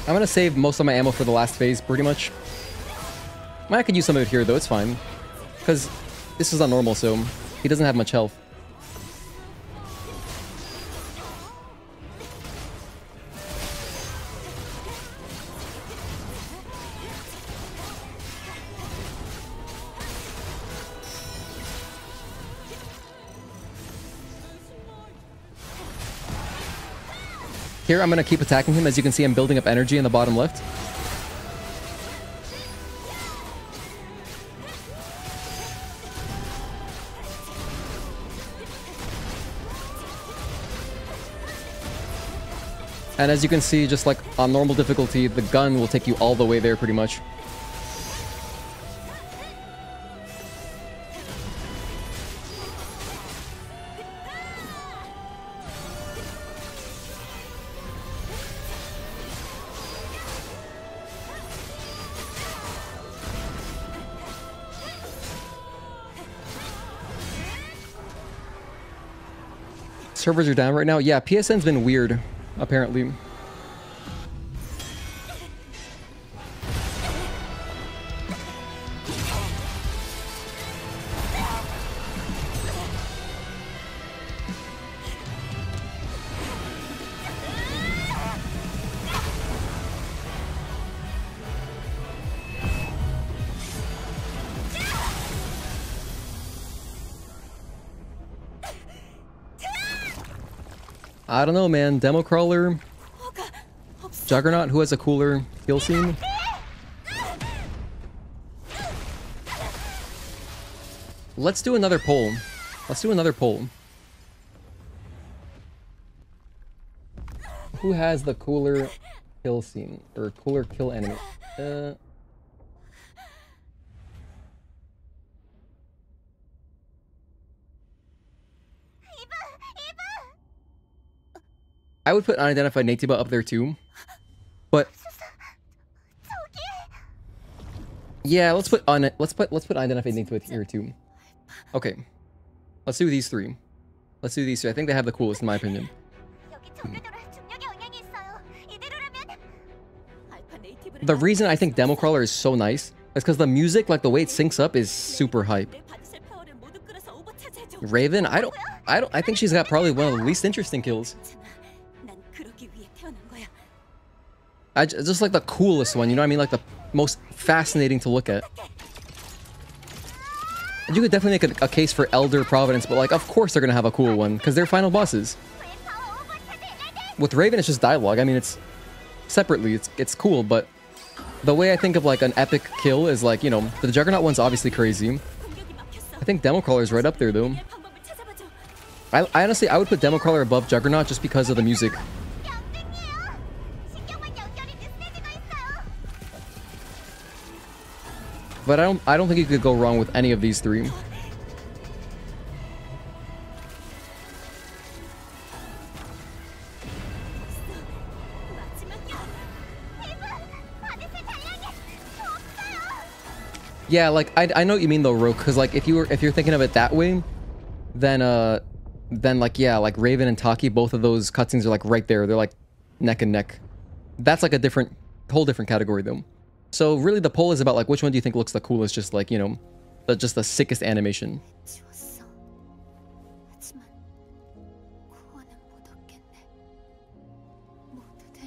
I'm gonna save most of my ammo for the last phase, pretty much. I could use some of it here, though. It's fine. Because this is on normal, so he doesn't have much health. Here, I'm going to keep attacking him. As you can see, I'm building up energy in the bottom left. And as you can see, just like on normal difficulty, the gun will take you all the way there pretty much. Servers are down right now. Yeah, PSN's been weird, apparently. I don't know, man. Democrawler, Juggernaut, who has a cooler kill scene. Let's do another poll. Let's do another poll. Who has the cooler kill scene or cooler kill enemy? I would put Unidentified Naytiba up there too, but yeah, let's put Unidentified Naytiba here too. Okay, let's do these three. Let's do these three. I think they have the coolest in my opinion. The reason I think Democrawler is so nice is because the music, like the way it syncs up, is super hype. Raven, I think she's got probably one of the least interesting kills. I just like the coolest one, you know what I mean? Like the most fascinating to look at. You could definitely make a case for Elder Providence, but like, of course they're gonna have a cool one, because they're final bosses. With Raven, it's just dialogue. I mean, it's separately, it's cool, but the way I think of like an epic kill is like, you know, the Juggernaut one's obviously crazy. I think Democrawler is right up there, though. I honestly, I would put Democrawler above Juggernaut just because of the music. But I don't think you could go wrong with any of these three. Yeah, like I know what you mean though, Rogue, because like if you're thinking of it that way, then like yeah, like Raven and Taki, both of those cutscenes are like right there. They're like neck and neck. That's like a whole different category though. So really the poll is about like which one do you think looks the coolest, just like, you know, just the sickest animation. 지웠어. 하지만 구원은 못 얻겠네. 모두들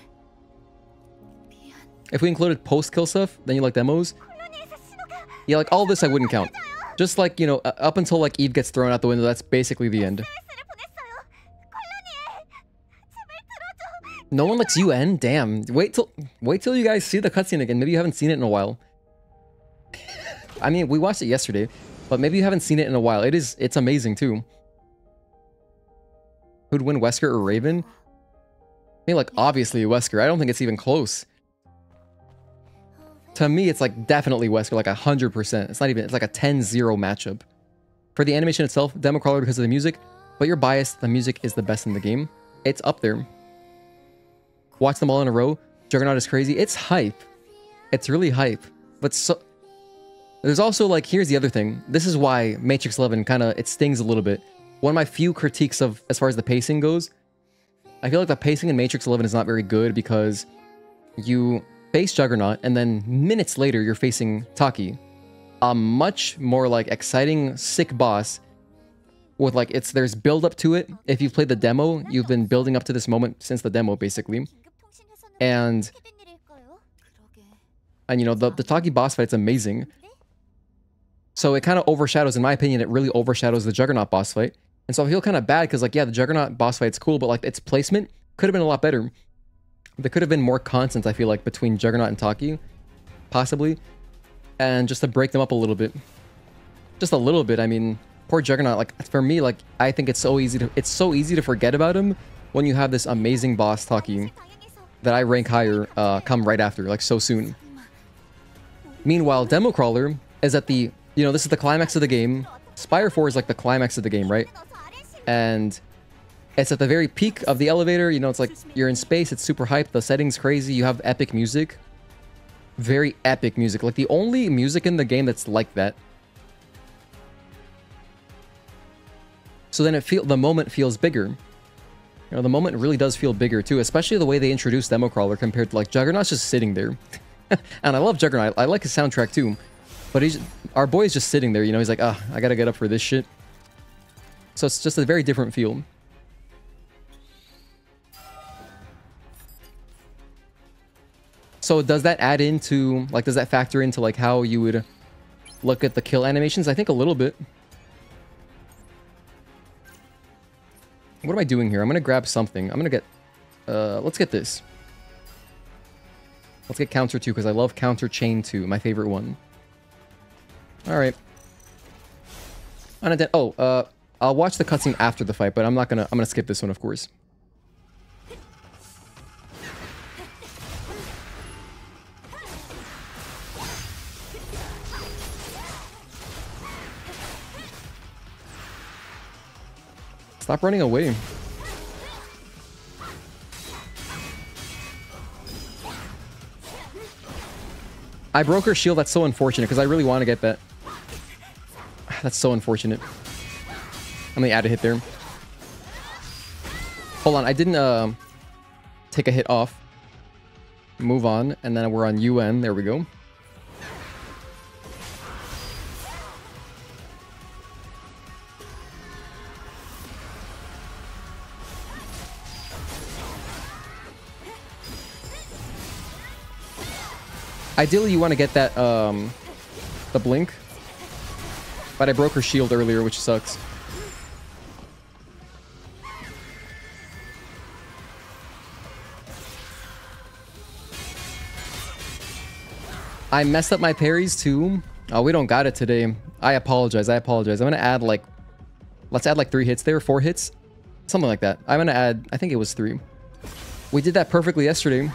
미안. If we included post-kill stuff, then you like demos? Yeah, like all this I wouldn't count. Just like, you know, up until like Eve gets thrown out the window, that's basically the end. No one likes UN? Damn. Wait till you guys see the cutscene again. Maybe you haven't seen it in a while. I mean, we watched it yesterday, but maybe you haven't seen it in a while. It's amazing too. Who'd win, Wesker or Raven? I mean, like, obviously Wesker. I don't think it's even close. To me, it's like definitely Wesker, like 100%. It's not even, it's like a 10-0 matchup. For the animation itself, Democrawler because of the music, but you're biased, the music is the best in the game. It's up there. Watch them all in a row. Juggernaut is crazy. It's hype. It's really hype. But so... There's also, like, here's the other thing. This is why Matrix 11 kind of, it stings a little bit. One of my few critiques of, as far as the pacing goes, I feel like the pacing in Matrix 11 is not very good because you face Juggernaut and then minutes later you're facing Taki. A much more, like, exciting, sick boss with, like, there's build up to it. If you've played the demo, you've been building up to this moment since the demo, basically. And you know, the Taki boss fight's amazing. So it kind of overshadows, in my opinion, it really overshadows the Juggernaut boss fight. And so I feel kind of bad because, like, yeah, the Juggernaut boss fight's cool, but, like, its placement could have been a lot better. There could have been more content, I feel like, between Juggernaut and Taki, possibly. And just to break them up a little bit. Just a little bit, I mean, poor Juggernaut, like, for me, like, I think it's so easy to forget about him when you have this amazing boss, Taki, that I rank higher, come right after, like, so soon. Meanwhile, Democrawler is at the... You know, this is the climax of the game. Spire 4 is like the climax of the game, right? And it's at the very peak of the elevator. You know, it's like you're in space. It's super hyped. The setting's crazy. You have epic music. Very epic music. Like the only music in the game that's like that. So then the moment feels bigger. You know, the moment really does feel bigger too. Especially the way they introduced Democrawler compared to like Juggernaut's just sitting there. And I love Juggernaut. I like his soundtrack too. But our boy's just sitting there, you know, he's like, ah, I gotta get up for this shit. So it's just a very different feel. So does that add into, like, does that factor into, like, how you would look at the kill animations? I think a little bit. What am I doing here? I'm gonna grab something. I'm gonna get, let's get this. Let's get counter 2, because I love counter chain 2, my favorite one. Alright. I'll watch the cutscene after the fight, but I'm gonna skip this one, of course. Stop running away. I broke her shield, that's so unfortunate, because I really want to get that. That's so unfortunate. I'm gonna add a hit there. Hold on, I didn't take a hit off. Move on, and then we're on UN. There we go. Ideally, you want to get that, the blink. But I broke her shield earlier, which sucks. I messed up my parries too. Oh, we don't got it today. I apologize. I'm gonna add like... Let's add like 3 hits there. 4 hits? Something like that. I'm gonna add... I think it was 3. We did that perfectly yesterday.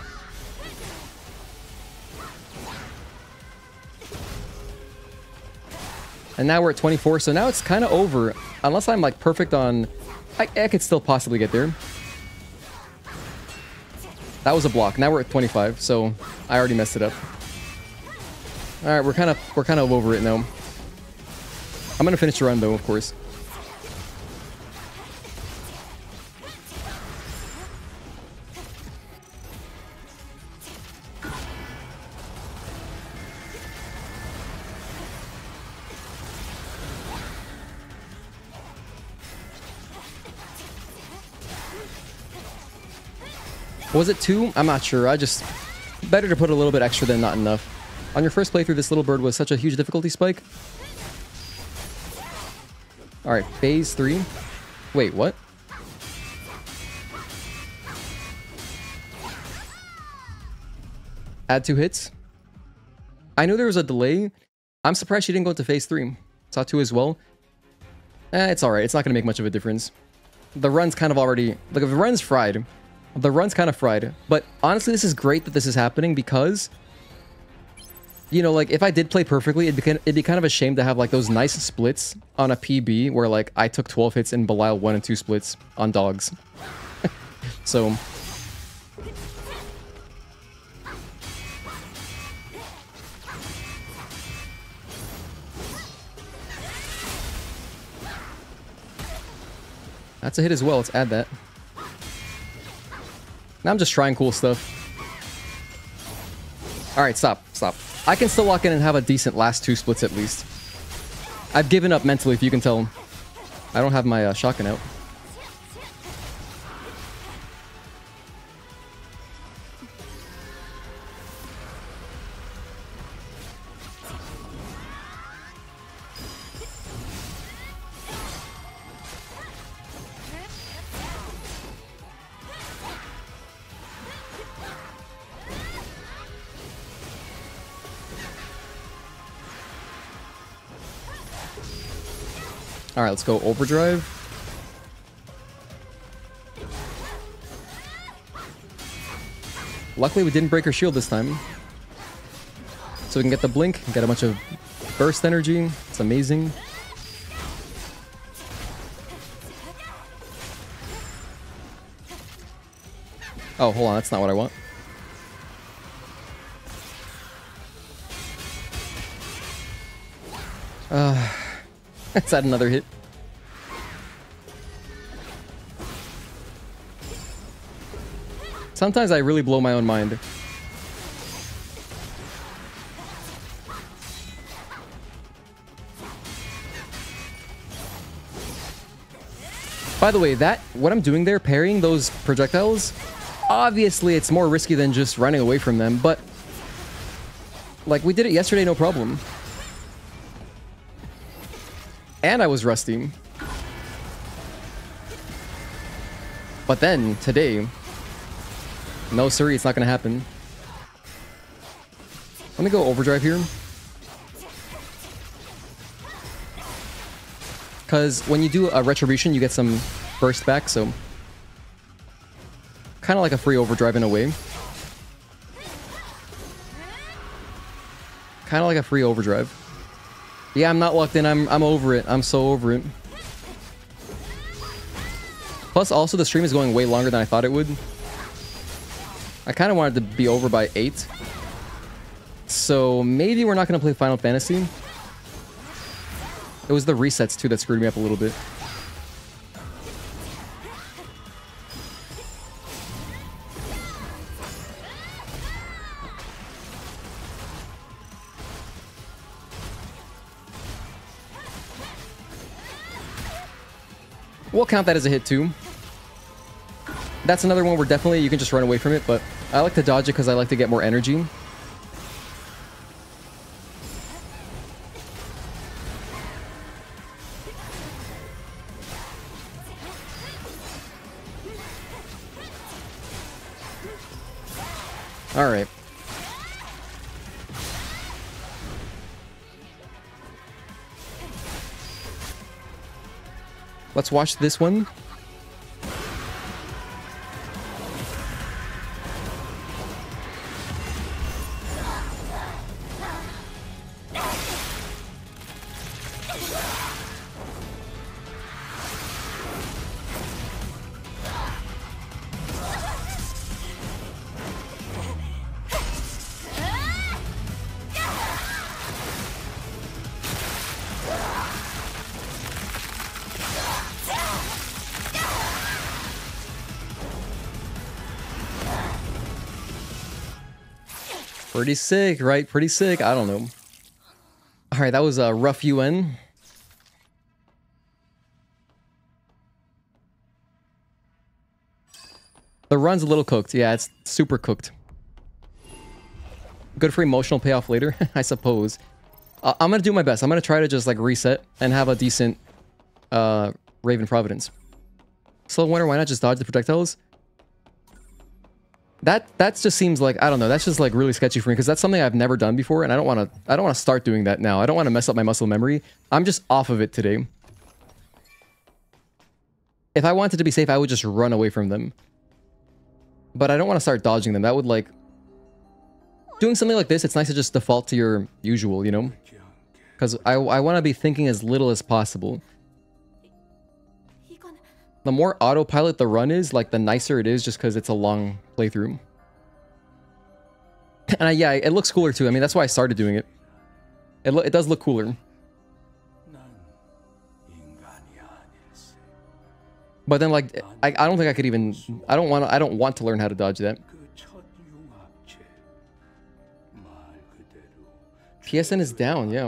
And now we're at 24, so now it's kind of over. Unless I'm like perfect on... I could still possibly get there. That was a block. Now we're at 25, so I already messed it up. Alright, we're kind of over it now. I'm gonna finish the run though, of course. Was it 2? I'm not sure. I just... Better to put a little bit extra than not enough. On your first playthrough, this little bird was such a huge difficulty spike. Alright, phase 3. Wait, what? Add 2 hits. I knew there was a delay. I'm surprised she didn't go into phase 3. Saw 2 as well. It's alright. It's not going to make much of a difference. The run's kind of already... Look, if the run's fried... The run's kind of fried, but honestly, this is great that this is happening because, you know, like, if I did play perfectly, it'd be kind of a shame to have, like, those nice splits on a PB where, like, I took 12 hits and Belial 1 and 2 splits on dogs. So... That's a hit as well. Let's add that. Now I'm just trying cool stuff. Alright, stop. I can still lock in and have a decent last 2 splits at least. I've given up mentally, if you can tell. I don't have my shotgun out. Alright, let's go overdrive. Luckily, we didn't break her shield this time. So we can get the blink, get a bunch of burst energy. It's amazing. Oh, hold on, that's not what I want. Let's add another hit. Sometimes I really blow my own mind. By the way, what I'm doing there, parrying those projectiles, obviously it's more risky than just running away from them, but like we did it yesterday, no problem. And I was rusty. But then, today... No, sir, it's not gonna happen. Let me go overdrive here. Because when you do a retribution, you get some burst back, so... Kind of like a free overdrive in a way. Kind of like a free overdrive. Yeah, I'm not locked in. I'm over it. I'm so over it. Plus, also, the stream is going way longer than I thought it would. I kind of wanted to be over by 8. So, maybe we're not going to play Final Fantasy. It was the resets, too, that screwed me up a little bit. We'll count that as a hit too. That's another one where definitely you can just run away from it, but I like to dodge it because I like to get more energy. Alright. Let's watch this one. Pretty sick, right? Pretty sick. I don't know. Alright, that was a rough UN. The run's a little cooked. Yeah, it's super cooked. Good for emotional payoff later, I suppose. I'm gonna do my best. I'm gonna try to just like reset and have a decent Raven Providence. Slow Winter, why not just dodge the projectiles? That just seems like, I don't know, that's just like really sketchy for me because that's something I've never done before and I don't want to start doing that now. I don't want to mess up my muscle memory. I'm just off of it today. If I wanted to be safe, I would just run away from them. But I don't want to start dodging them. That would like... Doing something like this, it's nice to just default to your usual, you know? Because I want to be thinking as little as possible. The more autopilot the run is, like the nicer it is just because it's a long playthrough. And yeah, it looks cooler too. I mean, that's why I started doing it. It does look cooler. But then like, I don't think I could even... I don't want to learn how to dodge that. PSN is down, yeah.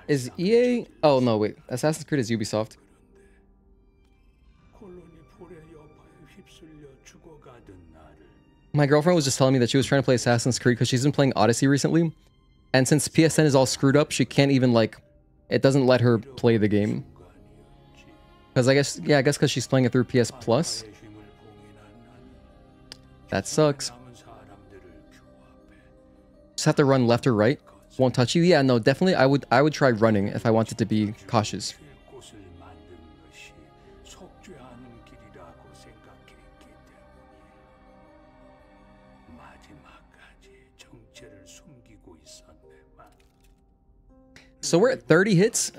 Is EA... Oh, no, wait. Assassin's Creed is Ubisoft. My girlfriend was just telling me that she was trying to play Assassin's Creed because she's been playing Odyssey recently. And since PSN is all screwed up, she can't even, like... It doesn't let her play the game. Because I guess... Yeah, I guess because she's playing it through PS Plus. That sucks. Just have to run left or right. Won't touch you. Yeah, no, definitely. I would try running if I wanted to be cautious. So we're at 30 hits.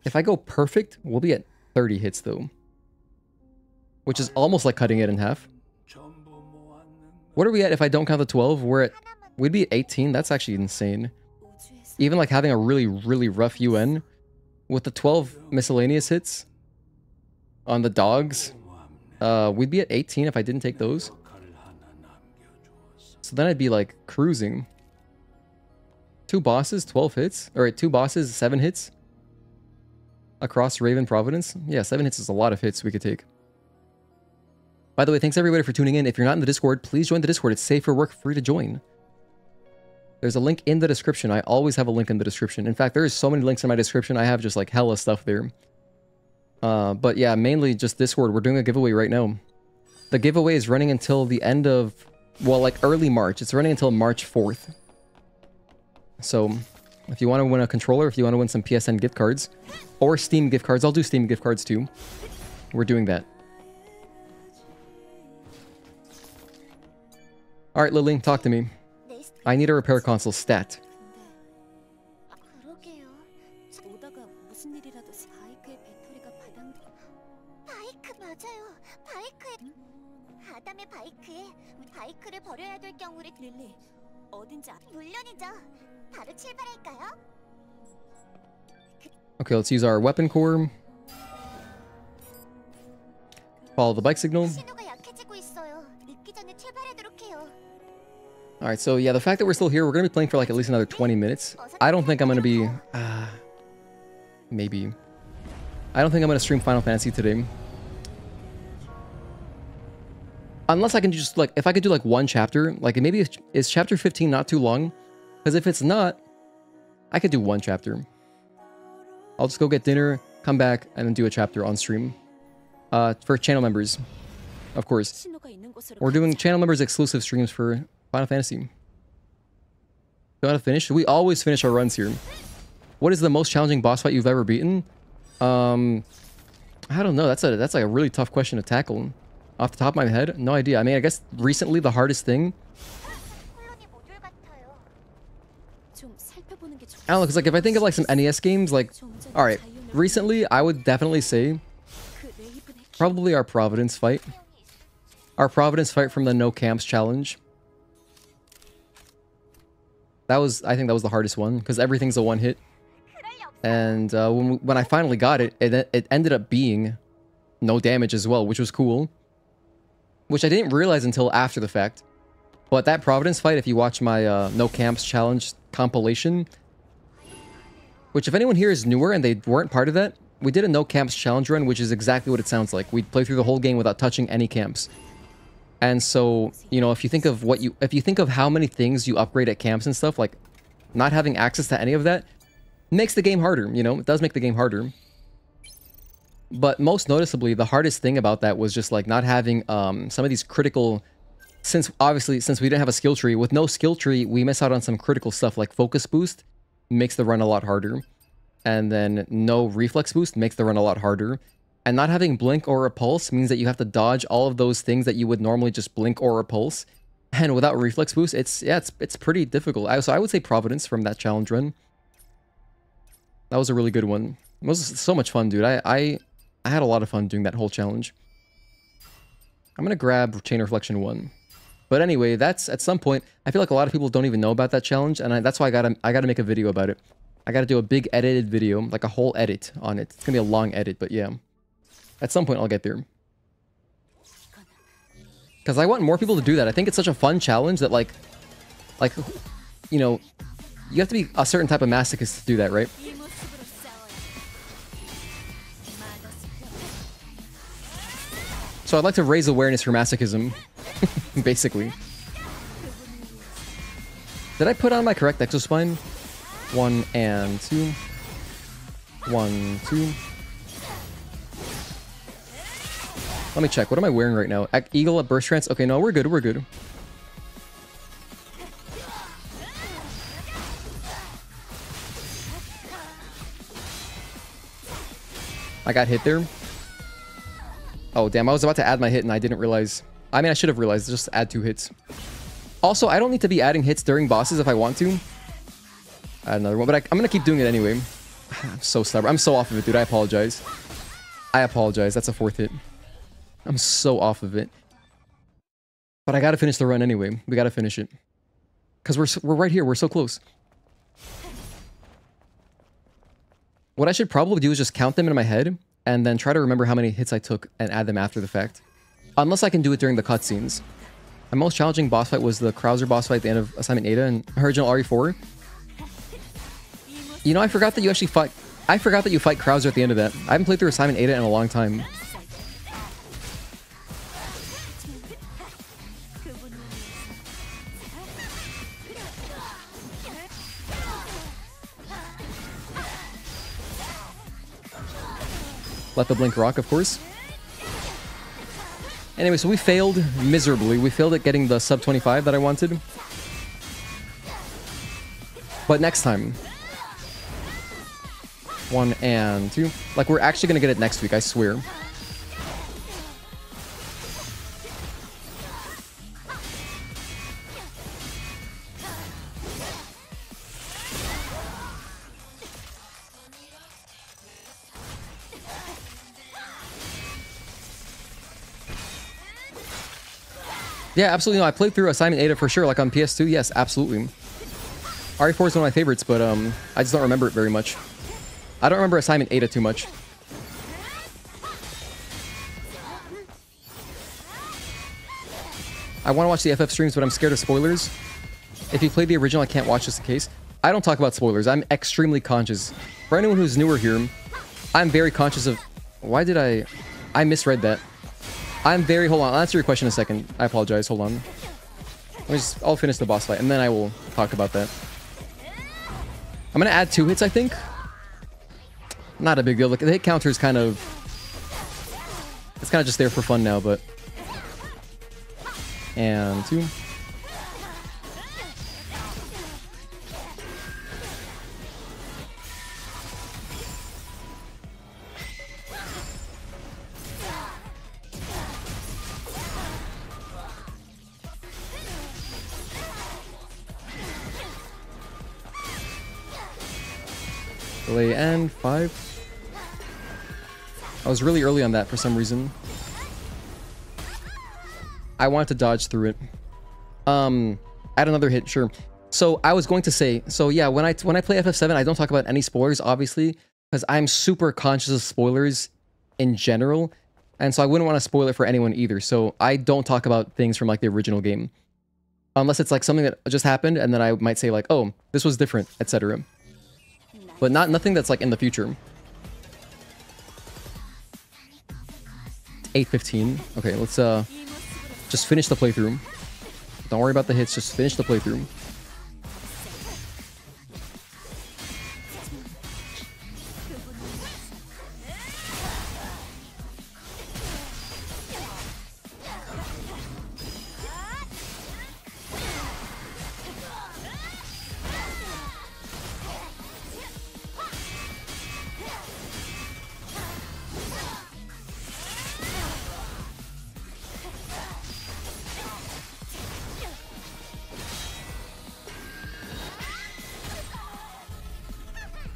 If I go perfect, we'll be at 30 hits though. Which is almost like cutting it in half. What are we at if I don't count the 12? We'd be at 18. That's actually insane. Even like having a really, really rough UN with the 12 miscellaneous hits on the dogs, we'd be at 18 if I didn't take those. So then I'd be like cruising. 2 bosses, 12 hits. Or 2 bosses, 7 hits. Across Raven Providence. Yeah, 7 hits is a lot of hits we could take. By the way, thanks everybody for tuning in. If you're not in the Discord, please join the Discord. It's safe for work, free to join. There's a link in the description. I always have a link in the description. In fact, there's so many links in my description. I have just like hella stuff there. But yeah, mainly just Discord. We're doing a giveaway right now. The giveaway is running until the end of, well, like early March. It's running until March 4th. So if you want to win a controller, if you want to win some PSN gift cards or Steam gift cards, I'll do Steam gift cards too. We're doing that. All right, Lily, talk to me. I need a repair console stat. Okay, let's use our weapon core. Follow the bike signal. Alright, so yeah, the fact that we're still here, we're going to be playing for like at least another 20 minutes. I don't think I'm going to be... maybe. I don't think I'm going to stream Final Fantasy today. Unless I can just like... If I could do like one chapter, like maybe is chapter 15 not too long? Because if it's not, I could do one chapter. I'll just go get dinner, come back, and then do a chapter on stream. For channel members, of course. We're doing channel members exclusive streams for Final Fantasy. Got to finish? We always finish our runs here. What is the most challenging boss fight you've ever beaten? I don't know. That's like a really tough question to tackle. Off the top of my head, no idea. I mean, I guess recently the hardest thing... I don't know, because like if I think of like some NES games, like... Alright, recently I would definitely say... Probably our Providence fight. Our Providence fight from the No Camps challenge. I think that was the hardest one, because everything's a one hit. And when I finally got it, it ended up being no damage as well, which was cool. Which I didn't realize until after the fact. But that Providence fight, if you watch my No Camps Challenge compilation, which if anyone here is newer and they weren't part of that, we did a No Camps Challenge run, which is exactly what it sounds like. We'd play through the whole game without touching any camps. And so, you know, if you think of how many things you upgrade at camps and stuff, like not having access to any of that makes the game harder, you know? It does make the game harder. But most noticeably, the hardest thing about that was just like not having some of these critical... Since we didn't have a skill tree, with no skill tree, we miss out on some critical stuff like focus boost makes the run a lot harder. And then no reflex boost makes the run a lot harder. And not having blink or repulse means that you have to dodge all of those things that you would normally just blink or repulse. And without reflex boost, it's pretty difficult. So I would say Providence from that challenge run. That was a really good one. It was so much fun, dude. I had a lot of fun doing that whole challenge. I'm gonna grab Chain Reflection 1. But anyway, that's at some point. I feel like a lot of people don't even know about that challenge, and that's why I gotta make a video about it. I gotta do a big edited video, like a whole edit on it. It's gonna be a long edit, but yeah. At some point, I'll get there. Because I want more people to do that. I think it's such a fun challenge that, like, you know, you have to be a certain type of masochist to do that, right? So I'd like to raise awareness for masochism, basically. Did I put on my correct exospine? 1 and 2. 1, 2. Let me check. What am I wearing right now? Eagle at Burst Trance? Okay, no, we're good. We're good. I got hit there. Oh, damn. I was about to add my hit and I didn't realize. I mean, I should have realized. Just add 2 hits. Also, I don't need to be adding hits during bosses if I want to. Add another one, but I'm going to keep doing it anyway. I'm so stubborn. I'm so off of it, dude. I apologize. I apologize. That's a 4th hit. I'm so off of it. But I got to finish the run anyway. We got to finish it. Because we're right here. We're so close. What I should probably do is just count them in my head and then try to remember how many hits I took and add them after the fact. Unless I can do it during the cutscenes. My most challenging boss fight was the Krauser boss fight at the end of Assignment Ada in original RE4. You know, I forgot that you actually fight... I forgot that you fight Krauser at the end of that. I haven't played through Assignment Ada in a long time. Let the blink rock, of course. Anyway, so we failed miserably. We failed at getting the sub 25 that I wanted. But next time. 1 and 2. Like, we're actually gonna get it next week, I swear. Yeah, absolutely. No, I played through Assignment Ada for sure, like on PS2. Yes, absolutely. RE4 is one of my favorites, but I just don't remember it very much. I don't remember Assignment Ada too much. I want to watch the FF streams, but I'm scared of spoilers. If you played the original, I can't watch just in case. I don't talk about spoilers. I'm extremely conscious. For anyone who's newer here, I'm very conscious of... Why did I misread that. Hold on, I'll answer your question in a second. I apologize, hold on. I'll finish the boss fight, and then I will talk about that. I'm gonna add 2 hits, I think. Not a big deal. Look, the hit counter is kind of... It's kind of just there for fun now, but... And 2. Delay and 5. I was really early on that for some reason. I wanted to dodge through it. Add another hit, sure. So I was going to say, so yeah, when I play FF7, I don't talk about any spoilers, obviously, because I'm super conscious of spoilers in general, and so I wouldn't want to spoil it for anyone either. So I don't talk about things from like the original game, unless it's like something that just happened, and then I might say like, oh, this was different, etc. But nothing that's like in the future. 8:15. Okay, let's just finish the playthrough. Don't worry about the hits, just finish the playthrough.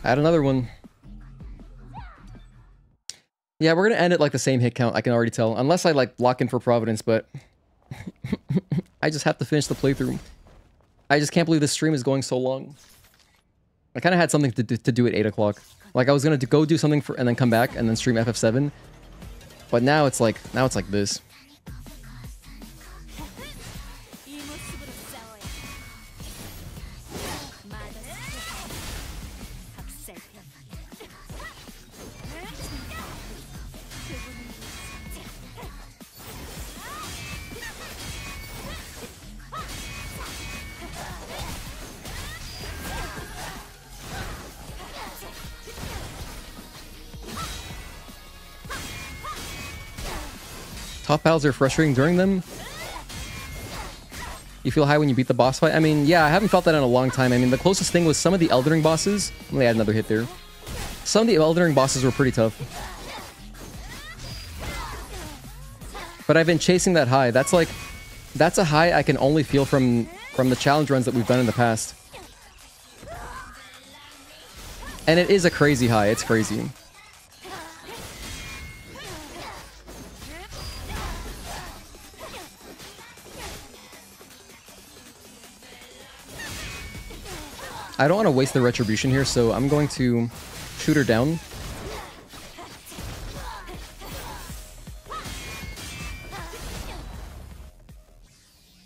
Add another one. Yeah, we're gonna end it like the same hit count, I can already tell. Unless I like lock in for Providence, but I just have to finish the playthrough. I just can't believe this stream is going so long. I kind of had something to do at 8 o'clock. Like I was gonna go do something and then come back and then stream FF7. But now it's like this. Top battles are frustrating during them. You feel high when you beat the boss fight? I mean, yeah, I haven't felt that in a long time. I mean, the closest thing was some of the Elden Ring bosses. Let me add another hit there. Some of the Elden Ring bosses were pretty tough. But I've been chasing that high. That's a high I can only feel from the challenge runs that we've done in the past. And it is a crazy high. It's crazy. I don't want to waste the retribution here, so I'm going to shoot her down.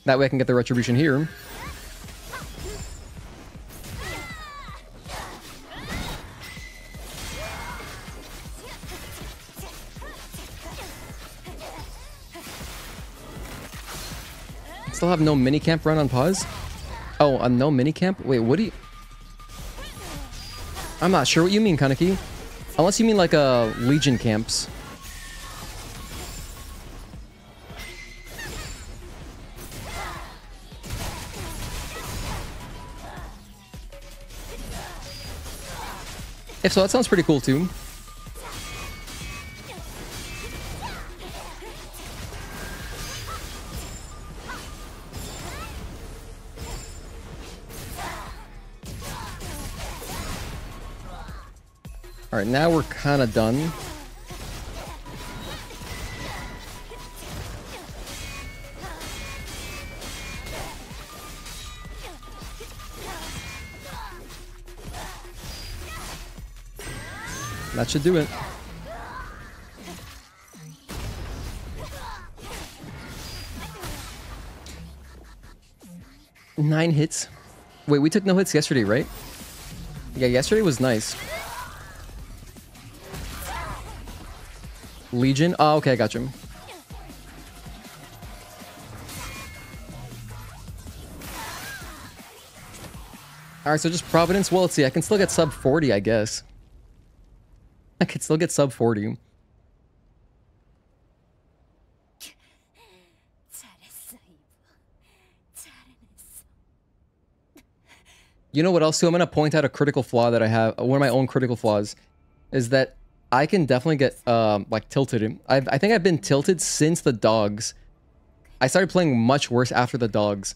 That way I can get the retribution here. Still have no minicamp run on pause? Oh, a no minicamp? Wait, what do you... I'm not sure what you mean, Kaneki. Unless you mean like Legion camps. If so, that sounds pretty cool too. Alright, now we're kind of done. That should do it. Nine hits. Wait, we took no hits yesterday, right? Yeah, yesterday was nice. Legion? Oh, okay, I got you. Alright, so just Providence. Well, let's see. I can still get sub 40, I guess. I could still get sub 40. You know what else, too? I'm going to point out a critical flaw that I have. One of my own critical flaws is that I can definitely get, like, tilted. I think I've been tilted since the dogs. I started playing much worse after the dogs.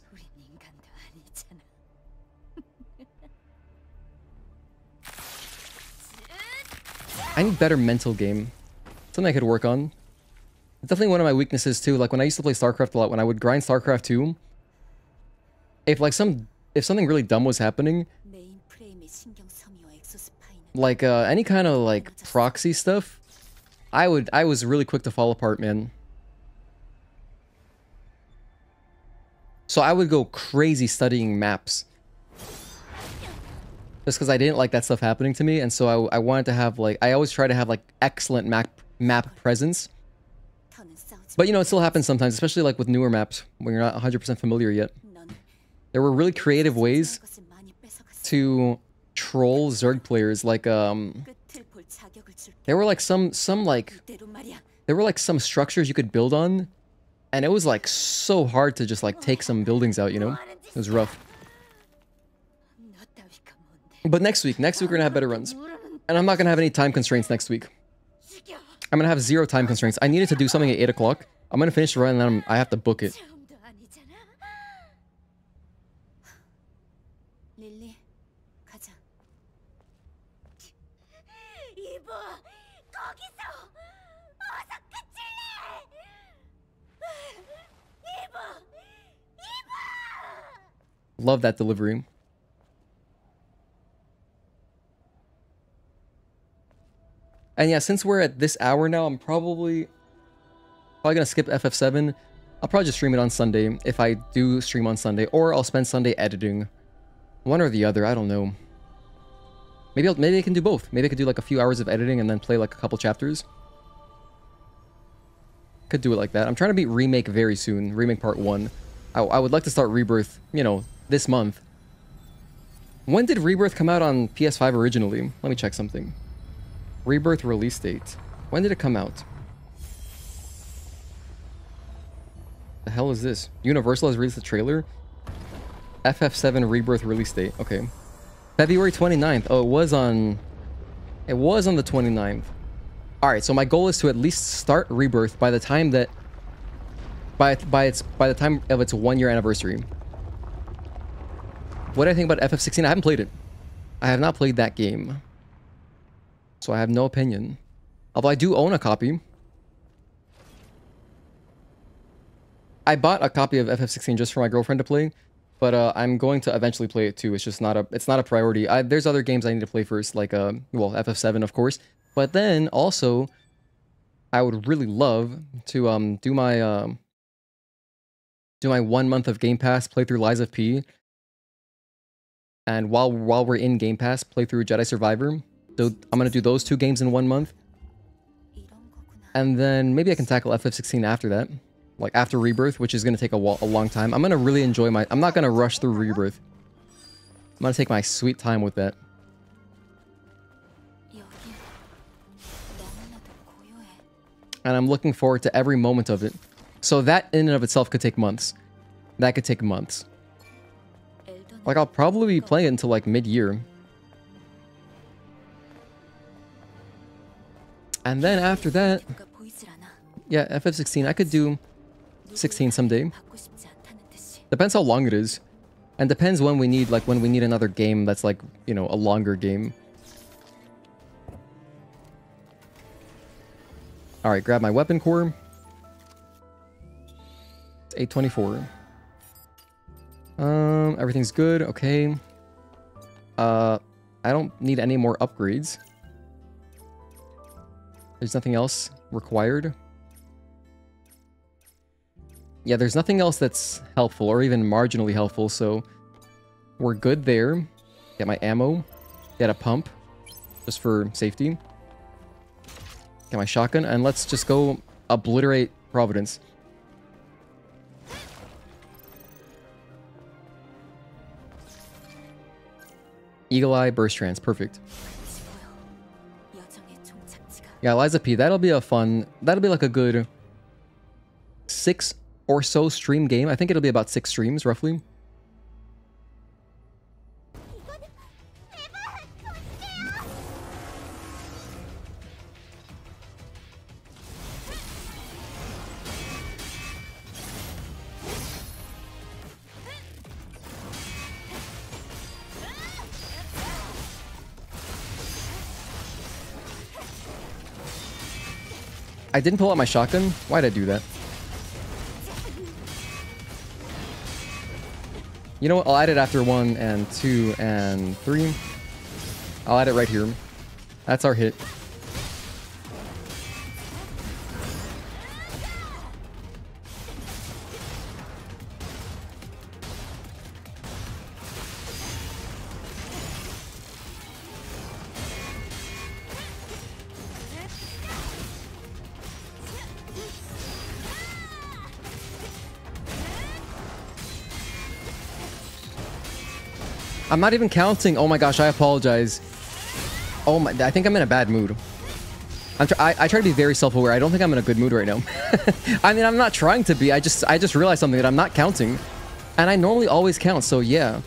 I need better mental game. Something I could work on. It's definitely one of my weaknesses, too. Like, when I used to play StarCraft a lot, when I would grind StarCraft 2, if, like, some if something really dumb was happening, like any kind of like proxy stuff, I was really quick to fall apart, man. So I would go crazy studying maps. Just because I didn't like that stuff happening to me, and so I wanted to have like, I always try to have like excellent map presence. But you know, it still happens sometimes, especially like with newer maps when you're not 100% familiar yet. There were really creative ways to troll Zerg players, like there were like some structures you could build on, and it was like so hard to just like take some buildings out, you know? It was rough. But next week we're gonna have better runs. And I'm not gonna have any time constraints next week. I'm gonna have 0 time constraints. I needed to do something at 8 o'clock. I'm gonna finish the run and then I have to book it. Love that delivery. And yeah, since we're at this hour now, I'm probably gonna skip FF7. I'll probably just stream it on Sunday if I do stream on Sunday, or I'll spend Sunday editing. One or the other, I don't know. Maybe I can do both. Maybe I could do like a few hours of editing and then play like a couple chapters. Could do it like that. I'm trying to beat Remake very soon. Remake Part 1. I would like to start Rebirth, you know, this month. When did Rebirth come out on PS5 originally? Let me check something. Rebirth release date. When did it come out? The hell is this? Universal has released a trailer? FF7 Rebirth release date. Okay. February 29th. Oh, it was on the 29th. Alright, so my goal is to at least start Rebirth by the time that by the time of its 1-year anniversary. What do I think about FF16? I haven't played it. I have not played that game. So I have no opinion. Although I do own a copy. I bought a copy of FF16 just for my girlfriend to play, but I'm going to eventually play it too. It's just not a priority. There's other games I need to play first, like well, FF7 of course. But then also, I would really love to do my 1 month of Game Pass, play through Lies of P, and while we're in Game Pass, play through Jedi Survivor. So I'm gonna do those 2 games in 1 month, and then maybe I can tackle FF16 after that, like after Rebirth, which is gonna take a long time. I'm gonna really enjoy I'm not gonna rush through Rebirth. I'm gonna take my sweet time with that. And I'm looking forward to every moment of it. So that in and of itself could take months. That could take months. Like, I'll probably be playing it until like mid-year. And then after that, yeah, FF16, I could do 16 someday. Depends how long it is. And depends when we need, like, when we need another game that's like, you know, a longer game. Alright, grab my weapon core. It's 824. Everything's good, okay. I don't need any more upgrades. There's nothing else required. Yeah, there's nothing else that's helpful or even marginally helpful, so we're good there. Get my ammo. Get a pump, just for safety. Get my shotgun, and let's just go obliterate Providence. Eagle Eye, Burst Trance, perfect. Yeah, Liza P, that'll be like a good 6 or so stream game. I think it'll be about 6 streams, roughly. I didn't pull out my shotgun. Why'd I do that? You know what? I'll add it after 1 and 2 and 3. I'll add it right here. That's our hit. I'm not even counting. Oh my gosh, I apologize. Oh my, I think I'm in a bad mood. I try to be very self-aware. I don't think I'm in a good mood right now. I mean, I'm not trying to be. I just realized something, that I'm not counting. And I normally always count, so yeah.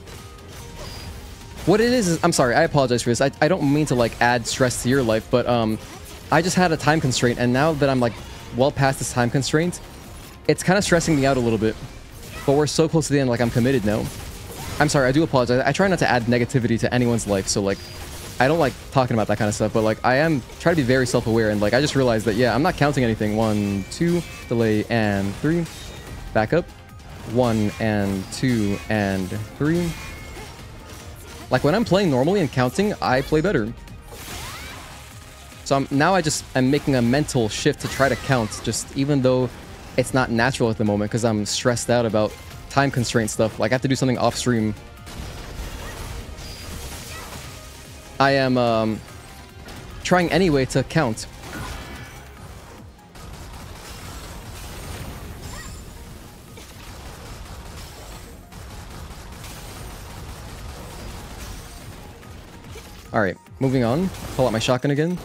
What it is I'm sorry, I apologize for this. I don't mean to like add stress to your life, but I just had a time constraint, and now that I'm like well past this time constraint, it's kind of stressing me out a little bit. But we're so close to the end, like I'm committed now. I'm sorry, I do apologize. I try not to add negativity to anyone's life, so like, I don't like talking about that kind of stuff, but like, I am trying to be very self-aware, and like, I just realized that, yeah, I'm not counting anything. 1, 2, delay, and 3. Back up. 1 and 2 and 3. Like, when I'm playing normally and counting, I play better. So now I'm making a mental shift to try to count, just even though it's not natural at the moment, because I'm stressed out about time constraint stuff. Like, I have to do something off stream. I am trying anyway to count. Alright, moving on. Pull out my shotgun again.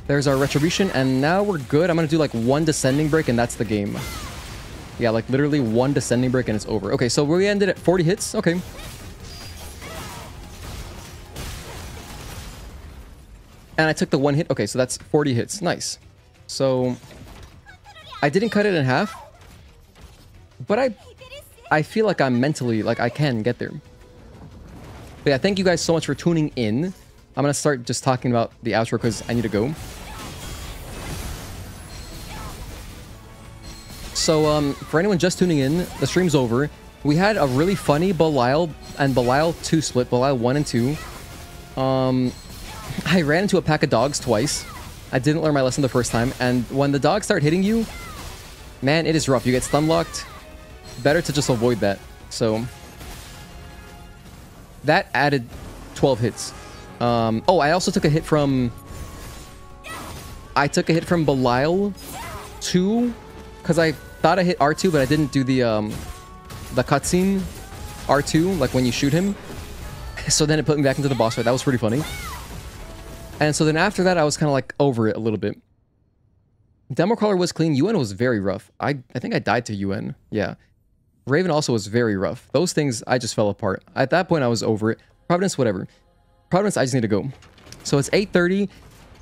There's our retribution, and now we're good. I'm gonna do like 1 descending break, and that's the game. Yeah, like literally 1 descending break, and it's over. Okay, so we ended at 40 hits. Okay. And I took the 1 hit. Okay, so that's 40 hits. Nice. So I didn't cut it in half, but I feel like I'm mentally, like I can get there. But yeah, thank you guys so much for tuning in. I'm gonna start just talking about the outro because I need to go. So, for anyone just tuning in, the stream's over. We had a really funny Belial and Belial 2 split, Belial 1 and 2. I ran into a pack of dogs twice. I didn't learn my lesson the first time, and when the dogs start hitting you, man, it is rough. You get stun locked. Better to just avoid that. So, that added 12 hits. Oh, I also took a hit from... I took a hit from Belial 2, because I thought I hit R2, but I didn't do the cutscene R2, like when you shoot him. So then it put me back into the boss fight. That was pretty funny. And so then after that, I was kind of like over it a little bit. Democrawler was clean. UN was very rough. I think I died to UN. Yeah. Raven also was very rough. Those things, I just fell apart. At that point, I was over it. Providence, whatever. Providence, I just need to go. So it's 8:30.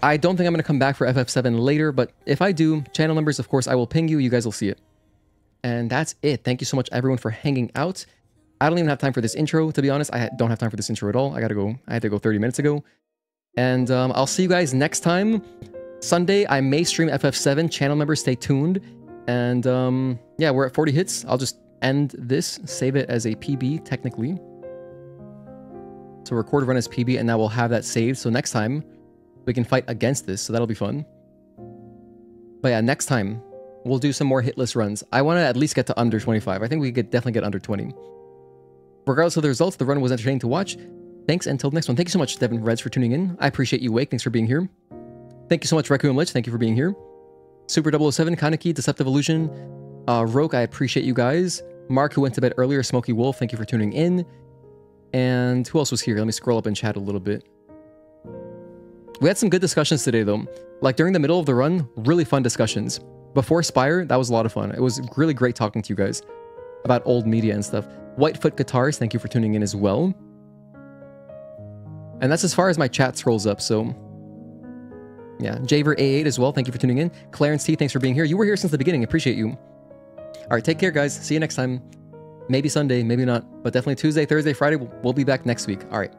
I don't think I'm going to come back for FF7 later, but if I do, channel numbers, of course, I will ping you. You guys will see it. And that's it. Thank you so much, everyone, for hanging out. I don't even have time for this intro, to be honest. I don't have time for this intro at all. I gotta go. I had to go 30 minutes ago. And I'll see you guys next time. Sunday, I may stream FF7. Channel members, stay tuned. And yeah, we're at 40 hits. I'll just end this, save it as a PB, technically. So record run as PB, and now we'll have that saved. So next time, we can fight against this, so that'll be fun. But yeah, next time, we'll do some more hitless runs. I want to at least get to under 25. I think we could definitely get under 20. Regardless of the results, the run was entertaining to watch. Thanks, until the next one. Thank you so much, Devin Reds, for tuning in. I appreciate you, Wake. Thanks for being here. Thank you so much, Requiem Lich. Thank you for being here. Super 007, Kaneki, Deceptive Illusion. Roke, I appreciate you guys. Mark, who went to bed earlier, Smoky Wolf, thank you for tuning in. And who else was here? Let me scroll up and chat a little bit. We had some good discussions today, though. Like, during the middle of the run, really fun discussions. Before Spire, that was a lot of fun. It was really great talking to you guys about old media and stuff. Whitefoot Guitars, thank you for tuning in as well. And that's as far as my chat scrolls up, so... yeah, Javer A8 as well, thank you for tuning in. Clarence T, thanks for being here. You were here since the beginning, appreciate you. Alright, take care, guys. See you next time. Maybe Sunday, maybe not. But definitely Tuesday, Thursday, Friday, we'll be back next week. Alright.